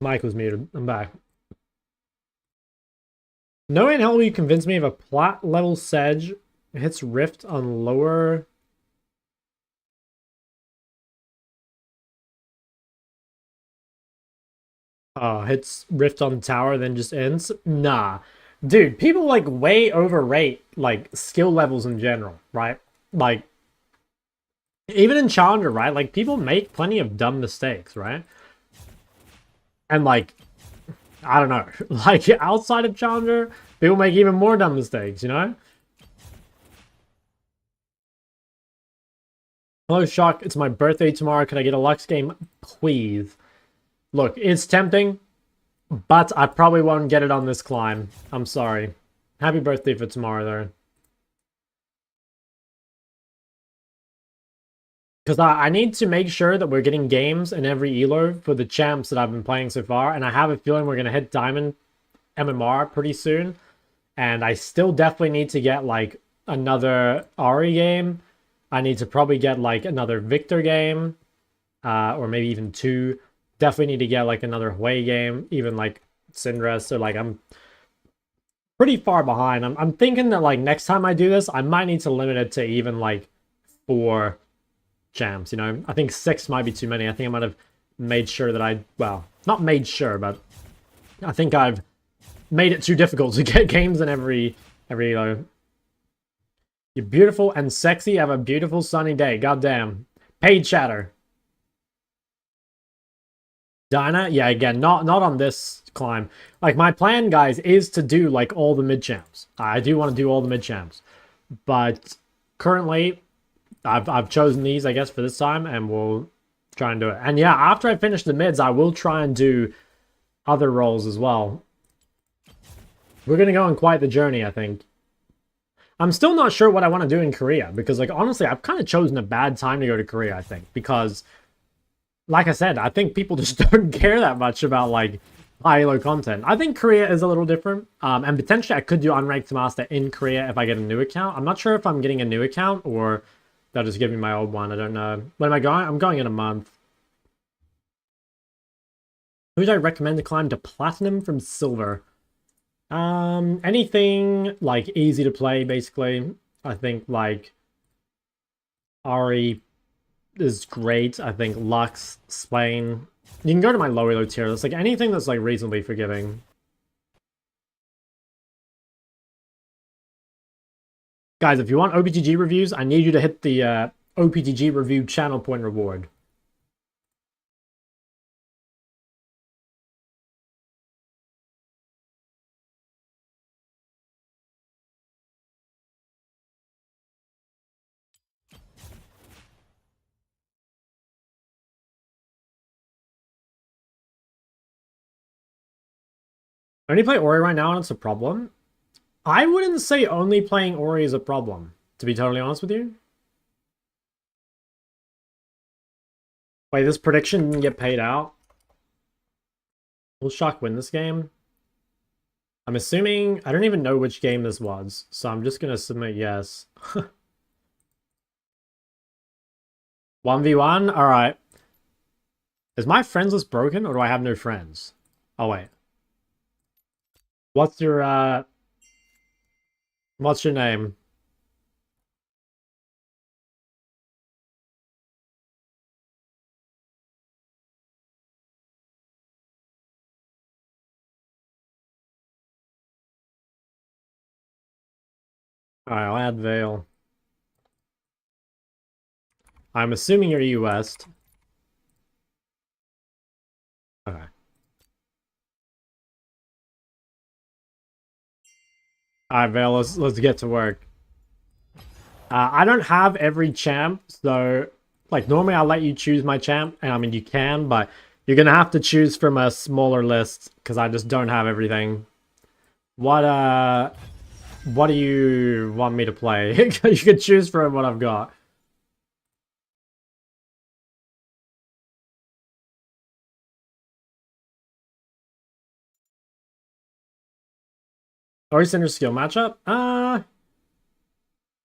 Mike was muted. I'm back. No way in hell will you convince me of a plat level Sedge hits Rift on lower. Hits Rift on tower, then just ends? Nah. Dude, people like way overrate like skill levels in general, right? Like, even in Challenger, right? Like, people make plenty of dumb mistakes, right? And like, I don't know. Like, outside of Challenger, people make even more dumb mistakes, you know? Hello, Shock. It's my birthday tomorrow. Can I get a Lux game? Please. Look, it's tempting, but I probably won't get it on this climb. I'm sorry. Happy birthday for tomorrow, though. Because I need to make sure that we're getting games in every elo for the champs that I've been playing so far. And I have a feeling we're going to hit Diamond MMR pretty soon. And I still definitely need to get, like, another Ari game. I need to probably get, like, another Victor game. Or maybe even 2. Definitely need to get, like, another Hui game. Even, like, Syndra. So, like, I'm pretty far behind. I'm thinking that, like, next time I do this, I might need to limit it to even, like, 4 champs, you know? I think 6 might be too many. I think I might have made sure that well, not made sure, but I think I've made it too difficult to get games in every elo. You're beautiful and sexy. Have a beautiful sunny day. Goddamn. Paid chatter. Dinah? Yeah, again, not on this climb. Like, my plan, guys, is to do, like, all the mid-champs. I do want to do all the mid-champs. But currently, I've chosen these, I guess, for this time, and we'll try and do it. And yeah, after I finish the mids, I will try and do other roles as well. We're going to go on quite the journey, I think. I'm still not sure what I want to do in Korea, because, like, honestly, I've kind of chosen a bad time to go to Korea, I think, because, like I said, I think people just don't care that much about, like, high-elo content. I think Korea is a little different, and potentially I could do Unranked Master in Korea if I get a new account. I'm not sure if I'm getting a new account, or they'll just give me my old one. I don't know. When am I going? I'm going in a month. Who would I recommend to climb to Platinum from Silver? Anything, like, easy to play, basically. I think, like, Ari is great. I think Lux, Swain. You can go to my low elo tier list. Like, anything that's, like, reasonably forgiving. Guys, if you want OPTG reviews, I need you to hit the OPTG review channel point reward. I only play Ori right now, and it's a problem. I wouldn't say only playing Ori is a problem, to be totally honest with you. Wait, this prediction didn't get paid out? Will Shock win this game? I'm assuming... I don't even know which game this was, so I'm just gonna submit yes. 1v1? Alright. Is my friends list broken, or do I have no friends? Oh, wait. What's your name? Alright, I'll add Vale. I'm assuming you're US. Okay. Alright, Vale, let's get to work. I don't have every champ, so, like, normally I'll let you choose my champ, and I mean, you can, but you're gonna have to choose from a smaller list, because I just don't have everything. What do you want me to play? You can choose from what I've got. Or Cinder skill matchup?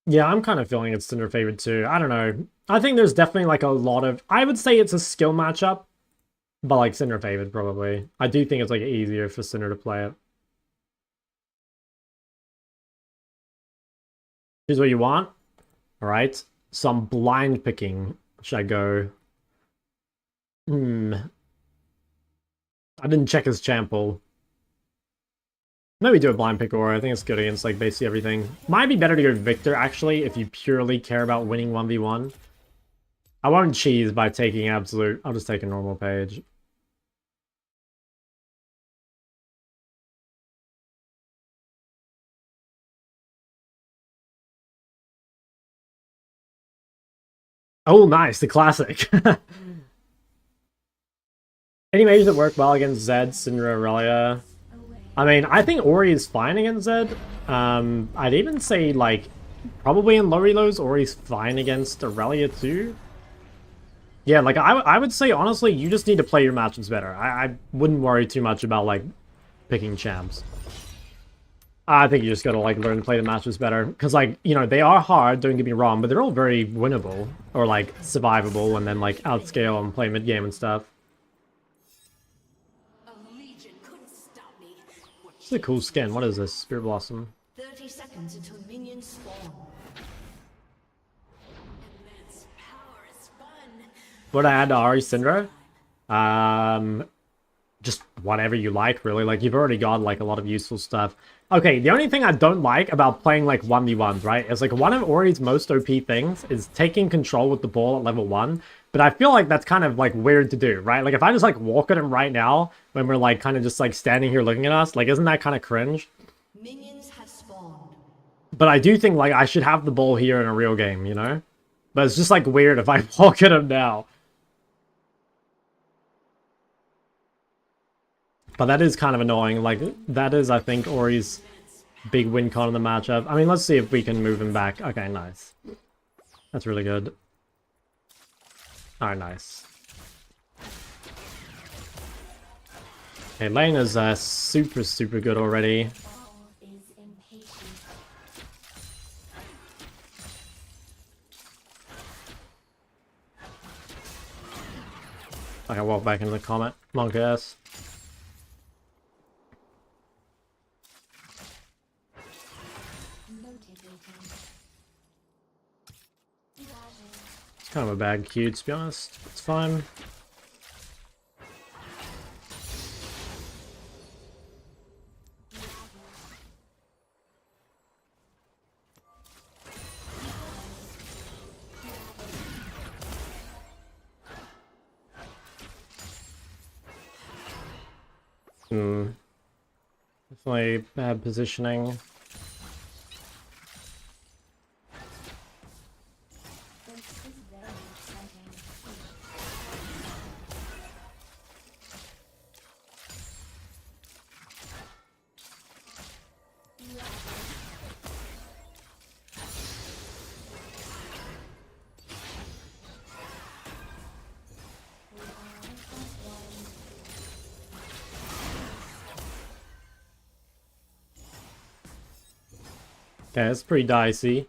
Yeah, I'm kind of feeling it's Cinder favored too. I don't know. I think there's definitely like a lot of... I would say it's a skill matchup, But like Syndra favored probably. I do think it's like easier for Syndra to play it. Here's what you want. Alright. Some blind picking. Should I go? I didn't check his champ pool. Maybe do a blind pick Aura. I think it's good against like basically everything. Might be better to go Victor actually if you purely care about winning 1v1. I won't cheese by taking absolute. I'll just take a normal page. Oh, nice, the classic. Any mages that work well against Zed, Syndra, Aurelia. I mean, I think Ori is fine against Zed. I'd even say, like, probably in low reloads, Ori's fine against Aurelia too. Yeah, like, I would say, honestly, you just need to play your matchups better. I wouldn't worry too much about, like, picking champs. I think you just gotta, like, learn to play the matchups better. Because, like, you know, they are hard, don't get me wrong, but they're all very winnable. Or, like, survivable, and then, like, outscale and play mid-game and stuff. This is a cool skin. What is this? Spirit Blossom. 30 seconds until minions spawn. Immense power is fun. What I add to Ari Syndra? Just whatever you like, really. Like, you've already got, like, a lot of useful stuff. Okay, the only thing I don't like about playing, like, 1v1s, right, is, like, one of Ori's most OP things is taking control with the ball at level 1. But I feel like that's kind of, like, weird to do, right? Like, if I just, like, walk at him right now, when we're, like, kind of just, like, standing here looking at us, like, isn't that kind of cringe? Minions have spawned. But I do think, like, I should have the ball here in a real game, you know? But it's just, like, weird if I walk at him now. But that is kind of annoying. Like, that is, I think, Ori's big win con in the matchup. I mean, let's see if we can move him back. Okay, nice. That's really good. Alright, nice. Okay, lane is super, super good already. I can walk back into the comment. Monk ass. It's kind of a bad queue, to be honest. It's fine. Definitely bad positioning. Okay, it's pretty dicey.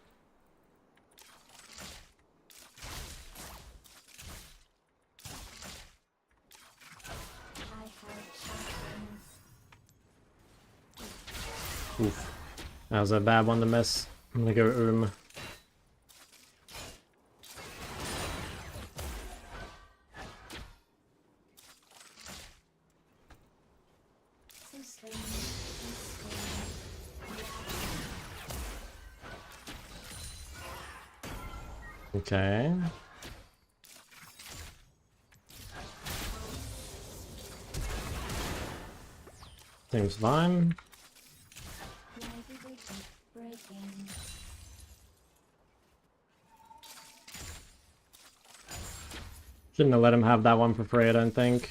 Oof. That was a bad one to miss. I'm gonna go Okay. Seems fine. Shouldn't have let him have that one for free, I don't think.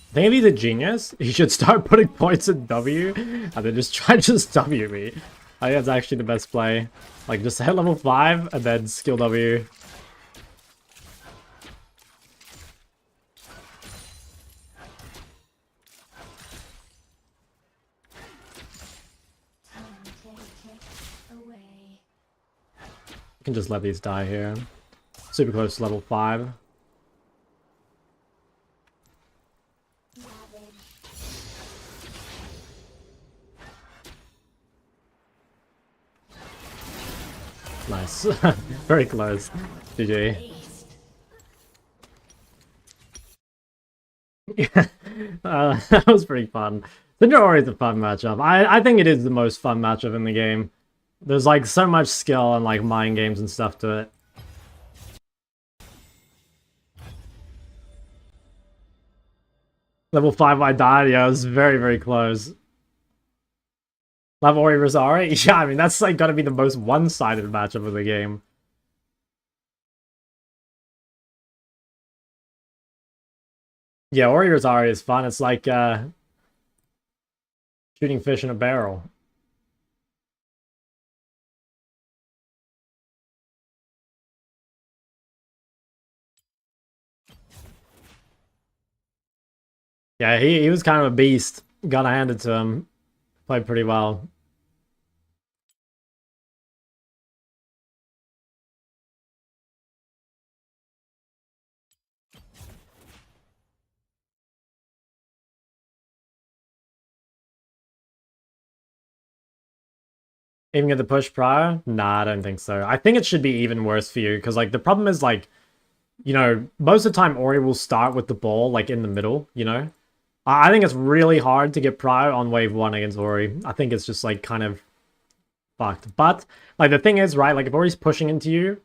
I think if he's a genius, he should start putting points in W and then just try to just W me. I think that's actually the best play. Like, just hit level 5 and then skill W. Can just let these die here. Super close to level 5. Nice. Very close. GG. Yeah, that was pretty fun. Syndra Ori is a fun matchup. I think it is the most fun matchup in the game. There's like so much skill and like mind games and stuff to it. Level 5 I died, yeah, it was very, very close. Level Ori Rosari? Yeah, I mean, that's like gotta be the most one-sided matchup of the game. Yeah, Ori Rosari is fun. It's like shooting fish in a barrel. Yeah, he was kind of a beast. Gotta hand it to him. Played pretty well. Even get the push prior? Nah, I don't think so. I think it should be even worse for you, because like the problem is like, you know, most of the time Ori will start with the ball like in the middle, you know? I think it's really hard to get prior on wave 1 against Ori. I think it's just like kind of fucked. But like the thing is, right, like if Ori's pushing into you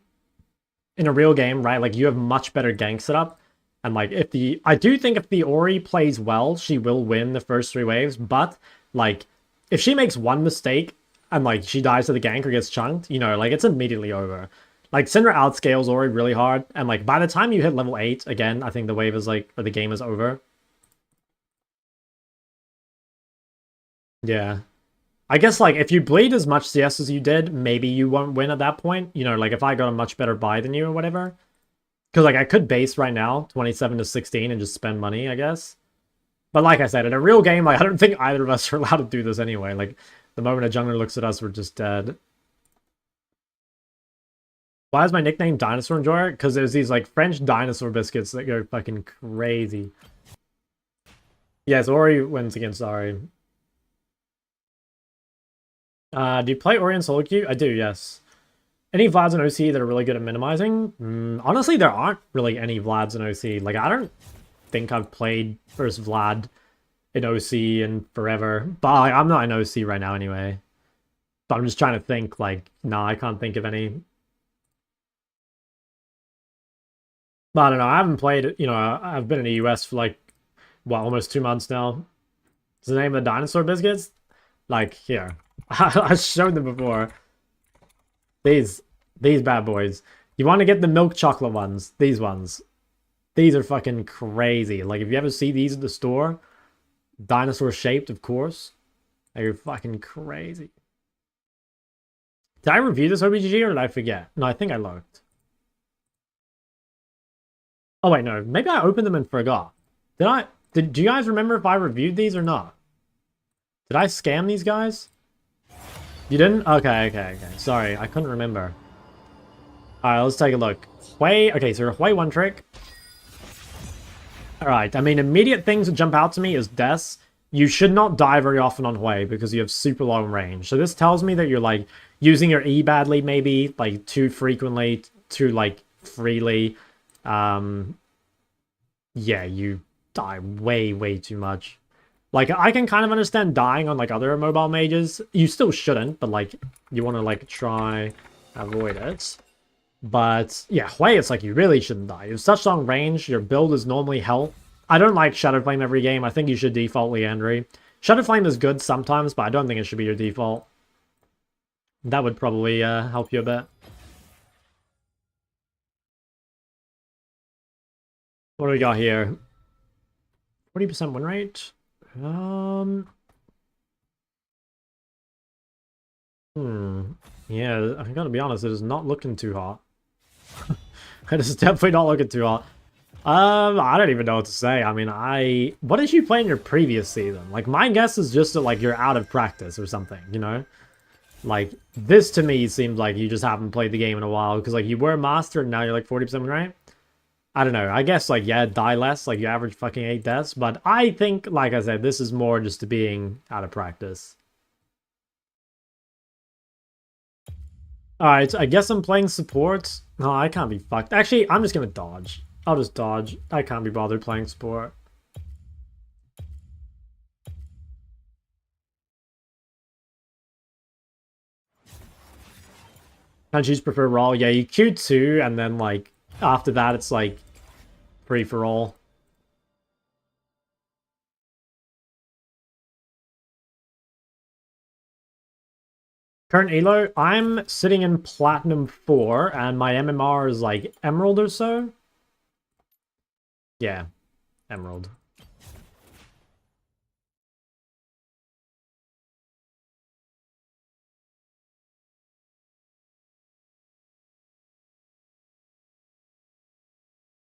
in a real game, right, like you have much better gank setup. And like I do think if the Ori plays well, she will win the first 3 waves, but like if she makes one mistake and like she dies to the gank or gets chunked, you know, like it's immediately over. Like Syndra outscales Ori really hard, and like by the time you hit level 8, again, I think the wave is like, or the game is over. Yeah. I guess like if you bleed as much CS as you did, maybe you won't win at that point. You know, like if I got a much better buy than you or whatever. Because like I could base right now, 27 to 16, and just spend money, I guess. But like I said, in a real game, like I don't think either of us are allowed to do this anyway. Like the moment a jungler looks at us, we're just dead. Why is my nickname Dinosaur Enjoyer? Because there's these like French dinosaur biscuits that go fucking crazy. Yes, Ori wins against Ari. Do you play Ori in solo queue? I do, yes. Any Vlads in OC that are really good at minimizing? Honestly, there aren't really any Vlads in OC. Like, I don't think I've played first Vlad in OC in forever. But like, I'm not in OC right now anyway. But I'm just trying to think, like, nah, I can't think of any. But I don't know, I haven't played, you know, I've been in the US for like, what, almost 2 months now. What's the name of the dinosaur biscuits? Like, here. I showed them before. These bad boys. You want to get the milk chocolate ones. These ones. These are fucking crazy. Like, if you ever see these at the store, dinosaur shaped, of course, they're fucking crazy. Did I review this OBGG or did I forget? No, I think I looked. Oh wait, no. Maybe I opened them and forgot. Do you guys remember if I reviewed these or not? Did I scam these guys? You didn't? Okay. Sorry, I couldn't remember. Alright, let's take a look. Hui, okay, so Hui one trick. Alright, I mean, immediate things that jump out to me is deaths. You should not die very often on Hui because you have super long range. So this tells me that you're, like, using your E badly, maybe, like, too frequently, too, like, freely. Yeah, you die way too much. Like, I can kind of understand dying on, like, other mobile mages. You still shouldn't, but, like, you want to, like, try avoid it. But, yeah, Hui, it's like, you really shouldn't die. You have such long range. Your build is normally health. I don't like Shadow Flame every game. I think you should default Leandry. Shadow Flame is good sometimes, but I don't think it should be your default. That would probably help you a bit. What do we got here? 40% win rate? Yeah, I gotta be honest, it is not looking too hot. It is definitely not looking too hot. I don't even know what to say. I mean, what did you play in your previous season? Like, my guess is just that, like, you're out of practice or something, you know? Like, this to me seems like you just haven't played the game in a while, because like you were a master and now you're like 40% win rate. I don't know. I guess like, yeah, die less, like you average fucking 8 deaths, but I think, like I said, this is more just being out of practice. Alright, I guess I'm playing support. No, I can't be fucked. Actually, I'm just gonna dodge. I'll just dodge. I can't be bothered playing support. Can't choose prefer roll. Yeah, you Q2, and then like after that it's like free for all. Current elo, I'm sitting in Platinum 4, and my MMR is like Emerald or so. Yeah, Emerald.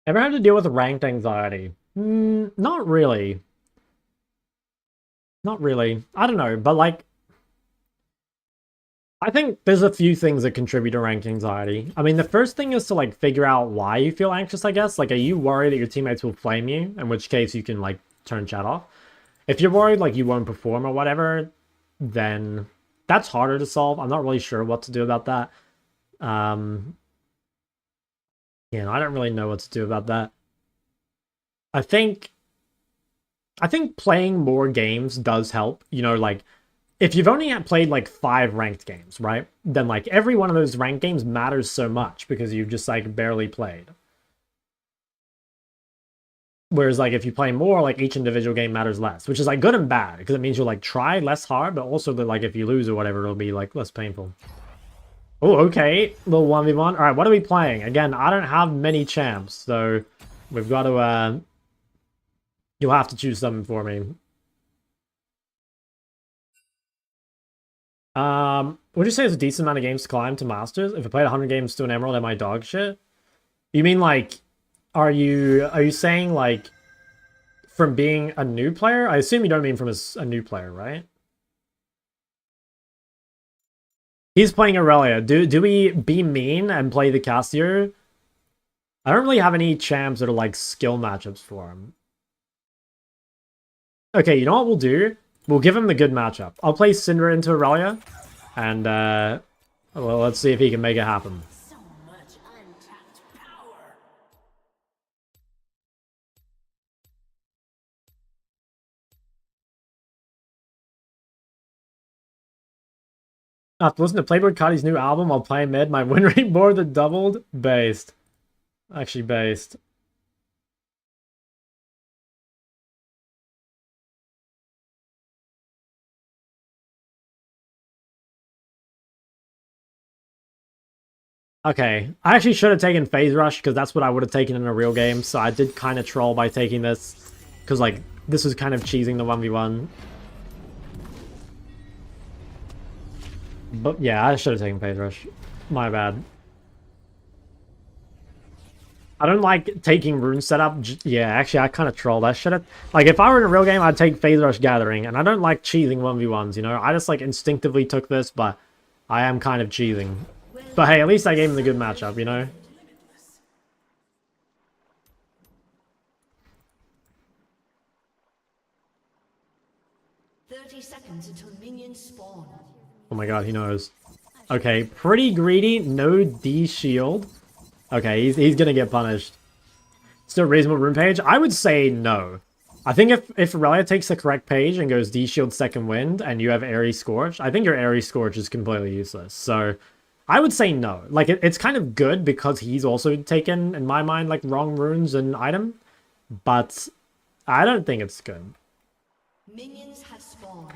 Ever had to deal with ranked anxiety? Not really. Not really. I don't know, but like, I think there's a few things that contribute to rank anxiety. I mean, the first thing is to like figure out why you feel anxious, I guess. Like, are you worried that your teammates will flame you? In which case you can like turn chat off. If you're worried like you won't perform or whatever, then that's harder to solve. I'm not really sure what to do about that. Yeah, I don't really know what to do about that. I think playing more games does help. You know, like, if you've only played like 5 ranked games, right? Then like every one of those ranked games matters so much because you've just like barely played. Whereas like if you play more, like each individual game matters less, which is like good and bad because it means you'll like try less hard, but also that like if you lose or whatever, it'll be like less painful. Oh, okay. Little 1v1. All right, what are we playing? Again, I don't have many champs, so we've got to you'll have to choose something for me. Would you say it's a decent amount of games to climb to Masters? If I played 100 games to an Emerald, am I dog shit? You mean like, are you saying like from being a new player? I assume you don't mean from a new player, right? He's playing Aurelia. Do we be mean and play the Cassio? I don't really have any champs that are like skill matchups for him. Okay, you know what we'll do? We'll give him the good matchup. I'll play Syndra into Aurelia, and well, let's see if he can make it happen. So much untapped power. After listening to Playboy Cardi's new album while playing mid, my win rate more than doubled. Based. Actually based. Okay, I actually should have taken Phase Rush because that's what I would have taken in a real game, so I did kind of troll by taking this because like this was kind of cheesing the 1v1. But yeah, I should have taken Phase Rush. My bad. I don't like taking rune setup. Yeah, actually, I kind of trolled. I should have... Like, if I were in a real game, I'd take Phase Rush Gathering, and I don't like cheesing 1v1s, you know? I just, like, instinctively took this, but I am kind of cheesing. But hey, at least I gave him the good matchup, you know? Until minions spawn. Oh my god, he knows. Okay, pretty greedy. No D shield. Okay, he's gonna get punished. Still reasonable rune page? I would say no. I think if Aurelia takes the correct page and goes D shield second wind and you have Airy Scorch, I think your Airy Scorch is completely useless. So I would say no. Like it's kind of good because he's also taken, in my mind, like wrong runes and item. But I don't think it's good. Minions have spawned.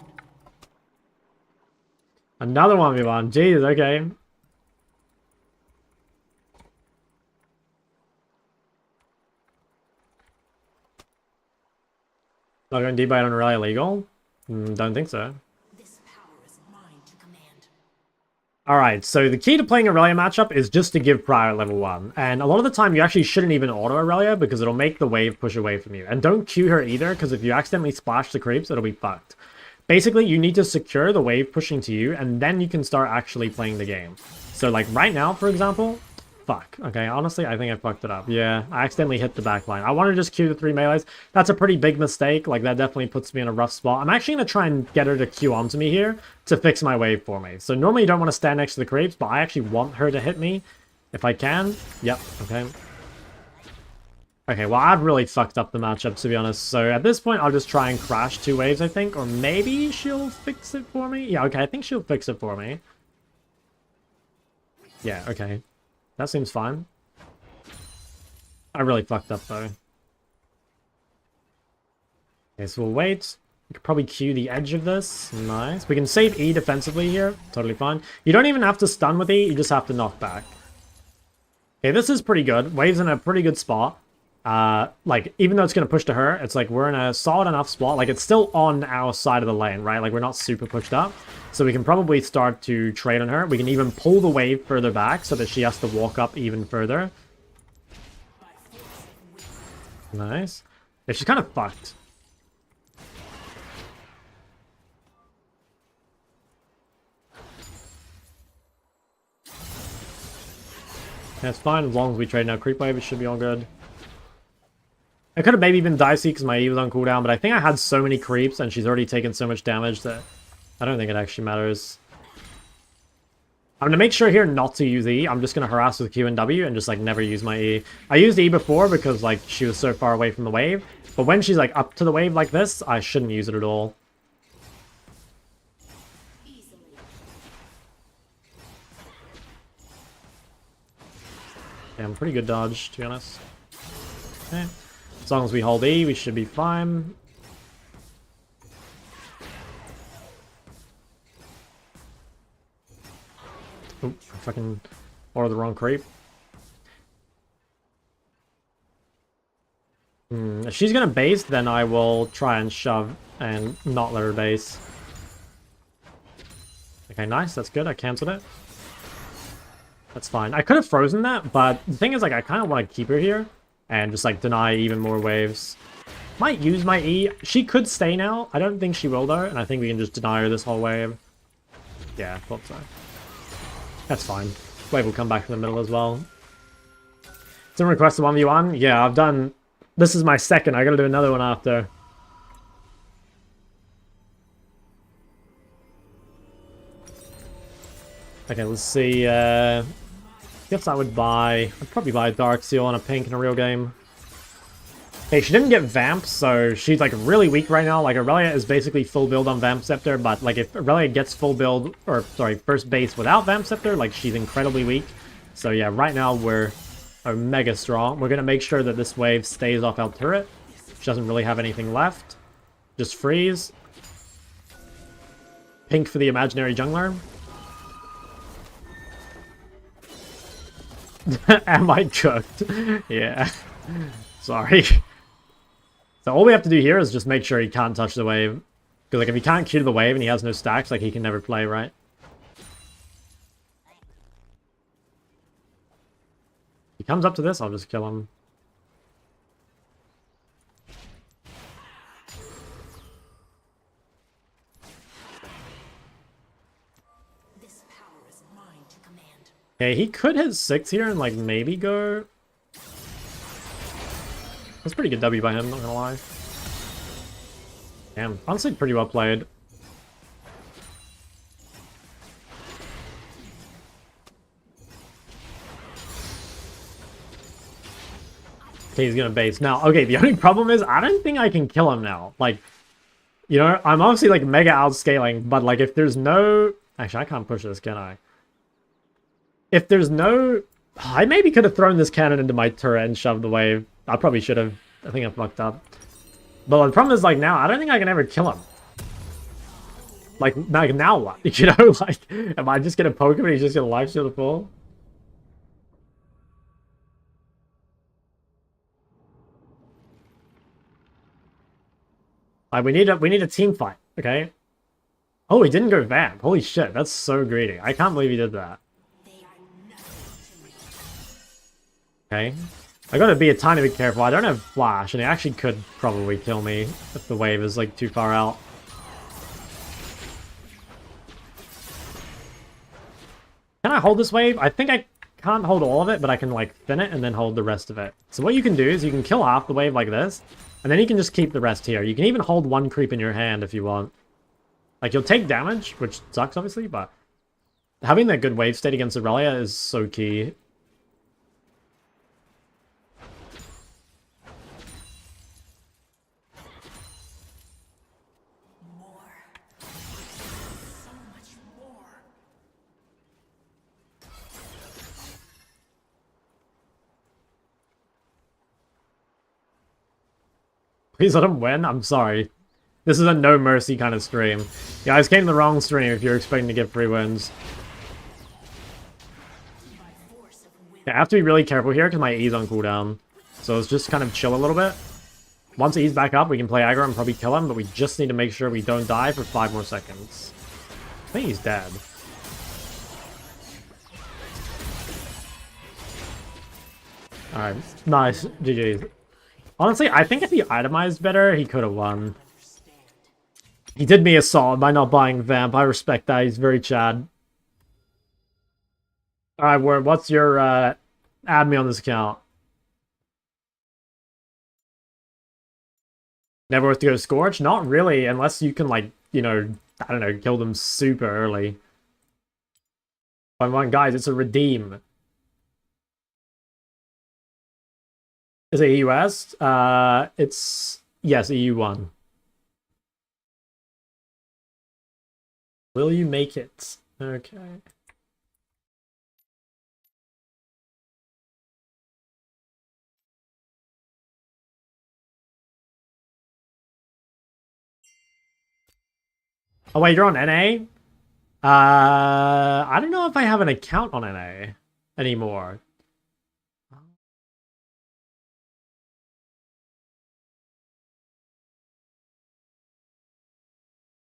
Another 1v1. Jeez, okay. Not going to debate on Aurelia legal? Don't think so. This power is mine to command. Alright, so the key to playing Aurelia matchup is just to give prior at level 1. And a lot of the time you actually shouldn't even auto Aurelia because it'll make the wave push away from you. And don't Q her either, because if you accidentally splash the creeps, it'll be fucked. basically you need to secure the wave pushing to you, and then you can start actually playing the game. So like right now, for example, fuck. Okay, honestly, I think I fucked it up. Yeah, I accidentally hit the back line. I want to just Q the 3 melees. That's a pretty big mistake. Like, that definitely puts me in a rough spot. I'm actually going to try and get her to Q onto me here to fix my wave for me. So normally you don't want to stand next to the creeps, but I actually want her to hit me if I can. Yep, okay. Okay, well, I've really fucked up the matchup, to be honest. So at this point, I'll just try and crash 2 waves, I think. Or maybe she'll fix it for me. Yeah, okay, I think she'll fix it for me. Yeah, okay. That seems fine. I really fucked up, though. Okay, so we'll wait. We could probably Q the edge of this. Nice. We can save E defensively here. Totally fine. You don't even have to stun with E. You just have to knock back. Okay, this is pretty good. Wave's in a pretty good spot. Like, even though it's going to push to her, it's like we're in a solid enough spot. Like, it's still on our side of the lane, right? Like, we're not super pushed up. So we can probably start to trade on her. We can even pull the wave further back so that she has to walk up even further. Nice. Yeah, she's kind of fucked. That's fine. As long as we trade now creep wave, it should be all good. I could have maybe been dicey because my E was on cooldown, but I think I had so many creeps and she's already taken so much damage that I don't think it actually matters. I'm going to make sure here not to use E. I'm just going to harass with Q and W and just like never use my E. I used E before because like she was so far away from the wave, but when she's like up to the wave like this, I shouldn't use it at all. Yeah, I'm pretty good dodge, to be honest. Okay. As long as we hold E, we should be fine. Oh, I fucking ordered the wrong creep. If she's gonna base, then I will try and shove and not let her base. Okay, nice, that's good. I cancelled it. That's fine. I could have frozen that, but the thing is, like, I kind of want to keep her here and just, like, deny even more waves. Might use my E. She could stay now. I don't think she will, though, and I think we can just deny her this whole wave. Yeah, thought so. That's fine. Wave will come back in the middle as well. Someone requested 1v1? Yeah, I've done... This is my second. I gotta do another one after. Okay, let's see. Guess I would buy... I'd probably buy a Dark Seal and a pink in a real game. Okay, she didn't get Vamp, so she's like really weak right now. Like, Aurelia is basically full build on Vamp Scepter, but like if Aurelia gets full build, or sorry, first base without Vamp Scepter, like she's incredibly weak. So yeah, right now we're mega strong. We're gonna make sure that this wave stays off our turret. She doesn't really have anything left. Just freeze. Pink for the imaginary jungler. Am I cooked? Yeah. Sorry. So all we have to do here is just make sure he can't touch the wave. Because like if he can't Q to the wave and he has no stacks, like he can never play, right? If he comes up to this, I'll just kill him. This power is mine to command. Okay, he could hit 6 here and like maybe go... That's pretty good W by him, not gonna lie. Damn, honestly pretty well played. Okay, he's gonna base. Now, okay, the only problem is I don't think I can kill him now. Like, you know, I'm obviously like mega outscaling, but like if there's no... Actually, I can't push this, can I? If there's no... I maybe could have thrown this cannon into my turret and shoved the wave. I probably should have. I think I fucked up. But the problem is, like, now, I don't think I can ever kill him. Like now what? You know, like, am I just gonna poke him and he's just gonna life steal the full? Like, we need a team fight, okay? Oh, he didn't go vamp. Holy shit, that's so greedy. I can't believe he did that. Okay. I gotta be a tiny bit careful. I don't have flash, and he actually could probably kill me if the wave is like too far out. hold this wave. I think I can't hold all of it, but I can like thin it and then hold the rest of it. So what you can do is you can kill half the wave like this, and then you can just keep the rest here. You can even hold one creep in your hand if you want. Like, you'll take damage, which sucks, obviously, but having that good wave state against Aurelia is so key. Please let him win? I'm sorry. This is a no mercy kind of stream. You guys came to the wrong stream if you're expecting to get free wins. Yeah, I have to be really careful here because my E's on cooldown. So let's just kind of chill a little bit. Once E's back up, we can play aggro and probably kill him, but we just need to make sure we don't die for 5 more seconds. I think he's dead. Alright, nice. GG's. Honestly, I think if he itemized better, he could have won. He did me a solid by not buying Vamp. I respect that. He's very Chad. Alright, Word, what's your, add me on this account. Never worth to go Scorch? Not really, unless you can, like, you know, I don't know, kill them super early. Come on, guys, it's a redeem. Is it EU West? It's... Yes, EU1. Will you make it? Okay. Oh wait, you're on NA? I don't know if I have an account on NA anymore.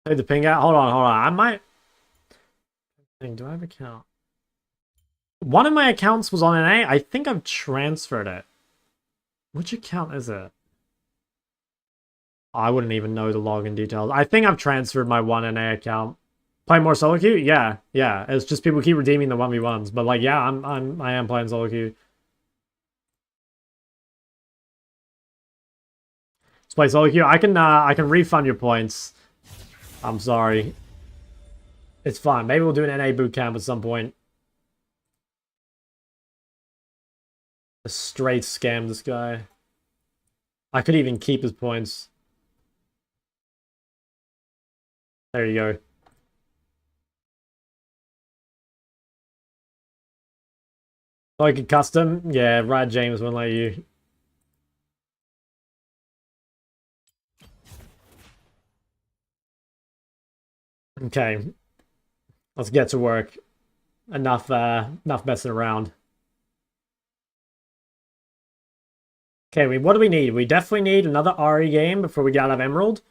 Hey, the ping out. Hold on. I might. Do I have an account? One of my accounts was on NA. I think I've transferred it. Which account is it? I wouldn't even know the login details. I think I've transferred my one NA account. Play more solo queue? Yeah. It's just people keep redeeming the 1v1s. But like, yeah, I am playing solo queue. Let's play solo queue. I can refund your points. I'm sorry. It's fine. Maybe we'll do an NA bootcamp at some point. A straight scam, this guy. I could even keep his points. There you go. Like a custom? Yeah, Rad James won't let you. Okay. Let's get to work. Enough messing around. Okay, what do we need? We definitely need another RE game before we get out of Emerald.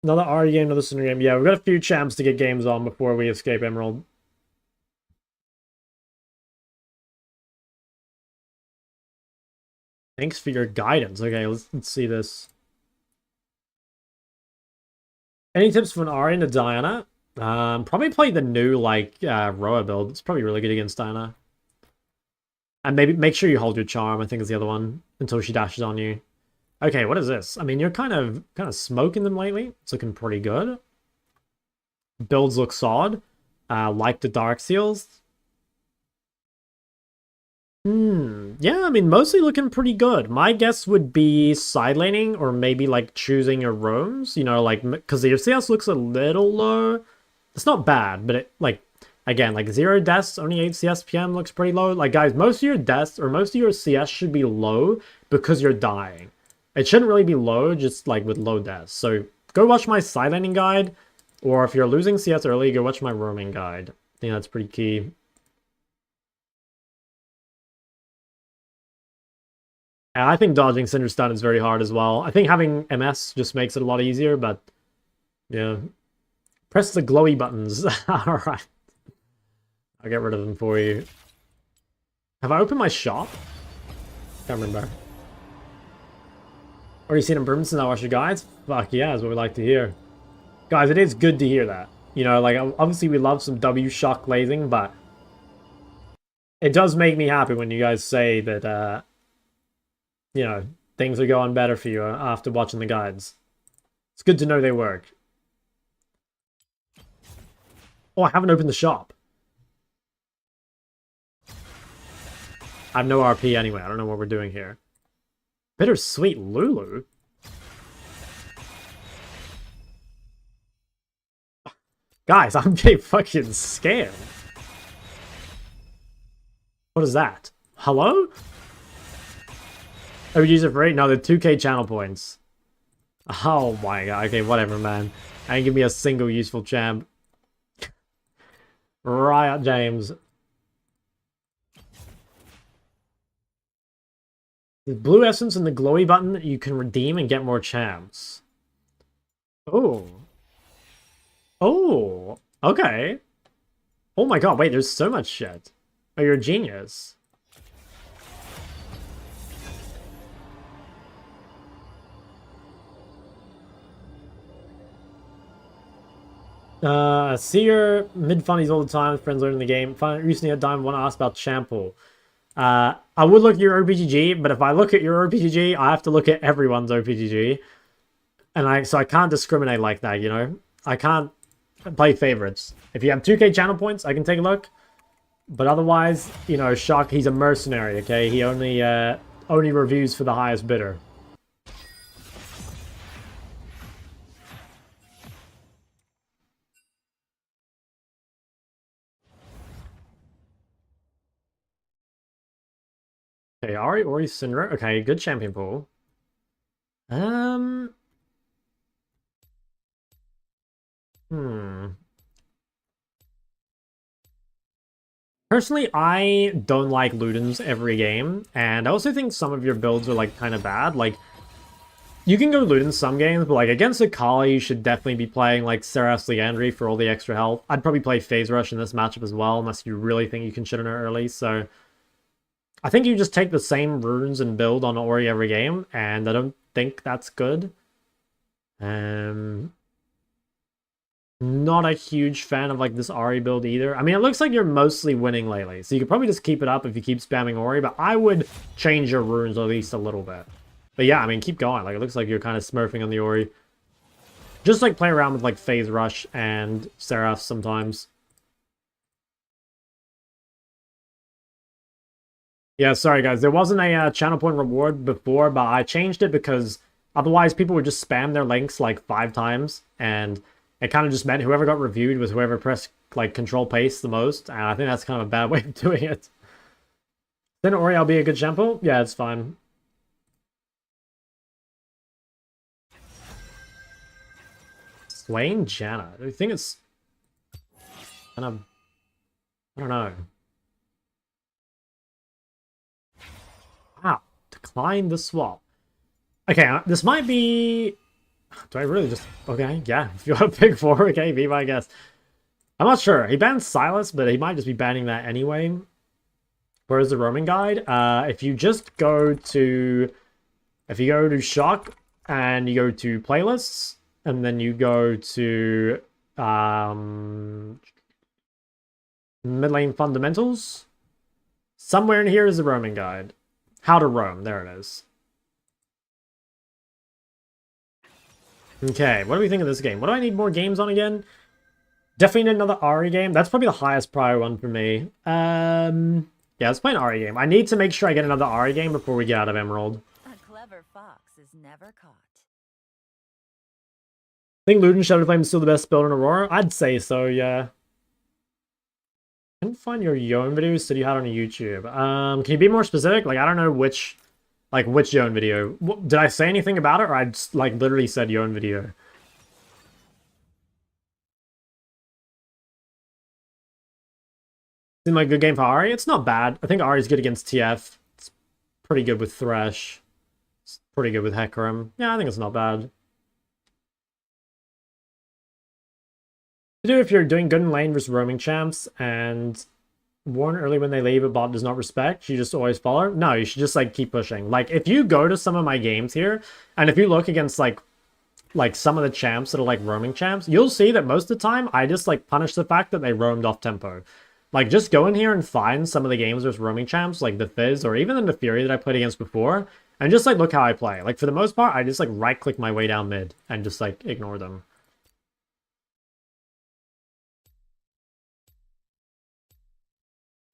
Another RE game, another Cinder game. Yeah, we've got a few champs to get games on before we escape Emerald. Thanks for your guidance. Okay, let's see this. Any tips for an RE into Diana? Probably play the new, like, Roa build. It's probably really good against Diana. And maybe make sure you hold your charm, I think is the other one, until she dashes on you. Okay, what is this? I mean, you're kind of smoking them lately. It's looking pretty good. Builds look solid. Like the Dark Seals. Yeah, I mean, mostly looking pretty good. My guess would be side laning or maybe, like, choosing your roams. You know, like, because your CS looks a little low. It's not bad, but it, like, again, like, 0 deaths, only 8 CS PM looks pretty low. Like, guys, most of your deaths or most of your CS should be low because you're dying. It shouldn't really be low, just, like, with low deaths. So, go watch my side laning guide, or if you're losing CS early, go watch my roaming guide. I think that's pretty key. And I think dodging Cinder Stun is very hard as well. I think having MS just makes it a lot easier, but yeah. Press the glowy buttons. Alright. I'll get rid of them for you. Have I opened my shop? Can't remember. Already seen improvements in our watch your guides? Fuck yeah, is what we like to hear. Guys, it is good to hear that. You know, like, obviously we love some W shock glazing, but it does make me happy when you guys say that, you know, things are going better for you after watching the guides. It's good to know they work. Oh, I haven't opened the shop. I have no RP anyway. I don't know what we're doing here. Bittersweet Lulu? Guys, I'm getting fucking scared. What is that? Hello? Oh, use it for 8? No, they're 2k channel points. Oh my god. Okay, whatever, man. Ain't give me a single useful champ. Riot James. The blue essence and the glowy button that you can redeem and get more champs. Oh. Oh. Okay. Oh my god, wait, there's so much shit. Oh, you're a genius. See your mid-funnies all the time, friends learning the game. Recently had Diamond want to ask about Chample. I would look at your OPGG, but if I look at your OPGG, I have to look at everyone's OPGG. And so I can't discriminate like that, you know? I can't play favorites. If you have 2k channel points, I can take a look. But otherwise, you know, Shock, he's a mercenary, okay? He only reviews for the highest bidder. Okay, Ori Syndra. Okay, good champion pool. Personally, I don't like Ludens every game, and I also think some of your builds are, like, kind of bad. Like, you can go Ludens some games, but, like, against Akali, you should definitely be playing, like, Seraph's Leandry for all the extra health. I'd probably play Phase Rush in this matchup as well, unless you really think you can shit on her early, so... I think you just take the same runes and build on Ori every game, and I don't think that's good. Not a huge fan of, like, this Ahri build either. I mean, it looks like you're mostly winning lately, so you could probably just keep it up if you keep spamming Ori, but I would change your runes at least a little bit. But yeah, I mean, keep going. Like, it looks like you're kind of smurfing on the Ori. Just, like, play around with, like, Phase Rush and Seraph sometimes. Yeah, sorry, guys. There wasn't a channel point reward before, but I changed it because otherwise people would just spam their links, like, 5 times, and... it kind of just meant whoever got reviewed was whoever pressed, like, control paste the most, and I think that's kind of a bad way of doing it. Then Ori, I'll be a good shampoo? Yeah, it's fine. Swain Janna. I think it's... kind of... I don't know. Wow. Decline the swap. Okay, this might be... do I really just... okay, yeah. If you want to pick 4, okay, be my guess. I'm not sure. He bans Silas, but he might just be banning that anyway. Where's the roaming guide? If you just go to... if you go to Shock, and you go to Playlists, and then you go to... mid lane Fundamentals, somewhere in here is the roaming guide. How to roam. There it is. Okay, what do we think of this game? What do I need more games on again? Definitely need another Ahri game. That's probably the highest prior one for me. Yeah, let's play an Ahri game. I need to make sure I get another Ahri game before we get out of Emerald. A clever fox is never caught. I think Luden Shadow Flame is still the best build in Aurora? I'd say so, yeah. I couldn't find your Yon videos that you had on YouTube. Can you be more specific? Like, I don't know which... like, which Yon video? Did I say anything about it, or I just, like, literally said Yon video? Seemed like a good game for Ahri? It's not bad. I think Ahri's good against TF. It's pretty good with Thresh. It's pretty good with Hecarim. Yeah, I think it's not bad. To do if you're doing good in lane versus roaming champs, and warn early when they leave, a bot does not respect, you just always follow. No, you should just, like, keep pushing. Like, if you go to some of my games here, and if you look against, like, like some of the champs that are like roaming champs, you'll see that most of the time I just like punish the fact that they roamed off tempo. Like just go in here and find some of the games with roaming champs, like the Fizz or even the Fury that I played against before, and just like look how I play. Like for the most part, I just like right click my way down mid and just like ignore them.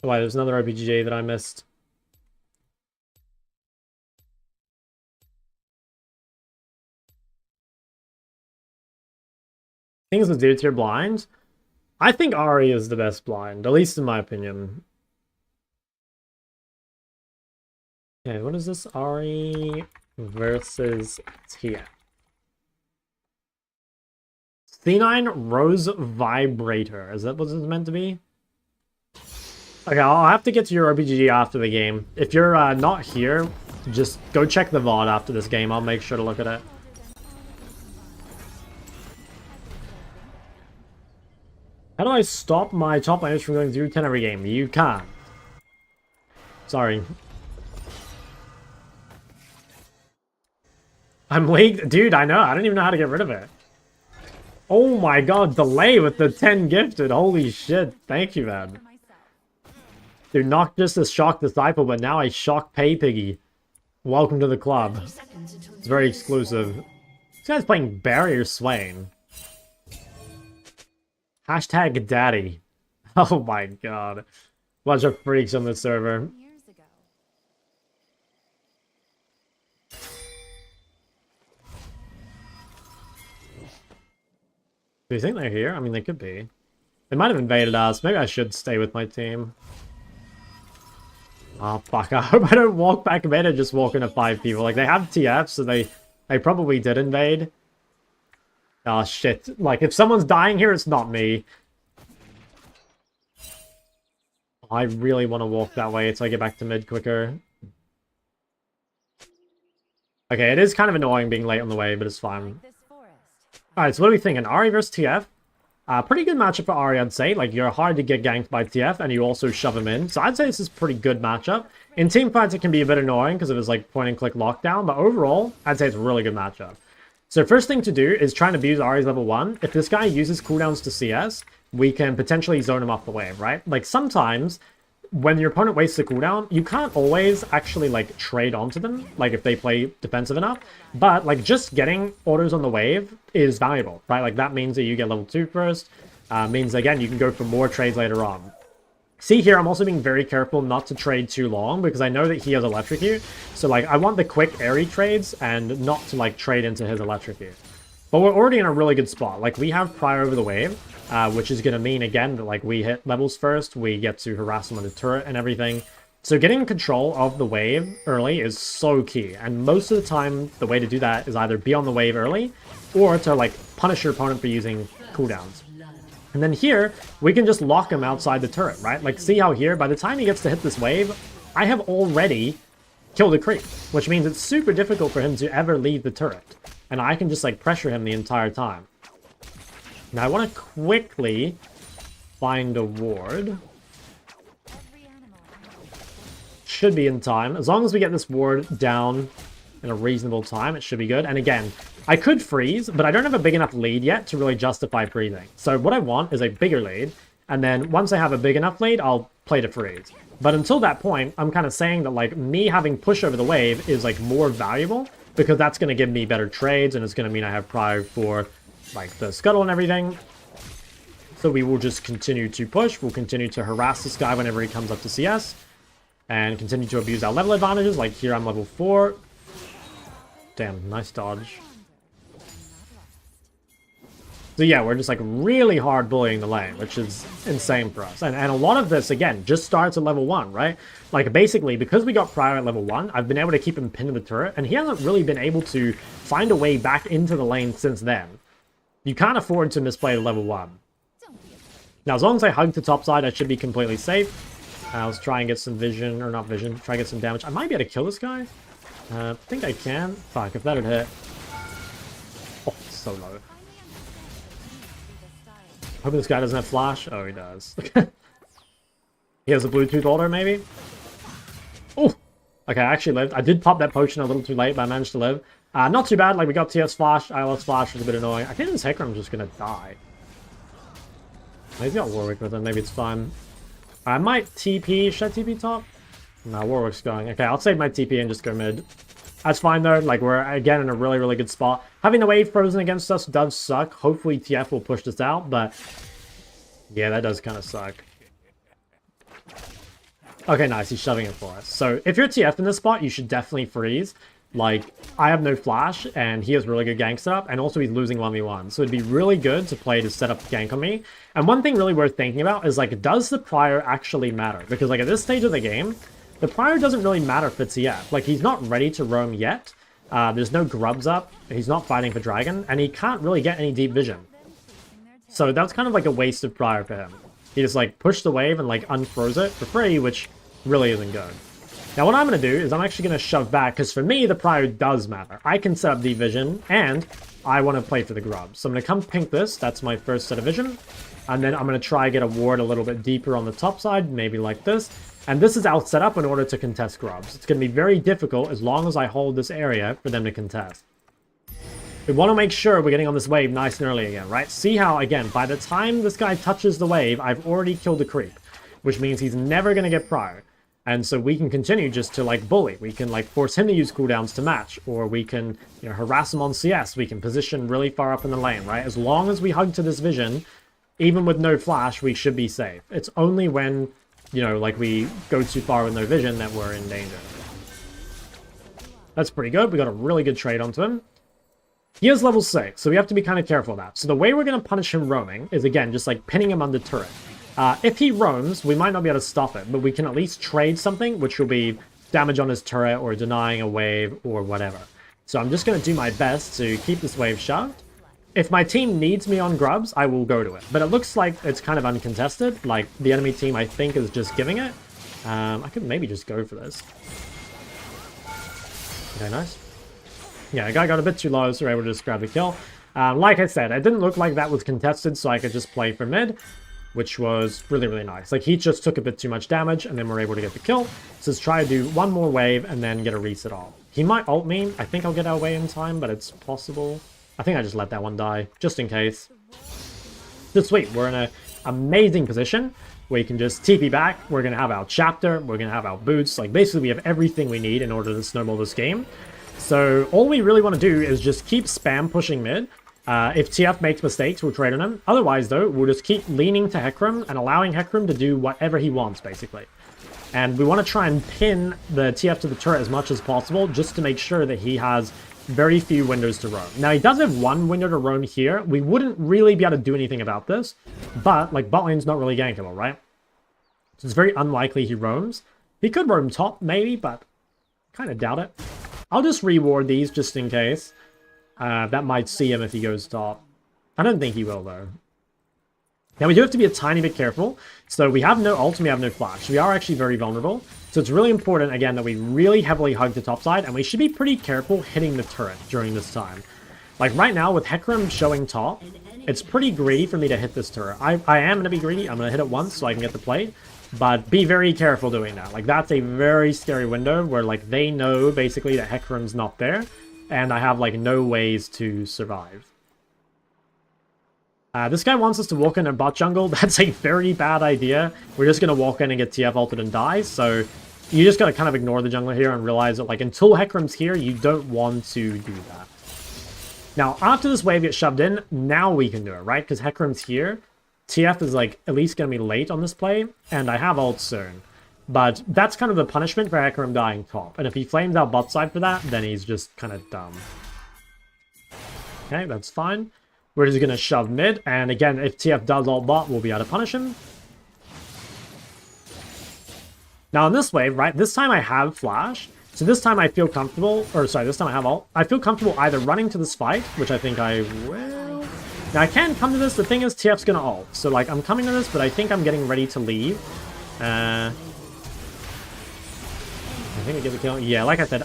Oh, wait, there's another OBGG that I missed. Things with dude tier blind. I think Ari is the best blind, at least in my opinion. Okay, what is this? Ari versus TF. C9 Rose Vibrator. Is that what this is meant to be? Okay, I'll have to get to your RBG after the game. If you're not here, just go check the VOD after this game. I'll make sure to look at it. How do I stop my top laners from going 0-10 every game? You can't. Sorry. I'm leagued. Dude, I know. I don't even know how to get rid of it. Oh my god, delay with the 10 gifted. Holy shit. Thank you, man. Dude, not just a shock disciple, but now I shock pay piggy. Welcome to the club. It's very exclusive. This guy's playing Barrier Swain. Hashtag daddy. Oh my god. Bunch of freaks on the server. Do you think they're here? I mean, they could be. They might have invaded us. Maybe I should stay with my team. Oh, fuck. I hope I don't walk back mid and just walk into 5 people. Like, they have TF, so they probably did invade. Oh, shit. Like, if someone's dying here, it's not me. I really want to walk that way so I get back to mid quicker. Okay, it is kind of annoying being late on the way, but it's fine. Alright, so what are we thinking? Ahri versus TF. Pretty good matchup for Ahri, I'd say. Like, you're hard to get ganked by TF, and you also shove him in. So I'd say this is a pretty good matchup. In team fights, it can be a bit annoying because of his, like, point-and-click lockdown. But overall, I'd say it's a really good matchup. So first thing to do is try and abuse Ahri's level 1. If this guy uses cooldowns to CS, we can potentially zone him off the wave, right? Like, sometimes when your opponent wastes a cooldown, you can't always actually, like, trade onto them, like, if they play defensive enough. But, like, just getting autos on the wave is valuable, right? Like, that means that you get level 2 first. Means, again, you can go for more trades later on. See here, I'm also being very careful not to trade too long, because I know that he has Electrocute. So, like, I want the quick airy trades, and not to, like, trade into his Electrocute. But we're already in a really good spot. Like, we have Prior over the wave. Which is going to mean, again, that like we hit levels first, we get to harass them on the turret and everything. So getting control of the wave early is so key. And most of the time, the way to do that is either be on the wave early, or to like punish your opponent for using cooldowns. And then here, we can just lock him outside the turret, right? Like, see how here, by the time he gets to hit this wave, I have already killed a creep, which means it's super difficult for him to ever leave the turret. And I can just like pressure him the entire time. Now, I want to quickly find a ward. Should be in time. As long as we get this ward down in a reasonable time, it should be good. And again, I could freeze, but I don't have a big enough lead yet to really justify freezing. So what I want is a bigger lead. And then once I have a big enough lead, I'll play to freeze. But until that point, I'm kind of saying that like me having push over the wave is like more valuable, because that's going to give me better trades, and it's going to mean I have prior for like the scuttle and everything. So we will just continue to push. We'll continue to harass this guy whenever he comes up to CS, and continue to abuse our level advantages. Like here I'm level 4. Damn, nice dodge. So yeah, we're just like really hard bullying the lane, which is insane for us. And a lot of this, again, just starts at level 1, right? Like basically, because we got Prior at level 1, I've been able to keep him pinned to the turret, and he hasn't really been able to find a way back into the lane since then. You can't afford to misplay level 1. Now, as long as I hug the top side, I should be completely safe. Let's try and get some vision, or not vision, try and get some damage. I might be able to kill this guy. I think I can. Fuck, if that had hit. Oh, so low. Hoping this guy doesn't have flash. Oh, he does. He has a Bluetooth auto, maybe? Oh! Okay, I actually lived. I did pop that potion a little too late, but I managed to live. Not too bad. Like, we got TF's flash. ILS flash was a bit annoying. I think this Hecarim's just going to die. He's got Warwick with him. Maybe it's fine. I might TP. Should I TP top? No, Warwick's going. Okay, I'll save my TP and just go mid. That's fine, though. Like, we're, again, in a really, really good spot. Having the wave frozen against us does suck. Hopefully, TF will push this out, but... yeah, that does kind of suck. Okay, nice. He's shoving it for us. So, if you're TF in this spot, you should definitely freeze. Like, I have no flash, and he has really good gank setup, and also he's losing 1v1. So it'd be really good to play to set up gank on me. And one thing really worth thinking about is, like, does the prior actually matter? Because, like, at this stage of the game, the prior doesn't really matter for TF. Like, he's not ready to roam yet. There's no grubs up. He's not fighting for dragon, and he can't really get any deep vision. So that's kind of like a waste of prior for him. He just, like, pushed the wave and, like, unfroze it for free, which really isn't good. Now, what I'm going to do is I'm actually going to shove back, because for me, the prior does matter. I can set up deep vision, and I want to play for the grubs. So I'm going to come pink this. That's my first set of vision. And then I'm going to try get a ward a little bit deeper on the top side, maybe like this. And this is out set up in order to contest grubs. It's going to be very difficult as long as I hold this area for them to contest. We want to make sure we're getting on this wave nice and early again, right? See how, again, by the time this guy touches the wave, I've already killed the creep, which means he's never going to get prior. And so we can continue just to, like, bully. We can, like, force him to use cooldowns to match. Or we can, you know, harass him on CS. We can position really far up in the lane, right? As long as we hug to this vision, even with no flash, we should be safe. It's only when, you know, like, we go too far with no vision that we're in danger. That's pretty good. We got a really good trade onto him. He is level 6, so we have to be kind of careful of that. So the way we're going to punish him roaming is, again, just, like, pinning him under turret. If he roams, we might not be able to stop it, but we can at least trade something, which will be damage on his turret or denying a wave or whatever. So I'm just going to do my best to keep this wave shoved. If my team needs me on grubs, I will go to it. But it looks like it's kind of uncontested. Like, the enemy team, I think, is just giving it. I could maybe just go for this. Okay, nice. Yeah, the guy got a bit too low, so we're able to just grab the kill. Like I said, it didn't look like that was contested, so I could just play for mid, which was really, really nice. Like, he just took a bit too much damage, and then we're able to get the kill. So let's try to do one more wave, and then get a reset off. He might ult me. I think I'll get our way in time, but it's possible. I think I just let that one die, just in case. Just sweet. We're in an amazing position. We can just TP back. We're going to have our chapter. We're going to have our boots. Like, basically, we have everything we need in order to snowball this game. So all we really want to do is just keep spam pushing mid. If TF makes mistakes, we'll trade on him. Otherwise, though, we'll just keep leaning to Hecarim and allowing Hecarim to do whatever he wants, basically. And we want to try and pin the TF to the turret as much as possible, just to make sure that he has very few windows to roam. Now, he does have one window to roam here. We wouldn't really be able to do anything about this, but, like, bot lane's not really gankable, right? So it's very unlikely he roams. He could roam top, maybe, but kind of doubt it. I'll just reward these just in case. That might see him if he goes top. I don't think he will, though. Now, we do have to be a tiny bit careful. So we have no ult and we have no flash. We are actually very vulnerable. So it's really important, again, that we really heavily hug the top side. And we should be pretty careful hitting the turret during this time. Like, right now, with Hecarim showing top, it's pretty greedy for me to hit this turret. I am going to be greedy. I'm going to hit it once so I can get the plate. But be very careful doing that. Like, that's a very scary window where, like, they know, basically, that Hecarim's not there. And I have, like, no ways to survive. This guy wants us to walk in a bot jungle. That's a very bad idea. We're just going to walk in and get TF ulted and die. So you just got to kind of ignore the jungler here and realize that, like, until Hecarim's here, you don't want to do that. Now, after this wave gets shoved in, now we can do it, right? Because Hecarim's here. TF is, like, at least going to be late on this play. And I have ult soon. But that's kind of the punishment for Hecarim dying top. And if he flames out bot side for that, then he's just kind of dumb. Okay, that's fine. We're just going to shove mid. And again, if TF does ult bot, we'll be able to punish him. Now, in this wave, right, this time I have flash. So this time I feel comfortable, or sorry, this time I have ult. I feel comfortable either running to this fight, which I think I will. Now, I can come to this. The thing is, TF's going to ult. So, like, I'm coming to this, but I think I'm getting ready to leave. I think we get the kill. Yeah, like I said,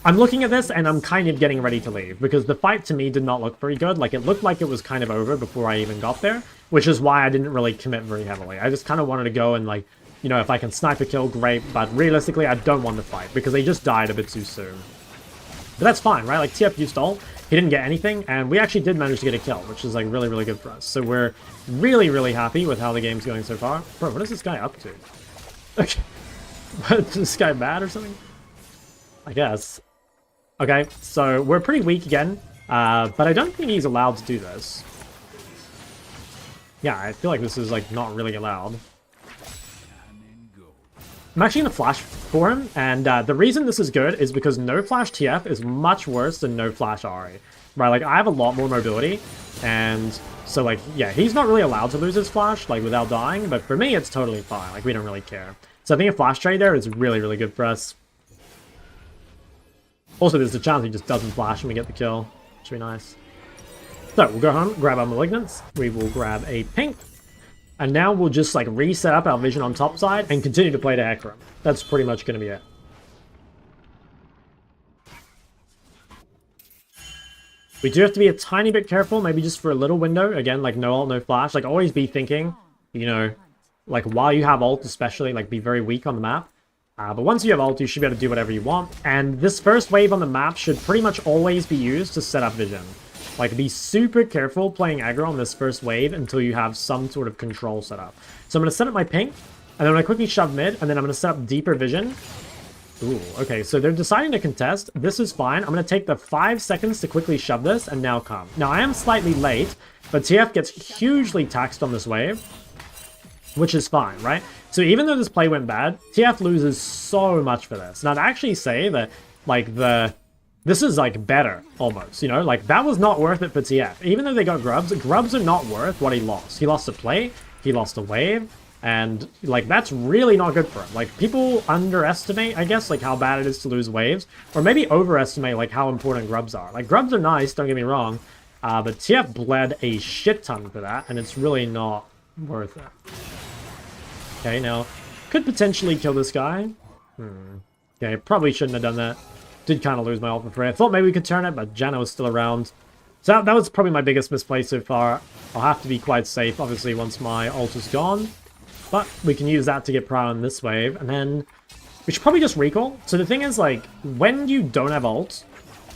I'm looking at this and I'm kind of getting ready to leave because the fight to me did not look very good. Like, it looked like it was kind of over before I even got there, which is why I didn't really commit very heavily. I just kind of wanted to go and, like, you know, if I can snipe a kill, great, but realistically, I don't want to fight because they just died a bit too soon. But that's fine, right? Like, TF used ult, he didn't get anything, and we actually did manage to get a kill, which is, like, really, really good for us. So we're really, really happy with how the game's going so far. Bro, what is this guy up to? Okay. Is this guy bad or something? I guess. Okay, so we're pretty weak again, but I don't think he's allowed to do this. Yeah, I feel like this is, like, not really allowed. I'm actually going to flash for him, and the reason this is good is because no flash TF is much worse than no flash Ari. Right, like, I have a lot more mobility, and so, like, yeah, he's not really allowed to lose his flash, like, without dying, but for me, it's totally fine. Like, we don't really care. So I think a flash trade there is really, really good for us. Also, there's a chance he just doesn't flash and we get the kill, which would be nice. So, we'll go home, grab our Malignants, we will grab a pink, and now we'll just, like, reset up our vision on top side and continue to play to Hecarim. That's pretty much going to be it. We do have to be a tiny bit careful, maybe just for a little window. Again, like, no ult, no flash. Like, always be thinking, you know, like, while you have ult especially, like, be very weak on the map. But once you have ult, you should be able to do whatever you want. And this first wave on the map should pretty much always be used to set up vision. Like, be super careful playing aggro on this first wave until you have some sort of control set up. So I'm going to set up my pink, and then I'm going to quickly shove mid, and then I'm going to set up deeper vision. Ooh, okay, so they're deciding to contest. This is fine. I'm going to take the 5 seconds to quickly shove this, and now come. Now, I am slightly late, but TF gets hugely taxed on this wave, which is fine, right? So even though this play went bad, TF loses so much for this. And I'd actually say that, like, this is, like, better, almost, you know? Like, that was not worth it for TF. Even though they got grubs, grubs are not worth what he lost. He lost a play, he lost a wave, and, like, that's really not good for him. Like, people underestimate, I guess, like, how bad it is to lose waves, or maybe overestimate, like, how important grubs are. Like, grubs are nice, don't get me wrong, but TF bled a shit ton for that, and it's really not worth it. Okay, now, could potentially kill this guy. Okay, probably shouldn't have done that. Did kind of lose my ult for free. I thought maybe we could turn it, but Janna was still around. So that was probably my biggest misplay so far. I'll have to be quite safe, obviously, once my ult is gone. But we can use that to get prime on this wave, and then we should probably just recall. So the thing is, like, when you don't have ult,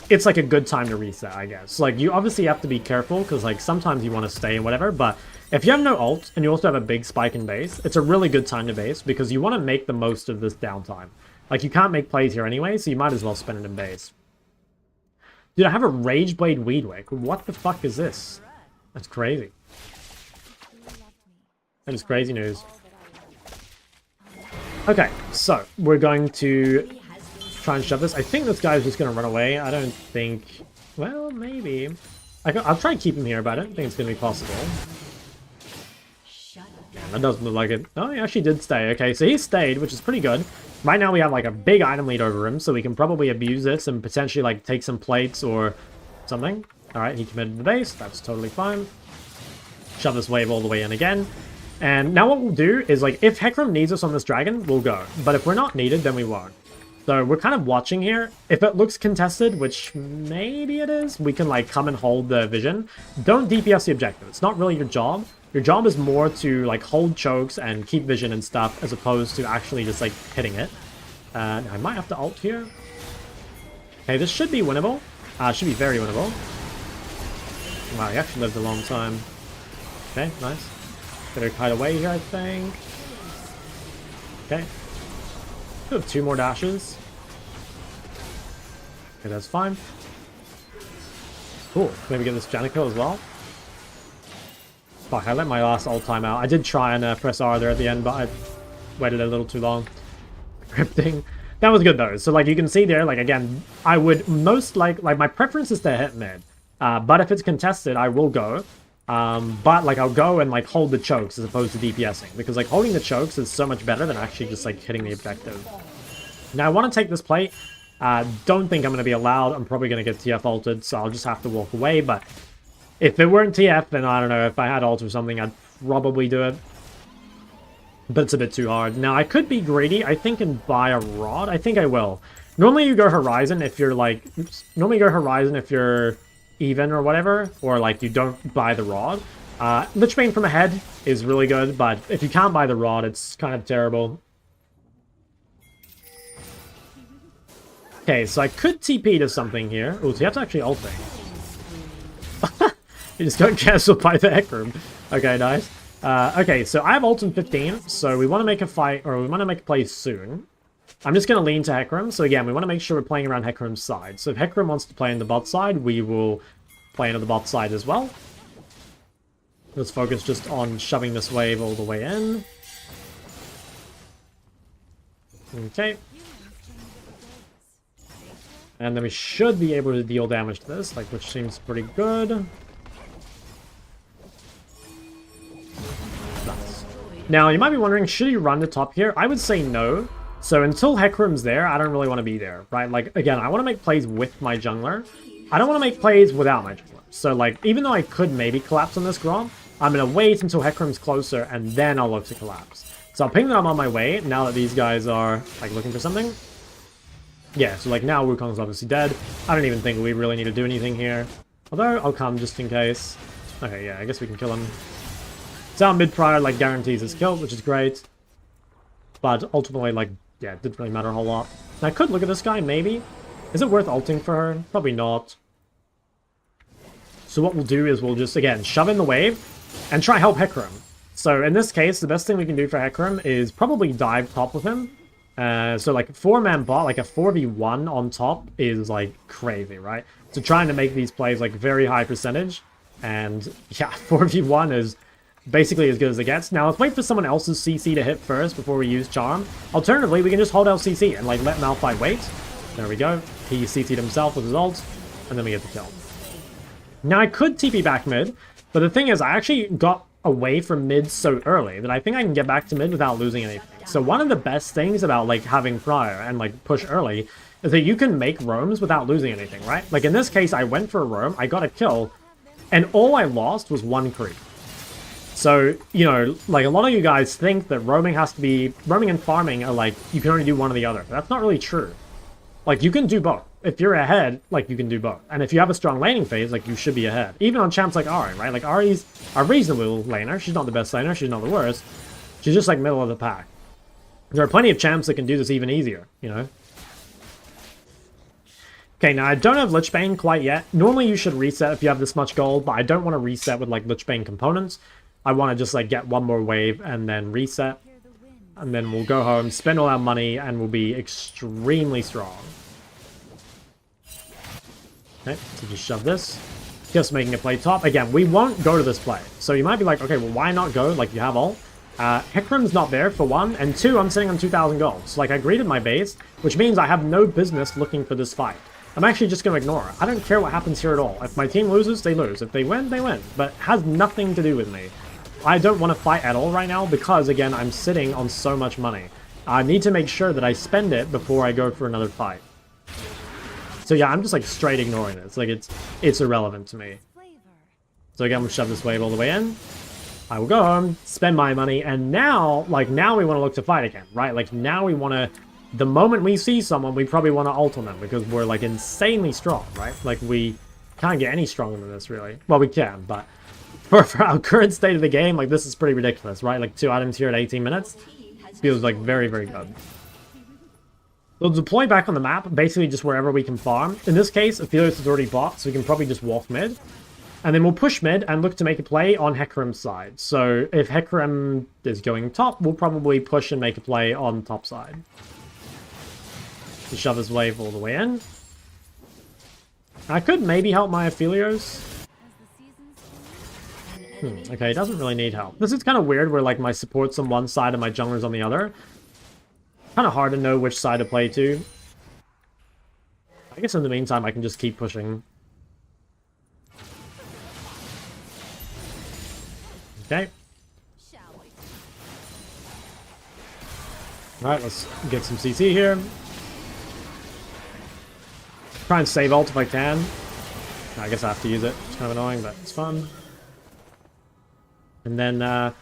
it's, like, a good time to reset, I guess. Like, you obviously have to be careful, because, like, sometimes you want to stay and whatever, but if you have no ult, and you also have a big spike in base, it's a really good time to base, because you want to make the most of this downtime. Like, you can't make plays here anyway, so you might as well spend it in base. Dude, I have a Rageblade Weedwick. What the fuck is this? That's crazy. That is crazy news. Okay, so we're going to try and shove this. I think this guy's just going to run away. I don't think... Well, maybe. I'll try and keep him here, but I don't think it's going to be possible. That doesn't look like it. Oh, he actually did stay. Okay, so he stayed, which is pretty good. Right now we have, like, a big item lead over him, so we can probably abuse this and potentially, like, take some plates or something. Alright, he committed to the base. That's totally fine. Shove this wave all the way in again. And now what we'll do is, like, if Hecarim needs us on this dragon, we'll go. But if we're not needed, then we won't. So we're kind of watching here. If it looks contested, which maybe it is, we can, like, come and hold the vision. Don't DPS the objective. It's not really your job. Your job is more to, like, hold chokes and keep vision and stuff, as opposed to actually just, like, hitting it. I might have to ult here. Okay, this should be winnable. Should be very winnable. Wow, he actually lived a long time. Okay, nice. Better kite away here, I think. Okay. We have 2 more dashes. Okay, that's fine. Cool. Maybe get this Janna kill as well. Fuck, I let my last ult time out. I did try and press R there at the end, but I waited a little too long. Crypting. That was good though. So, like, you can see there, like, again, I would most like my preference is to hit mid. But if it's contested, I will go. But, like, I'll go and, like, hold the chokes as opposed to DPSing. Because, like, holding the chokes is so much better than actually just, like, hitting the objective. Now, I want to take this plate. Don't think I'm going to be allowed. I'm probably going to get TF ulted, so I'll just have to walk away. But if it weren't TF, then I don't know. If I had ult or something, I'd probably do it. But it's a bit too hard. Now, I could be greedy, I think, and buy a rod. I think I will. Normally, you go Horizon if you're, like... Oops. Normally, you go Horizon if you're even or whatever. Or, like, you don't buy the rod. Lich Bane from ahead is really good, but if you can't buy the rod, it's kind of terrible. Okay, so I could TP to something here. Oh, so you have to actually ult thing. You just got cancelled by the Hecarim. Okay, nice. Okay, so I have ult in 15, so we want to make a fight, or we want to make a play soon. I'm just going to lean to Hecarim. So again, we want to make sure we're playing around Hecarim's side. So if Hecarim wants to play in the bot side, we will play into the bot side as well. Let's focus just on shoving this wave all the way in. Okay. And then we should be able to deal damage to this, like, which seems pretty good. Nice. Now, you might be wondering, should you run the top here? I would say no. So until Hecarim's there, I don't really want to be there, right? Like, again, I want to make plays with my jungler. I don't want to make plays without my jungler. So, like, even though I could maybe collapse on this Grom, I'm going to wait until Hecarim's closer, and then I'll look to collapse. So I'll ping that I'm on my way, now that these guys are, like, looking for something. Yeah, so, like, now Wukong's obviously dead. I don't even think we really need to do anything here. Although, I'll come just in case. Okay, yeah, I guess we can kill him. Sound mid-prior, like, guarantees his kill, which is great. But ultimately, like, yeah, it didn't really matter a whole lot. And I could look at this guy, maybe. Is it worth ulting for her? Probably not. So what we'll do is we'll just, again, shove in the wave and try help Hecarim. So in this case, the best thing we can do for Hecarim is probably dive top with him. So like 4-man bot, like a 4v1 on top is like crazy, right? So trying to make these plays like very high percentage. And yeah, 4v1 is basically as good as it gets. Now let's wait for someone else's CC to hit first before we use Charm. Alternatively, we can just hold LCC and like let Malphite wait. There we go. He CC'd himself with his ult, and then we get the kill. Now I could TP back mid, but the thing is I actually got away from mid so early that I think I can get back to mid without losing anything. So one of the best things about like having prior and like push early is that you can make roams without losing anything, right? Like in this case, I went for a roam, I got a kill, and all I lost was 1 creep. So, you know, like a lot of you guys think that roaming and farming are like, you can only do one or the other. But that's not really true. Like you can do both. If you're ahead, like you can do both. And if you have a strong laning phase, like you should be ahead. Even on champs like Ari, right? Like Ari's a reasonable laner. She's not the best laner. She's not the worst. She's just like middle of the pack. There are plenty of champs that can do this even easier, you know? Okay, now I don't have Lichbane quite yet. Normally you should reset if you have this much gold, but I don't want to reset with like Lichbane components. I want to just like get one more wave and then reset. And then we'll go home, spend all our money, and we'll be extremely strong. Okay, so just shove this. Just making a play top. Again, we won't go to this play. So you might be like, okay, well, why not go? Like, you have ult. Hecarim's not there, for one. And two, I'm sitting on 2,000 gold. So, like, I greeted my base, which means I have no business looking for this fight. I'm actually just going to ignore it. I don't care what happens here at all. If my team loses, they lose. If they win, they win. But it has nothing to do with me. I don't want to fight at all right now because, again, I'm sitting on so much money. I need to make sure that I spend it before I go for another fight. So yeah, I'm just like straight ignoring this. Like it's irrelevant to me. So again, we'll shove this wave all the way in. I will go home, spend my money, and now we want to look to fight again, right? Like now we want to, the moment we see someone, we probably want to ult on them because we're like insanely strong, right? Like we can't get any stronger than this really. Well, we can, but for our current state of the game, like this is pretty ridiculous, right? Like 2 items here at 18 minutes feels like very, very good. We'll deploy back on the map, basically just wherever we can farm. In this case, Aphelios is already bought, so we can probably just walk mid. And then we'll push mid and look to make a play on Hecarim's side. So if Hecarim is going top, we'll probably push and make a play on top side. To shove his wave all the way in. I could maybe help my Aphelios. Okay, he doesn't really need help. This is kind of weird where like my support's on one side and my jungler's on the other. Kind of hard to know which side to play to. I guess in the meantime, I can just keep pushing. Okay. Alright, let's get some CC here. Try and save ult if I can. I guess I have to use it. It's kind of annoying, but it's fun. And then, yeah,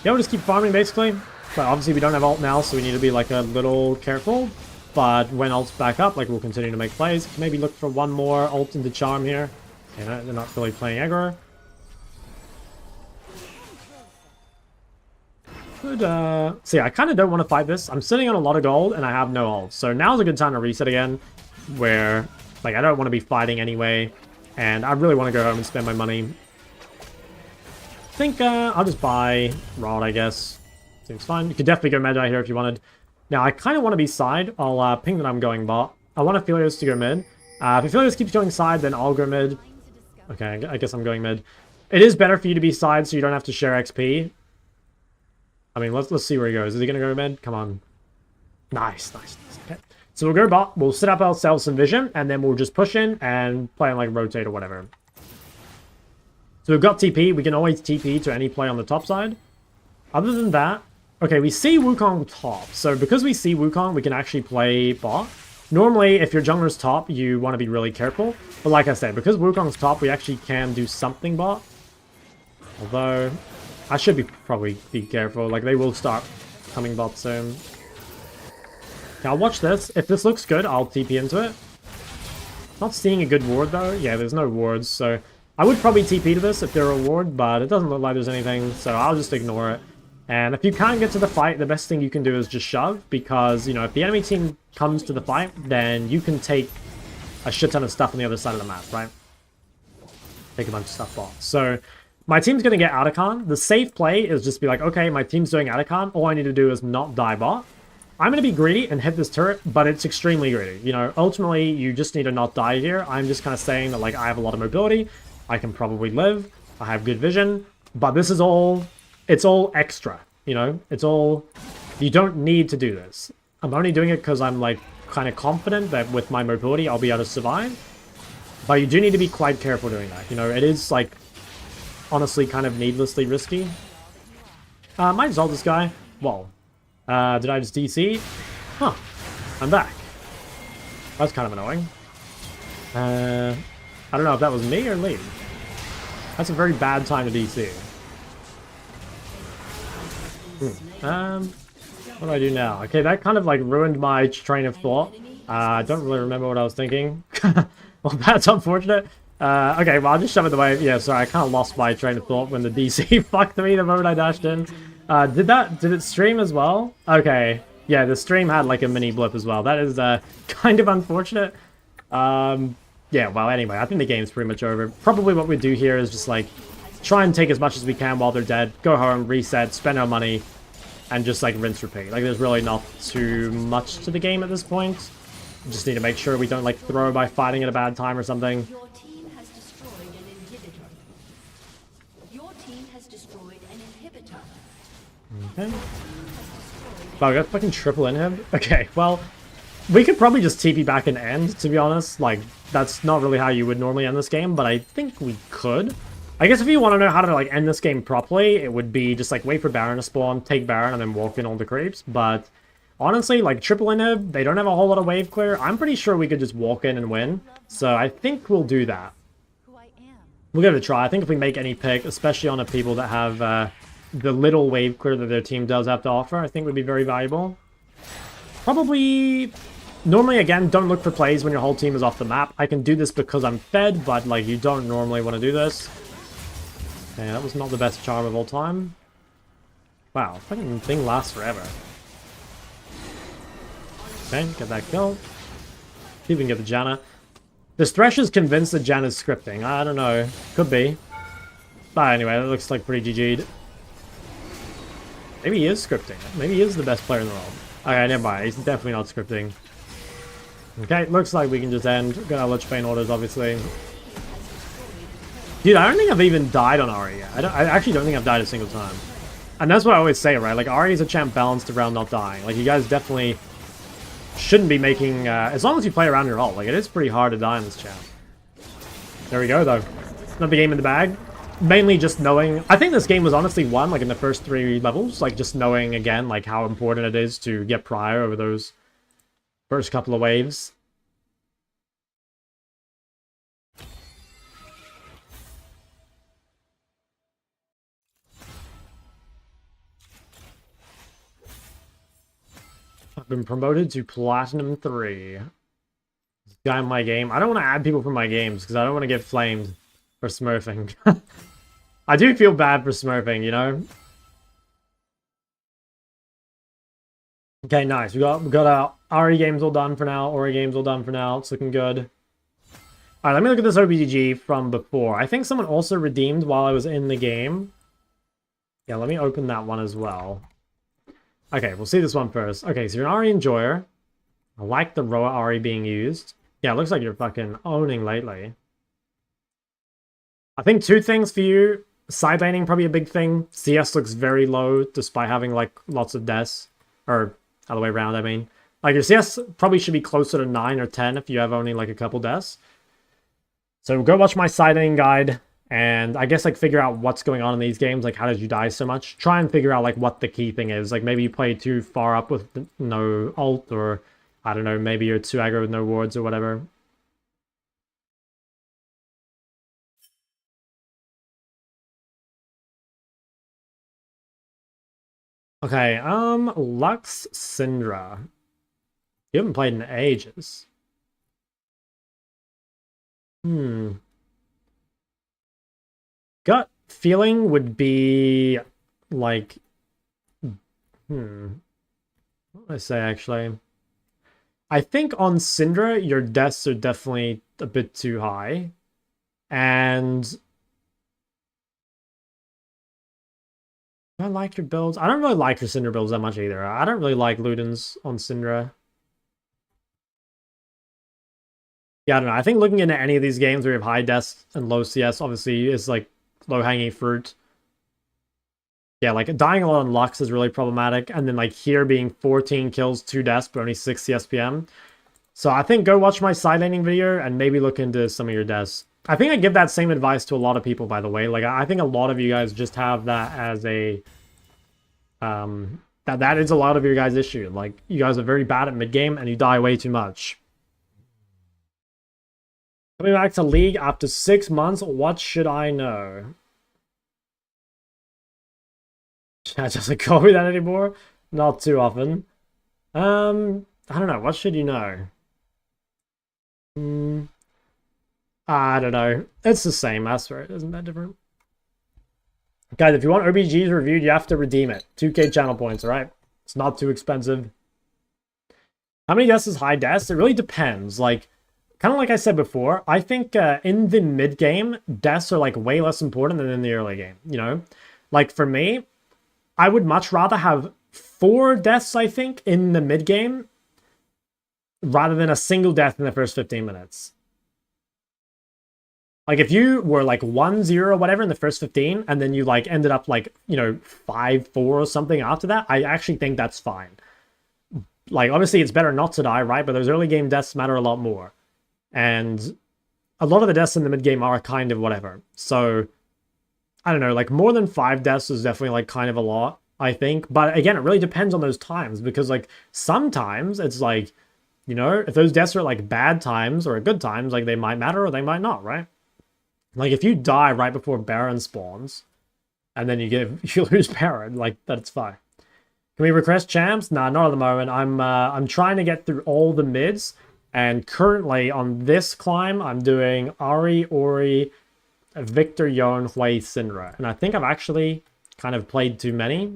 we'll just keep farming basically. But obviously we don't have ult now, so we need to be like a little careful. But when ult's back up, like we'll continue to make plays. Maybe look for one more ult into Charm here. Okay, they're not really playing aggro. Good, so yeah, I kind of don't want to fight this. I'm sitting on a lot of gold and I have no ult. So now's a good time to reset again. where like I don't want to be fighting anyway, and I really want to go home and spend my money. I think I'll just buy Rod, I guess. Seems fine. You could definitely go Magi here if you wanted. Now, I kind of want to be side. I'll ping that I'm going bot. I want Aphelios to go mid. If Aphelios keeps going side, then I'll go mid. Okay, I guess I'm going mid. It is better for you to be side so you don't have to share XP. I mean, let's see where he goes. Is he going to go mid? Come on. Nice. Okay. So we'll go bot. We'll set up ourselves some vision, and then we'll just push in and play on like rotate or whatever. So we've got TP. We can always TP to any play on the top side. Other than that, okay, we see Wukong top. So because we see Wukong, we can actually play bot. Normally, if your jungler's top, you want to be really careful. But like I said, because Wukong's top, we actually can do something bot. Although, I should probably be careful. Like, they will start coming bot soon. Okay, I'll watch this. If this looks good, I'll TP into it. Not seeing a good ward, though. Yeah, there's no wards, so I would probably TP to this if there were a ward, but it doesn't look like there's anything, so I'll just ignore it. And if you can't get to the fight, the best thing you can do is just shove, because, you know, if the enemy team comes to the fight, then you can take a shit ton of stuff on the other side of the map, right? Take a bunch of stuff off. So, my team's going to get Atacon. The safe play is just be like, okay, my team's doing Atacon. All I need to do is not die bot. I'm going to be greedy and hit this turret, but it's extremely greedy. You know, ultimately, you just need to not die here. I'm just kind of saying that, like, I have a lot of mobility. I can probably live. I have good vision. But this is all... It's all extra, you know? It's all... You don't need to do this. I'm only doing it because I'm, like, kind of confident that with my mobility, I'll be able to survive. But you do need to be quite careful doing that. You know, it is, like, honestly kind of needlessly risky. Might as well this guy. Well, did I just DC? Huh. I'm back. That's kind of annoying. I don't know if that was me or Lee. That's a very bad time to DC. What do I do now? Okay, that kind of like ruined my train of thought. I don't really remember what I was thinking. Well, that's unfortunate. Okay, well, I'll just shove it away. Yeah, sorry, I kind of lost my train of thought when the DC fucked me the moment I dashed in. Did it stream as well? Okay, yeah, the stream had like a mini blip as well. That is kind of unfortunate. Yeah, well, anyway, I think the game's pretty much over. Probably what we do here is just like try and take as much as we can while they're dead, go home, reset, spend our money, and just like rinse repeat. Like, there's really not too much to the game at this point. We just need to make sure we don't like throw by fighting at a bad time or something. Your team has destroyed an inhibitor. Your team has destroyed an inhibitor. Okay. Wow, we got fucking triple inhib? Okay, well, we could probably just TP back and end, to be honest. Like, that's not really how you would normally end this game, but I think we could. I guess if you want to know how to like end this game properly, it would be just like wait for Baron to spawn, take Baron, and then walk in all the creeps. But honestly, like triple inhib, they don't have a whole lot of wave clear. I'm pretty sure we could just walk in and win. So I think we'll do that. Who I am. We'll give it a try. I think if we make any pick, especially on the people that have the little wave clear that their team does have to offer, I think would be very valuable. Probably... Normally, again, don't look for plays when your whole team is off the map. I can do this because I'm fed, but like you don't normally want to do this. Okay, that was not the best charm of all time. Wow, fucking thing lasts forever. Okay, get that kill. See if we can get the Janna. This Thresh is convinced that Janna's scripting. I don't know. Could be. But anyway, that looks like pretty GG'd. Maybe he is scripting. Maybe he is the best player in the world. Okay, never mind. He's definitely not scripting. Okay, looks like we can just end. Got our Lich Bane orders, obviously. Dude, I don't think I've even died on Ahri yet. I actually don't think I've died a single time. And that's what I always say, right? Like, Ahri is a champ balanced around not dying. Like, you guys definitely shouldn't be making... as long as you play around your ult. Like, it is pretty hard to die in this champ. There we go, though. Another game in the bag. Mainly just knowing... I think this game was honestly won, like, in the first 3 levels. Like, just knowing, again, like, how important it is to get prior over those first couple of waves. I've been promoted to Platinum 3. This guy in my game. I don't want to add people from my games because I don't want to get flamed for smurfing. I do feel bad for smurfing, you know? Okay, nice. We got our RE games all done for now. Ori games all done for now. It's looking good. All right, let me look at this OBGG from before. I think someone also redeemed while I was in the game. Yeah, let me open that one as well. Okay, we'll see this one first. Okay, so you're an RE enjoyer. I like the Roa RE being used. Yeah, it looks like you're fucking owning lately. I think two things for you. Side laning, probably a big thing. CS looks very low, despite having, like, lots of deaths. Or, other way around, I mean. Like, your CS probably should be closer to 9 or 10 if you have only, like, a couple deaths. So go watch my side laning guide, and I guess, like, figure out what's going on in these games. Like, how did you die so much? Try and figure out, like, what the key thing is. Like, maybe you play too far up with no ult, or, I don't know, maybe you're too aggro with no wards or whatever. Okay, Lux Syndra. You haven't played in ages. Gut feeling would be like, what would I say actually? I think on Syndra, your deaths are definitely a bit too high. And I like your builds. I don't really like your Syndra builds that much either. I don't really like Ludens on Syndra. Yeah, I don't know. I think looking into any of these games where you have high deaths and low CS obviously is like low-hanging fruit. Yeah, like dying a lot on Lux is really problematic. And then like here being 14 kills, 2 deaths, but only 6 CSPM. So I think go watch my side laning video and maybe look into some of your deaths. I think I give that same advice to a lot of people, by the way. Like, I think a lot of you guys just have that as a... that is a lot of your guys' issue. Like, you guys are very bad at mid-game and you die way too much. Coming back to League after 6 months, what should I know? Chat doesn't call me that anymore. Not too often. I don't know. What should you know? I don't know. It's the same. I swear it isn't that different. Guys, if you want OBGs reviewed, you have to redeem it. 2k channel points, alright? It's not too expensive. How many deaths is high deaths? It really depends. Like, kind of like I said before, I think in the mid-game, deaths are like way less important than in the early game, you know? Like, for me, I would much rather have 4 deaths, I think, in the mid-game rather than a single death in the first 15 minutes. Like, if you were, like, 1-0 or whatever in the first 15, and then you, like, ended up, like, you know, 5-4 or something after that, I actually think that's fine. Like, obviously, it's better not to die, right? But those early game deaths matter a lot more. And a lot of the deaths in the mid-game are kind of whatever. So, I don't know, like, more than 5 deaths is definitely, like, kind of a lot, I think. But, again, it really depends on those times. Because, like, sometimes it's, like, you know, if those deaths are, like, bad times or good times, like, they might matter or they might not, right? Like, if you die right before Baron spawns, and then you lose Baron, like, that's fine. Can we request champs? Nah, not at the moment. I'm trying to get through all the mids, and currently on this climb, I'm doing Ahri, Ori, Victor, Yone, Hui, Syndra. And I think I've actually kind of played too many.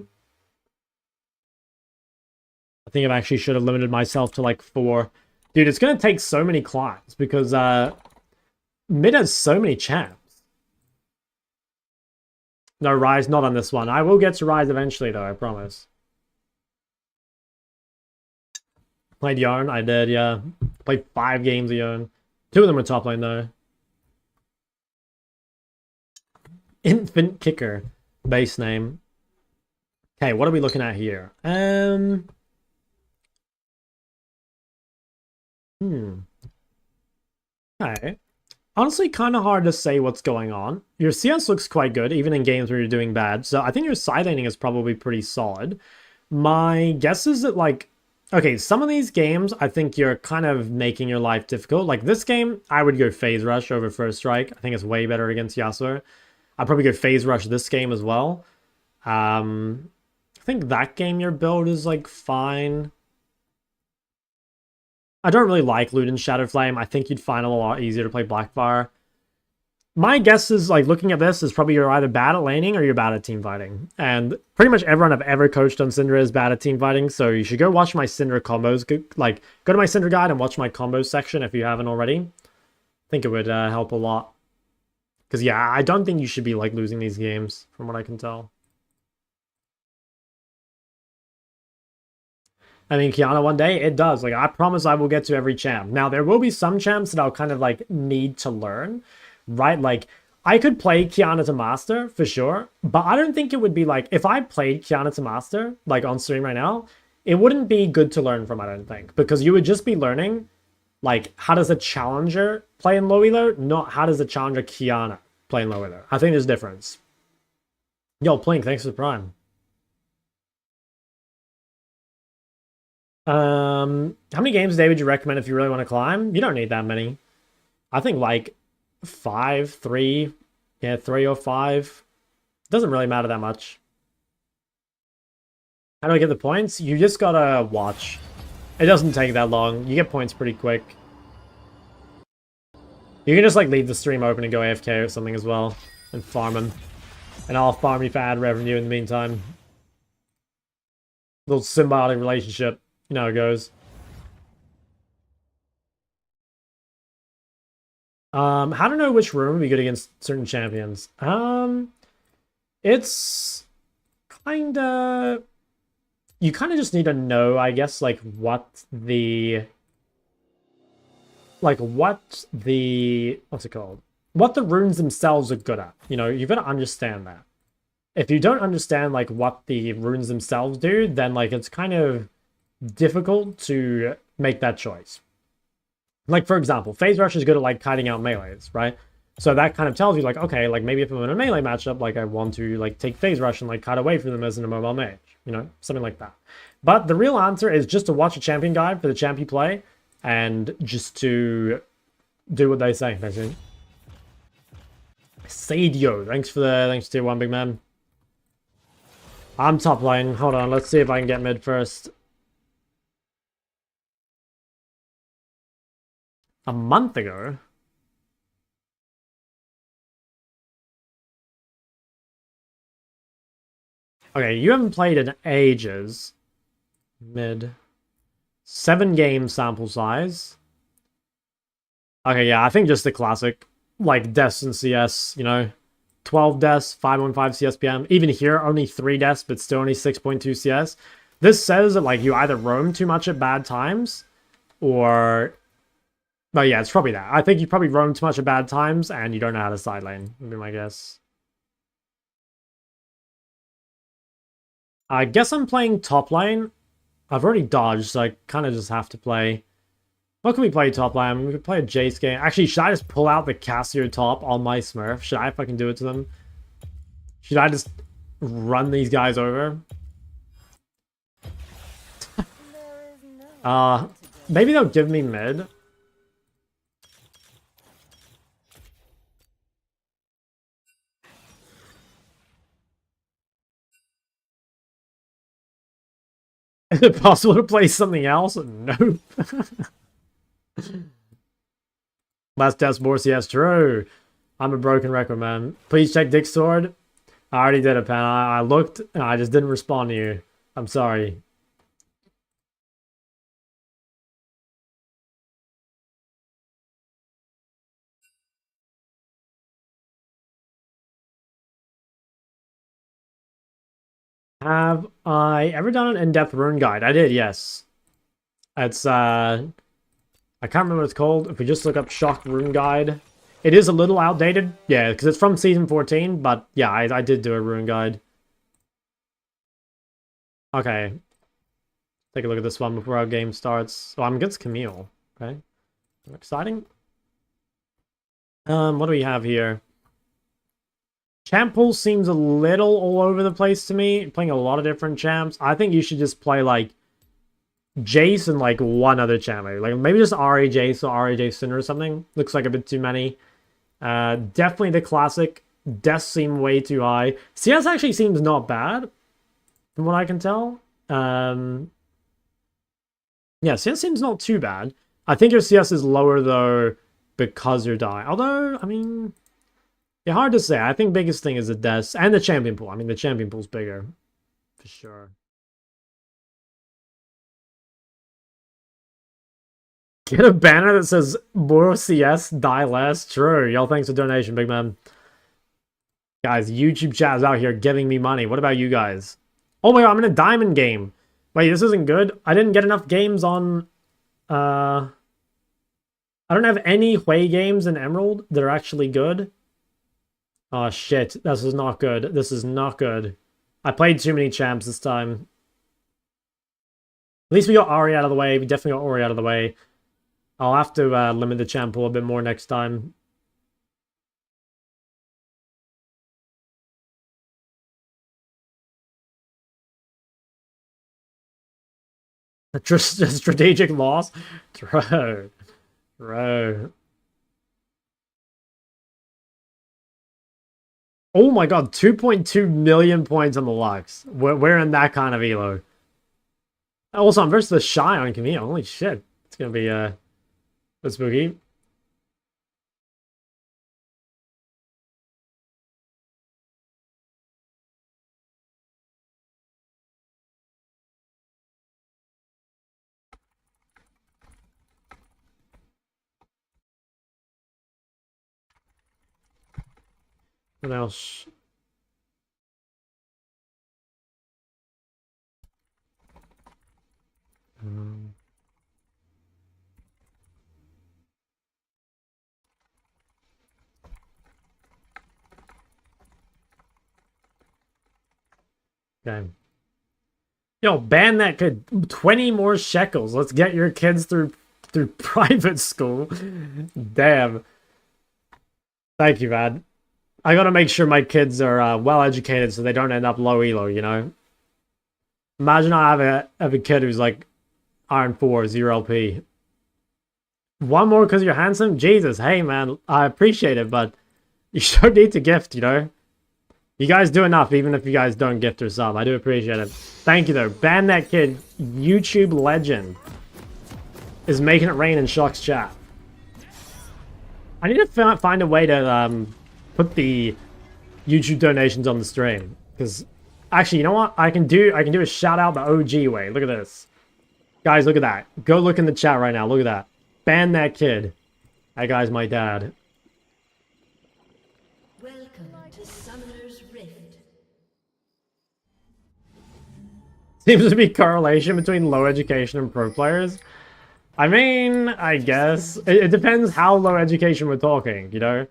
I think I actually should have limited myself to, like, 4. Dude, it's going to take so many climbs, because, mid has so many champs. No, Ryze, not on this one. I will get to Ryze eventually, though, I promise. Played Yone, I did, yeah. Played 5 games of Yone. 2 of them were top lane, though. Infant Kicker, base name. Okay, what are we looking at here? Okay. Honestly, kind of hard to say what's going on. Your CS looks quite good, even in games where you're doing bad. So I think your side laning is probably pretty solid. My guess is that, like, okay, some of these games, I think you're kind of making your life difficult. Like this game, I would go Phase Rush over First Strike. I think it's way better against Yasuo. I'd probably go Phase Rush this game as well. I think that game your build is, like, fine. I don't really like Luden's Shadow Flame. I think you'd find it a lot easier to play Blackfire. My guess is, like, looking at this is probably you're either bad at laning or you're bad at team fighting. And pretty much everyone I've ever coached on Syndra is bad at team fighting, so you should go watch my Syndra combos. Like, go to my Syndra guide and watch my combos section if you haven't already. I think it would help a lot. Because, yeah, I don't think you should be, like, losing these games, from what I can tell. I mean, Kiana one day, it does. Like, I promise I will get to every champ. Now, there will be some champs that I'll kind of, like, need to learn. Right, like, I could play Kiana to Master, for sure, but I don't think it would be, like, if I played Kiana to Master, like, on stream right now, it wouldn't be good to learn from, I don't think, because you would just be learning, like, how does a challenger play in low elo, not how does a challenger Kiana play in low elo. I think there's a difference. Yo, Plink, thanks for the prime. How many games a day would you recommend if you really want to climb? You don't need that many. I think, like, 5, 3, yeah, 3 or 5. Doesn't really matter that much. How do I get the points? You just gotta watch. It doesn't take that long. You get points pretty quick. You can just, like, leave the stream open and go AFK or something as well. And farm them. And I'll farm you for ad revenue in the meantime. Little symbiotic relationship. You know how it goes. How to know which room would be good against certain champions? It's kinda... You kinda just need to know, I guess, like, what the... Like, what's it called? What the runes themselves are good at. You know, you've got to understand that. If you don't understand, like, what the runes themselves do, then, like, it's kind of difficult to make that choice. Like, for example, Phase Rush is good at, like, kiting out melees, right? So that kind of tells you, like, okay, like, maybe if I'm in a melee matchup, like, I want to, like, take Phase Rush and, like, kite away from them as a mobile mage. You know, something like that. But the real answer is just to watch a champion guide for the champ you play and just to do what they say, basically. Sadio, thanks for tier 1, big man. I'm top lane. Hold on, let's see if I can get mid first. A month ago? Okay, you haven't played in ages. Mid. 7 game sample size. Okay, yeah, I think just the classic, like, deaths in CS, you know. 12 deaths, 515 CS PM. Even here, only 3 deaths, but still only 6.2 CS. This says that, like, you either roam too much at bad times, or... But yeah, it's probably that. I think you probably roam too much at bad times, and you don't know how to side lane, would be my guess. I guess I'm playing top lane. I've already dodged, so I kind of just have to play... What can we play top lane? We could play a Jace game. Actually, should I just pull out the Cassio top on my Smurf? Should I fucking do it to them? Should I just run these guys over? Maybe they'll give me mid. Is it possible to play something else? Nope. Last test more CS, true. I'm a broken record, man. Please check Dick's sword. I already did it, Pan. I looked and I just didn't respond to you. I'm sorry. Have I ever done an in-depth rune guide? I did, yes. It's, I can't remember what it's called. If we just look up Shock Rune Guide. It is a little outdated. Yeah, because it's from Season 14. But, yeah, I did do a Rune Guide. Okay. Take a look at this one before our game starts. Oh, I'm against Camille. Okay. Exciting. What do we have here? Champ pool seems a little all over the place to me. Playing a lot of different champs. I think you should just play, like, Jace and, like, one other champ. Like, maybe just Ahri Jace or Ahri Jace Sinner or something. Looks like a bit too many. Definitely the classic. Deaths seem way too high. CS actually seems not bad, from what I can tell. Yeah, CS seems not too bad. I think your CS is lower, though, because you're dying. Although, I mean... Yeah, hard to say. I think biggest thing is the deaths and the champion pool. I mean, the champion pool's bigger. For sure. Get a banner that says more CS, die less. True. Y'all, thanks for donation, big man. Guys, YouTube chat is out here giving me money. What about you guys? Oh my god, I'm in a diamond game. Wait, this isn't good. I didn't get enough games on... I don't have any Hui games in Emerald that are actually good. Oh shit, this is not good. This is not good. I played too many champs this time. At least we got Ari out of the way. We definitely got Ori out of the way. I'll have to limit the champ pool a bit more next time. A strategic loss? Bro. Bro. Oh my god, 2.2 million points on the Lux. We're in that kind of elo. Also, I'm versus the Shy on Camille. Holy shit. It's gonna be spooky. What else? Okay. Yo, ban that kid. 20 more shekels. Let's get your kids through private school. Damn. Thank you, man. I gotta make sure my kids are well educated so they don't end up low elo, you know? Imagine I have a kid who's like Iron 4, 0 LP. One more because you're handsome? Jesus, hey man, I appreciate it, but you don't need to gift, you know? You guys do enough, even if you guys don't gift or sub. I do appreciate it. Thank you, though. Ban that kid. YouTube legend is making it rain in Shock's chat. I need to find a way to put the YouTube donations on the stream. Because, actually, you know what? I can do a shout out the OG way. Look at this. Guys, look at that. Go look in the chat right now. Look at that. Ban that kid. That guy's my dad. Seems to be correlation between low education and pro players. I mean, I guess. It depends how low education we're talking, you know?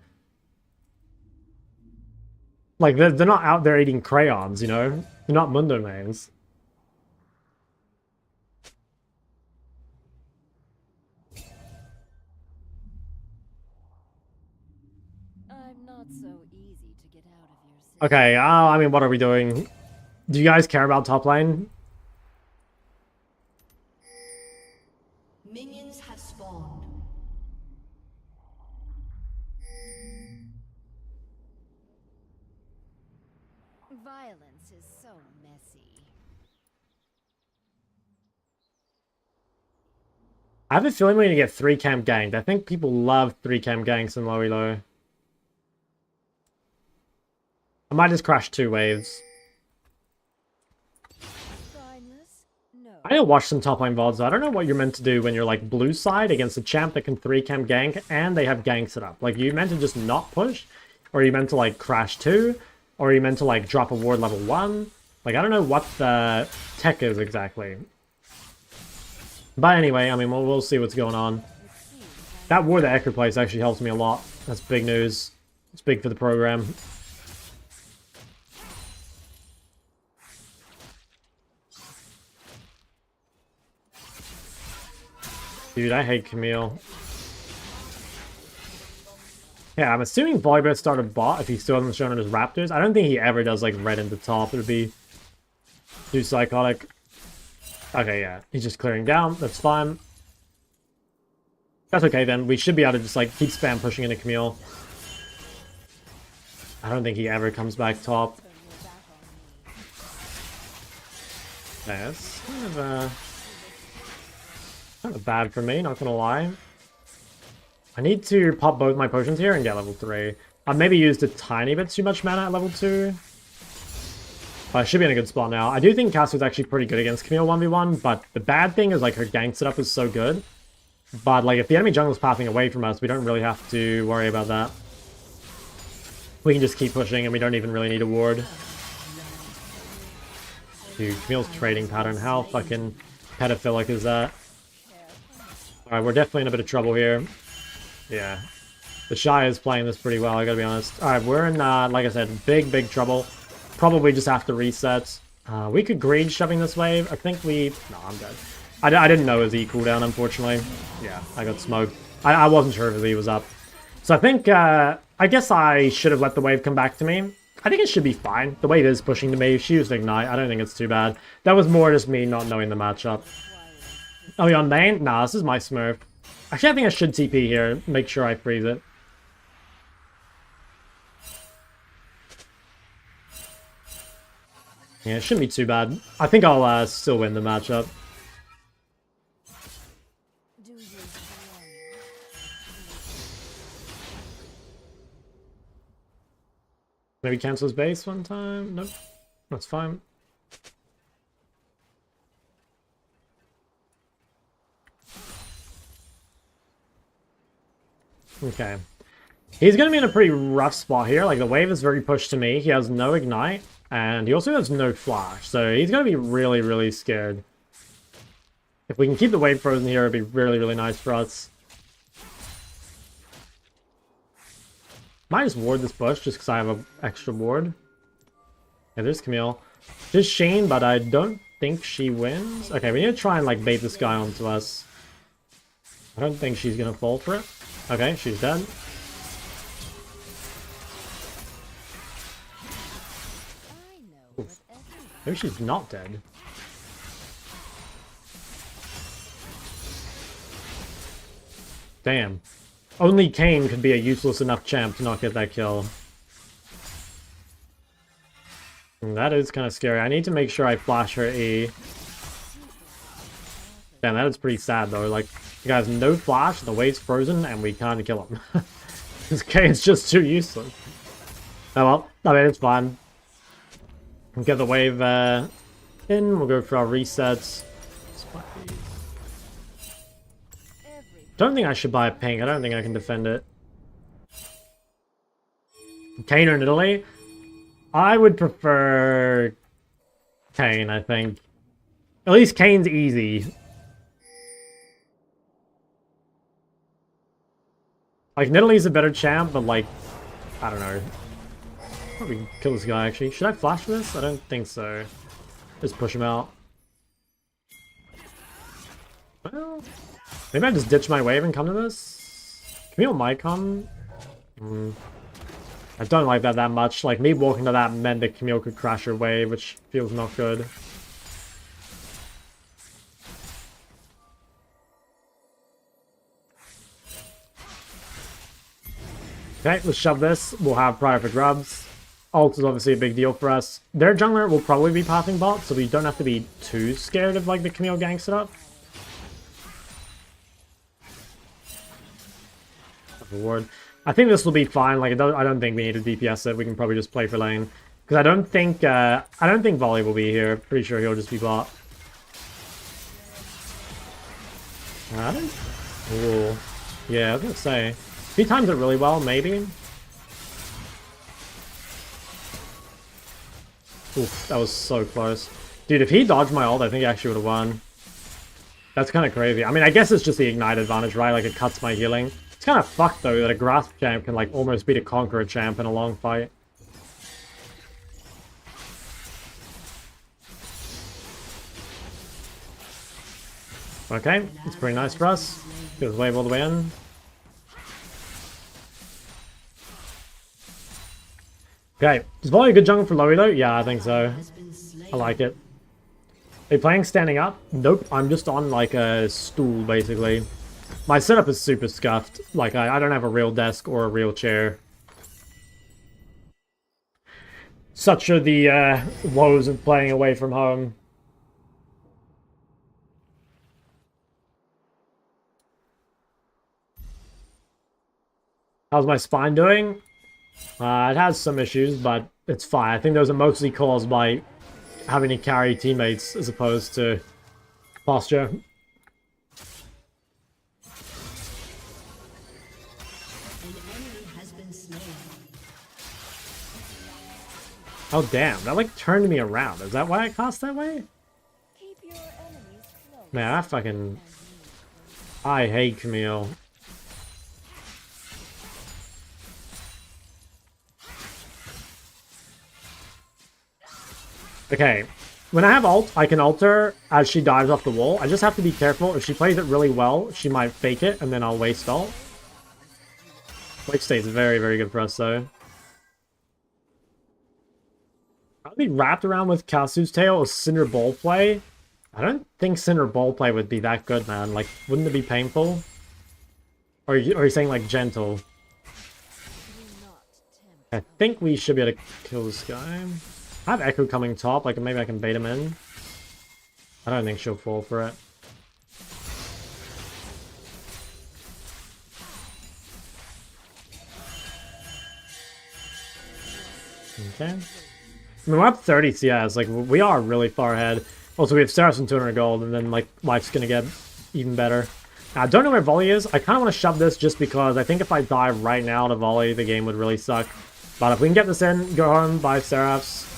Like, they're not out there eating crayons, you know? They're not Mundo mains. I'm not so easy to get out of your system. Okay, I mean, what are we doing? Do you guys care about top lane? Minions have spawned. Violence is so messy. I have a feeling we're gonna get 3 camp ganked. I think people love 3 camp ganks in low elo. I might just crash 2 waves. I need to watch some top lane VODs. I don't know what you're meant to do when you're like blue side against a champ that can 3 camp gank and they have gank set up. Like, you meant to just not push? Or are you meant to like crash 2? Or are you meant to like drop a ward level 1? Like, I don't know what the tech is exactly. But anyway, I mean, we'll see what's going on. That ward that Echo plays actually helps me a lot. That's big news. It's big for the program. Dude, I hate Camille. Yeah, I'm assuming Volleybird started bot if he still hasn't shown on his Raptors. I don't think he ever does like red into top. It would be too psychotic. Okay, yeah. He's just clearing down. That's fine. That's okay then. We should be able to just like keep spam pushing into Camille. I don't think he ever comes back top. Yeah, it's kind of bad for me, not gonna lie. I need to pop both my potions here and get level 3. I've maybe used a tiny bit too much mana at level 2. But I should be in a good spot now. I do think Cassie's actually pretty good against Camille 1v1, but the bad thing is like her gank setup is so good. But like if the enemy jungle's pathing away from us, we don't really have to worry about that. We can just keep pushing and we don't even really need a ward. Dude, Camille's trading pattern, how fucking pedophilic is that? Alright, we're definitely in a bit of trouble here. Yeah. The Shy is playing this pretty well, I gotta be honest. Alright, we're in, like I said, big trouble. Probably just have to reset. We could greed shoving this wave. I think we... No, I'm dead. I didn't know his E cooldown, unfortunately. Yeah, I got smoked. I wasn't sure if his E was up. So I think, I guess I should have let the wave come back to me. I think it should be fine. The wave is pushing to me. She used Ignite. I don't think it's too bad. That was more just me not knowing the matchup. Are we on main? Nah, this is my Smurf. Actually, I think I should TP here. Make sure I freeze it. Yeah, it shouldn't be too bad. I think I'll still win the matchup. Maybe cancel his base one time? Nope. That's fine. Okay. He's going to be in a pretty rough spot here. Like, the wave is very pushed to me. He has no Ignite. And he also has no Flash. So he's going to be really scared. If we can keep the wave frozen here, it'd be really nice for us. Might just ward this bush just because I have an extra ward. Yeah, there's Camille. There's Shane, but I don't think she wins. Okay, we need to try and like bait this guy onto us. I don't think she's gonna fall for it. Okay, she's dead. Oof. Maybe she's not dead. Damn. Only Kayn could be a useless enough champ to not get that kill. And that is kind of scary. I need to make sure I flash her E. Damn, that is pretty sad though. Like, the guy has no flash, the wave's frozen, and we can't kill him. This Kayn's just too useless. Oh well, I mean, it's fine. We'll get the wave in, we'll go for our resets. Don't think I should buy a ping. I don't think I can defend it. Kayn or Nidalee? I would prefer Kayn, I think. At least Kayn's easy. Like, Nidalee's a better champ, but like, I don't know. Probably kill this guy, actually. Should I flash for this? I don't think so. Just push him out. Well... maybe I just ditch my wave and come to this? Camille might come. I don't like that much. Like, me walking to that meant that Camille could crash her wave, which feels not good. Okay, let's shove this. We'll have Prior for grubs. Ult is obviously a big deal for us. Their jungler will probably be pathing bot, so we don't have to be too scared of, like, the Camille gang setup. Reward. I think this will be fine. Like, I don't think we need to DPS it. We can probably just play for lane because I don't think Volley will be here. Pretty sure he'll just be bot. Ooh. Yeah, I was gonna say if he times it really well, maybe. Oof, that was so close, dude. If he dodged my ult, I think he actually would have won. That's kind of crazy. I mean, I guess it's just the ignite advantage, right? Like, it cuts my healing. It's kind of fucked, though, that a Grasp champ can, like, almost beat a Conqueror champ in a long fight. Okay, it's pretty nice for us. Get his wave all the way in. Okay, is Volley a good jungle for Lowy, though? Yeah, I think so. I like it. Are you playing standing up? Nope, I'm just on, like, a stool, basically. My setup is super scuffed. Like, I don't have a real desk or a real chair. Such are the woes of playing away from home. How's my spine doing? It has some issues, but it's fine. I think those are mostly caused by having to carry teammates as opposed to posture. An enemy has been slain. Oh damn, that like turned me around. Is that why I cast that way? Keep your enemies close. Man, I fucking... I hate Camille. Okay, when I have ult, I can ult her as she dives off the wall. I just have to be careful. If she plays it really well, she might fake it, and then I'll waste ult. Wake state's very, very good for us, though. I'll be wrapped around with Kasu's tail or Cinder Ball play. I don't think Cinder Ball play would be that good, man. Like, wouldn't it be painful? Or are you saying, like, gentle? Do not tempt. I think we should be able to kill this guy. I have Echo coming top, like maybe I can bait him in. I don't think she'll fall for it. Okay. I mean, we're up 30 CS, like we are really far ahead. Also, we have Seraphs and 200 gold, and then like life's gonna get even better. I don't know where volley is. I kind of want to shove this just because I think if I die right now to volley, the game would really suck. But if we can get this in, go home, buy Seraphs.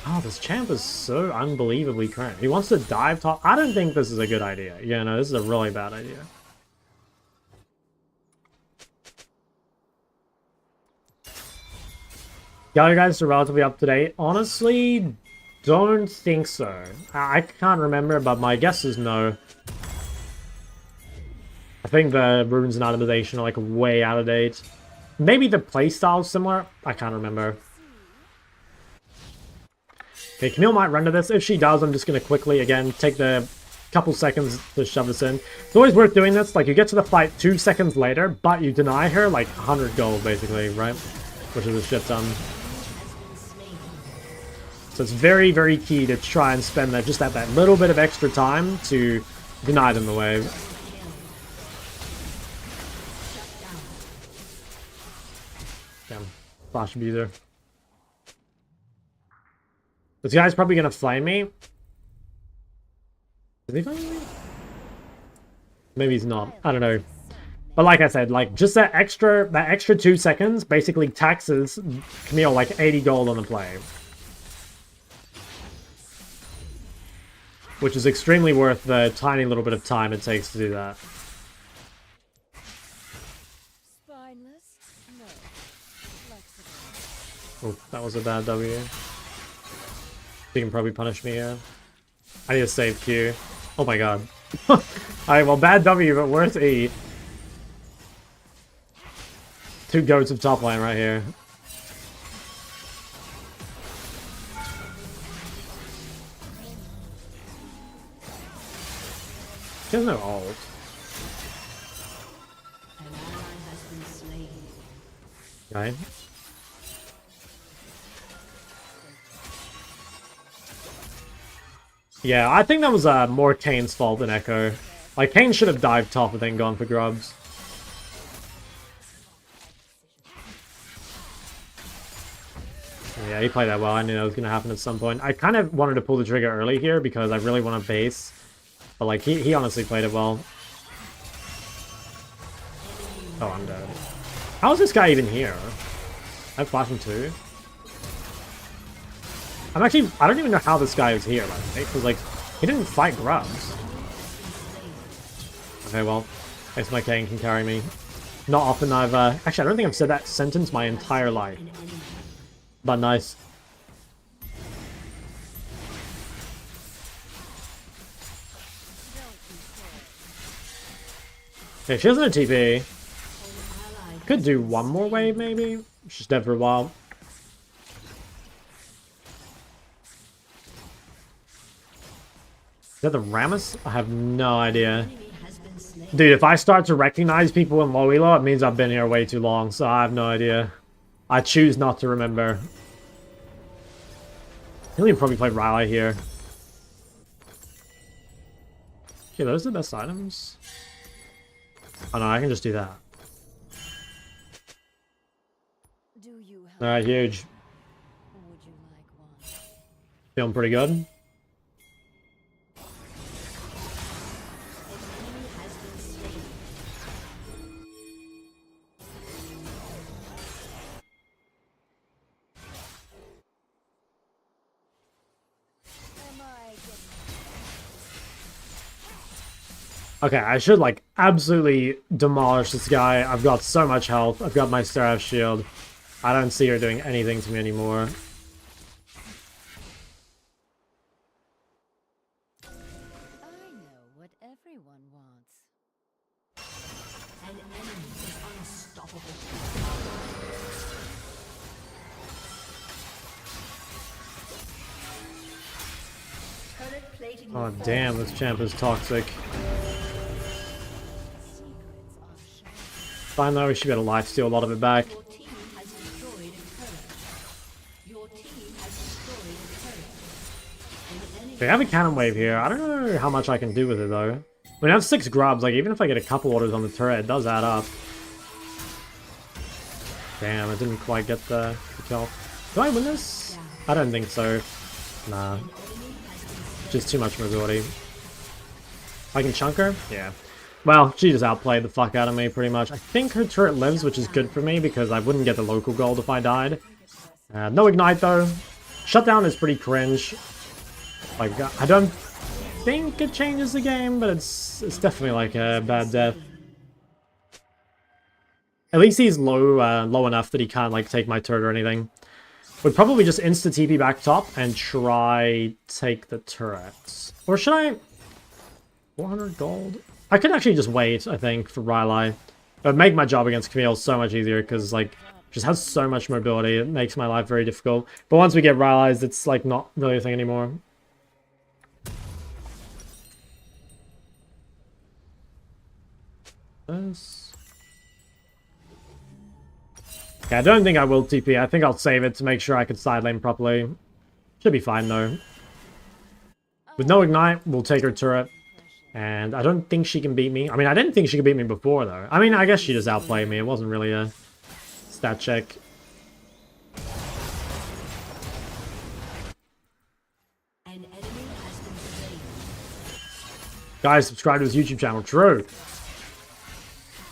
Oh, this champ is so unbelievably current. He wants to dive top. I don't think this is a good idea. Yeah, no, this is a really bad idea. Yeah, you guys are relatively up to date. Honestly, don't think so. I can't remember, but my guess is no. I think the runes and itemization are like way out of date. Maybe the playstyle's similar. I can't remember. Okay, Camille might run to this. If she does, I'm just going to quickly, again, take the couple seconds to shove this in. It's always worth doing this. Like, you get to the fight 2 seconds later, but you deny her, like, 100 gold, basically, right? Which is a shit ton. So it's very, very key to try and spend that, just that little bit of extra time to deny them the wave. Damn. Flash abuser. This guy's probably gonna flame me. Is he flaming me? Maybe he's not. I don't know. But like I said, like just that extra 2 seconds basically taxes Camille like 80 gold on the play. Which is extremely worth the tiny little bit of time it takes to do that. Spineless? No. Flexible. Oh, that was a bad W. He can probably punish me here. I need to save Q. Oh my god. Alright, well, bad W, but worth E. 2 goats of top line right here. She has no ult. An ally has been slain. Right? Yeah, I think that was more Kane's fault than Echo. Like, Kane should have dived top and then gone for grubs. Yeah, he played that well. I knew that was going to happen at some point. I kind of wanted to pull the trigger early here because I really want to base. But, like, he honestly played it well. Oh, I'm dead. How is this guy even here? I have flashing too. I don't even know how this guy is here, by the way, because, like, he didn't fight grubs. Okay, well, I guess my Kane can carry me. Not often I've, actually, I don't think I've said that sentence my entire life. But nice. Okay, she doesn't have TP. Could do one more wave, maybe? She's dead for a while. Is that the Rammus? I have no idea. Dude, if I start to recognize people in low elo, it means I've been here way too long, so I have no idea. I choose not to remember. He'll probably play Ryze here. Okay, those are the best items. Oh no, I can just do that. Do you have Alright, huge. would you like one? Feeling pretty good. An enemy has been slain. Am I getting Okay, I should like absolutely demolish this guy. I've got so much health. I've got my Seraph shield. I don't see her doing anything to me anymore. I know what everyone wants. An enemy is unstoppable. Turret plating will Oh fall damn, this soon. champ is toxic. Secrets are sharp. Fine though, we should be able to lifesteal a lot of it back. Your team has destroyed a turret. Your team has destroyed a turret. An enemy We have a cannon wave here. I don't know how much I can do with it though. When I have 6 grubs, like even if I get a couple orders on the turret, it does add up. Damn, I didn't quite get the kill. Do I win this? I don't think so. Nah. Just too much mobility. I can chunk her? Yeah. Well, she just outplayed the fuck out of me pretty much. I think her turret lives, which is good for me because I wouldn't get the local gold if I died. No ignite though. Shutdown is pretty cringe. Like, I don't think it changes the game, but it's definitely like a bad death. At least he's low enough that he can't like take my turret or anything. Would probably just insta TP back top and try take the turret. Or should I? 400 gold. I could actually just wait. I think for Ryze. It would make my job against Camille so much easier because like just has so much mobility. It makes my life very difficult. But once we get Ryze, it's like not really a thing anymore. This. Yeah, I don't think I will TP. I think I'll save it to make sure I can side lane properly. Should be fine though. With no ignite, we'll take her turret. And I don't think she can beat me. I mean, I didn't think she could beat me before though. I mean, I guess she just outplayed me. It wasn't really a stat check. An enemy has been slain. Guys, subscribe to his YouTube channel. True.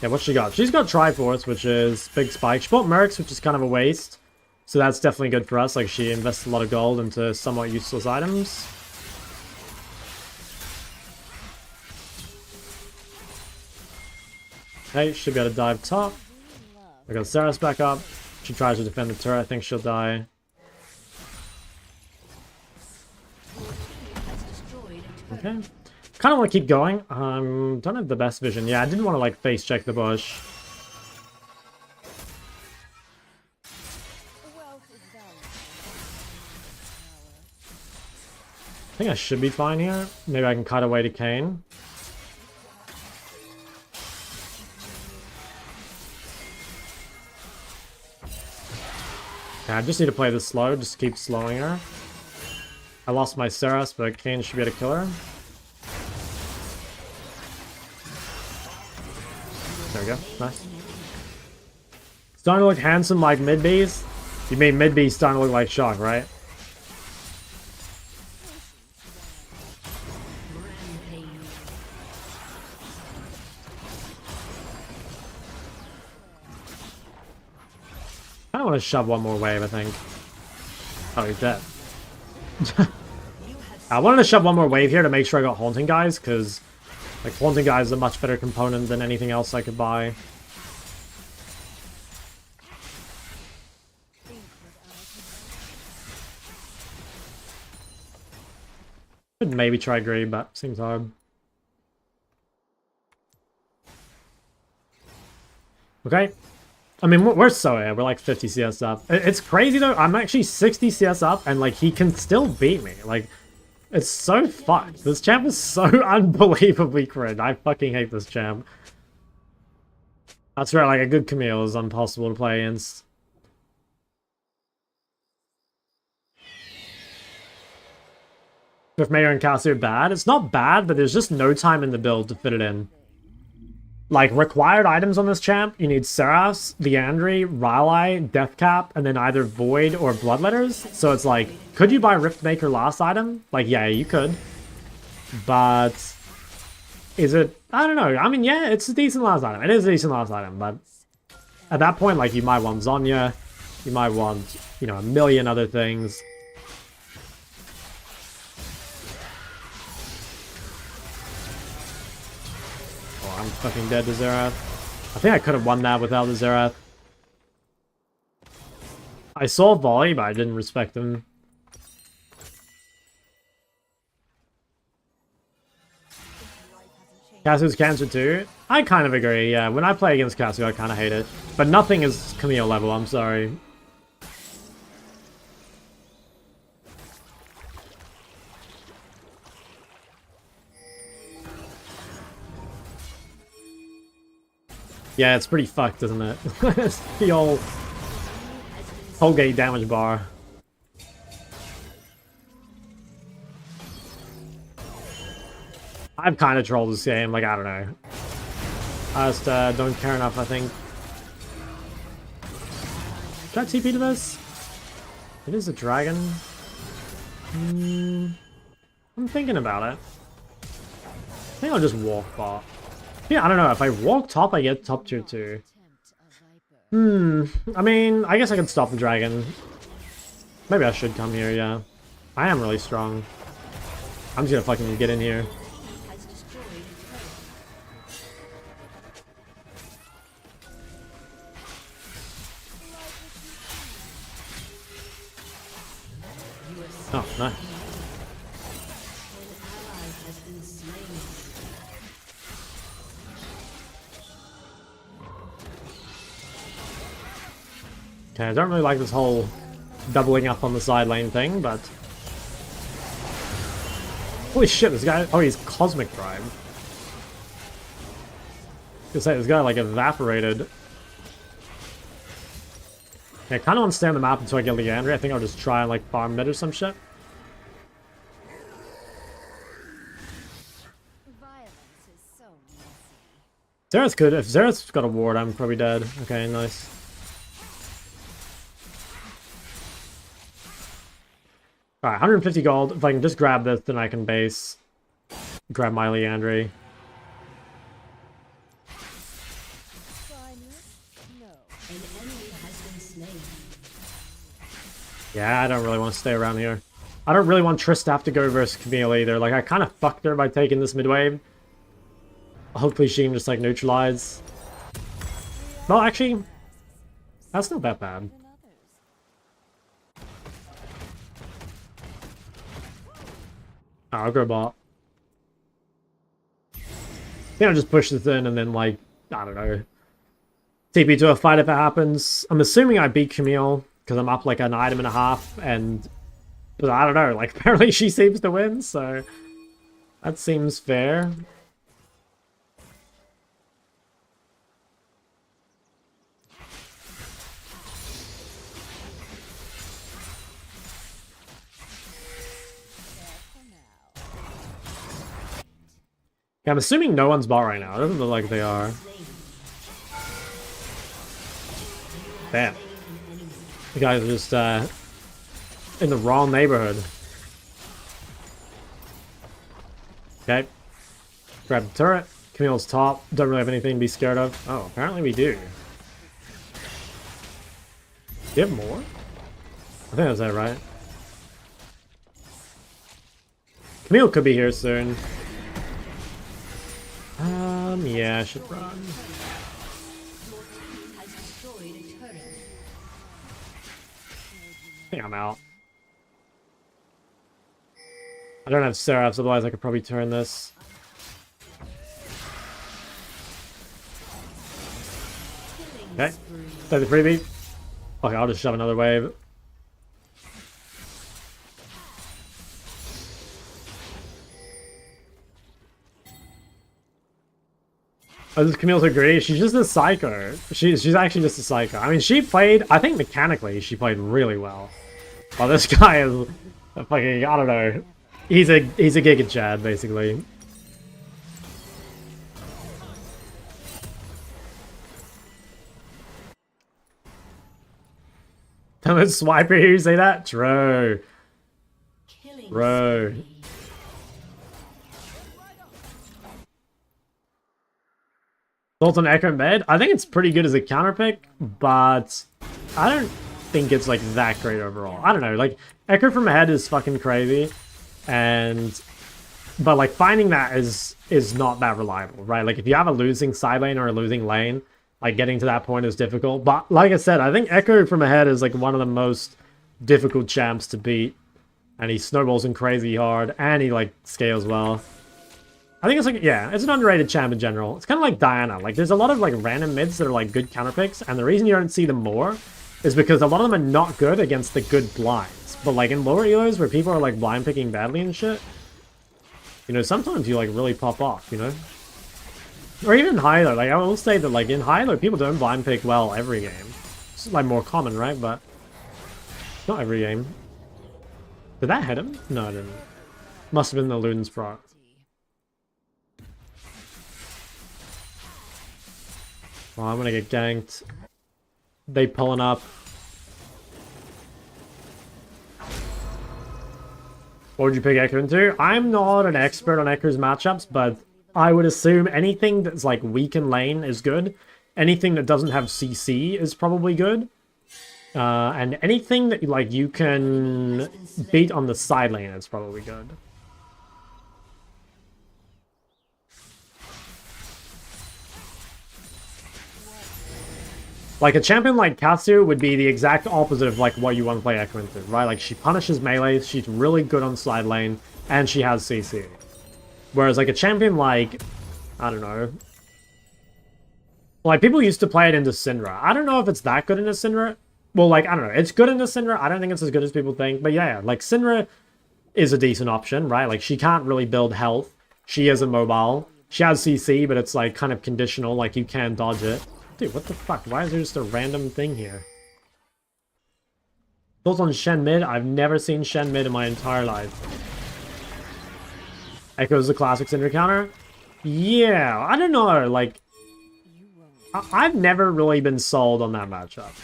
Yeah, what's she got? She's got Triforce, which is big spike. She bought Mercs, which is kind of a waste. So that's definitely good for us. Like, she invests a lot of gold into somewhat useless items. Okay, should be able to dive top. I got Saras back up. She tries to defend the turret. I think she'll die. Has destroyed a turret. Okay. Kind of want to keep going. Don't have the best vision. Yeah, I didn't want to like face check the bush. Wealth is valuable. I think I should be fine here. Maybe I can cut away to Kane. Okay, I just need to play this slow. Just keep slowing her. I lost my Saras, but Kane should be able to kill her. There we go. Nice. Starting to look handsome like mid-B's? You mean mid-B's starting to look like Shock, right? Rampage. I don't want to shove one more wave, I think. Oh, he's dead. I wanted to shove one more wave here to make sure I got Haunting Guys, because like Haunting Guys is a much better component than anything else I could buy. Could maybe try Greed, but seems hard. Okay. I mean, we're so ahead. We're like 50 CS up. It's crazy though. I'm actually 60 CS up, and like he can still beat me. Like, it's so fucked. This champ is so unbelievably cringe. I fucking hate this champ. That's right. Like a good Camille is impossible to play against. If Mayor and Cassie are bad, it's not bad, but there's just no time in the build to fit it in. like, required items on this champ, you need Seraphs, Leandry, Raleigh, Deathcap, and then either Void or Bloodletters. So it's like, could you buy Riftmaker last item? Like, yeah, you could. But is it... I don't know. I mean, yeah, it's a decent last item. It is a decent last item, but at that point, like, you might want Zonya. You might want, you know, a million other things. Oh, I'm fucking dead to Xerath. I think I could have won that without the Xerath. I saw Volley, but I didn't respect him. Casu's cancer too? I kind of agree, yeah. When I play against Casu, I kind of hate it. But nothing is Camille level, I'm sorry. Yeah, it's pretty fucked, isn't it? It's the old Holgate damage bar. I've kind of trolled this game, like, I don't know. I just don't care enough, I think. Should I TP to this? It is a dragon. I'm thinking about it. I think I'll just walk bot. Yeah, I don't know. If I walk top, I get top tier 2. I mean, I guess I can stop the dragon. Maybe I should come here, yeah. I am really strong. I'm just gonna fucking get in here. Oh, nice. Okay, I don't really like this whole doubling up on the side lane thing, but... Holy shit, this guy... Oh, he's Cosmic Drive. I was gonna say, this guy, like, evaporated. Okay, I kind of want to stay on the map until I get Leandry. I think I'll just try and, like, farm mid or some shit. Xerath's good. If Xerath's got a ward, I'm probably dead. Okay, nice. Alright, 150 gold. If I can just grab this, then I can base. Grab my Leandry. Yeah, I don't really want to stay around here. I don't really want Triss to have to go versus Camille either. Like, I kind of fucked her by taking this mid wave. Hopefully she can just, like, neutralize. Well, actually, that's not that bad. Oh, I'll go bot. I think I'll just push this in and then, like, I don't know. TP to a fight if it happens. I'm assuming I beat Camille because I'm up, like, an item and a half, and... But I don't know, like, apparently she seems to win, so... That seems fair. Yeah, I'm assuming no one's bot right now. It doesn't look like they are. Damn. The guys are just in the wrong neighborhood. Okay. Grab the turret. Camille's top. Don't really have anything to be scared of. Oh, apparently we do. Do you have more? I think that's that, right? Camille could be here soon. Yeah, I should run. I think I'm out. I don't have Seraphs, otherwise I could probably turn this. Okay, take the freebie. Okay, I'll just shove another wave. Oh, this Camille's agree. She's just a psycho. She's actually just a psycho. I mean, she played. I think mechanically she played really well. Well, this guy is a fucking. I don't know. He's a Giga Chad basically. Swiper, you say that? True. Killing Bro. spree. Thoughts on Echo Med? I think it's pretty good as a counter pick, but I don't think it's like that great overall. I don't know, like Echo from ahead is fucking crazy, but like finding that is not that reliable, right? Like if you have a losing side lane or a losing lane, like getting to that point is difficult. But like I said, I think Echo from ahead is like one of the most difficult champs to beat, and he snowballs in crazy hard, and he like scales well. I think it's like, yeah, it's an underrated champ in general. It's kind of like Diana. Like, there's a lot of, like, random mids that are, like, good counter picks, and the reason you don't see them more is because a lot of them are not good against the good blinds. But, like, in lower elos where people are, like, blind picking badly and shit, you know, sometimes you, like, really pop off, you know? Or even in high elo. Like, I will say that, like, in high elo, people don't blind pick well every game. It's, like, more common, right? But not every game. Did that hit him? No, it didn't. Must have been the Luden's proc. Oh, I'm gonna get ganked. They pulling up. What would you pick Echo into? I'm not an expert on Echo's matchups, but I would assume anything that's like weak in lane is good. Anything that doesn't have CC is probably good. And anything that like you can beat on the side lane is probably good. Like, a champion like Katsu would be the exact opposite of, like, what you want to play Echo into, right? Like, she punishes melee, she's really good on side lane, and she has CC. Whereas, like, a champion like, I don't know. Like, people used to play it into Syndra. I don't know if it's that good into Syndra. Well, like, I don't know. It's good into Syndra. I don't think it's as good as people think. But yeah, like, Syndra is a decent option, right? Like, she can't really build health. She is immobile. She has CC, but it's, like, kind of conditional. Like, you can dodge it. Dude, what the fuck? Why is there just a random thing here? Thoughts on Shen mid? I've never seen Shen mid in my entire life. Echoes the classic Syndra counter? Yeah, I don't know. Like, I've never really been sold on that matchup.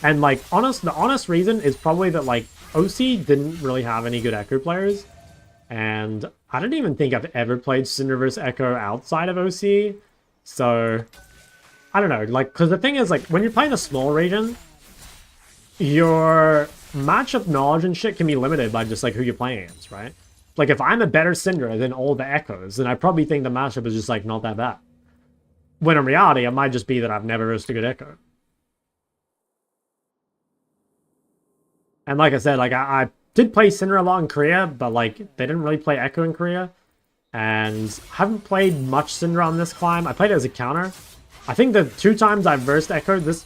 And, like, the honest reason is probably that, like, OC didn't really have any good Echo players. And I don't even think I've ever played Syndra vs. Echo outside of OC. So I don't know, like, because the thing is, like, when you're playing a small region, your matchup knowledge and shit can be limited by just, like, who you're playing against, right? Like, if I'm a better Syndra than all the Echoes, then I probably think the matchup is just, like, not that bad. When in reality, it might just be that I've never versed a good Echo. And like I said, like, I did play Syndra a lot in Korea, but, like, they didn't really play Echo in Korea. And haven't played much Syndra on this climb. I played it as a counter. I think the 2 times I've versed Echo this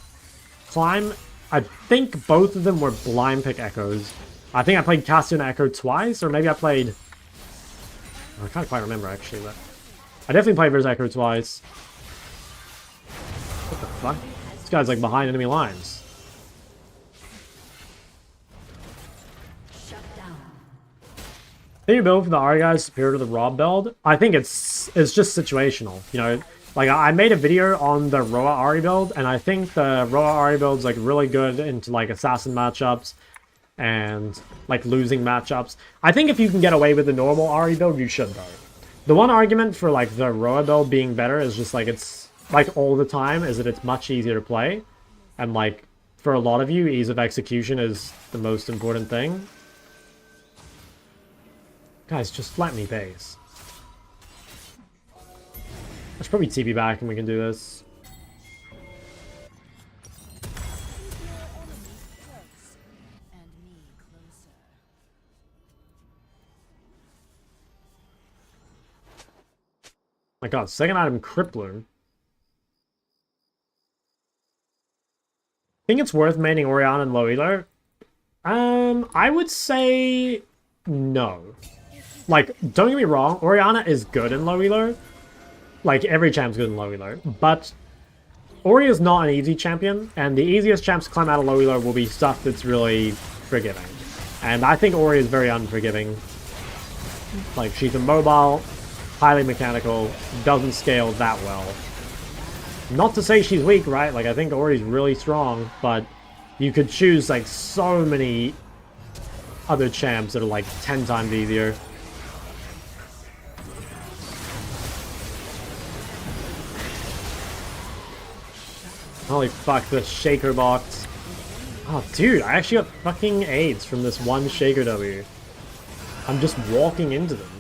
climb, I think both of them were blind pick Echoes. I think I played Cassian Echo twice, or maybe I played... I can't quite remember, actually, but... I definitely played versus Echo twice. What the fuck? This guy's, like, behind enemy lines. Shut down. I think your build for the Ari guy is superior to the Rob build. I think it's just situational, you know? Like, I made a video on the Roa Ari build, and I think the Roa Ari build's, like, really good into, like, assassin matchups and, like, losing matchups. I think if you can get away with the normal Ari build, you should, though. The one argument for, like, the Roa build being better is just, like, it's, like, all the time, is that it's much easier to play. And, like, for a lot of you, ease of execution is the most important thing. Guys, just let me base. I should probably TP back and we can do this. My god, second item Crippler. Think it's worth maining Orianna and low elo? I would say no. Like, don't get me wrong, Orianna is good in low elo. Like, every champ's good in low elo. But Ori is not an easy champion, and the easiest champs to climb out of low elo will be stuff that's really forgiving. And I think Ori is very unforgiving. Like, she's immobile, highly mechanical, doesn't scale that well. Not to say she's weak, right? Like, I think Ori's really strong, but you could choose like so many other champs that are like 10 times easier. Holy fuck, the shaker box. Oh, dude, I actually got fucking AIDS from this one shaker W. I'm just walking into them.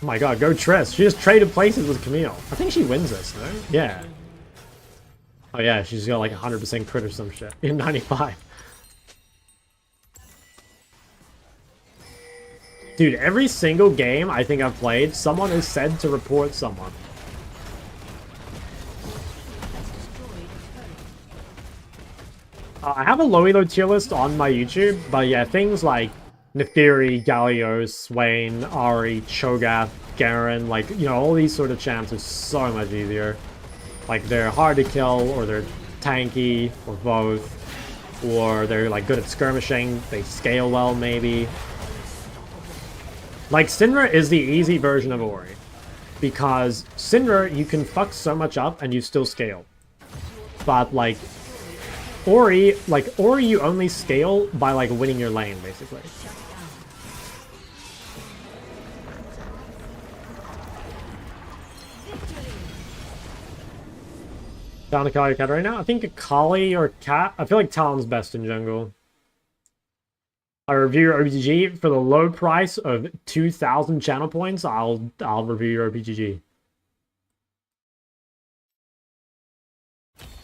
Oh my god, go Triss. She just traded places with Camille. I think she wins this, no? Yeah. Oh yeah, she's got like 100% crit or some shit in 95. Dude, every single game I think I've played, someone is said to report someone. I have a low elo tier list on my YouTube, but yeah, things like Neferi, Galio, Swain, Ari, Cho'Gath, Garen, like, you know, all these sort of champs are so much easier. Like, they're hard to kill, or they're tanky, or both. Or they're, like, good at skirmishing, they scale well, maybe. Like, Syndra is the easy version of Ori. Because Syndra, you can fuck so much up, and you still scale. But, like, Ori, you only scale by, like, winning your lane, basically. Down to Kali or Cat right now? I think a Kali or Cat. I feel like Talon's best in jungle. I review your OPGG for the low price of 2,000 channel points. I'll review your OPGG.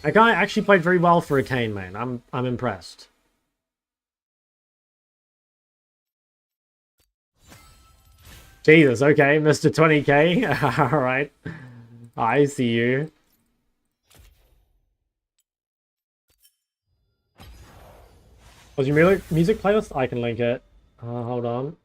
That guy actually played very well for a Kayn main. I'm impressed. Jesus, okay, Mr. 20k. Alright. I see you. What's your music playlist? I can link it. Hold on.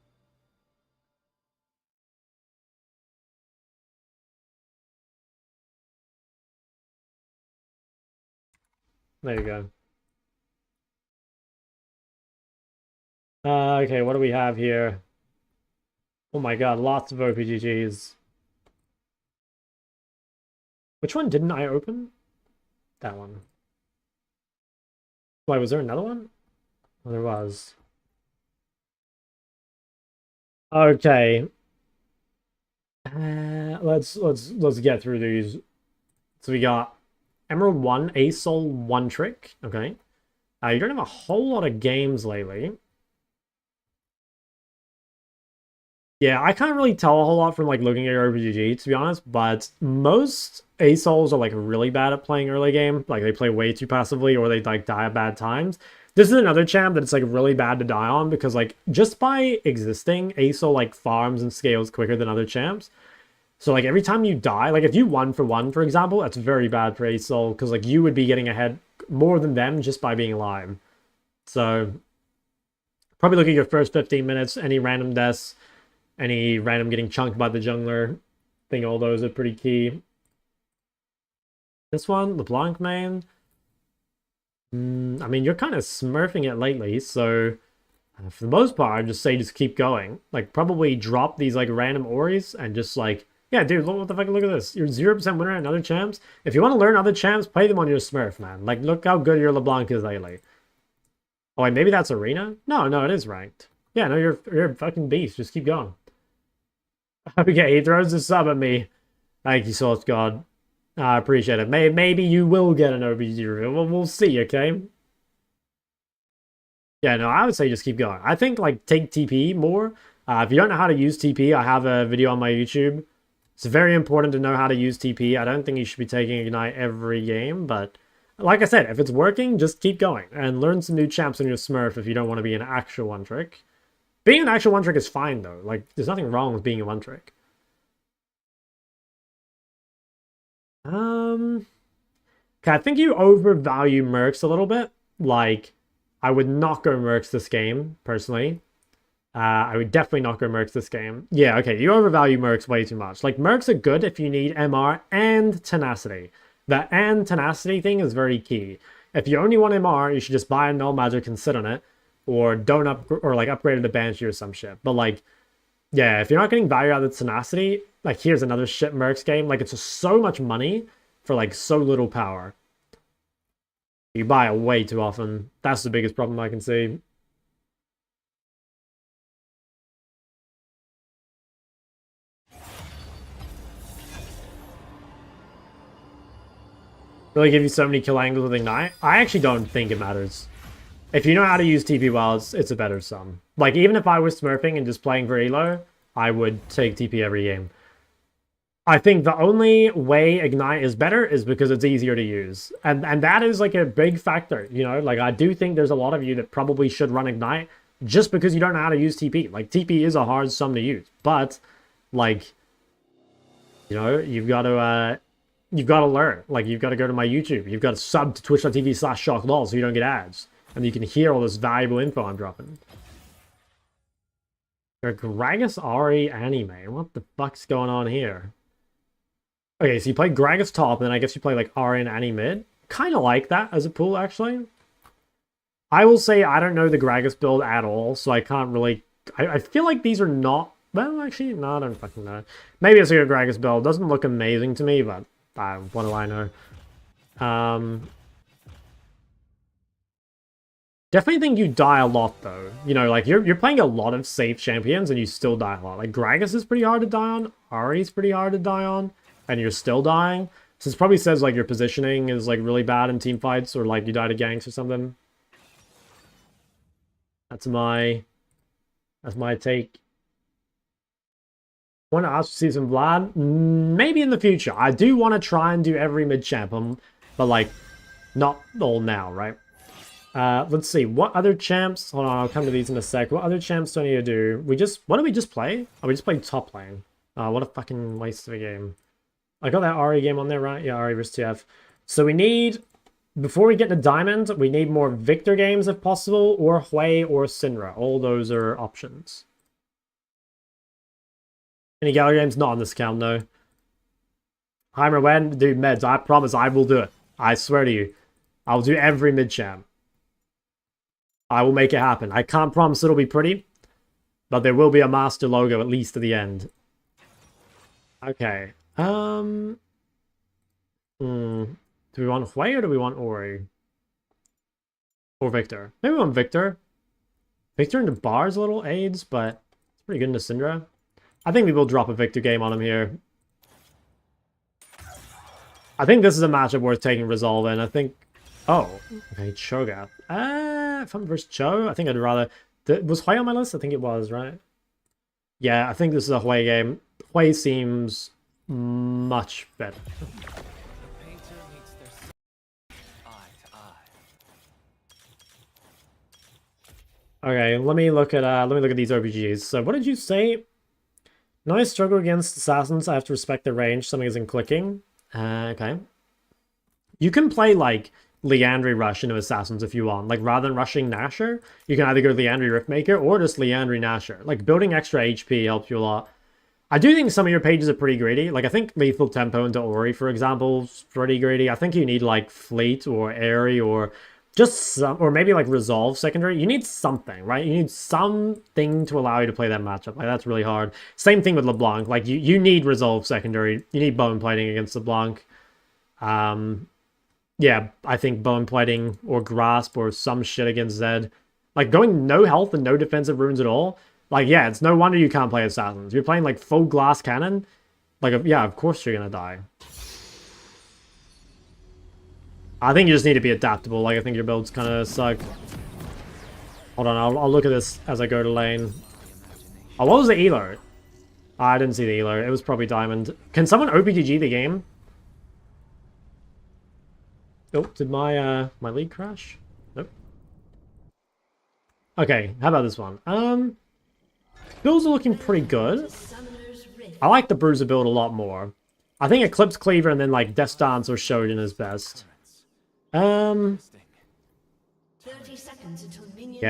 There you go. Okay, what do we have here? Oh my god, lots of OPGGs. Which one didn't I open? That one. Why, was there another one? Oh, there was. Okay. Let's get through these. So we got Emerald 1, ASOL 1 trick. Okay. You don't have a whole lot of games lately. Yeah, I can't really tell a whole lot from like looking at your OPGG, to be honest, but most ASOLs are like really bad at playing early game. Like they play way too passively or they like die at bad times. This is another champ that it's like really bad to die on because like just by existing, ASOL like farms and scales quicker than other champs. So like every time you die, like if you 1-for-1, for example, that's very bad for ASOL because like you would be getting ahead more than them just by being alive. So probably look at your first 15 minutes, any random deaths, any random getting chunked by the jungler. I think all those are pretty key. This one, LeBlanc main. I mean, you're kind of smurfing it lately, so for the most part, I'd just say just keep going. Like, probably drop these, like, random Oris and just, like, yeah, dude, what the fuck, look at this. You're 0% winner in other champs. If you want to learn other champs, play them on your smurf, man. Like, look how good your LeBlanc is lately. Oh, wait, maybe that's Arena? No, it is ranked. Yeah, no, you're a fucking beast. Just keep going. Okay, he throws a sub at me. Thank you, Source God. I appreciate it. Maybe you will get an OBG review. We'll see, okay? Yeah, no, I would say just keep going. I think, like, take TP more. If you don't know how to use TP, I have a video on my YouTube. It's very important to know how to use TP. I don't think you should be taking Ignite every game, but like I said, if it's working, just keep going. And learn some new champs on your Smurf if you don't want to be an actual one-trick. Being an actual one-trick is fine, though. Like, there's nothing wrong with being a one-trick. Okay, I think you overvalue Mercs a little bit. Like, I would not go Mercs this game, personally. I would definitely not go Mercs this game. Yeah, okay, you overvalue Mercs way too much. Like, Mercs are good if you need MR and Tenacity. The and Tenacity thing is very key. If you only want MR, you should just buy a Null Magic and sit on it. Or don't upgrade the Banshee or some shit. But, like, yeah, if you're not getting value out of the Tenacity, like, here's another shit Mercs game. Like, it's just so much money for, like, so little power. You buy it way too often. That's the biggest problem I can see. Really give you so many kill angles with Ignite? I actually don't think it matters. If you know how to use TP well, it's a better sum. Like, even if I was smurfing and just playing for elo, I would take TP every game. I think the only way Ignite is better is because it's easier to use. And that is like a big factor, you know? Like, I do think there's a lot of you that probably should run Ignite just because you don't know how to use TP. Like, TP is a hard sum to use. But, like, you know, you've got to learn. Like, you've got to go to my YouTube. You've got to sub to twitch.tv/shocklol so you don't get ads. And you can hear all this valuable info I'm dropping. Gragas Ari anime. What the fuck's going on here? Okay, so you play Gragas top, and then I guess you play like Ari and Annie mid. Kind of like that as a pool, actually. I will say I don't know the Gragas build at all, so I can't really... I feel like these are not... Well, actually, no, I don't fucking know. Maybe it's a good Gragas build. Doesn't look amazing to me, but what do I know? Definitely think you die a lot, though. You know, like, you're playing a lot of safe champions, and you still die a lot. Like, Gragas is pretty hard to die on. Ari's pretty hard to die on. And you're still dying. So it probably says, like, your positioning is, like, really bad in team fights. Or, like, you die to ganks or something. That's my take. Want to ask to see some Vlad? Maybe in the future. I do want to try and do every mid-champ. But, like, not all now, right? Let's see. What other champs? Hold on, I'll come to these in a sec. What other champs do I need to do? What did we just play? Oh, we just played top lane. What a fucking waste of a game. I got that Ari game on there, right? Yeah, Ari vs TF. So we need, before we get to Diamond, we need more Victor games if possible, or Hui or Syndra. All those are options. Any Gala games? Not on this account, no. Heimer, when? Dude, meds, I promise I will do it. I swear to you. I'll do every mid-champ. I will make it happen. I can't promise it'll be pretty, but there will be a master logo at least at the end. Okay. Do we want Hui or do we want Ori? Or Victor? Maybe we want Victor. Victor into bars a little aids, but it's pretty good into Syndra. I think we will drop a Victor game on him here. I think this is a matchup worth taking Resolve in. I think... Oh, okay, Cho'Gath. If I'm versus Cho, I think I'd rather... Was Hui on my list? I think it was, right? Yeah, I think this is a Hui game. Hui seems much better. The painter meets their eye to eye. Okay, let me look at these RPGs. So what did you say? Nice struggle against assassins. I have to respect the range. Something isn't clicking. Okay. You can play like Liandry Rush into assassins if you want. Like rather than rushing Nasher, you can either go Liandry Riftmaker or just Liandry Nasher. Like building extra HP helps you a lot. I do think some of your pages are pretty greedy. Like I think Lethal Tempo into Ori, for example, is pretty greedy. I think you need like Fleet or Airy or just some, or maybe like Resolve secondary. You need something, right? You need something to allow you to play that matchup. Like that's really hard. Same thing with LeBlanc. Like you need Resolve secondary. You need bone plating against LeBlanc. Yeah, I think bone plating or grasp or some shit against Zed. Like going no health and no defensive runes at all. Like, yeah, it's no wonder you can't play assassins. You're playing like full glass cannon. Like, yeah, of course you're gonna die. I think you just need to be adaptable. Like, I think your builds kind of suck. Hold on, I'll look at this as I go to lane. Oh, what was the elo? I didn't see the elo. It was probably diamond. Can someone OPGG the game? Oh, did my my league crash? Nope. Okay, how about this one? Builds are looking pretty good. I like the Bruiser build a lot more. I think Eclipse Cleaver and then like Death Dance or Shogun is best. Yeah,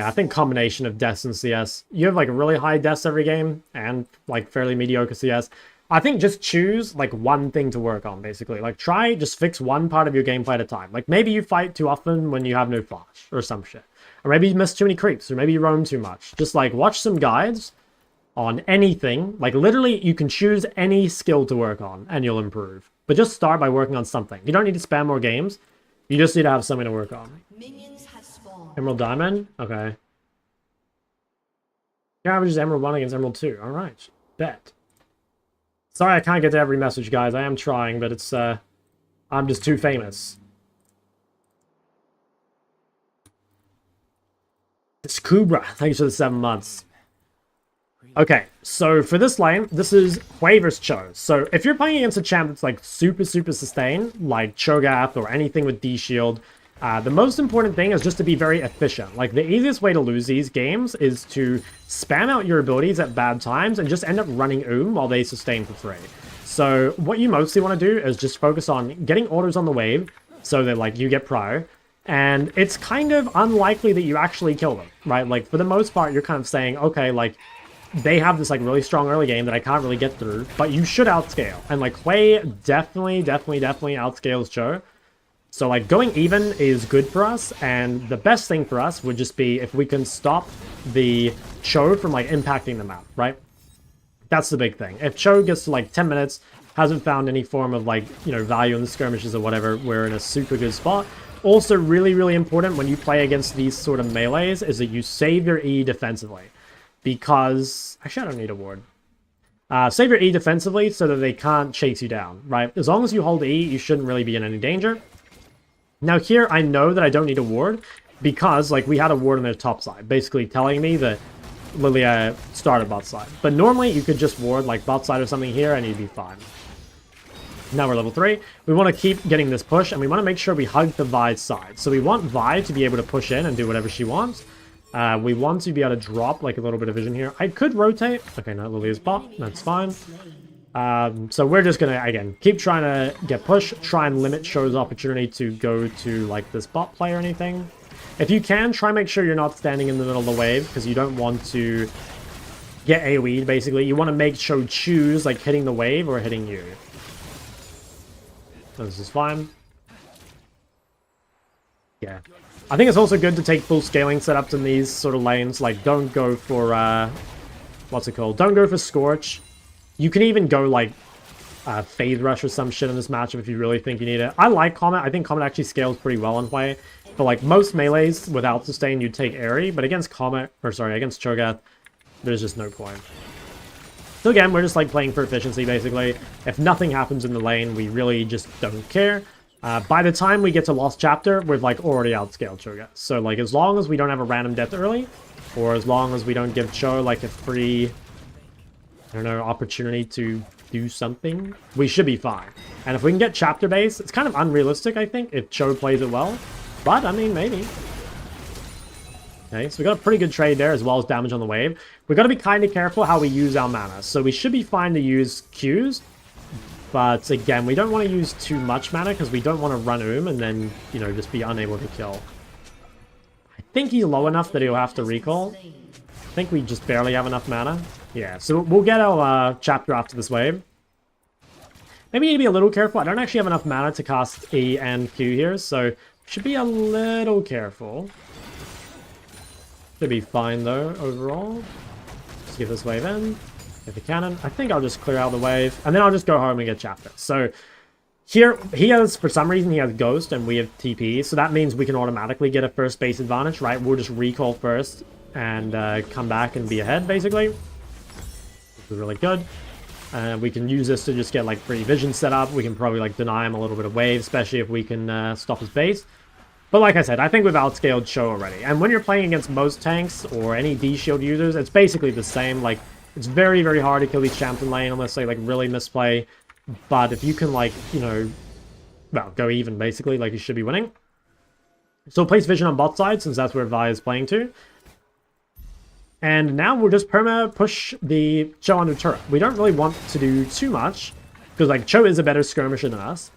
I think combination of Deaths and CS. You have like really high Deaths every game and like fairly mediocre CS. I think just choose like one thing to work on basically. Like try just fix one part of your gameplay at a time. Like maybe you fight too often when you have no flash or some shit. Or maybe you miss too many creeps or maybe you roam too much. Just like watch some guides on anything. Like literally you can choose any skill to work on and you'll improve. But just start by working on something. You don't need to spam more games. You just need to have something to work on. Minions have spawned. Emerald Diamond? Okay. Your average is Emerald 1 against Emerald 2. Alright. Bet. Sorry I can't get to every message, guys. I am trying, but it's, I'm just too famous. It's Kubra. Thanks for the 7 months. Okay, so for this lane, this is Waver's Cho. So if you're playing against a champ that's like super sustained, like Cho'Gath or anything with D-Shield, the most important thing is just to be very efficient. Like, the easiest way to lose these games is to spam out your abilities at bad times and just end up running while they sustain for free. So what you mostly want to do is just focus on getting orders on the wave so that, like, you get prio. And it's kind of unlikely that you actually kill them, right? Like, for the most part, you're kind of saying, okay, like, they have this, like, really strong early game that I can't really get through, but you should outscale. And, like, Clay definitely outscales Cho. So, like, going even is good for us, and the best thing for us would just be if we can stop the Cho from, like, impacting the map, right? That's the big thing. If Cho gets to, like, 10 minutes, hasn't found any form of, like, you know, value in the skirmishes or whatever, we're in a super good spot. Also, really important when you play against these sort of melees is that you save your E defensively. Because... Actually, I don't need a ward. Save your E defensively so that they can't chase you down, right? As long as you hold E, you shouldn't really be in any danger. Now here, I know that I don't need a ward because, like, we had a ward on their top side, basically telling me that Lilia started bot side. But normally, you could just ward, like, bot side or something here and you'd be fine. Now we're level 3. We want to keep getting this push, and we want to make sure we hug the Vi's side. So we want Vi to be able to push in and do whatever she wants. We want to be able to drop, like, a little bit of vision here. I could rotate. Okay, no, Lilia's bot. That's fine. So we're just going to, again, keep trying to get push, try and limit Cho's opportunity to go to, like, this bot play or anything. If you can, try and make sure you're not standing in the middle of the wave, because you don't want to get AoE'd, basically. You want to make Cho choose, like, hitting the wave or hitting you. So this is fine. Yeah. I think it's also good to take full scaling setups in these sort of lanes. Like, don't go for, what's it called? Don't go for Scorch. You can even go, like, Phase Rush or some shit in this matchup if you really think you need it. I like Comet. I think Comet actually scales pretty well in play. But, like, most melees without sustain, you'd take Airy. But against Comet, or sorry, against Cho'Gath, there's just no point. So again, we're just, like, playing for efficiency, basically. If nothing happens in the lane, we really just don't care. By the time we get to Lost Chapter, we've, like, already outscaled Cho'Gath. So, like, as long as we don't have a random death early, or as long as we don't give Cho, like, a free, I don't know, opportunity to do something, we should be fine. And if we can get Chapter base, it's kind of unrealistic, I think, if Cho plays it well. But, I mean, maybe. Okay, so we got a pretty good trade there, as well as damage on the wave. We got to be kind of careful how we use our mana. So we should be fine to use Qs. But again, we don't want to use too much mana because we don't want to run and then, you know, just be unable to kill. I think he's low enough that he'll have to recall. I think we just barely have enough mana. Yeah, so we'll get our chapter after this wave. Maybe need to be a little careful. I don't actually have enough mana to cast E and Q here, so should be a little careful. Should be fine though, overall. Just get this wave in. Get the cannon. I think I'll just clear out the wave, and then I'll just go home and get chapter. So here, he has, for some reason, he has Ghost, and we have TP, so that means we can automatically get a first base advantage, right? We'll just recall first, and come back and be ahead, basically. This is really good. We can use this to just get, like, free vision set up. We can probably, like, deny him a little bit of wave, especially if we can stop his base. But like I said, I think we've outscaled Cho already. And when you're playing against most tanks or any D-Shield users, it's basically the same. Like, it's very, very hard to kill these champs in lane unless they, like, really misplay. But if you can, like, you know, well, go even, basically, like, you should be winning. So place vision on bot side, since that's where Vi is playing to. And now we'll just perma push the Cho under turret. We don't really want to do too much, because, like, Cho is a better skirmisher than us.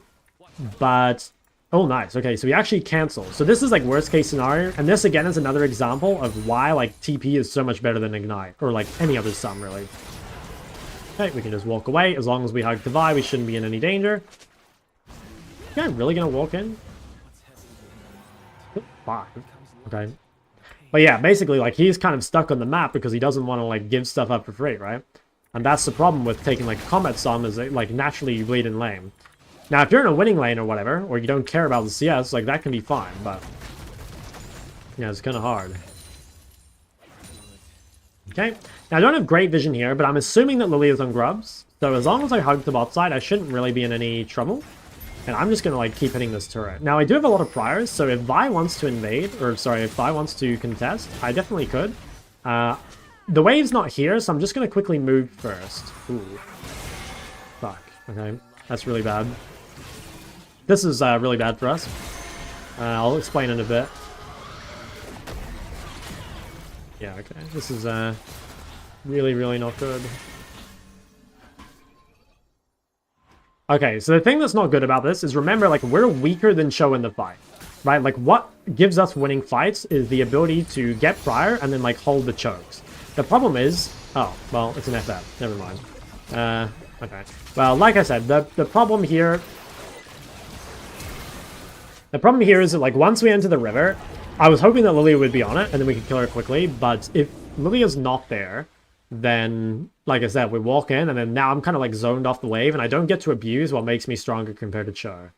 But... oh, nice. Okay, so we actually cancel. So this is, like, worst case scenario. And this, again, is another example of why, like, TP is so much better than Ignite. Or, like, any other sum, really. Okay, we can just walk away. As long as we hug the Vi, we shouldn't be in any danger. Yeah, I'm really gonna walk in? 5. Okay. But yeah, basically, like, he's kind of stuck on the map because he doesn't want to, like, give stuff up for free, right? And that's the problem with taking, like, combat sum is that, like, naturally you bleed in lane. Now, if you're in a winning lane or whatever, or you don't care about the CS, like, that can be fine, but... yeah, it's kind of hard. Okay. Now, I don't have great vision here, but I'm assuming that Lily is on grubs. So as long as I hug the bot side, I shouldn't really be in any trouble. And I'm just going to, like, keep hitting this turret. Now, I do have a lot of priors, so if Vi wants to invade, or, sorry, if Vi wants to contest, I definitely could. The wave's not here, so I'm just going to quickly move first. Ooh. Fuck. Okay. That's really bad. This is really bad for us. I'll explain in a bit. Yeah, okay. This is really, really not good. Okay, so the thing that's not good about this is, remember, like, we're weaker than Cho in the fight, right? Like, what gives us winning fights is the ability to get prior and then, like, hold the chokes. The problem is... oh, well, it's an FF. Never mind. Okay. Well, like I said, the problem here... the problem here is that, like, once we enter the river, I was hoping that Lilia would be on it, and then we could kill her quickly, but if Lilia's not there, then, like I said, we walk in, and then now I'm kind of, like, zoned off the wave, and I don't get to abuse what makes me stronger compared to Cho.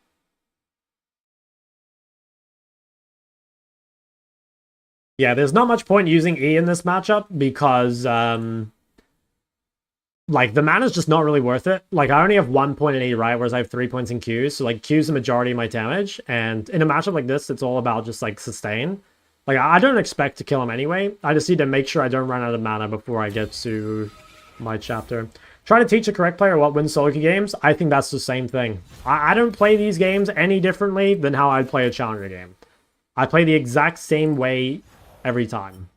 Yeah, there's not much point using E in this matchup, because, like, the mana's just not really worth it. Like, I only have 1 point in E, right, whereas I have 3 points in Q, so, like, Q's the majority of my damage, and in a matchup like this, it's all about just, like, sustain. Like, I don't expect to kill him anyway. I just need to make sure I don't run out of mana before I get to my chapter. Try to teach a correct player what wins solo queue games. I think that's the same thing. I don't play these games any differently than how I'd play a challenger game. I play the exact same way every time.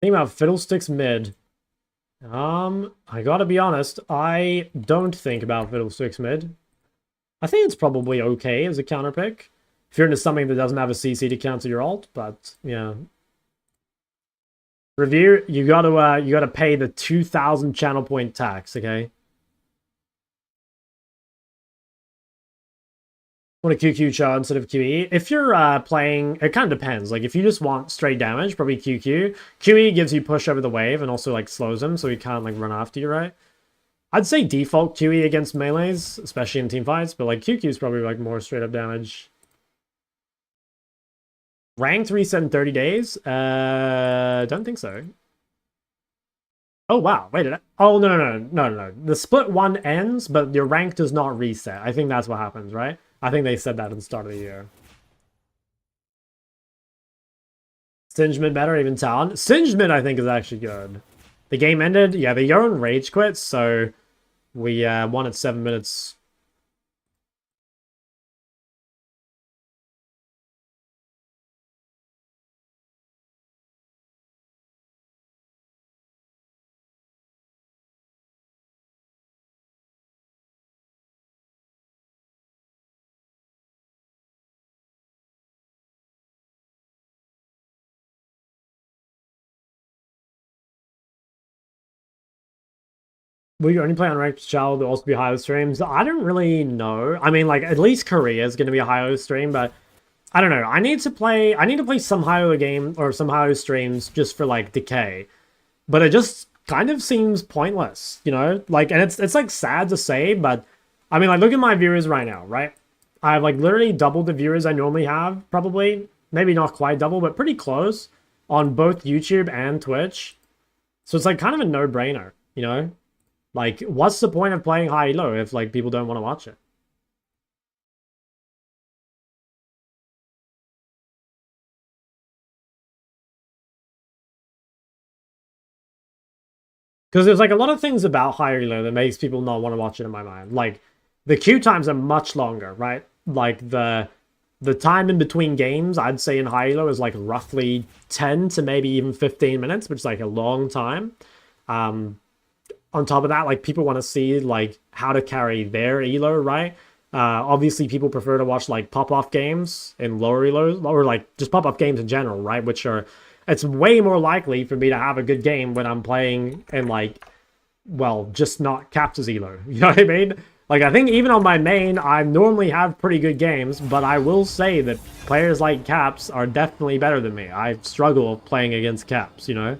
Think about Fiddlesticks mid. I gotta be honest, I don't think about Fiddlesticks mid. I think it's probably okay as a counter pick. If you're into something that doesn't have a CC to counter your ult, but yeah. Review, you gotta pay the 2,000 channel point tax, okay? Want a QQ Cho instead of QE. If you're playing, it kind of depends. Like, if you just want straight damage, probably QQ. QE gives you push over the wave and also, like, slows him, so he can't, like, run after you, right? I'd say default QE against melees, especially in team fights, but, like, QQ is probably, like, more straight up damage. Ranked reset in 30 days? Don't think so. Oh, wow. Wait, oh, no. The split one ends, but your rank does not reset. I think that's what happens, right? I think they said that at the start of the year. Singeman better, even Talon. Singeman, I think, is actually good. The game ended. Yeah, the Yoran rage quit, so we won at 7 minutes. Will you only play Unranked Child? Will also be high streams? I don't really know. I mean, like, at least Korea is going to be a high stream, but I don't know. I need to play some high game or some high streams just for, like, decay. But it just kind of seems pointless, you know? Like, and it's like sad to say, but I mean, like, look at my viewers right now, right? I have, like, literally double the viewers I normally have, probably. Maybe not quite double, but pretty close on both YouTube and Twitch. So it's, like, kind of a no-brainer, you know? Like, what's the point of playing high elo if, like, people don't want to watch it? Because there's, like, a lot of things about high elo that makes people not want to watch it in my mind. Like, the queue times are much longer, right? Like, the time in between games, I'd say in high elo is, like, roughly 10 to maybe even 15 minutes, which is, like, a long time. On top of that, like, people want to see, like, how to carry their elo, right? Obviously, people prefer to watch, like, pop-off games in lower elos, or, like, just pop-off games in general, right? Which are, it's way more likely for me to have a good game when I'm playing in, like, well, just not Capta's elo. You know what I mean? Like, I think even on my main, I normally have pretty good games, but I will say that players like Caps are definitely better than me. I struggle playing against Caps, you know?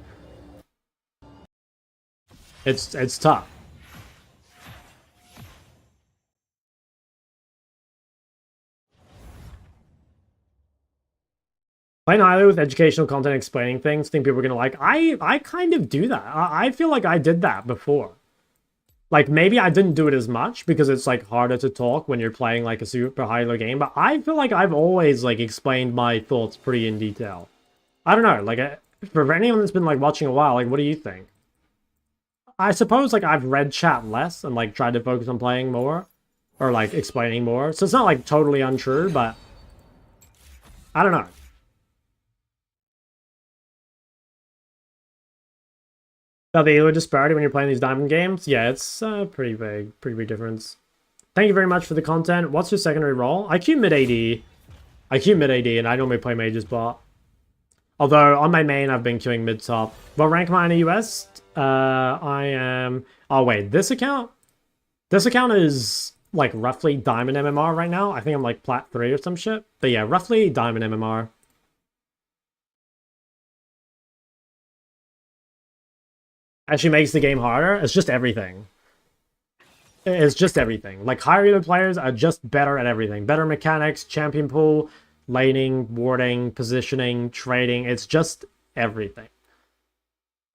It's tough. Playing highly with educational content explaining things, think people are gonna like. I kind of do that. I feel like I did that before. Like, maybe I didn't do it as much because it's, like, harder to talk when you're playing, like, a super high-elo game, but I feel like I've always, like, explained my thoughts pretty in detail. I don't know, like, for anyone that's been, like, watching a while, like, what do you think? I suppose, like, I've read chat less and, like, tried to focus on playing more, or, like, explaining more, so it's not, like, totally untrue, but I don't know. About the elo disparity when you're playing these diamond games? Yeah, it's pretty big difference. Thank you very much for the content. What's your secondary role? I queue mid AD. I queue mid AD, and I normally play mages bot. Although, on my main, I've been queuing mid top. What rank am I in the US? I am... Oh, wait, this account? This account is, like, roughly diamond MMR right now. I think I'm, like, plat 3 or some shit. But yeah, roughly diamond MMR. Actually makes the game harder. It's just everything. It's just everything. Like, higher elo players are just better at everything. Better mechanics, champion pool, laning, warding, positioning, trading. It's just everything.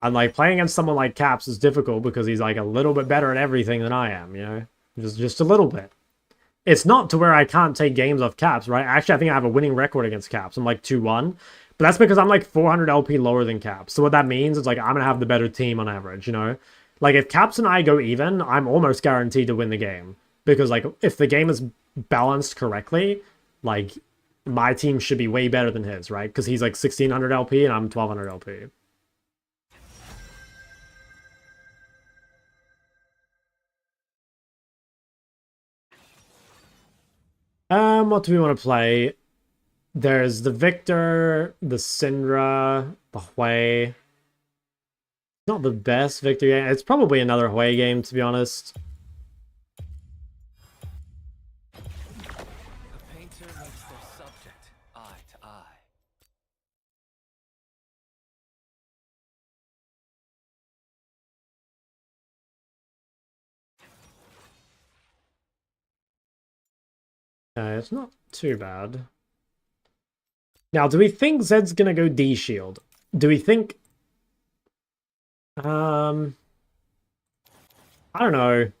And, like, playing against someone like Caps is difficult because he's, like, a little bit better at everything than I am, you know? Just a little bit. It's not to where I can't take games off Caps, right? Actually, I think I have a winning record against Caps. I'm, like, 2-1. But that's because I'm, like, 400 LP lower than Caps. So what that means is, like, I'm going to have the better team on average, you know? Like, if Caps and I go even, I'm almost guaranteed to win the game. Because, like, if the game is balanced correctly, like, my team should be way better than his, right? Because he's, like, 1600 LP and I'm 1200 LP. What do we want to play? There's the Victor, the Syndra, the Hui. Not the best Victor game. It's probably another Hui game, to be honest. The painter makes their subject eye to eye. It's not too bad. Now, do we think Zed's gonna go D-Shield? Do we think... I don't know.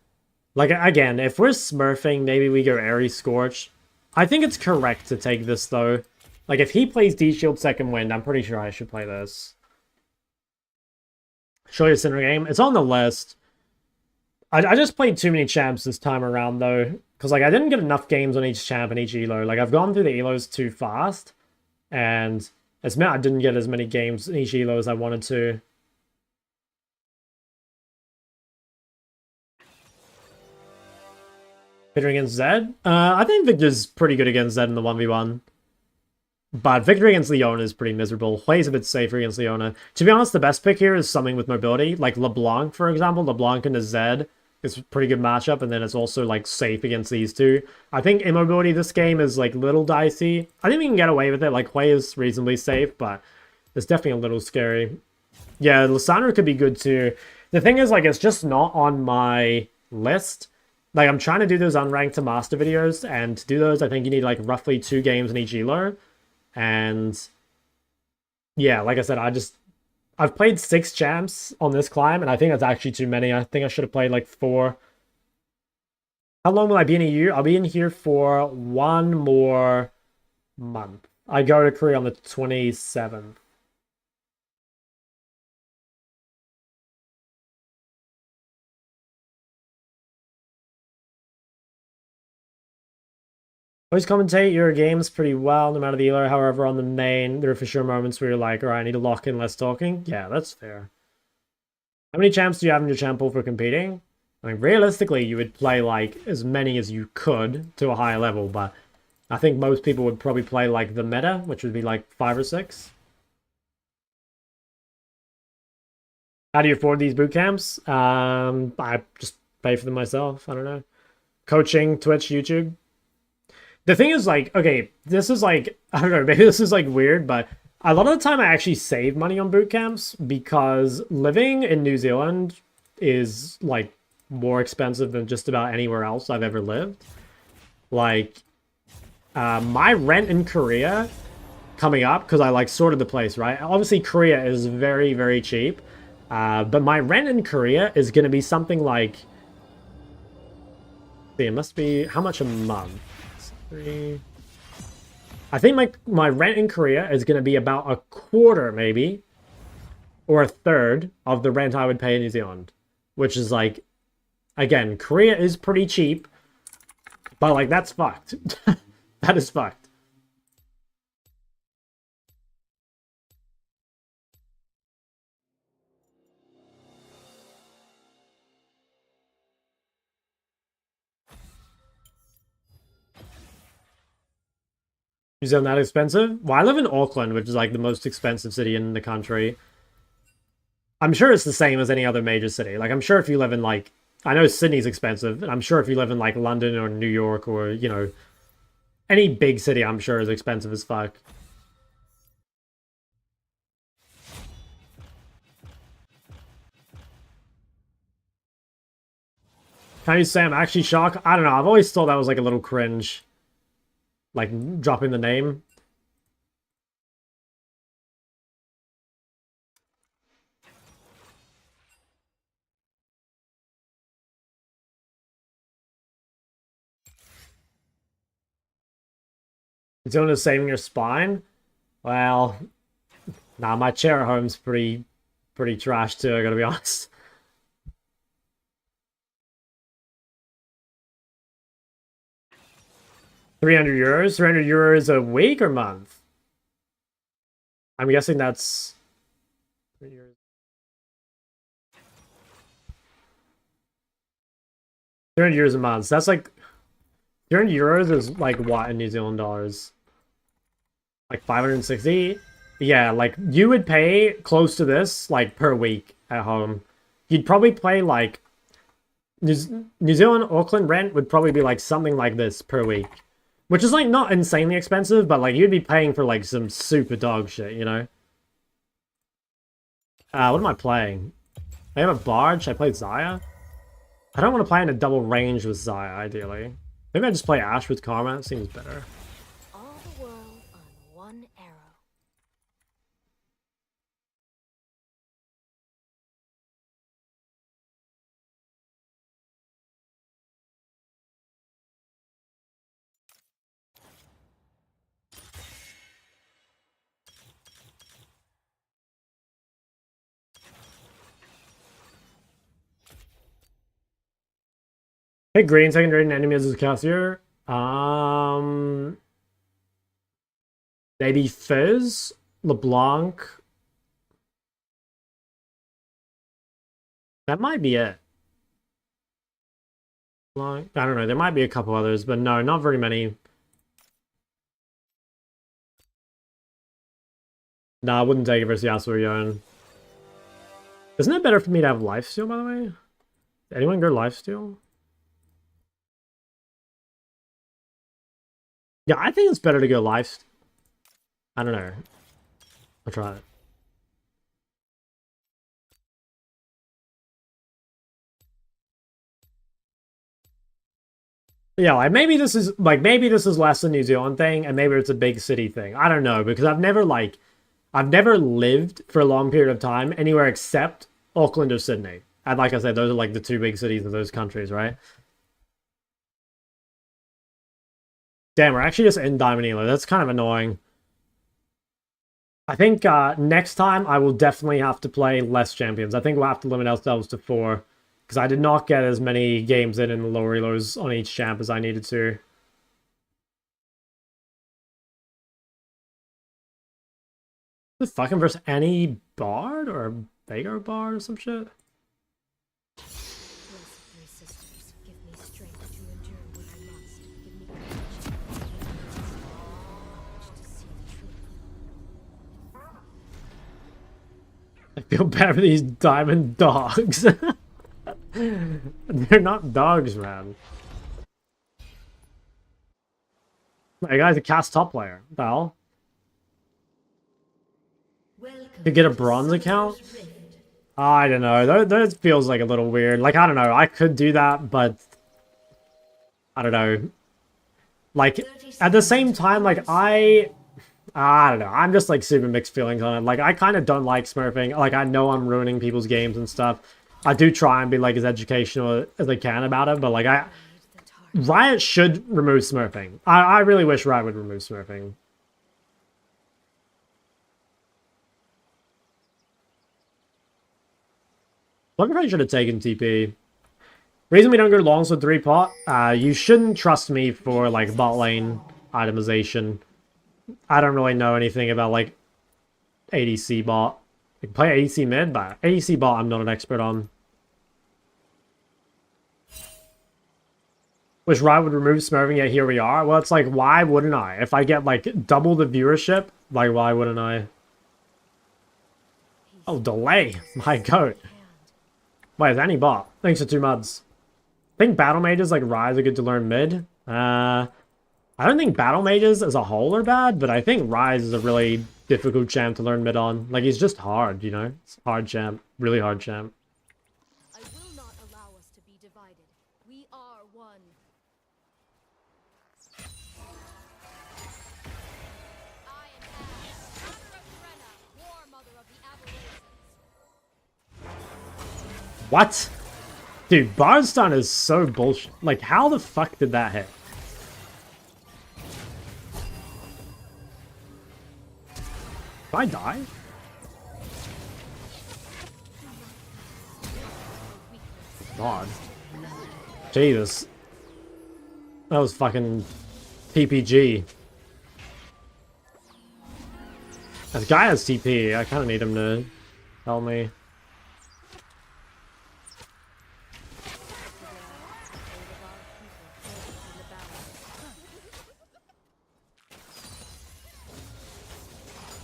Like, again, if we're smurfing, maybe we go Airy Scorch. I think it's correct to take this, though. Like, if he plays D-Shield second wind, I'm pretty sure I should play this. Show you a Cinder game. It's on the list. I just played too many champs this time around, though. Because, like, I didn't get enough games on each champ and each elo. Like, I've gone through the elos too fast. And it's meant I didn't get as many games in each elo as I wanted to. Victor against Zed? I think Victor's pretty good against Zed in the 1v1. But Victor against Leona is pretty miserable. Hui's a bit safer against Leona. To be honest, the best pick here is something with mobility. Like LeBlanc, for example. LeBlanc into Zed is a pretty good matchup. And then it's also, like, safe against these two. I think immobility this game is, like, little dicey. I think we can get away with it. Like, Hui is reasonably safe, but it's definitely a little scary. Yeah, Lissandra could be good too. The thing is, like, it's just not on my list. Like, I'm trying to do those unranked to master videos, and to do those, I think you need, like, roughly 2 games in each elo. And yeah, like I said, I've played 6 champs on this climb, and I think that's actually too many. I think I should have played, like, 4. How long will I be in EU? I'll be in here for 1 more month. I go to Korea on the 27th. Always commentate your games pretty well, no matter the elo. However, on the main, there are for sure moments where you're like, all right, I need to lock in less talking. Yeah, that's fair. How many champs do you have in your champ pool for competing? I mean, realistically, you would play, like, as many as you could to a higher level, but I think most people would probably play, like, the meta, which would be, like, 5 or 6. How do you afford these boot camps? I just pay for them myself. I don't know. coaching, Twitch, YouTube. The thing is, like, okay, this is like, I don't know, maybe this is like weird, but a lot of the time I actually save money on boot camps because living in New Zealand is like more expensive than just about anywhere else I've ever lived. Like, my rent in Korea coming up, because I like sorted the place, right? Obviously, Korea is very, very cheap. But my rent in Korea is going to be something like, see, it must be, how much a month? I think my rent in Korea is going to be about a quarter, maybe, or a third of the rent I would pay in New Zealand, which is like, again, Korea is pretty cheap, but like that's fucked. That is fucked. New Zealand that expensive? Well, I live in Auckland, which is like the most expensive city in the country. I'm sure it's the same as any other major city. Like, I'm sure if you live in like, I know Sydney's expensive, and I'm sure if you live in like London or New York or, you know, any big city, I'm sure is expensive as fuck. Can you say I'm actually shocked? I don't know. I've always thought that was like a little cringe. Like, dropping the name. Doing is saving your spine? Well, nah, my chair at home's pretty trash too, I gotta be honest. €300? €300 a week or month? I'm guessing that's €300. €300 a month. So that's like €300 is like what in New Zealand dollars? Like 560? Yeah, like you would pay close to this like per week at home. You'd probably pay like New Zealand Auckland rent would probably be like something like this per week. Which is like not insanely expensive, but like you'd be paying for like some super dog shit, you know? What am I playing? I have a Bard. Should I play Xayah? I don't want to play in a double range with Xayah, ideally. Maybe I just play Ash with Karma. It seems better. All the world on one arrow. Hey, green secondary and enemies as Cassier. Maybe Fizz, LeBlanc. That might be it. Like, I don't know. There might be a couple others, but no, not very many. Nah, I wouldn't take it versus Yasuo Yon. Isn't it better for me to have lifesteal, by the way? Anyone go lifesteal? Yeah, I think it's better to go lifesteal. I don't know. I'll try it. Yeah, like maybe this is less a New Zealand thing, and maybe it's a big city thing. I don't know, because I've never lived for a long period of time anywhere except Auckland or Sydney. And like I said, those are like the two big cities of those countries, right? Damn, we're actually just in Diamond Elo. That's kind of annoying. I think next time I will definitely have to play less champions. I think we'll have to limit ourselves to 4. Because I did not get as many games in the lower elos on each champ as I needed to. The fucking versus any Bard or a Veigar Bard or some shit? I feel bad for these diamond dogs. They're not dogs, man. Hey guys, a cast top player. What the hell? Welcome Could get a to bronze account? Summoner's Rift. I don't know. That feels like a little weird. Like, I don't know. I could do that, but I don't know. Like, at the same time, like, I don't know. I'm just, like, super mixed feelings on it. Like, I kind of don't like smurfing. Like, I know I'm ruining people's games and stuff. I do try and be, like, as educational as I can about it, but, like, Riot should remove smurfing. I really wish Riot would remove smurfing. I probably should have taken TP. Reason we don't go longs with 3 pot, you shouldn't trust me for, like, bot lane itemization. I don't really know anything about, like, ADC bot. I can play ADC mid, but ADC bot I'm not an expert on. Wish Riot would remove smurfing, yet here we are. Well, it's like, why wouldn't I? If I get, like, double the viewership, like, why wouldn't I? Oh, delay! My goat. Wait, is any bot? Thanks for 2 mods. I think battle mages like Ryze are good to learn mid. I don't think battle mages as a whole are bad, but I think Ryze is a really difficult champ to learn mid on. Like, he's just hard, you know? It's a hard champ. Really hard champ. I will not allow us to be divided. We are one. I am Ash, mother of Orianna, war mother of the aberrations. What? Dude, Bardstone is so bullshit. Like, how the fuck did that hit? Did I die? God. Jesus. That was fucking TPG. This guy has TP. I kind of need him to help me.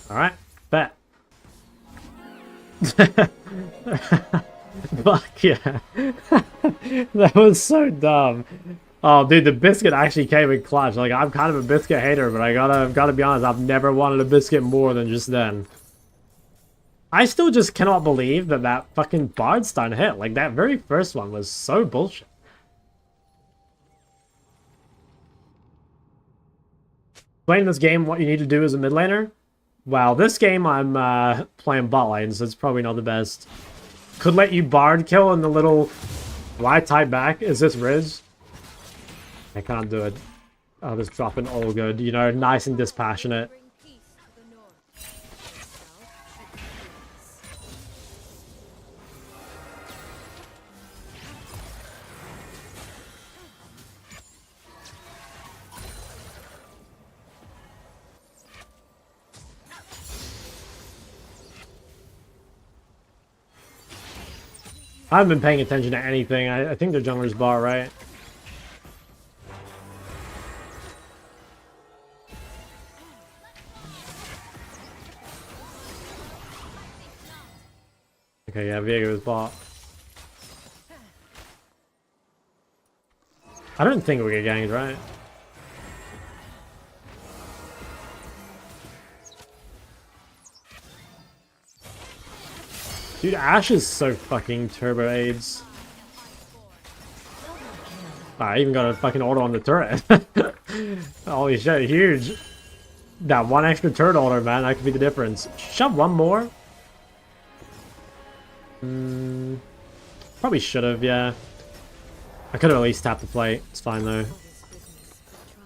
Alright, bet. Fuck yeah. That was so dumb. Oh, dude, the biscuit actually came in clutch. Like, I'm kind of a biscuit hater, but I gotta be honest, I've never wanted a biscuit more than just then. I still just cannot believe that that fucking Bardstone hit. Like, that very first one was so bullshit. Playing this game, what you need to do as a mid laner? Well, this game I'm playing bot lane, so it's probably not the best. Could let you Bard kill in the little... Do I type back? Is this Ryze? I can't do it. I'll just drop an all good. You know, nice and dispassionate. Bring peace to the north. I haven't been paying attention to anything. I think they're jungler's bar, right? Okay, yeah, Viego's bot. I don't think we'll get ganked, right? Dude, Ashe is so fucking turbo AIDS. I even got a fucking auto on the turret. Holy shit, huge. That one extra turret auto, man, that could be the difference. Shove one more. Probably should have, yeah. I could have at least tapped the plate. It's fine though.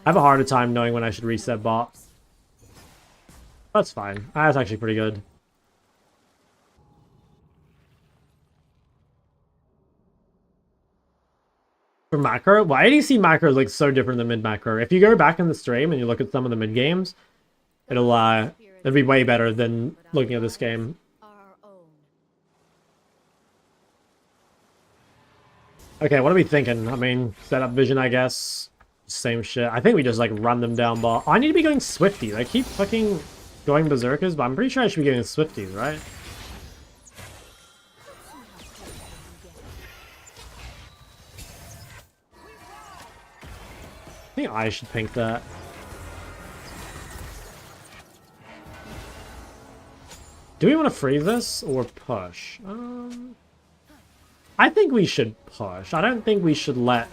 I have a harder time knowing when I should reset bot. That's fine. That's actually pretty good. For macro, well, ADC macro is like so different than mid macro. If you go back in the stream and you look at some of the mid games, it'll be way better than looking at this game. Our own. Okay, what are we thinking? I mean, setup vision, I guess. Same shit. I think we just like run them down bot. Oh, I need to be going Swifties. I keep fucking going berserkers, but I'm pretty sure I should be getting Swifties, right? I think I should pink that. Do we want to freeze this or push? I think we should push. I don't think we should let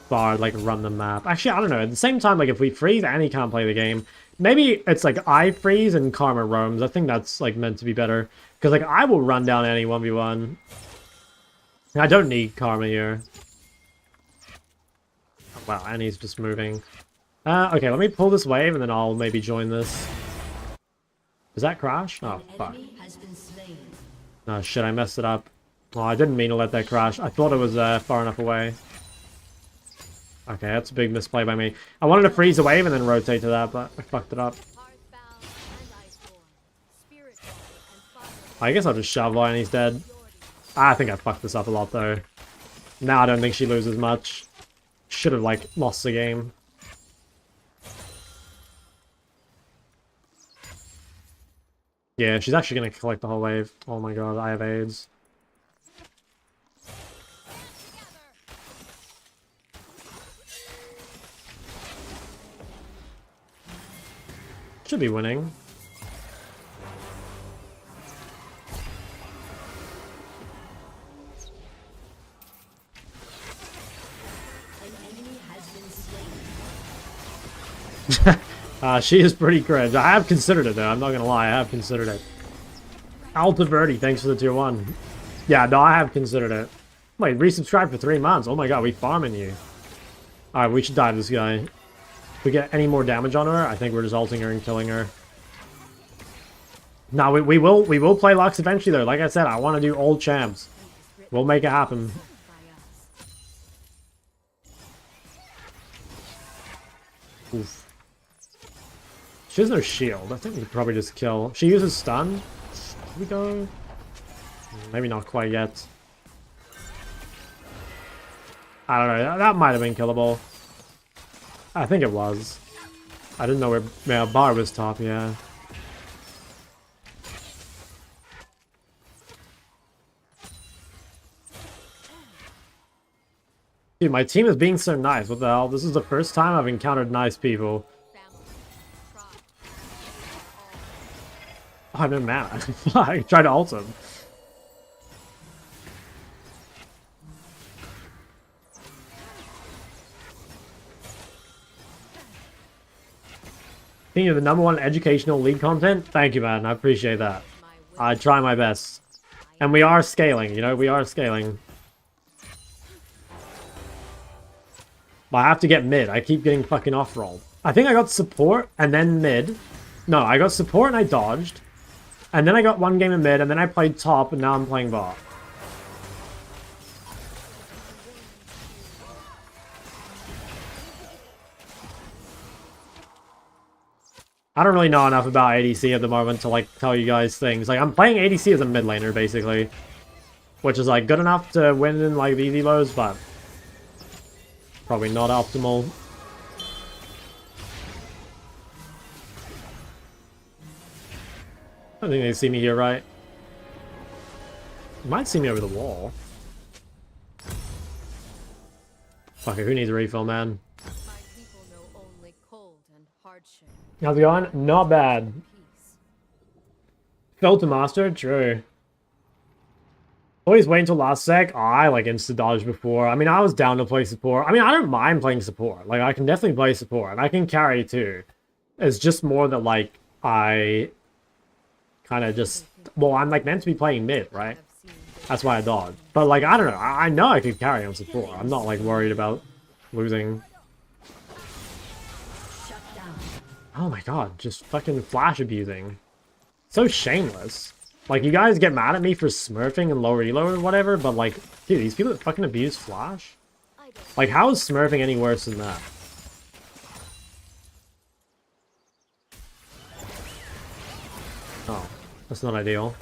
Bard like run the map. Actually, I don't know. At the same time, like if we freeze and he can't play the game, maybe it's like I freeze and Karma roams. I think that's like meant to be better. Because like I will run down any 1v1. I don't need Karma here. Oh, wow, and he's just moving. Okay, let me pull this wave and then I'll maybe join this. Does that crash? Oh, fuck. Oh, shit, I messed it up. Oh, I didn't mean to let that crash. I thought it was far enough away. Okay, that's a big misplay by me. I wanted to freeze the wave and then rotate to that, but I fucked it up. I guess I'll just shove and he's dead. I think I fucked this up a lot, though. Now I don't think she loses much. Should have, like, lost the game. Yeah, she's actually going to collect the whole wave. Oh my god, I have AIDS. Should be winning. She is pretty cringe. I have considered it though, I'm not gonna lie, I have considered it. Alta Verde, thanks for the tier 1. Yeah, no, I have considered it. Wait, resubscribe for 3 months. Oh my god, we farming you. Alright, we should dive this guy. If we get any more damage on her, I think we're just ulting her and killing her. No, we will play Lux eventually though. Like I said, I want to do old champs. We'll make it happen. Oof. She has no shield. I think we could probably just kill. She uses stun. Here we go. Maybe not quite yet. I don't know. That might have been killable. I think it was. I didn't know where Bar was top, yeah. Dude, my team is being so nice. What the hell? This is the first time I've encountered nice people. Oh, I have no mana. I tried to ult him. I think you're the #1 educational league content. Thank you, man. I appreciate that. I try my best. And we are scaling, you know, we are scaling. But I have to get mid. I keep getting fucking off-rolled. I think I got support and then mid. No, I got support and I dodged. And then I got one game in mid, and then I played top, and now I'm playing bot. I don't really know enough about ADC at the moment to, like, tell you guys things. Like, I'm playing ADC as a mid laner, basically. Which is, like, good enough to win in, like, the easy lows, but probably not optimal. I don't think they see me here, right? They might see me over the wall. Fuck it, who needs a refill, man? How's it going? Not bad. Fell to master? True. Always wait until last sec. Oh, I like insta-dodge before. I mean, I was down to play support. I mean, I don't mind playing support. Like, I can definitely play support. And I can carry, too. It's just more that, like, I kind of just... Well, I'm, like, meant to be playing mid, right? That's why I dodged. But, like, I don't know. I know I could carry on support. I'm not, like, worried about losing. Oh my god, just fucking flash abusing. So shameless. Like, you guys get mad at me for smurfing and lower elo or whatever, but like, dude, these people that fucking abuse flash? Like, how is smurfing any worse than that? Oh, that's not ideal.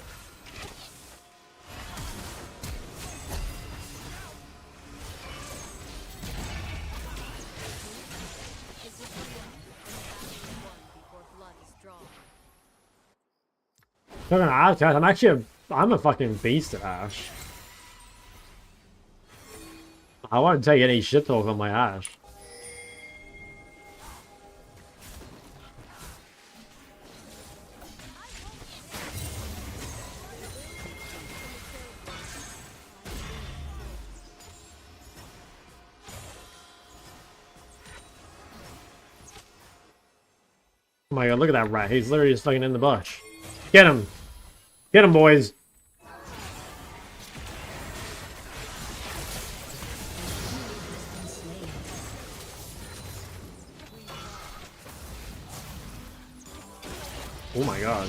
I'm actually I'm a fucking beast at Ashe. I won't take any shit talk on my Ashe. Oh my god, look at that rat. He's literally just fucking in the bush. Get him! Get him, boys! Oh my god.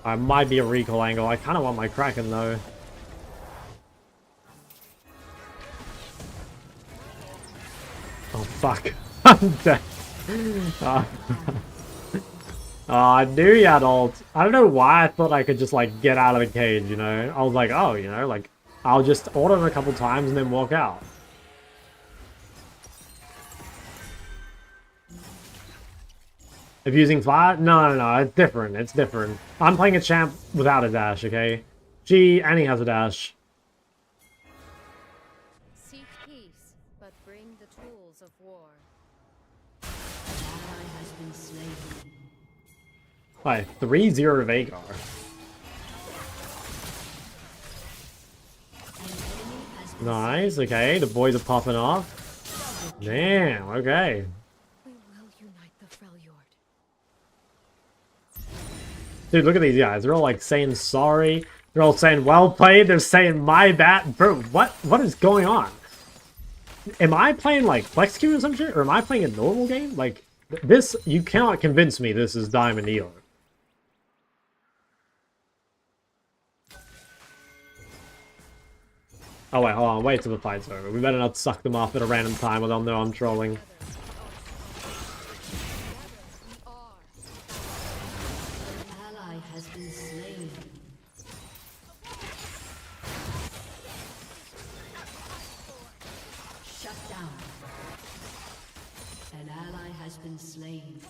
I might be a recall angle. I kind of want my Kraken though. Oh fuck. I'm dead. Oh, I knew he had ult. I don't know why I thought I could just like get out of the cage, you know? I was like, oh, you know, like I'll just auto him a couple times and then walk out. If using fire? No, it's different. It's different. I'm playing a champ without a dash, okay? And he has a dash. Seek peace, but bring the tools of war. Ally has been slain. Why, 3-0 Vagar. Nice, okay. The boys are popping off. Damn, okay. We will unite the Freljord. Dude, look at these guys. They're all like saying sorry. They're all saying well played. They're saying my bad. Bro, what is going on? Am I playing like Flex Q or some shit? Or am I playing a normal game? Like, this, you cannot convince me this is Diamond Elo. Oh wait, hold on. Wait till the fight's over. We better not suck them off at a random time when they'll know I'm trolling. Ally has been slain. Shut down. An ally has been slain.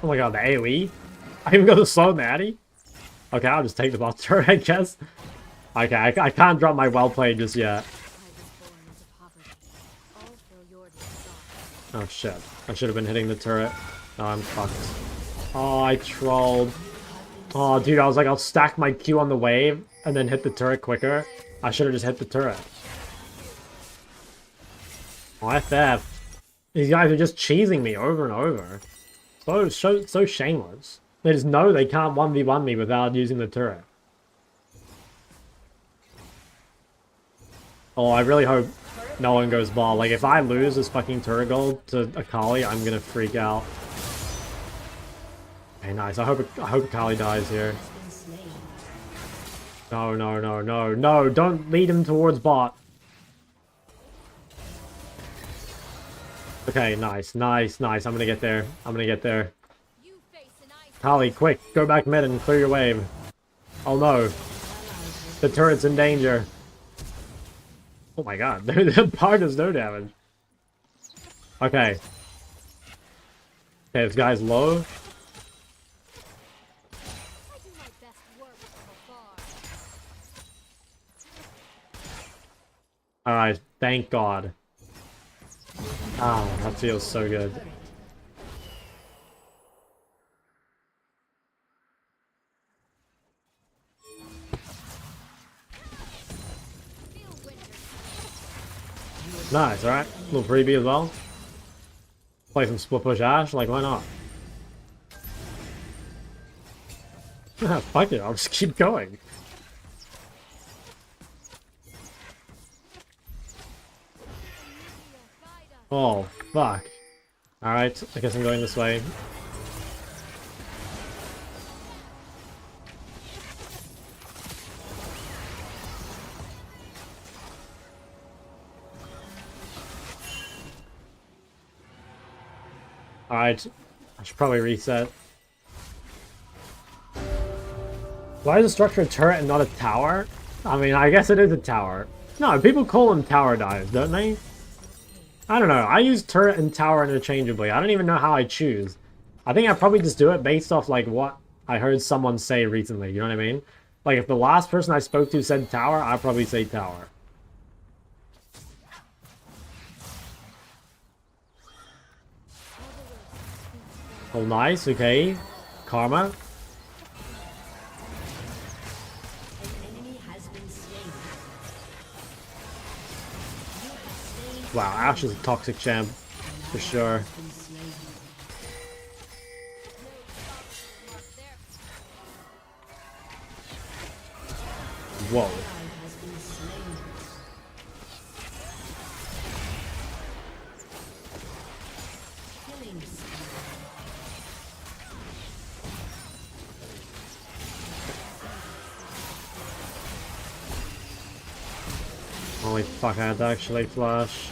Oh my god, the AoE? I even got the slow natty? Okay, I'll just take the bot turret, I guess. Okay, I can't drop my well played just yet. Oh shit. I should have been hitting the turret. Oh, I'm fucked. Oh, I trolled. Oh, dude, I was like, I'll stack my Q on the wave and then hit the turret quicker. I should have just hit the turret. Oh, FF. These guys are just cheesing me over and over. So shameless. They just know they can't 1v1 me without using the turret. Oh, I really hope no one goes ball. Like, if I lose this fucking turret gold to Akali, I'm gonna freak out. Okay, nice. I hope Akali dies here. No. Don't lead him towards bot. Okay, nice. I'm gonna get there. Kali, quick, go back mid and clear your wave. Oh no. The turret's in danger. Oh my god, the bar does no damage. Okay. Okay, this guy's low. Alright, thank god. Oh, that feels so good. Nice, alright. Little freebie as well. Play some split push Ash, like why not? Fuck it, I'll just keep going. Oh, fuck. Alright, I guess I'm going this way. Alright, I should probably reset. Why is the structure a turret and not a tower? I mean, I guess it is a tower. No, people call them tower dives, don't they? I don't know. I use turret and tower interchangeably. I don't even know how I choose. I think I probably just do it based off like what I heard someone say recently. You know what I mean? Like if the last person I spoke to said tower, I'd probably say tower. Oh, nice. Okay. Karma? An enemy has been slain. You have slain Wow, Ashe is a toxic champ. For sure. been slain. Whoa. Ally has been slain. Killing spree. Holy fuck, I had to actually flash.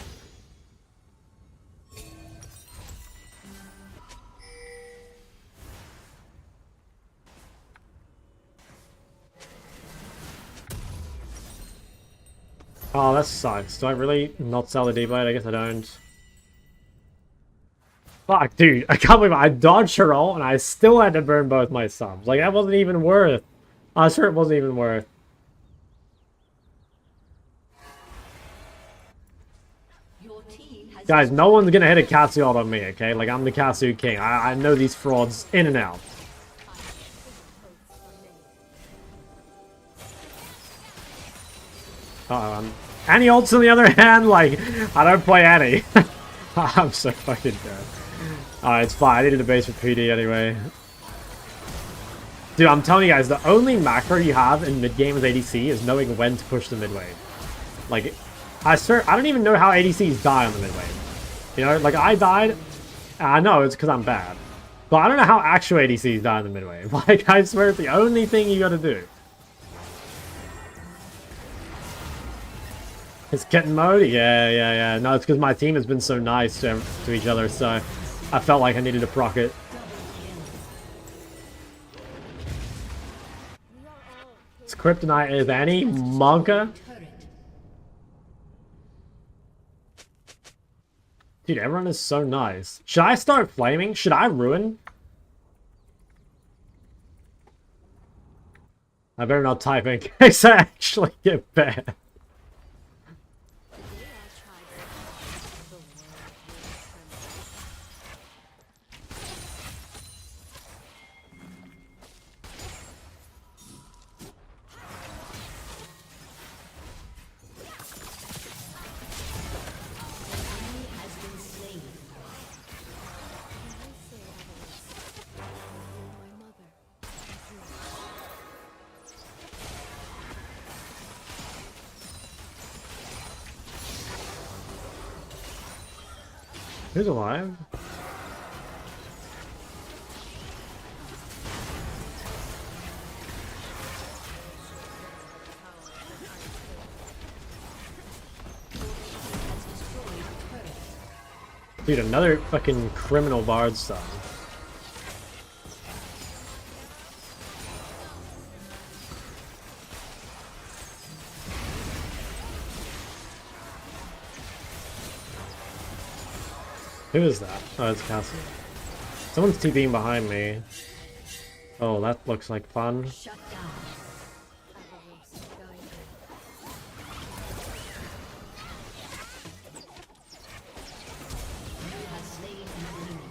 Oh, that sucks. Do I really not sell the D-Blade? I guess I don't. Fuck, dude. I can't believe I dodged her ult and I still had to burn both my subs. Like, that wasn't even worth. I swear it wasn't even worth. Your team has Guys, no one's gonna hit a Cassie ult on me, okay? Like, I'm the Cassie king. I know these frauds in and out. Uh-oh, Annie ults on the other hand, like, I don't play Annie. I'm so fucking dead. Alright, it's fine. I needed a base for PD anyway. Dude, I'm telling you guys, the only macro you have in mid-game as ADC is knowing when to push the mid-wave. Like, I swear, I don't even know how ADCs die on the mid-wave. You know, like, I died, I know it's because I'm bad. But I don't know how actual ADCs die on the mid-wave. Like, I swear it's the only thing you gotta do. It's kitten mode? Yeah. No, it's because my team has been so nice to each other, so I felt like I needed to proc it. It's Kryptonite is Annie? Monka? Dude, everyone is so nice. Should I start flaming? Should I ruin? I better not type in case I actually get banned. Who's alive? Dude, another fucking criminal bard stuff. Who is that? Oh, it's Cassie. Someone's TPing behind me. Oh, that looks like fun. Shut down. You have slain an enemy.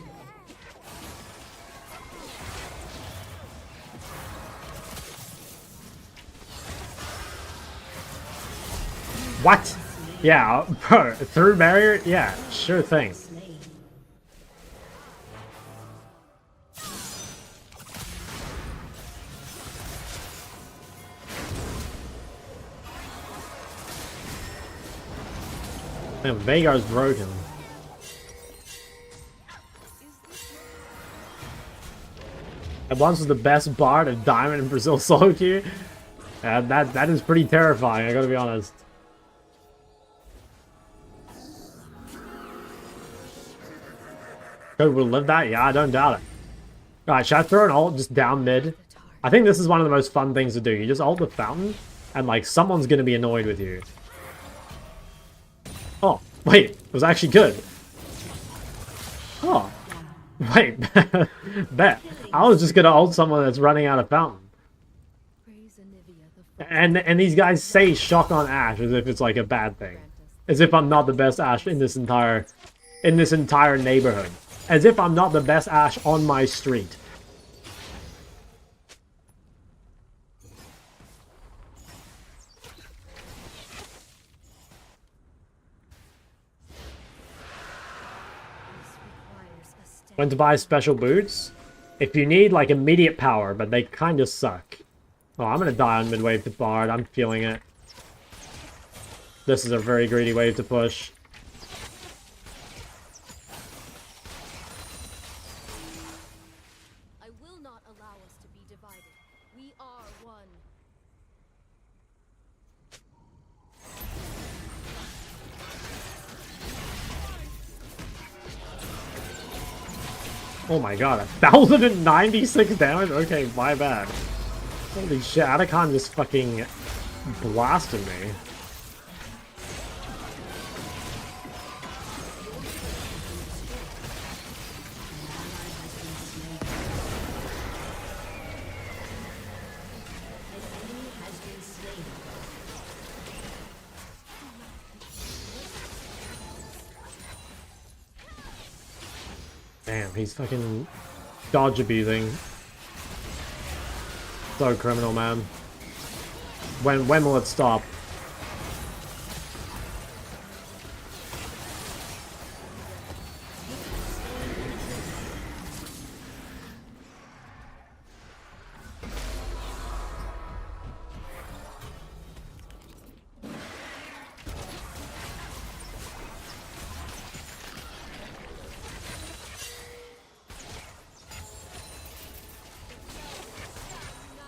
What? Yeah, bro, through barrier? Yeah, sure thing. Slain. Man, Veigar's broken. I once was the best bard at Diamond in Brazil solo queue. That is pretty terrifying, I gotta be honest. Code will live that? Yeah, I don't doubt it. Alright, should I throw an ult just down mid? I think this is one of the most fun things to do. You just ult the fountain, and like, someone's gonna be annoyed with you. Oh, wait, it was actually good. Oh, wait, bet. I was just gonna ult someone that's running out of fountain. And these guys say shock on Ashe as if it's like a bad thing. As if I'm not the best Ashe in this entire neighborhood. As if I'm not the best Ashe on my street. When to buy special boots? If you need like immediate power, but they kind of suck. Oh, I'm gonna die on mid-wave to Bard. I'm feeling it. This is a very greedy wave to push. I will not allow us to be divided. We are one. Oh my god, 1,096 damage? Okay, my bad. Holy shit, Atacon just fucking blasted me. Damn, he's fucking dodge abusing. So criminal, man. When will it stop?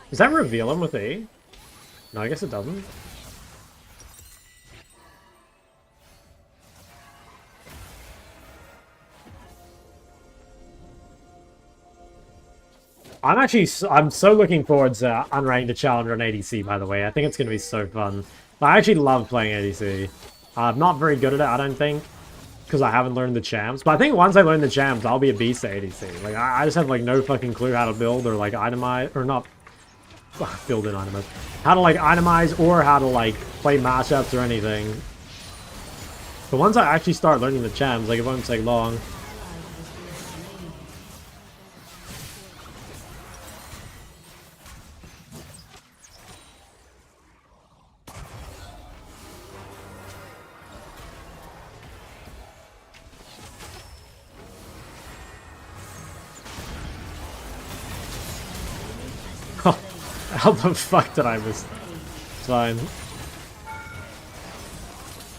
Does that reveal him with E? No, I guess it doesn't. I'm so looking forward to Unranked the Challenger on ADC, by the way. I think it's going to be so fun. I actually love playing ADC. I'm not very good at it, I don't think, because I haven't learned the champs. But I think once I learn the champs, I'll be a beast at ADC. Like, I just have, like, no fucking clue how to build or, like, itemize, or not build in itemize. How to, like, itemize or how to, like, play matchups or anything. But once I actually start learning the champs, like, it won't take long. How the fuck did I miss? It's fine.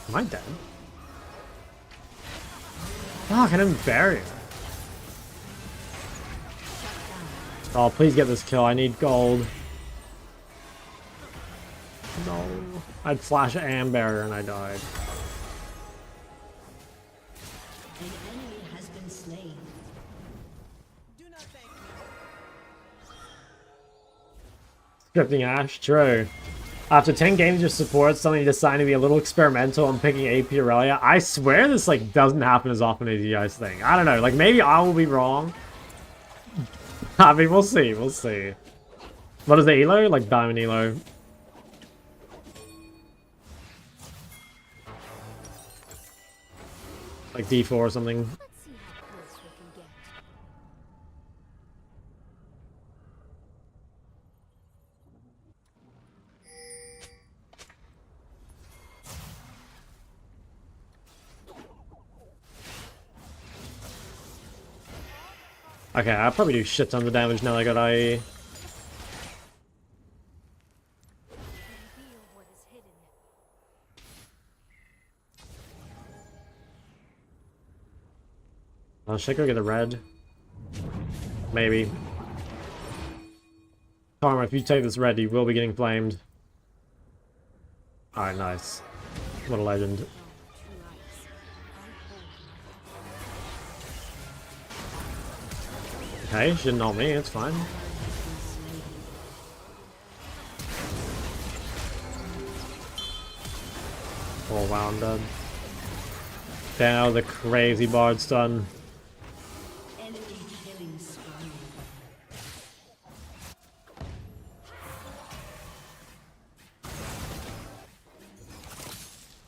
Am I dead? Fuck, I didn't bury her. Oh, please get this kill. I need gold. No. I'd flash and barrier and I died. An enemy has been slain. Scripting Ash, true. After 10 games of support, suddenly decided to be a little experimental on picking AP Aurelia. I swear this like doesn't happen as often as you guys think. I don't know, like maybe I will be wrong. I mean, we'll see, we'll see. What is the elo? Like diamond elo. Like D4 or something. Let's see how close we can get. Okay, I'll probably do shit tons of damage now I got IE. Reveal what is hidden. Should I go get a red? Maybe. Karma, if you take this red, you will be getting flamed. Alright, nice. What a legend. Okay, she didn't know me, it's fine. Oh wow, I'm dead. Now the crazy bard stun. Enemy killing spree.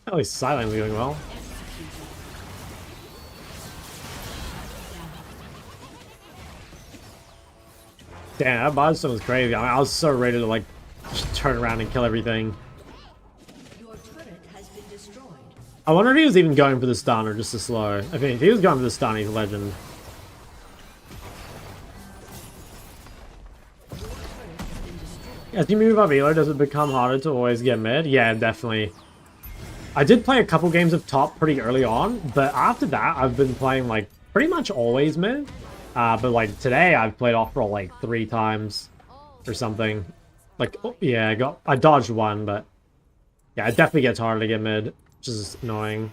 At least silently doing well. Damn, that bard stun was crazy. I was so ready to like just turn around and kill everything. Your turret has been destroyed. I wonder if he was even going for the stun or just the slow. I mean, if he was going for the stun, he's a legend. As you move up elo, does it become harder to always get mid? Yeah, definitely. I did play a couple games of top pretty early on, but after that, I've been playing, like, pretty much always mid. But, like, today, I've played off-roll, like, 3 times or something. Like, oh, yeah, I dodged one, but... Yeah, it definitely gets harder to get mid, which is annoying.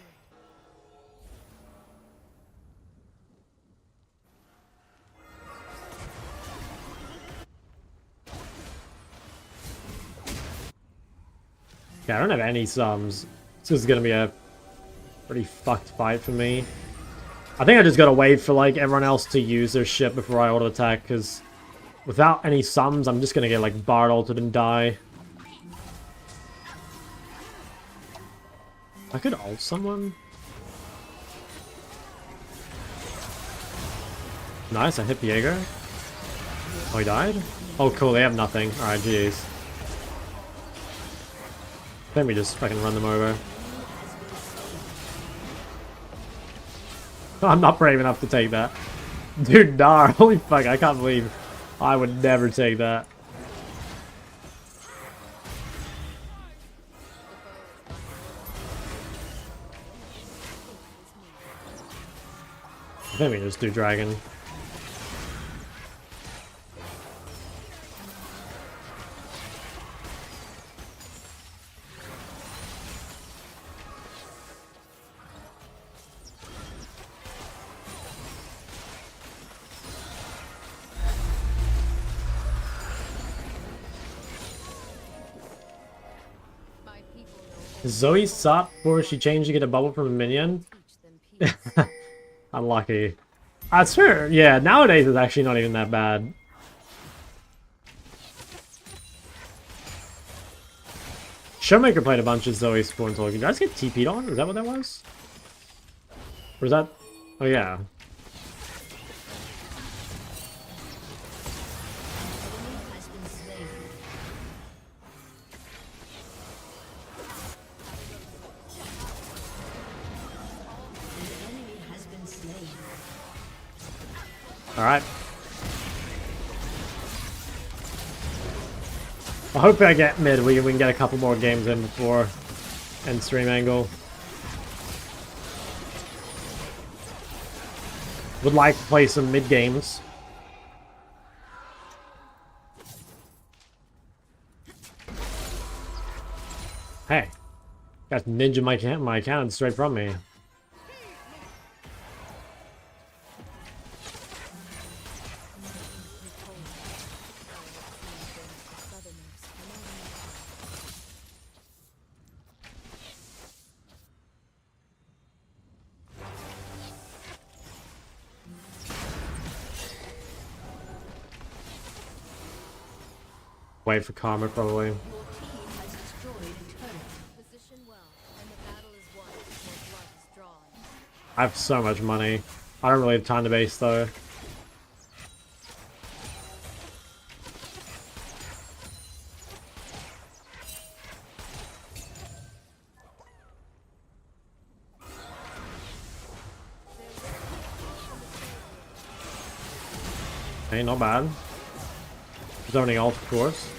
Yeah, I don't have any sums. This is gonna be a pretty fucked fight for me. I think I just gotta wait for, like, everyone else to use their shit before I auto-attack, because without any sums, I'm just gonna get, like, Bard ulted and die. I could ult someone. Nice, I hit Viego. Oh, he died? Oh, cool, they have nothing. Alright, GG's. Then we just fucking run them over. I'm not brave enough to take that. Dude, nah, holy fuck, I can't believe I would never take that. I think we just do dragon. My people Zoe sucked before she changed to get a bubble from a minion. teach them peace. Unlucky. That's fair. Yeah, nowadays it's actually not even that bad. Showmaker played a bunch of Zoe Spawn Talking. Did I just get TP'd on? Is that what that was? Or is that... Oh, yeah. Has been slain. An enemy has been slain. Alright. I hope I get mid. We can get a couple more games in before end stream angle. Would like to play some mid games. Hey, got ninja my cannon straight from me. Wait for karma probably. Your team has destroyed a turret. Position well, and the battle is won before blood is drawn. I have so much money. I don't really have time to base though. Okay, not bad. Zoning ult, of course.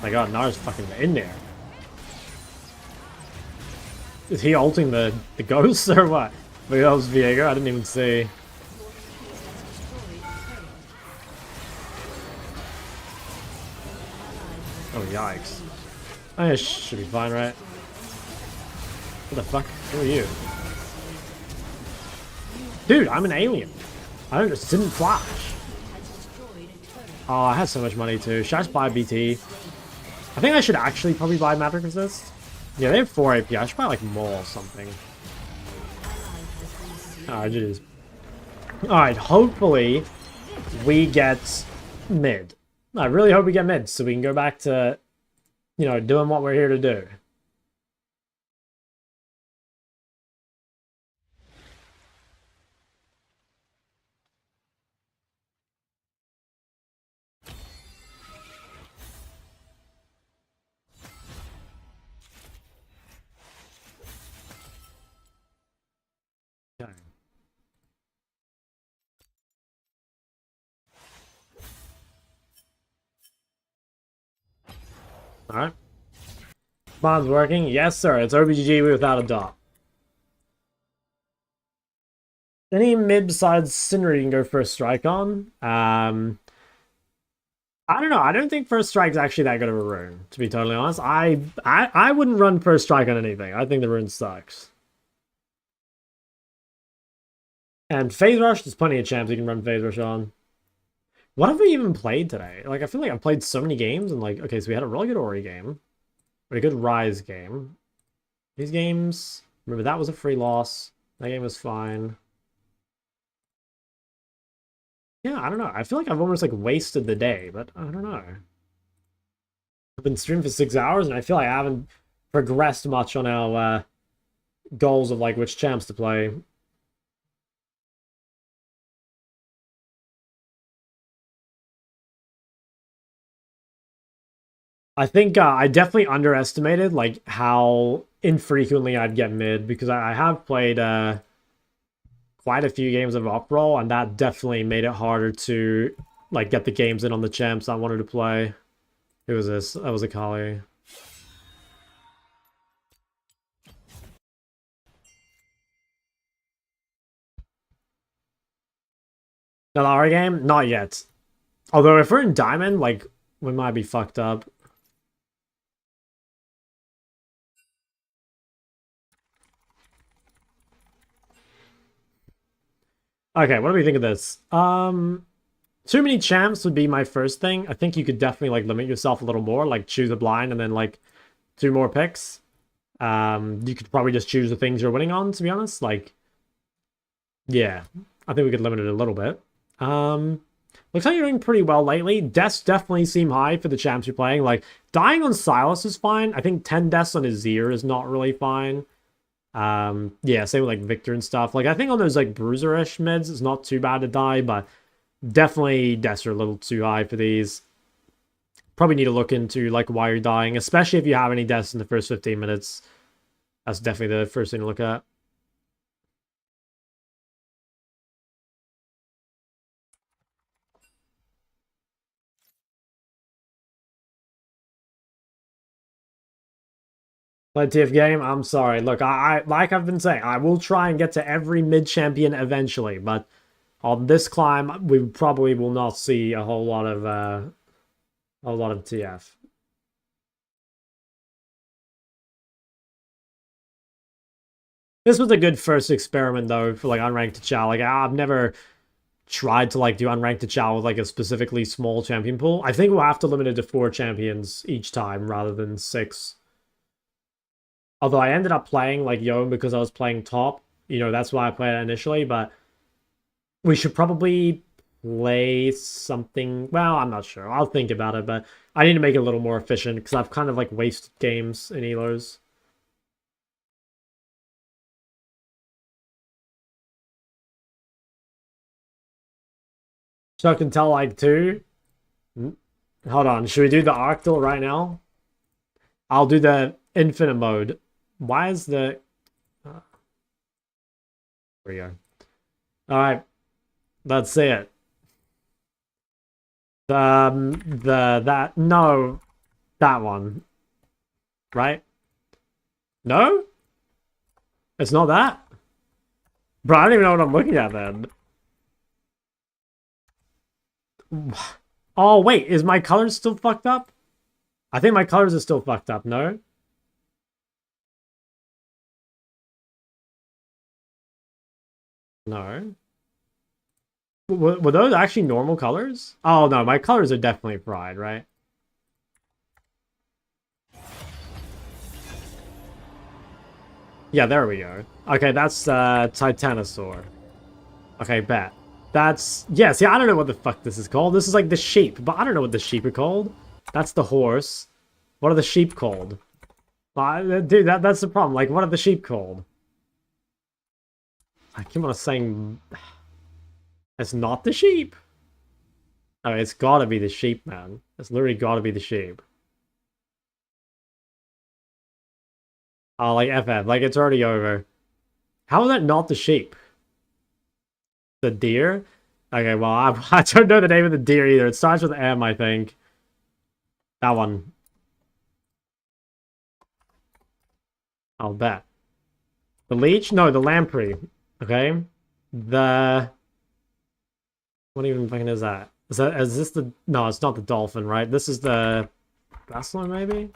My god, Nara's fucking in there. Is he ulting the ghost or what? Maybe that was Viego, I didn't even see. Oh, yikes. I should be fine, right? What the fuck? Who are you? Dude, I'm an alien. I just didn't flash. Oh, I had so much money too. Should I just buy BT? I think I should actually probably buy Magic Resist. Yeah, they have 4 AP. I should buy like more or something. Alright, it is. Alright, hopefully we get mid. I really hope we get mid so we can go back to, you know, doing what we're here to do. Alright. Spawn's working. Yes, sir. It's OBGG without a dot. Any mid besides Cindery you can go first strike on? I don't know. I don't think first strike's actually that good of a rune, to be totally honest. I wouldn't run first strike on anything. I think the rune sucks. And Phase Rush, there's plenty of champs you can run Phase Rush on. What have we even played today? Like, I feel like I've played so many games, and like, okay, so we had a really good Ori game. A good Ryze game. These games, remember that was a free loss. That game was fine. Yeah, I don't know. I feel like I've almost like wasted the day, but I don't know. I've been streaming for 6 hours, and I feel like I haven't progressed much on our goals of like which champs to play. I think I definitely underestimated like how infrequently I'd get mid, because I have played quite a few games of up roll, and that definitely made it harder to like get the games in on the champs I wanted to play. Who was this? That was Akali. The Lara game? Not yet. Although if we're in Diamond, like, we might be fucked up. Okay, what do we think of this? Too many champs would be my first thing. I think you could definitely like limit yourself a little more, like choose a blind and then like 2 more picks. You could probably just choose the things you're winning on, to be honest. Like, yeah, I think we could limit it a little bit. Looks like you're doing pretty well lately. Deaths definitely seem high for the champs you're playing. Like, dying on Sylas is fine. I think 10 deaths on Azir is not really fine. Yeah, same with like Victor and stuff. Like, I think on those like bruiser-ish mids, it's not too bad to die, but definitely deaths are a little too high for these. Probably need to look into like why you're dying, especially if you have any deaths in the first 15 minutes. That's definitely the first thing to look at. Play TF game, I'm sorry. Look, I like I've been saying, I will try and get to every mid champion eventually, but on this climb, we probably will not see a whole lot of TF. This was a good first experiment though for like unranked Chow. Like, I've never tried to like do unranked Chow with like a specifically small champion pool. I think we'll have to limit it to 4 champions each time rather than 6. Although I ended up playing like Yone because I was playing top. You know, that's why I played it initially, but we should probably play something. Well, I'm not sure. I'll think about it, but I need to make it a little more efficient because I've kind of like wasted games in Elos. Chuck and tell like 2. Hold on. Should we do the Octal right now? I'll do the infinite mode. Why is the... There we go. Alright. Let's see it. No. That one. Right? No? It's not that? Bro, I don't even know what I'm looking at then. Oh, wait. Is my colors still fucked up? I think my colors are still fucked up, no? No. Were those actually normal colors? Oh, no. My colors are definitely fried, right? Yeah, there we go. Okay, that's Titanosaur. Okay, bet. That's... Yeah, see, I don't know what the fuck this is called. This is like the sheep, but I don't know what the sheep are called. That's the horse. What are the sheep called? Dude, that's the problem. Like, what are the sheep called? I keep on saying... It's not the sheep. Oh, it's gotta be the sheep, man. It's literally gotta be the sheep. Oh, like FF. Like, it's already over. How is that not the sheep? The deer? Okay, well, I don't know the name of the deer either. It starts with M, I think. That one. I'll bet. The Leech? No, the Lamprey. Okay. The... What even fucking is that? Is this the... No, it's not the Dolphin, right? This is the... Wrestler, maybe?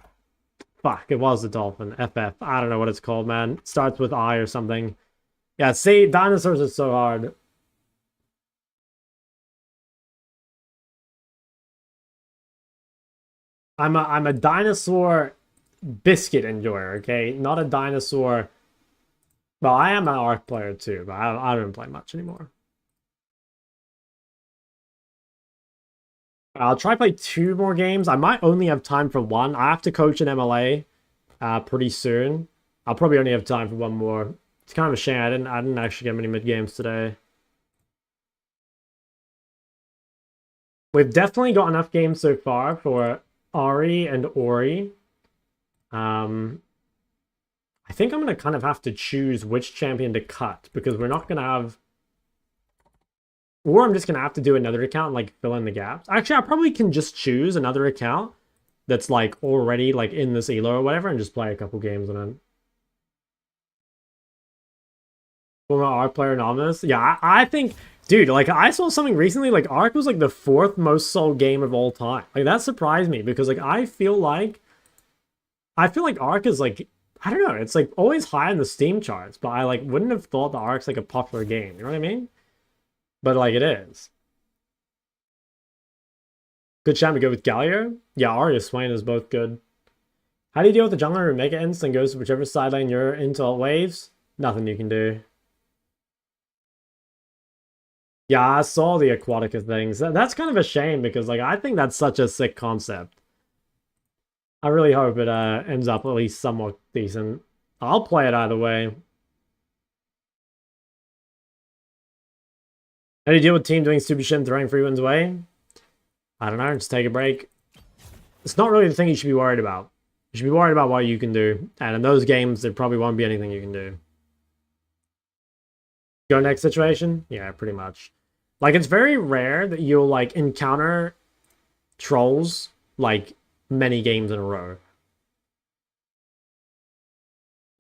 Fuck, it was the Dolphin. FF. I don't know what it's called, man. It starts with I or something. Yeah, see, dinosaurs are so hard. I'm a dinosaur biscuit enjoyer, okay? Not a dinosaur... Well, I am an Arc player too, but I don't play much anymore. I'll try play 2 more games. I might only have time for 1. I have to coach an MLA pretty soon. I'll probably only have time for 1 more. It's kind of a shame. I didn't actually get many mid games today. We've definitely got enough games so far for Ari and Ori. I think I'm going to kind of have to choose which champion to cut, because we're not going to have... Or I'm just going to have to do another account and, like, fill in the gaps. Actually, I probably can just choose another account that's, like, already, like, in this elo or whatever and just play a couple games on it. Former Arc player anonymous? Yeah, I think... Dude, like, I saw something recently, like, Arc was, like, the 4th most sold game of all time. Like, that surprised me, because, like, I feel like Arc is, like... I don't know, it's, like, always high in the Steam charts, but I, like, wouldn't have thought the Arc's, like, a popular game. You know what I mean? But, like, it is. Good champ to go with Galio? Yeah, Arya Swain is both good. How do you deal with the jungler who Mega Inst and goes to whichever side lane you're into all waves? Nothing you can do. Yeah, I saw the Aquatica things. That's kind of a shame, because, like, I think that's such a sick concept. I really hope it ends up at least somewhat decent. I'll play it either way. How do you deal with team doing stupid shit and throwing free wins away? I don't know, just take a break. It's not really the thing you should be worried about. You should be worried about what you can do. And in those games, there probably won't be anything you can do. Go next situation? Yeah, pretty much. Like, it's very rare that you'll, like, encounter trolls, like, many games in a row.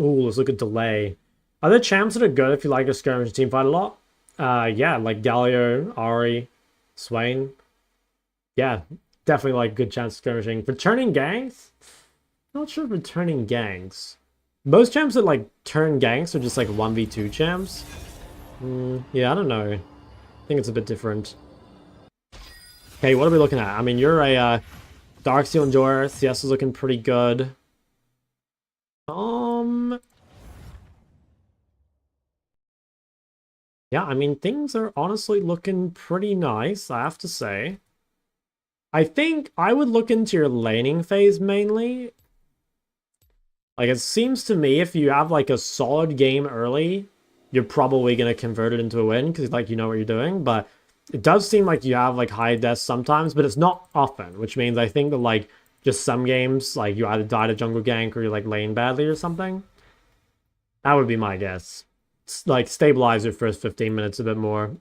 Ooh, let's look at delay. Are there champs that are good if you like a skirmish team fight a lot? Yeah, like Galio, Ari, Swain. Yeah, definitely like good chance skirmishing. Returning gangs? Not sure returning gangs. Most champs that like turn gangs are just like 1v2 champs. Yeah, I don't know. I think it's a bit different. Okay, what are we looking at? I mean, you're a Darksteel enjoyer. CS is looking pretty good. Yeah, I mean, things are honestly looking pretty nice, I have to say. I think I would look into your laning phase mainly. Like, it seems to me if you have, like, a solid game early, you're probably going to convert it into a win, because, like, you know what you're doing. But it does seem like you have, like, high deaths sometimes, but it's not often, which means I think that, like, just some games, like, you either die to jungle gank or you, like, lane badly or something. That would be my guess. Like, stabilize your first 15 minutes a bit more.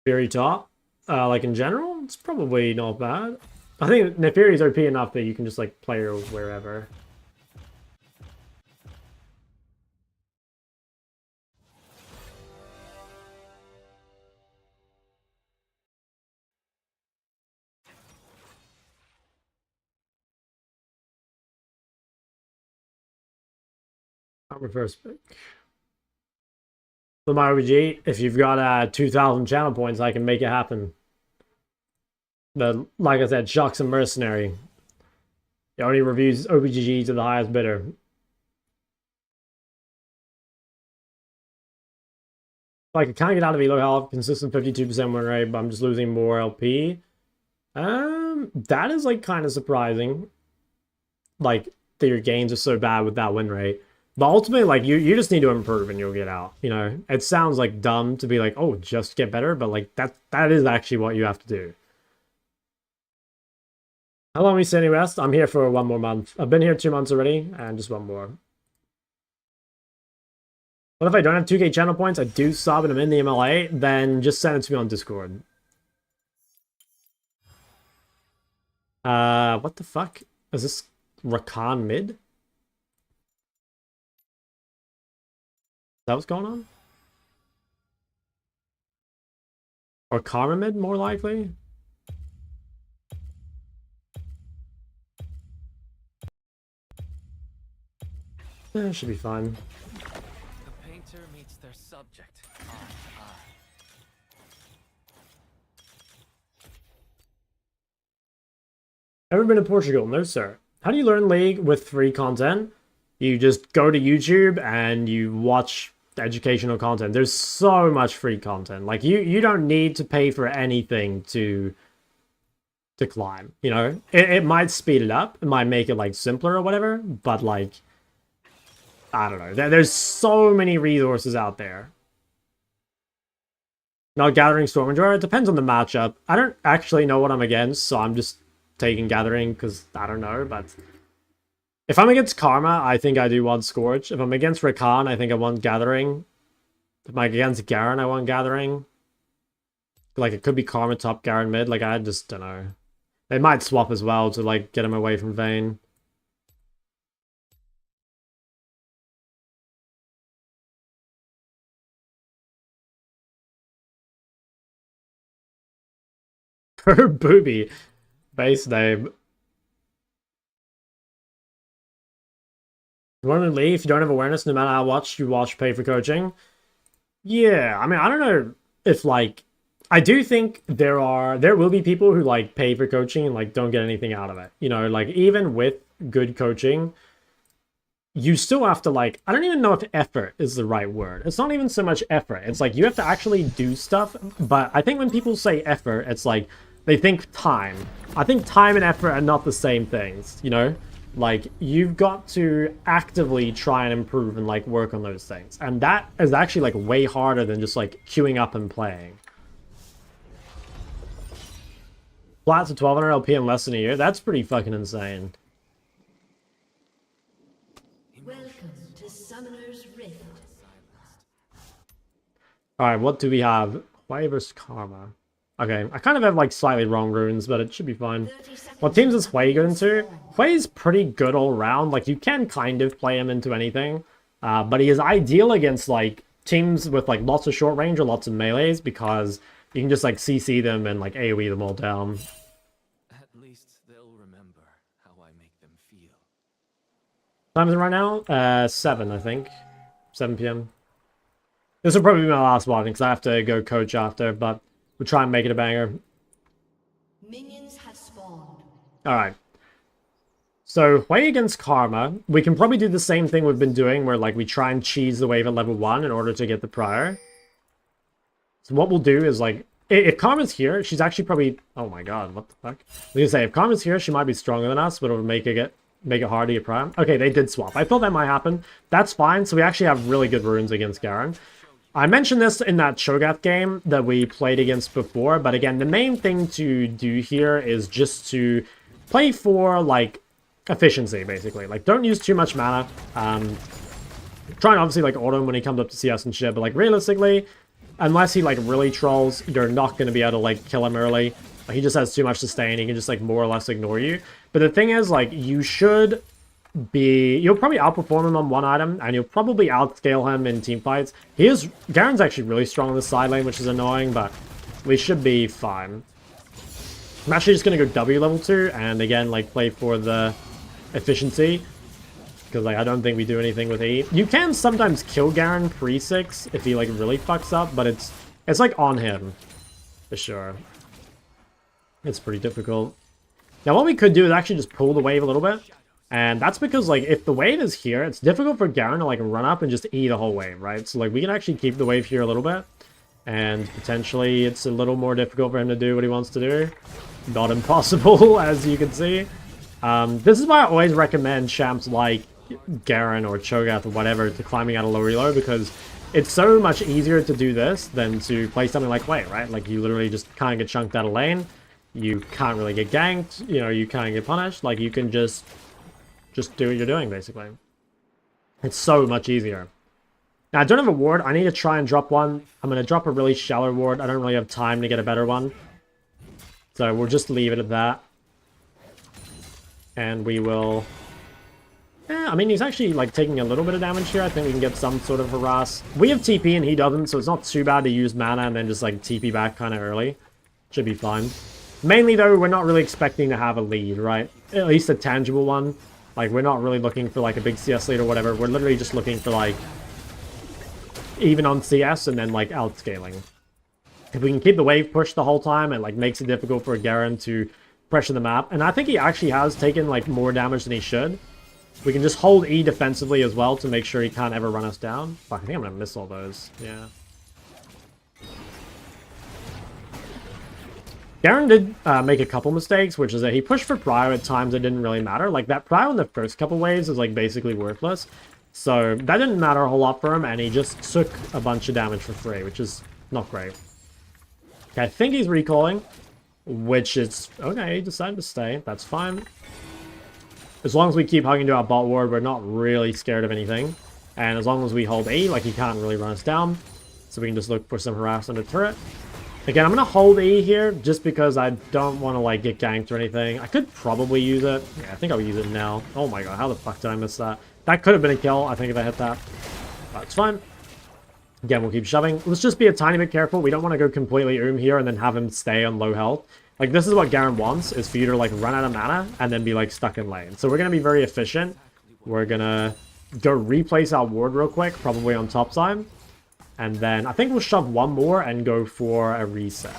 Fury top? Like, in general, it's probably not bad. I think Neferi's OP enough that you can just, like, play her wherever. Reverse pick. For my OBG, if you've got 2,000 channel points, I can make it happen. But like I said, Shock's a mercenary. He only reviews OBGG to the highest bidder. Like, I can't get out of elo health, consistent 52% win rate, but I'm just losing more LP. That is, like, kind of surprising. Like, that your gains are so bad with that win rate. But ultimately, like, you just need to improve and you'll get out, you know? It sounds, like, dumb to be like, oh, just get better, but, like, that is actually what you have to do. How long are we sitting rest? I'm here for 1 more month. I've been here 2 months already, and just 1 more. What if I don't have 2k channel points, I do sub and I'm in the MLA, then just send it to me on Discord. What the fuck? Is this Rakan mid? Is that what's going on? Or Karma mid, more likely? It should be fine. The painter meets their subject, eye to eye. Ever been to Portugal? No, sir. How do you learn League with free content? You just go to YouTube and you watch educational content. There's so much free content. Like you don't need to pay for anything to climb, you know? It might speed it up, it might make it like simpler or whatever, but like I don't know. There's so many resources out there. Not Gathering Stormager, it depends on the matchup. I don't actually know what I'm against, so I'm just taking Gathering because I don't know, but if I'm against Karma, I think I do want Scourge. If I'm against Rakan, I think I want Gathering. If I'm against Garen, I want Gathering. Like, it could be Karma top, Garen mid. Like, I just don't know. They might swap as well to, like, get him away from Vayne. Her booby. Base name. You want to leave if you don't have awareness, no matter how much you watch, pay for coaching? Yeah, I mean, I don't know if, like, I do think there will be people who, like, pay for coaching and, like, don't get anything out of it. You know, like, even with good coaching, you still have to, like, I don't even know if effort is the right word. It's not even so much effort. It's like, you have to actually do stuff, but I think when people say effort, it's like, they think time. I think time and effort are not the same things, you know? Like, you've got to actively try and improve and, like, work on those things. And that is actually, like, way harder than just, like, queuing up and playing. Flat to 1200 LP in less than a year? That's pretty fucking insane. Welcome to Summoner's Rift. Alright, what do we have? Hwei versus Karma. Okay, I kind of have, like, slightly wrong runes, but it should be fine. What teams is Hwei going to? Hwei's pretty good all around. Like, you can kind of play him into anything. But he is ideal against, like, teams with, like, lots of short range or lots of melees, because you can just, like, CC them and, like, AoE them all down. At least they'll remember how I make them feel. Time is it right now? 7, I think. 7 p.m. This will probably be my last one, because I have to go coach after, but we'll try and make it a banger. Minions have spawned. Alright. So, Hwei against Karma. We can probably do the same thing we've been doing, where, like, we try and cheese the wave at level 1 in order to get the prior. So what we'll do is, like, if Karma's here, she's actually probably... Oh my god, what the fuck? I was gonna say, if Karma's here, she might be stronger than us, but it'll make it hard to get prior. Okay, they did swap. I thought that might happen. That's fine, so we actually have really good runes against Garen. I mentioned this in that Cho'Gath game that we played against before, but again, the main thing to do here is just to play for, like, efficiency, basically. Like, don't use too much mana. Try and obviously, like, auto him when he comes up to CS and shit, but, like, realistically, unless he, like, really trolls, you're not going to be able to, like, kill him early. Like, he just has too much sustain, he can just, like, more or less ignore you. But the thing is, like, you'll probably outperform him on one item, and you'll probably outscale him in team fights. Garen's actually really strong on the side lane, which is annoying, but we should be fine. I'm actually just gonna go W level 2, and again, like, play for the efficiency, because, like, I don't think we do anything with E. You can sometimes kill Garen pre-6 if he, like, really fucks up, but it's like, on him, for sure. It's pretty difficult. Now, what we could do is actually just pull the wave a little bit. And that's because, like, if the wave is here, it's difficult for Garen to, like, run up and just E the whole wave, right? So, like, we can actually keep the wave here a little bit. And potentially it's a little more difficult for him to do what he wants to do. Not impossible, as you can see. This is why I always recommend champs like Garen or Cho'Gath or whatever to climbing out of low reload, because it's so much easier to do this than to play something like Hwei, right? Like, you literally just can't get chunked out of lane. You can't really get ganked. You know, you can't get punished. Like, you can just do what you're doing, basically. It's so much easier. Now, I don't have a ward. I need to try and drop one. I'm going to drop a really shallow ward. I don't really have time to get a better one. So we'll just leave it at that. And we will... I mean, he's actually, like, taking a little bit of damage here. I think we can get some sort of harass. We have TP and he doesn't, so it's not too bad to use mana and then just, like, TP back kind of early. Should be fine. Mainly, though, we're not really expecting to have a lead, right? At least a tangible one. Like, we're not really looking for, like, a big CS lead or whatever. We're literally just looking for, like, even on CS and then, like, outscaling. If we can keep the wave push the whole time, it, like, makes it difficult for Garen to pressure the map. And I think he actually has taken, like, more damage than he should. We can just hold E defensively as well to make sure he can't ever run us down. Fuck, I think I'm gonna miss all those. Yeah. Garen did make a couple mistakes, which is that he pushed for Prio at times that didn't really matter. Like, that Prio in the first couple waves is, like, basically worthless. So, that didn't matter a whole lot for him, and he just took a bunch of damage for free, which is not great. Okay, I think he's recalling, which is... Okay, he decided to stay. That's fine. As long as we keep hugging to our bot ward, we're not really scared of anything. And as long as we hold E, like, he can't really run us down. So we can just look for some harass on the turret. Again, I'm going to hold E here, just because I don't want to, like, get ganked or anything. I could probably use it. Yeah, I think I'll use it now. Oh my god, how the fuck did I miss that? That could have been a kill, I think, if I hit that. But it's fine. Again, we'll keep shoving. Let's just be a tiny bit careful. We don't want to go completely here and then have him stay on low health. Like, this is what Garen wants, is for you to, like, run out of mana and then be, like, stuck in lane. So we're going to be very efficient. We're going to go replace our ward real quick, probably on top side. And then I think we'll shove one more and go for a reset.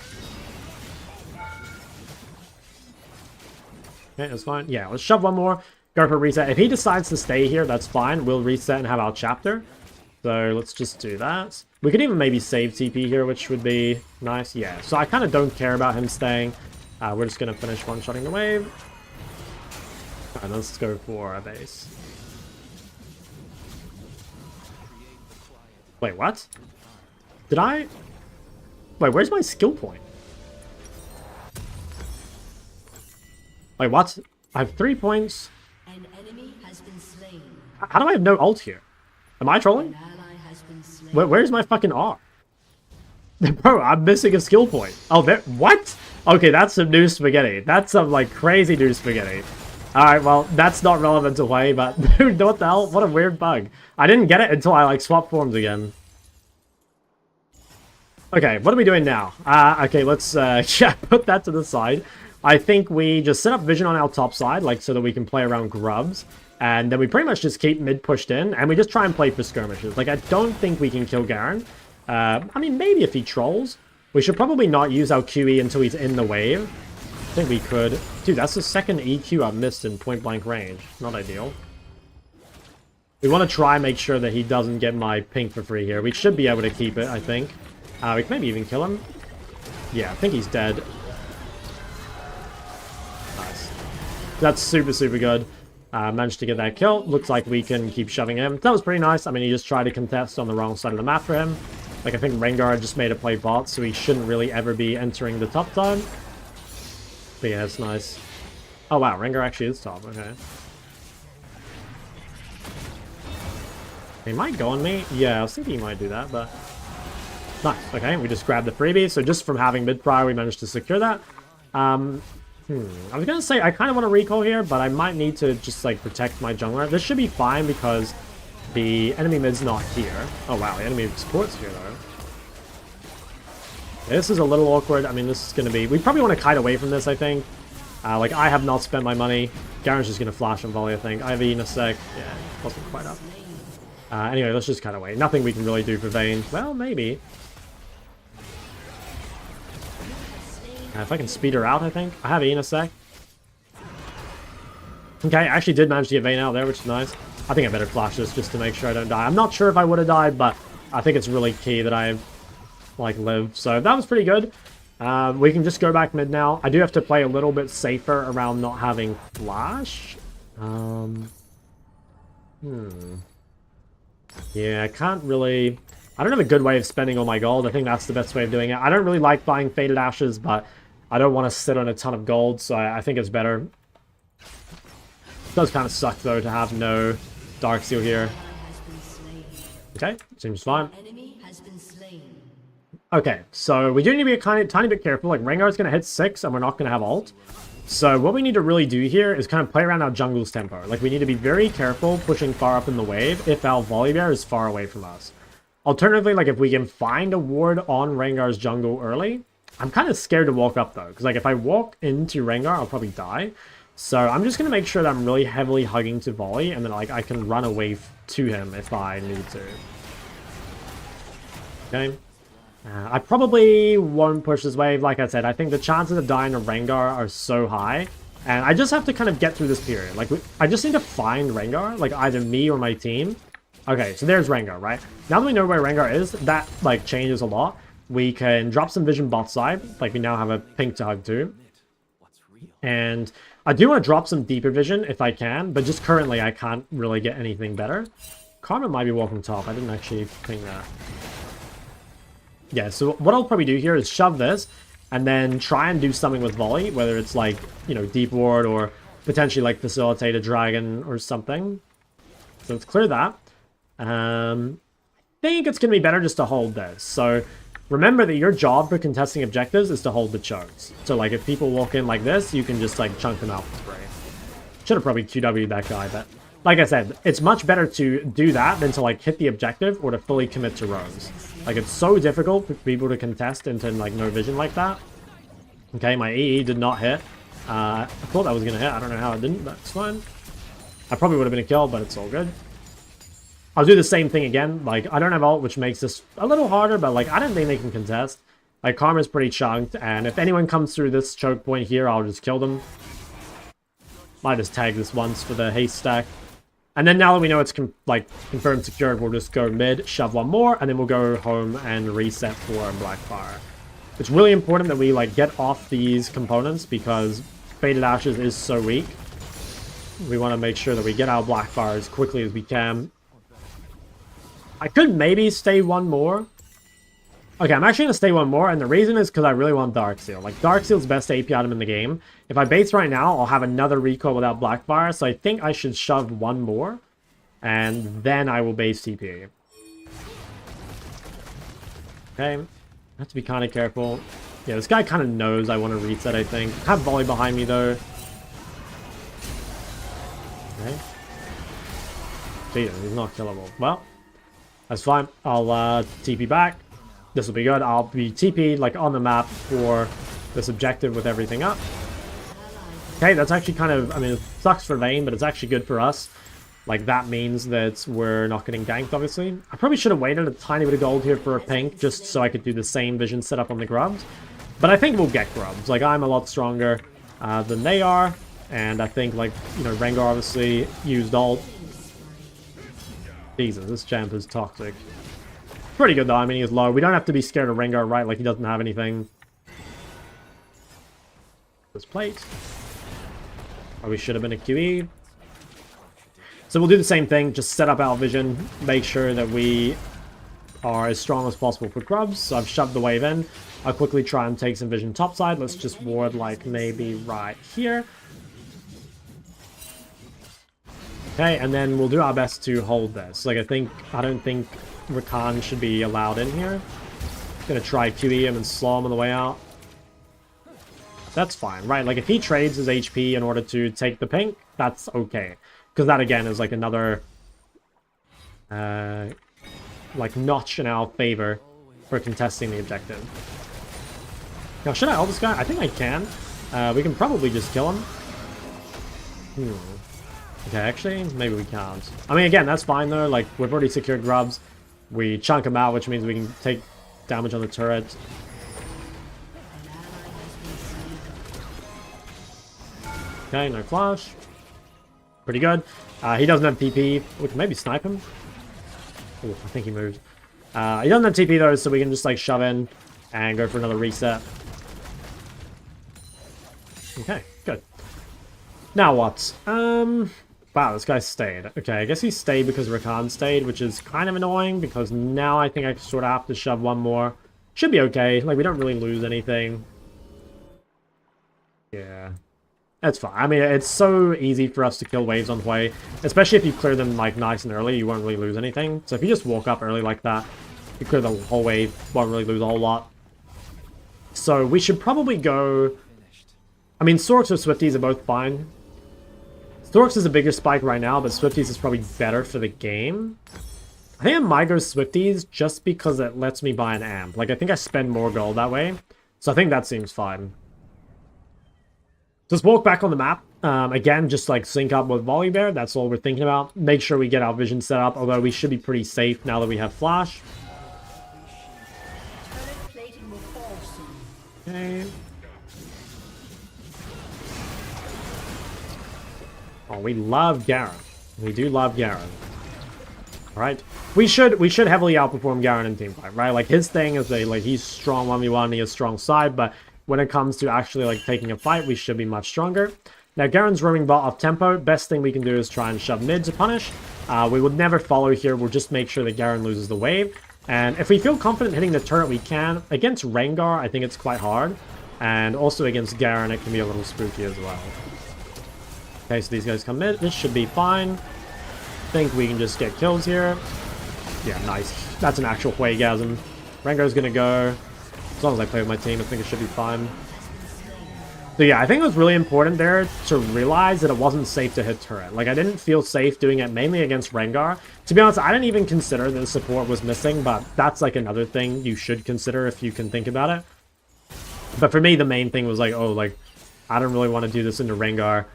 Okay, that's fine. Yeah, let's shove one more, go for a reset. If he decides to stay here, that's fine. We'll reset and have our chapter. So let's just do that. We could even maybe save TP here, which would be nice. Yeah, so I kind of don't care about him staying. We're just going to finish one-shotting the wave. And let's go for a base. Wait, what? Did I... Wait, where's my skill point? Wait, what? I have 3 points. An enemy has been slain. How do I have no ult here? Am I trolling? An ally has been slain. Where's my fucking R? Bro, I'm missing a skill point. Oh, there... What? Okay, that's some new spaghetti. That's some, like, crazy new spaghetti. Alright, well, that's not relevant to play, but... Dude, what the hell? What a weird bug. I didn't get it until I, like, swapped forms again. Okay, what are we doing now? Okay, let's, yeah, put that to the side. I think we just set up vision on our top side, like, so that we can play around grubs. And then we pretty much just keep mid pushed in, and we just try and play for skirmishes. Like, I don't think we can kill Garen. I mean, maybe if he trolls. We should probably not use our QE until he's in the wave. I think we could. Dude, that's the second EQ I've missed in point-blank range. Not ideal. We want to try and make sure that he doesn't get my pink for free here. We should be able to keep it, I think. We can maybe even kill him. Yeah, I think he's dead. Nice. That's super, super good. Managed to get that kill. Looks like we can keep shoving him. That was pretty nice. I mean, he just tried to contest on the wrong side of the map for him. Like, I think Rengar just made a play bot, so he shouldn't really ever be entering the top time. But yeah, it's nice. Oh, wow. Rengar actually is top. Okay. He might go on me. Yeah, I was thinking he might do that, but... Nice. Okay, we just grabbed the freebie. So just from having mid-prior, we managed to secure that. I was going to say, I kind of want to recall here, but I might need to just, like, protect my jungler. This should be fine because the enemy mid's not here. Oh, wow. The enemy support's here, though. This is a little awkward. I mean, this is going to be... We probably want to kite away from this, I think. Like, I have not spent my money. Garen's just going to flash and volley, I think. IV in a sec. Yeah, wasn't quite up. Anyway, let's just kite away. Nothing we can really do for Vayne. Well, maybe. If I can speed her out, I think. I have E in a sec. Okay, I actually did manage to get Vayne out there, which is nice. I think I better flash this just to make sure I don't die. I'm not sure if I would have died, but I think it's really key that I, like, live. So that was pretty good. We can just go back mid now. I do have to play a little bit safer around not having flash. Yeah, I can't really... I don't have a good way of spending all my gold. I think that's the best way of doing it. I don't really like buying Faded Ashes, but I don't want to sit on a ton of gold, so I think it's better. It does kind of suck, though, to have no Darksteel here. Okay, seems fine. Okay, so we do need to be a tiny bit careful. Like, Rengar's going to hit 6, and we're not going to have ult. So what we need to really do here is kind of play around our jungle's tempo. Like, we need to be very careful pushing far up in the wave if our Volibear is far away from us. Alternatively, like, if we can find a ward on Rengar's jungle early, I'm kind of scared to walk up, though. Because, like, if I walk into Rengar, I'll probably die. So I'm just going to make sure that I'm really heavily hugging to Volley, and then, like, I can run away to him if I need to. Okay. I probably won't push this wave. Like I said, I think the chances of dying to Rengar are so high. And I just have to kind of get through this period. Like, I just need to find Rengar, like, either me or my team. Okay, so there's Rengar, right? Now that we know where Rengar is, that, like, changes a lot. We can drop some vision bot side. Like, we now have a pink to hug to. And I do want to drop some deeper vision if I can, but just currently I can't really get anything better. Karma might be walking top. I didn't actually think that. Yeah, so what I'll probably do here is shove this and then try and do something with Volley, whether it's like, you know, deep ward or potentially like facilitate a dragon or something. So let's clear that. I think it's going to be better just to hold this. So remember that your job for contesting objectives is to hold the chokes. So like if people walk in like this, you can just like chunk them out with spray. Should have probably QW'd that guy, but like I said, it's much better to do that than to like hit the objective or to fully commit to roams. Like, it's so difficult for people to contest into like no vision like that. Okay, my EE did not hit. I thought that was gonna hit. I don't know how it didn't, but it's fine. I probably would have been a kill, but it's all good. I'll do the same thing again. Like, I don't have ult, which makes this a little harder, but like, I don't think they can contest. Like, Karma's pretty chunked, and if anyone comes through this choke point here, I'll just kill them. Might just tag this once for the haste stack. And then now that we know it's confirmed secured, we'll just go mid, shove one more, and then we'll go home and reset for Blackfire. It's really important that we like get off these components because Faded Ashes is so weak. We want to make sure that we get our Blackfire as quickly as we can. I could maybe stay one more. Okay, I'm actually going to stay one more, and the reason is because I really want Darkseal. Like, Darkseal's the best AP item in the game. If I base right now, I'll have another recoil without Blackfire, so I think I should shove one more, and then I will base TP. Okay, I have to be kind of careful. Yeah, this guy kind of knows I want to reset, I think. I have Volley behind me, though. Okay. Jesus, he's not killable. Well, that's fine. I'll TP back. This will be good. I'll be TP'd like on the map for this objective with everything up. Okay, that's actually kind of, I mean, it sucks for Vayne, but it's actually good for us. Like, that means that we're not getting ganked, obviously. I probably should have waited a tiny bit of gold here for a pink, just so I could do the same vision setup on the grubs. But I think we'll get grubs. Like, I'm a lot stronger than they are. And I think, like, you know, Rengar obviously used ult. Jesus, this champ is toxic. Pretty good though, I mean, he's low. We don't have to be scared of Rengar, right? Like, he doesn't have anything. This plate. Oh, we should have been a QE. So we'll do the same thing, just set up our vision, make sure that we are as strong as possible for grubs. So I've shoved the wave in. I'll quickly try and take some vision topside. Let's just ward like maybe right here. Okay, and then we'll do our best to hold this. Like, I don't think Rakan should be allowed in here. Gonna try QE him and slow him on the way out. That's fine, right? Like, if he trades his HP in order to take the pink, that's okay. Because that, again, is like another like notch in our favor for contesting the objective. Now, should I ult this guy? I think I can. We can probably just kill him. Okay, actually, maybe we can't. I mean, again, that's fine, though. Like, we've already secured grubs. We chunk him out, which means we can take damage on the turret. Okay, no flash. Pretty good. He doesn't have TP. We can maybe snipe him. Oh, I think he moved. He doesn't have TP, though, so we can just, like, shove in and go for another reset. Okay, good. Now what? Wow, this guy stayed. Okay, I guess he stayed because Rakan stayed, which is kind of annoying because now I think I sort of have to shove one more. Should be okay. Like, we don't really lose anything. Yeah. That's fine. I mean, it's so easy for us to kill waves on Hui, especially if you clear them, like, nice and early, you won't really lose anything. So if you just walk up early like that, you clear the whole wave, won't really lose a whole lot. So we should probably go I mean, Storks or Swifties are both fine. Storks is a bigger spike right now, but Swifties is probably better for the game. I think I might go Swifties just because it lets me buy an amp. Like, I think I spend more gold that way. So I think that seems fine. Just walk back on the map. Again, just like sync up with Volibear. That's all we're thinking about. Make sure we get our vision set up, although we should be pretty safe now that we have Flash. Okay. Oh, we love Garen. We do love Garen. Alright. We should heavily outperform Garen in teamfight, right? Like, his thing is that, like, he's strong 1v1, he has strong side, but when it comes to actually, like, taking a fight, we should be much stronger. Now, Garen's roaming bot off tempo. Best thing we can do is try and shove mid to punish. We would never follow here. We'll just make sure that Garen loses the wave. And if we feel confident hitting the turret, we can. Against Rengar, I think it's quite hard. And also against Garen, it can be a little spooky as well. Okay, so these guys come mid. This should be fine. I think we can just get kills here. Yeah, nice. That's an actual Huaygasm. Rengar's gonna go. As long as I play with my team, I think it should be fine. So yeah, I think it was really important there to realize that it wasn't safe to hit turret. Like, I didn't feel safe doing it mainly against Rengar. To be honest, I didn't even consider that the support was missing, but that's like another thing you should consider if you can think about it. But for me, the main thing was like, oh, like, I don't really want to do this into Rengar.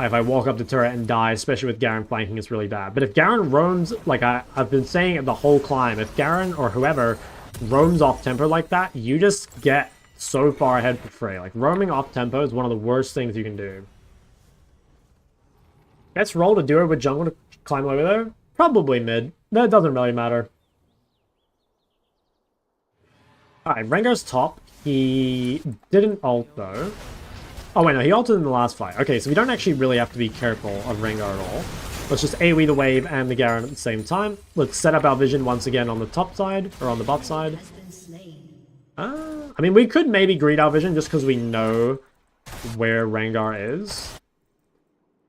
If I walk up the turret and die, especially with Garen flanking, it's really bad. But if Garen roams, like I've been saying it the whole climb, if Garen or whoever roams off tempo like that, you just get so far ahead for free. Like, roaming off tempo is one of the worst things you can do. Let's roll to do it with jungle to climb over there. Probably mid. That doesn't really matter. Alright, Rengar's top. He didn't ult though. Oh wait, no, he ulted in the last fight. Okay, so we don't actually really have to be careful of Rengar at all. Let's just AoE the wave and the Garen at the same time. Let's set up our vision once again on the top side, or on the bot side. I mean, we could maybe greed our vision just because we know where Rengar is.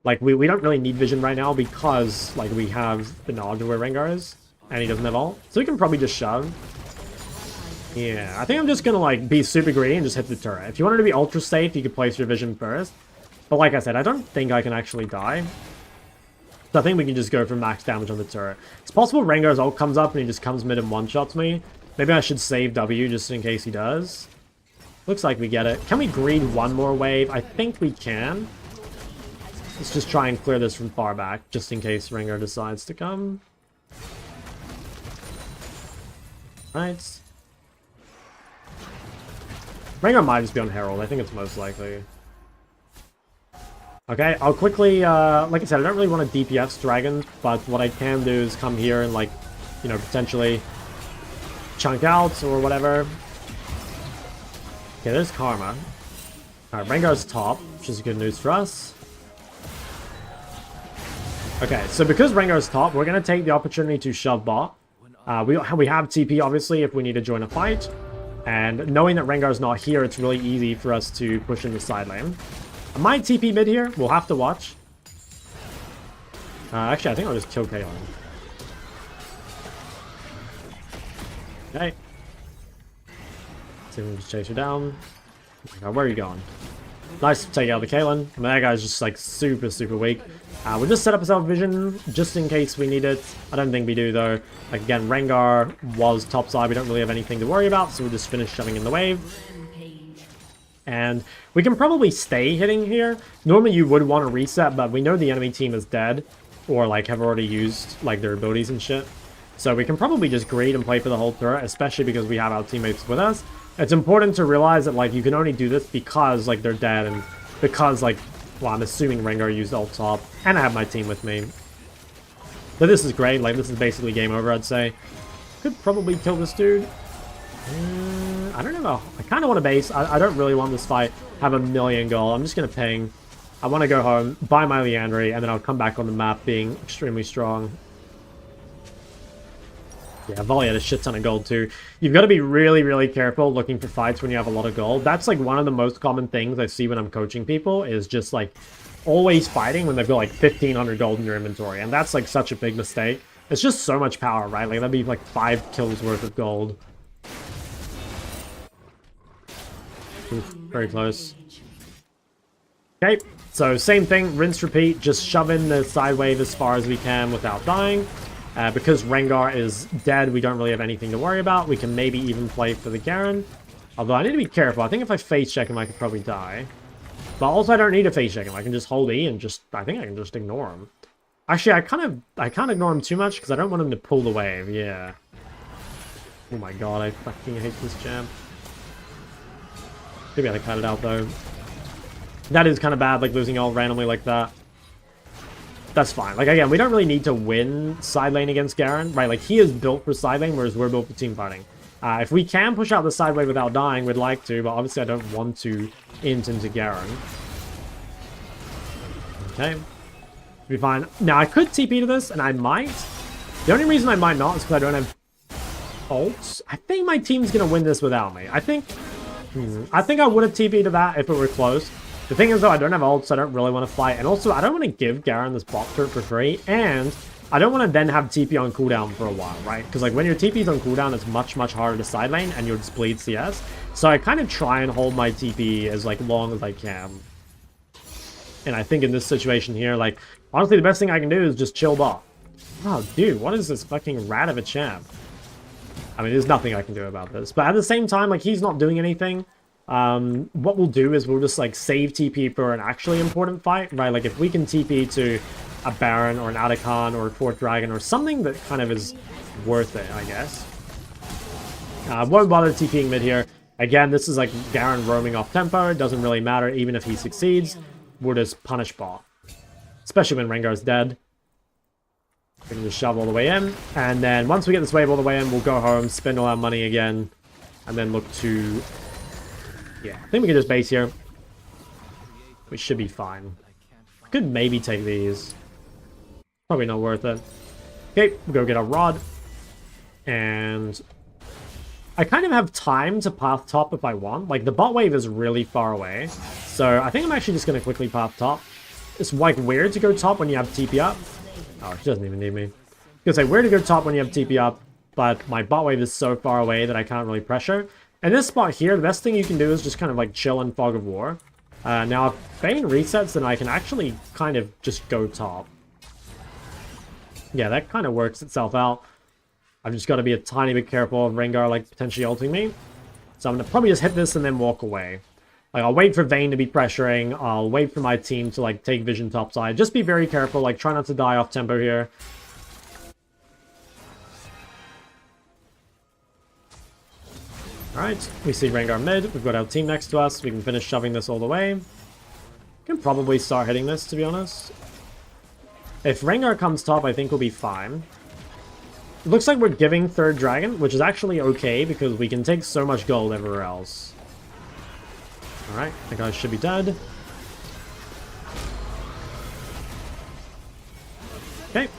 Like, we don't really need vision right now because, like, we have the knowledge of where Rengar is, and he doesn't have ult. So we can probably just shove. Yeah, I think I'm just gonna, like, be super greedy and just hit the turret. If you wanted to be ultra safe, you could place your vision first. But like I said, I don't think I can actually die. So I think we can just go for max damage on the turret. It's possible Rengar's ult comes up and he just comes mid and one-shots me. Maybe I should save W just in case he does. Looks like we get it. Can we greed one more wave? I think we can. Let's just try and clear this from far back, just in case Rengar decides to come. Right. Rengar might just be on Herald. I think it's most likely. Okay, I'll quickly, like I said, I don't really want to DPS Dragons, but what I can do is come here and, like, you know, potentially chunk out or whatever. Okay, there's Karma. Alright, Rengar's top, which is good news for us. Okay, so because Rengar's top, we're going to take the opportunity to shove bot. We have TP, obviously, if we need to join a fight. And knowing that Rengar's not here, it's really easy for us to push in the side lane. I might TP mid here. We'll have to watch. Actually, I think I'll just kill Kaelin. Okay. See if we can just chase her down. Okay, where are you going? Nice to take out the Kaelin. I mean, that guy's just, like, super, super weak. We'll just set up a self-vision just in case we need it. I don't think we do, though. Like, again, Rengar was topside. We don't really have anything to worry about, so we'll just finish shoving in the wave. And we can probably stay hitting here. Normally, you would want to reset, but we know the enemy team is dead. Or, like, have already used, like, their abilities and shit. So we can probably just greed and play for the whole turret, especially because we have our teammates with us. It's important to realize that, like, you can only do this because, like, they're dead and because, like, well, I'm assuming Rengar used ult top, and I have my team with me. But this is great. Like, this is basically game over, I'd say. Could probably kill this dude. I don't know. I kind of want to base. I don't really want this fight. Have a million gold. I'm just going to ping. I want to go home, buy my Liandry, and then I'll come back on the map being extremely strong. Yeah, Volley had a shit ton of gold too. You've got to be really, really careful looking for fights when you have a lot of gold. That's like one of the most common things I see when I'm coaching people is just like always fighting when they've got like 1,500 gold in your inventory. And that's like such a big mistake. It's just so much power, right? Like that'd be like 5 kills worth of gold. Oof, very close. Okay, so same thing, rinse, repeat, just shove in the side wave as far as we can without dying. Because Rengar is dead, we don't really have anything to worry about. We can maybe even play for the Garen. Although I need to be careful. I think if I face check him, I could probably die. But also I don't need to face check him. I can just hold E and just, I think I can just ignore him. Actually, I can't ignore him too much because I don't want him to pull the wave, yeah. Oh my god, I fucking hate this jab. Maybe I cut it out though. That is kind of bad, like losing all randomly like that. That's fine. Like, again, we don't really need to win side lane against Garen, right? Like, he is built for side lane, whereas we're built for team fighting. If we can push out the side wave without dying, we'd like to, but obviously I don't want to int into Garen. Okay. Be fine. Now, I could TP to this, and I might. The only reason I might not is because I don't have ults. I think my team's going to win this without me. I think I would have TP'd to that if it were close. The thing is, though, I don't have ults, so I don't really want to fight. And also, I don't want to give Garen this bot turret for free. And I don't want to then have TP on cooldown for a while, right? Because, like, when your TP's on cooldown, it's much, much harder to side lane, and you'll just bleed CS. So I kind of try and hold my TP as, like, long as I can. And I think in this situation here, like, honestly, the best thing I can do is just chill bot. Oh, dude, what is this fucking rat of a champ? I mean, there's nothing I can do about this. But at the same time, like, he's not doing anything. What we'll do is we'll just, like, save TP for an actually important fight, right? Like, if we can TP to a Baron or an Atacon or a 4th Dragon or something that kind of is worth it, I guess. Won't bother TPing mid here. Again, this is, like, Garen roaming off tempo. It doesn't really matter, even if he succeeds. We'll just punish bot. Especially when Rengar's dead. We can just shove all the way in. And then once we get this wave all the way in, we'll go home, spend all our money again, and then look to... Yeah, I think we can just base here. We should be fine. Could maybe take these. Probably not worth it. Okay, we'll go get our rod. And I kind of have time to path top if I want. Like, the bot wave is really far away. So I think I'm actually just going to quickly path top. It's, like, weird to go top when you have TP up. Oh, she doesn't even need me. I was going to say, weird to go top when you have TP up, but my bot wave is so far away that I can't really pressure. And this spot here, the best thing you can do is just kind of, like, chill in Fog of War. Now, if Bane resets, then I can actually kind of just go top. Yeah, that kind of works itself out. I've just got to be a tiny bit careful of Rengar, like, potentially ulting me. So I'm going to probably just hit this and then walk away. Like, I'll wait for Vayne to be pressuring. I'll wait for my team to, like, take vision topside. Just be very careful. Like, try not to die off tempo here. Alright, we see Rengar mid. We've got our team next to us. We can finish shoving this all the way. Can probably start hitting this, to be honest. If Rengar comes top, I think we'll be fine. It looks like we're giving 3rd Dragon, which is actually okay, because we can take so much gold everywhere else. Alright, the guys should be dead. Okay.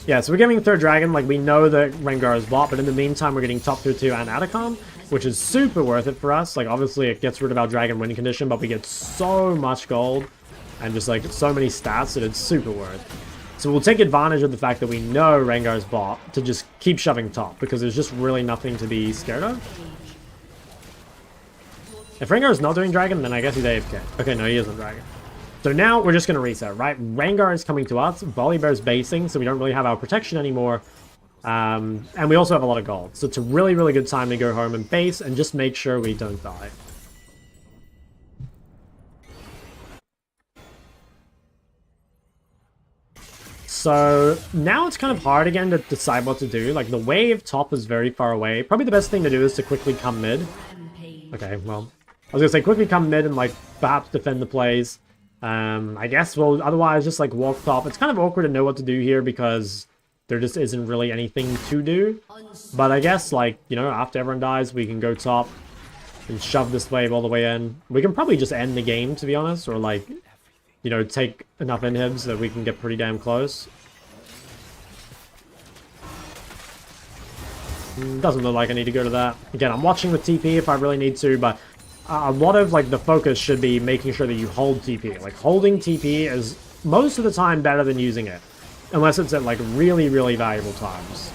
Yeah, so we're giving 3rd Dragon. Like, we know that Rengar is bot, but in the meantime, we're getting top tier 2 and Atacon, which is super worth it for us. Like, obviously, it gets rid of our Dragon win condition, but we get so much gold and just, like, so many stats that it's super worth. So we'll take advantage of the fact that we know Rengar's bot to just keep shoving top, because there's just really nothing to be scared of. If Rengar is not doing Dragon, then I guess he's AFK. Okay, no, he isn't Dragon. So now we're just going to reset, right? Rengar is coming to us. Volibear's basing, so we don't really have our protection anymore. And we also have a lot of gold. So it's a really, really good time to go home and base and just make sure we don't die. So now it's kind of hard again to decide what to do. Like, the wave top is very far away. Probably the best thing to do is to quickly come mid. Okay, well, I was going to say quickly come mid and, like, perhaps defend the plays. I guess we'll otherwise just, like, walk top. It's kind of awkward to know what to do here because there just isn't really anything to do. But I guess, like, you know, after everyone dies, we can go top and shove this wave all the way in. We can probably just end the game, to be honest, or, like, you know, take enough inhibs that we can get pretty damn close. Doesn't look like I need to go to that. Again, I'm watching the TP if I really need to, but a lot of, like, the focus should be making sure that you hold TP. Like, holding TP is most of the time better than using it. Unless it's at, like, really, really valuable times.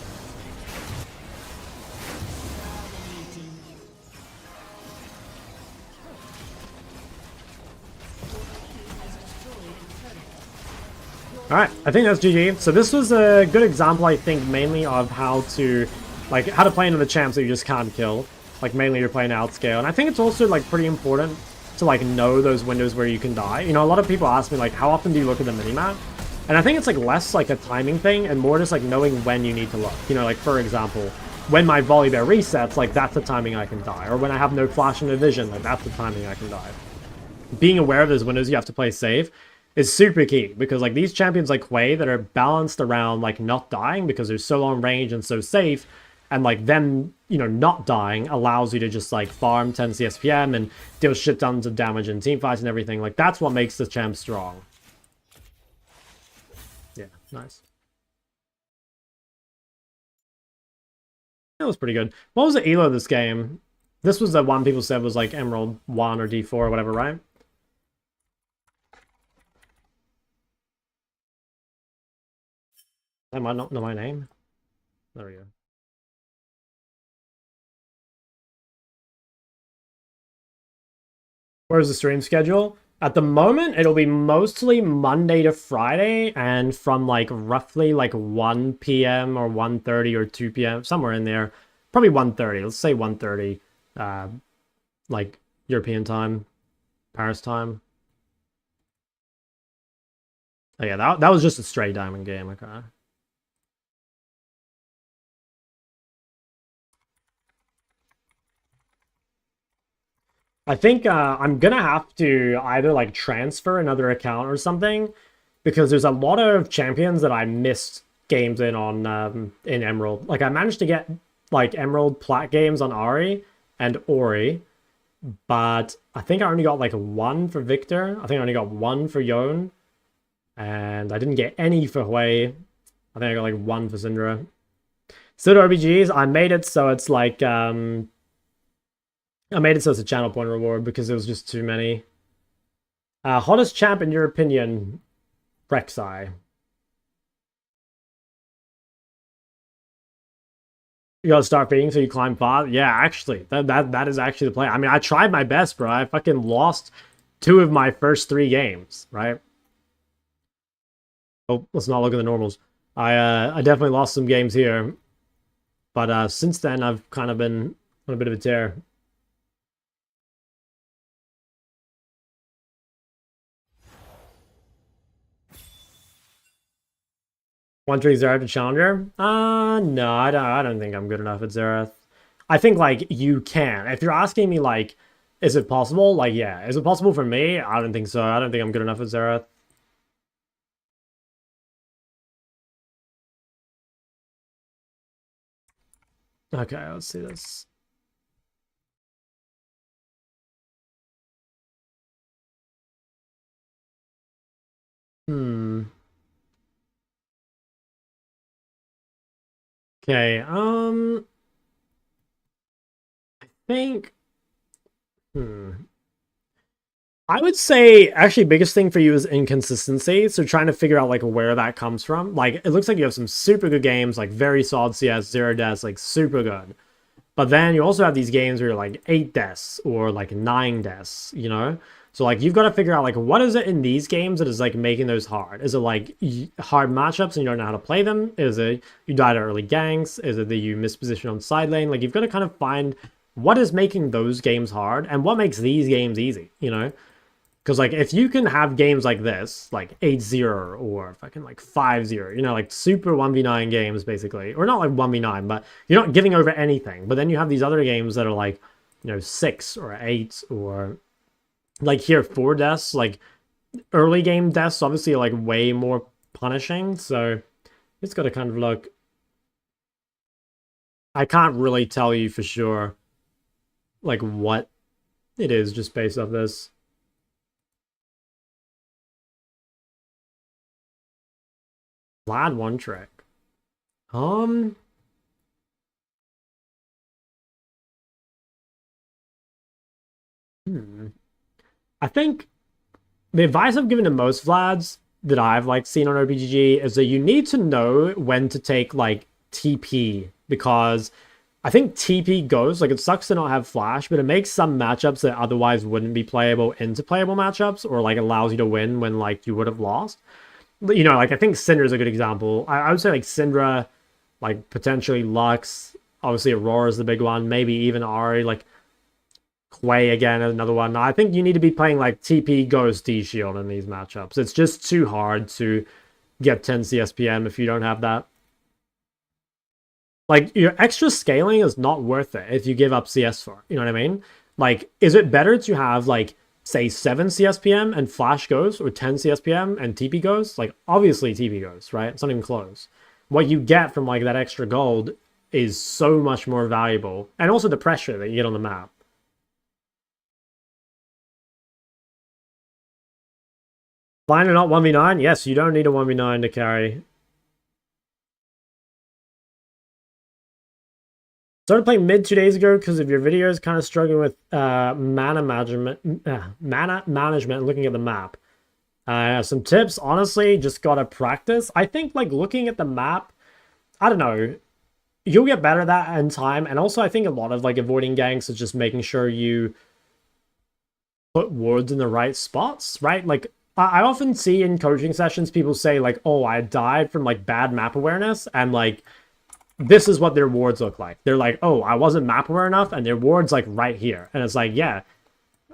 Alright, I think that's GG. So this was a good example, I think, mainly of how to play into the champs that you just can't kill. Like, mainly you're playing outscale. And I think it's also, like, pretty important to, like, know those windows where you can die. You know, a lot of people ask me, like, how often do you look at the minimap? And I think it's, like, less, like, a timing thing and more just, like, knowing when you need to look. You know, like, for example, when my volley bear resets, like, that's the timing I can die. Or when I have no flash in the vision, like, that's the timing I can die. Being aware of those windows you have to play safe is super key, because like these champions like Quay that are balanced around like not dying because they're so long range and so safe, and like them, you know, not dying allows you to just like farm 10 CSPM and deal shit tons of damage in team fights and everything. Like that's what makes the champ strong. Yeah, nice. That was pretty good. What was the elo of this game? This was the one people said was like Emerald 1 or D4 or whatever, right? I might not know my name. There we go. Where's the stream schedule? At the moment, it'll be mostly Monday to Friday, and from like roughly like 1 p.m. or 1:30 or 2 p.m. somewhere in there. Probably 1:30. Let's say 1:30. Like European time, Paris time. Oh yeah, that was just a straight diamond game. Okay. I think I'm gonna have to either like transfer another account or something, because there's a lot of champions that I missed games in on in Emerald. Like I managed to get like Emerald plat games on Ari and Ori, but I think I only got like 1 for Victor. I think I only got 1 for Yon, and I didn't get any for Hui. I think I got like 1 for Syndra. Pseudo RPGs, I made it so it's like I made it so it's a channel point reward because there was just too many. Hottest champ in your opinion, Rek'Sai. You gotta start feeding so you climb 5. Yeah, actually, that is actually the play. I mean, I tried my best, bro. I fucking lost 2 of my first 3 games, right? Oh, let's not look at the normals. I definitely lost some games here, but since then I've kind of been on a bit of a tear. One trick Xerath to Challenger? No, I don't think I'm good enough at Xerath. I think, like, you can. If you're asking me, like, is it possible? Like, yeah. Is it possible for me? I don't think so. I don't think I'm good enough at Xerath. Okay, let's see this. Okay, I think... I would say, actually, biggest thing for you is inconsistency. So trying to figure out, like, where that comes from. Like, it looks like you have some super good games, like, very solid CS, 0 deaths, like, super good. But then you also have these games where you're, like, 8 deaths or, like, 9 deaths, you know? So, like, you've got to figure out, like, what is it in these games that is, like, making those hard? Is it, like, hard matchups and you don't know how to play them? Is it you died at early ganks? Is it that you misposition on side lane? Like, you've got to kind of find what is making those games hard and what makes these games easy, you know? Because, like, if you can have games like this, like 8-0 or fucking, like, 5-0, you know, like, super 1v9 games, basically. Or not, like, 1v9, but you're not giving over anything. But then you have these other games that are, like, you know, 6 or 8 or... Like, here, 4 deaths. Like, early game deaths, obviously, are, like, way more punishing. So, it's got to kind of look... I can't really tell you for sure, like, what it is just based off this. Vlad one trick. I think the advice I've given to most Vlads that I've like seen on OPGG is that you need to know when to take like TP, because I think TP goes, like, it sucks to not have flash, but it makes some matchups that otherwise wouldn't be playable into playable matchups, or like allows you to win when like you would have lost. you know, like I think Syndra's a good example. I would say like Syndra, like potentially Lux, obviously Aurora's the big one, maybe even Ahri, like Quay again, another one. I think you need to be playing like TP Ghost D Shield in these matchups. It's just too hard to get 10 CSPM if you don't have that. Like, your extra scaling is not worth it if you give up CS for it. You know what I mean? Like, is it better to have, like, say 7 CSPM and Flash goes, or 10 CSPM and TP goes? Like, obviously TP goes, right? It's not even close. What you get from, like, that extra gold is so much more valuable. And also the pressure that you get on the map. Fine or not 1v9? Yes, you don't need a 1v9 to carry. Started playing mid 2 days ago because of your videos, kind of struggling with mana management and looking at the map. Some tips, honestly, just gotta practice. I think like looking at the map, I don't know, you'll get better at that in time. And also I think a lot of like avoiding ganks is just making sure you put wards in the right spots, right? Like I often see in coaching sessions people say like, oh, I died from like bad map awareness, and like this is what their wards look like. They're like, oh, I wasn't map aware enough, and their ward's like right here. And it's like, yeah,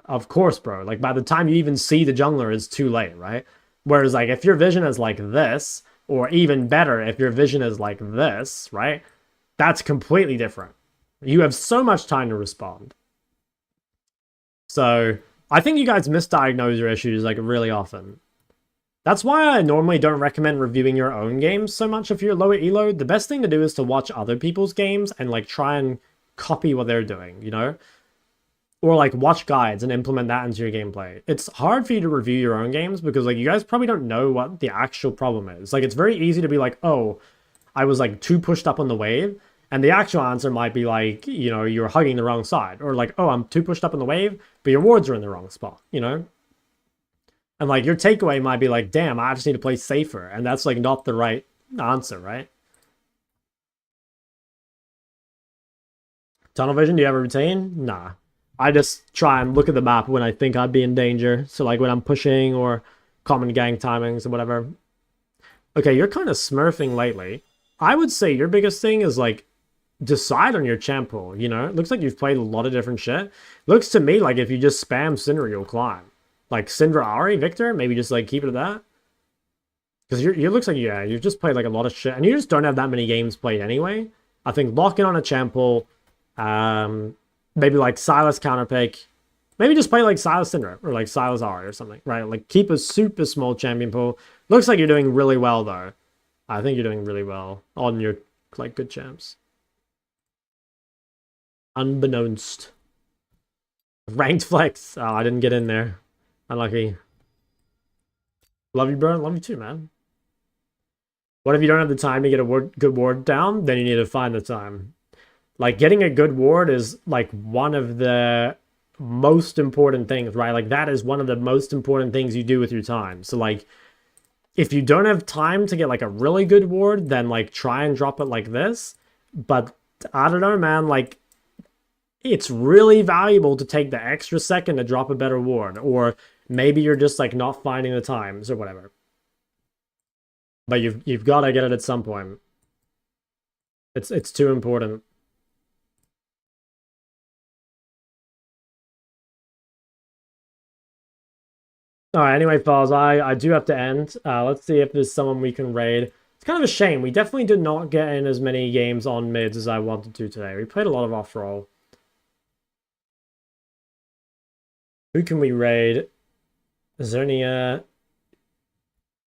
of course, bro. Like by the time you even see the jungler, it's too late, right? Whereas like if your vision is like this, or even better, if your vision is like this, right? That's completely different. You have so much time to respond. So I think you guys misdiagnose your issues like really often. That's why I normally don't recommend reviewing your own games so much if you're lower elo. The best thing to do is to watch other people's games and like try and copy what they're doing, you know? Or like watch guides and implement that into your gameplay. It's hard for you to review your own games because like you guys probably don't know what the actual problem is. Like it's very easy to be like, oh, I was like too pushed up on the wave. And the actual answer might be like, you know, you're hugging the wrong side. Or like, oh, I'm too pushed up on the wave, but your wards are in the wrong spot, you know? And like your takeaway might be like, damn, I just need to play safer. And that's like not the right answer, right? Tunnel vision, do you have a routine? Nah. I just try and look at the map when I think I'd be in danger. So like when I'm pushing or common gang timings or whatever. Okay, you're kind of smurfing lately. I would say your biggest thing is like decide on your champ pool, you know? It looks like you've played a lot of different shit. Looks to me like if you just spam Syndra, you'll climb. Like Syndra, Ahri, Victor, maybe just like keep it at that. Because you looks like, yeah, you've just played like a lot of shit. And you just don't have that many games played anyway. I think lock in on a champ pool. Maybe like Silas counterpick. Maybe just play like Silas Syndra or like Silas Ahri or something, right? Like keep a super small champion pool. Looks like you're doing really well though. I think you're doing really well on your like good champs. Unbeknownst. Ranked flex. Oh, I didn't get in there. Unlucky. Love you, bro. Love you too, man. What if you don't have the time to get a good ward down? Then you need to find the time. Like, getting a good ward is, like, one of the most important things, right? Like, that is one of the most important things you do with your time. So, like, if you don't have time to get, like, a really good ward, then, like, try and drop it like this. But, I don't know, man. Like, it's really valuable to take the extra second to drop a better ward. Or maybe you're just, like, not finding the times or whatever. But you've got to get it at some point. It's too important. Alright, anyway, fellas, I do have to end. Let's see if there's someone we can raid. It's kind of a shame. We definitely did not get in as many games on mids as I wanted to today. We played a lot of off-roll. Who can we raid? Is there any, a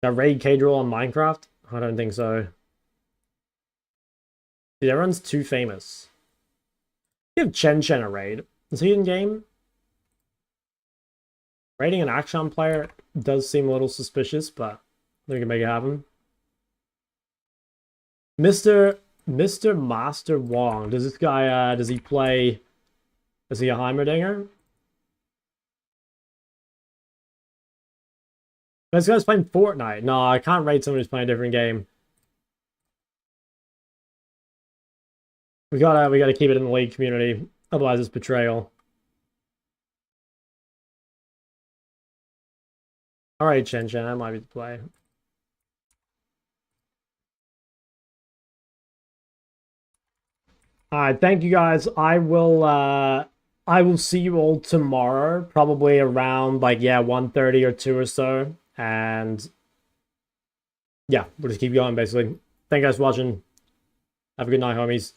raid K-Draw on Minecraft? I don't think so. Dude, everyone's too famous. Give Chen Chen a raid. Is he in game? Raiding an Action player does seem a little suspicious, but we can make it happen. Mr. Master Wong. Does this guy, does he play... Is he a Heimerdinger? This guy's playing Fortnite. No, I can't raid someone who's playing a different game. We gotta keep it in the league community. Otherwise it's betrayal. Alright, Chen Chen, that might be the play. All right, thank you guys. I will see you all tomorrow, probably around like 1:30 or 2 or so. And yeah, we'll just keep going basically. Thank you guys for watching. Have a good night, homies.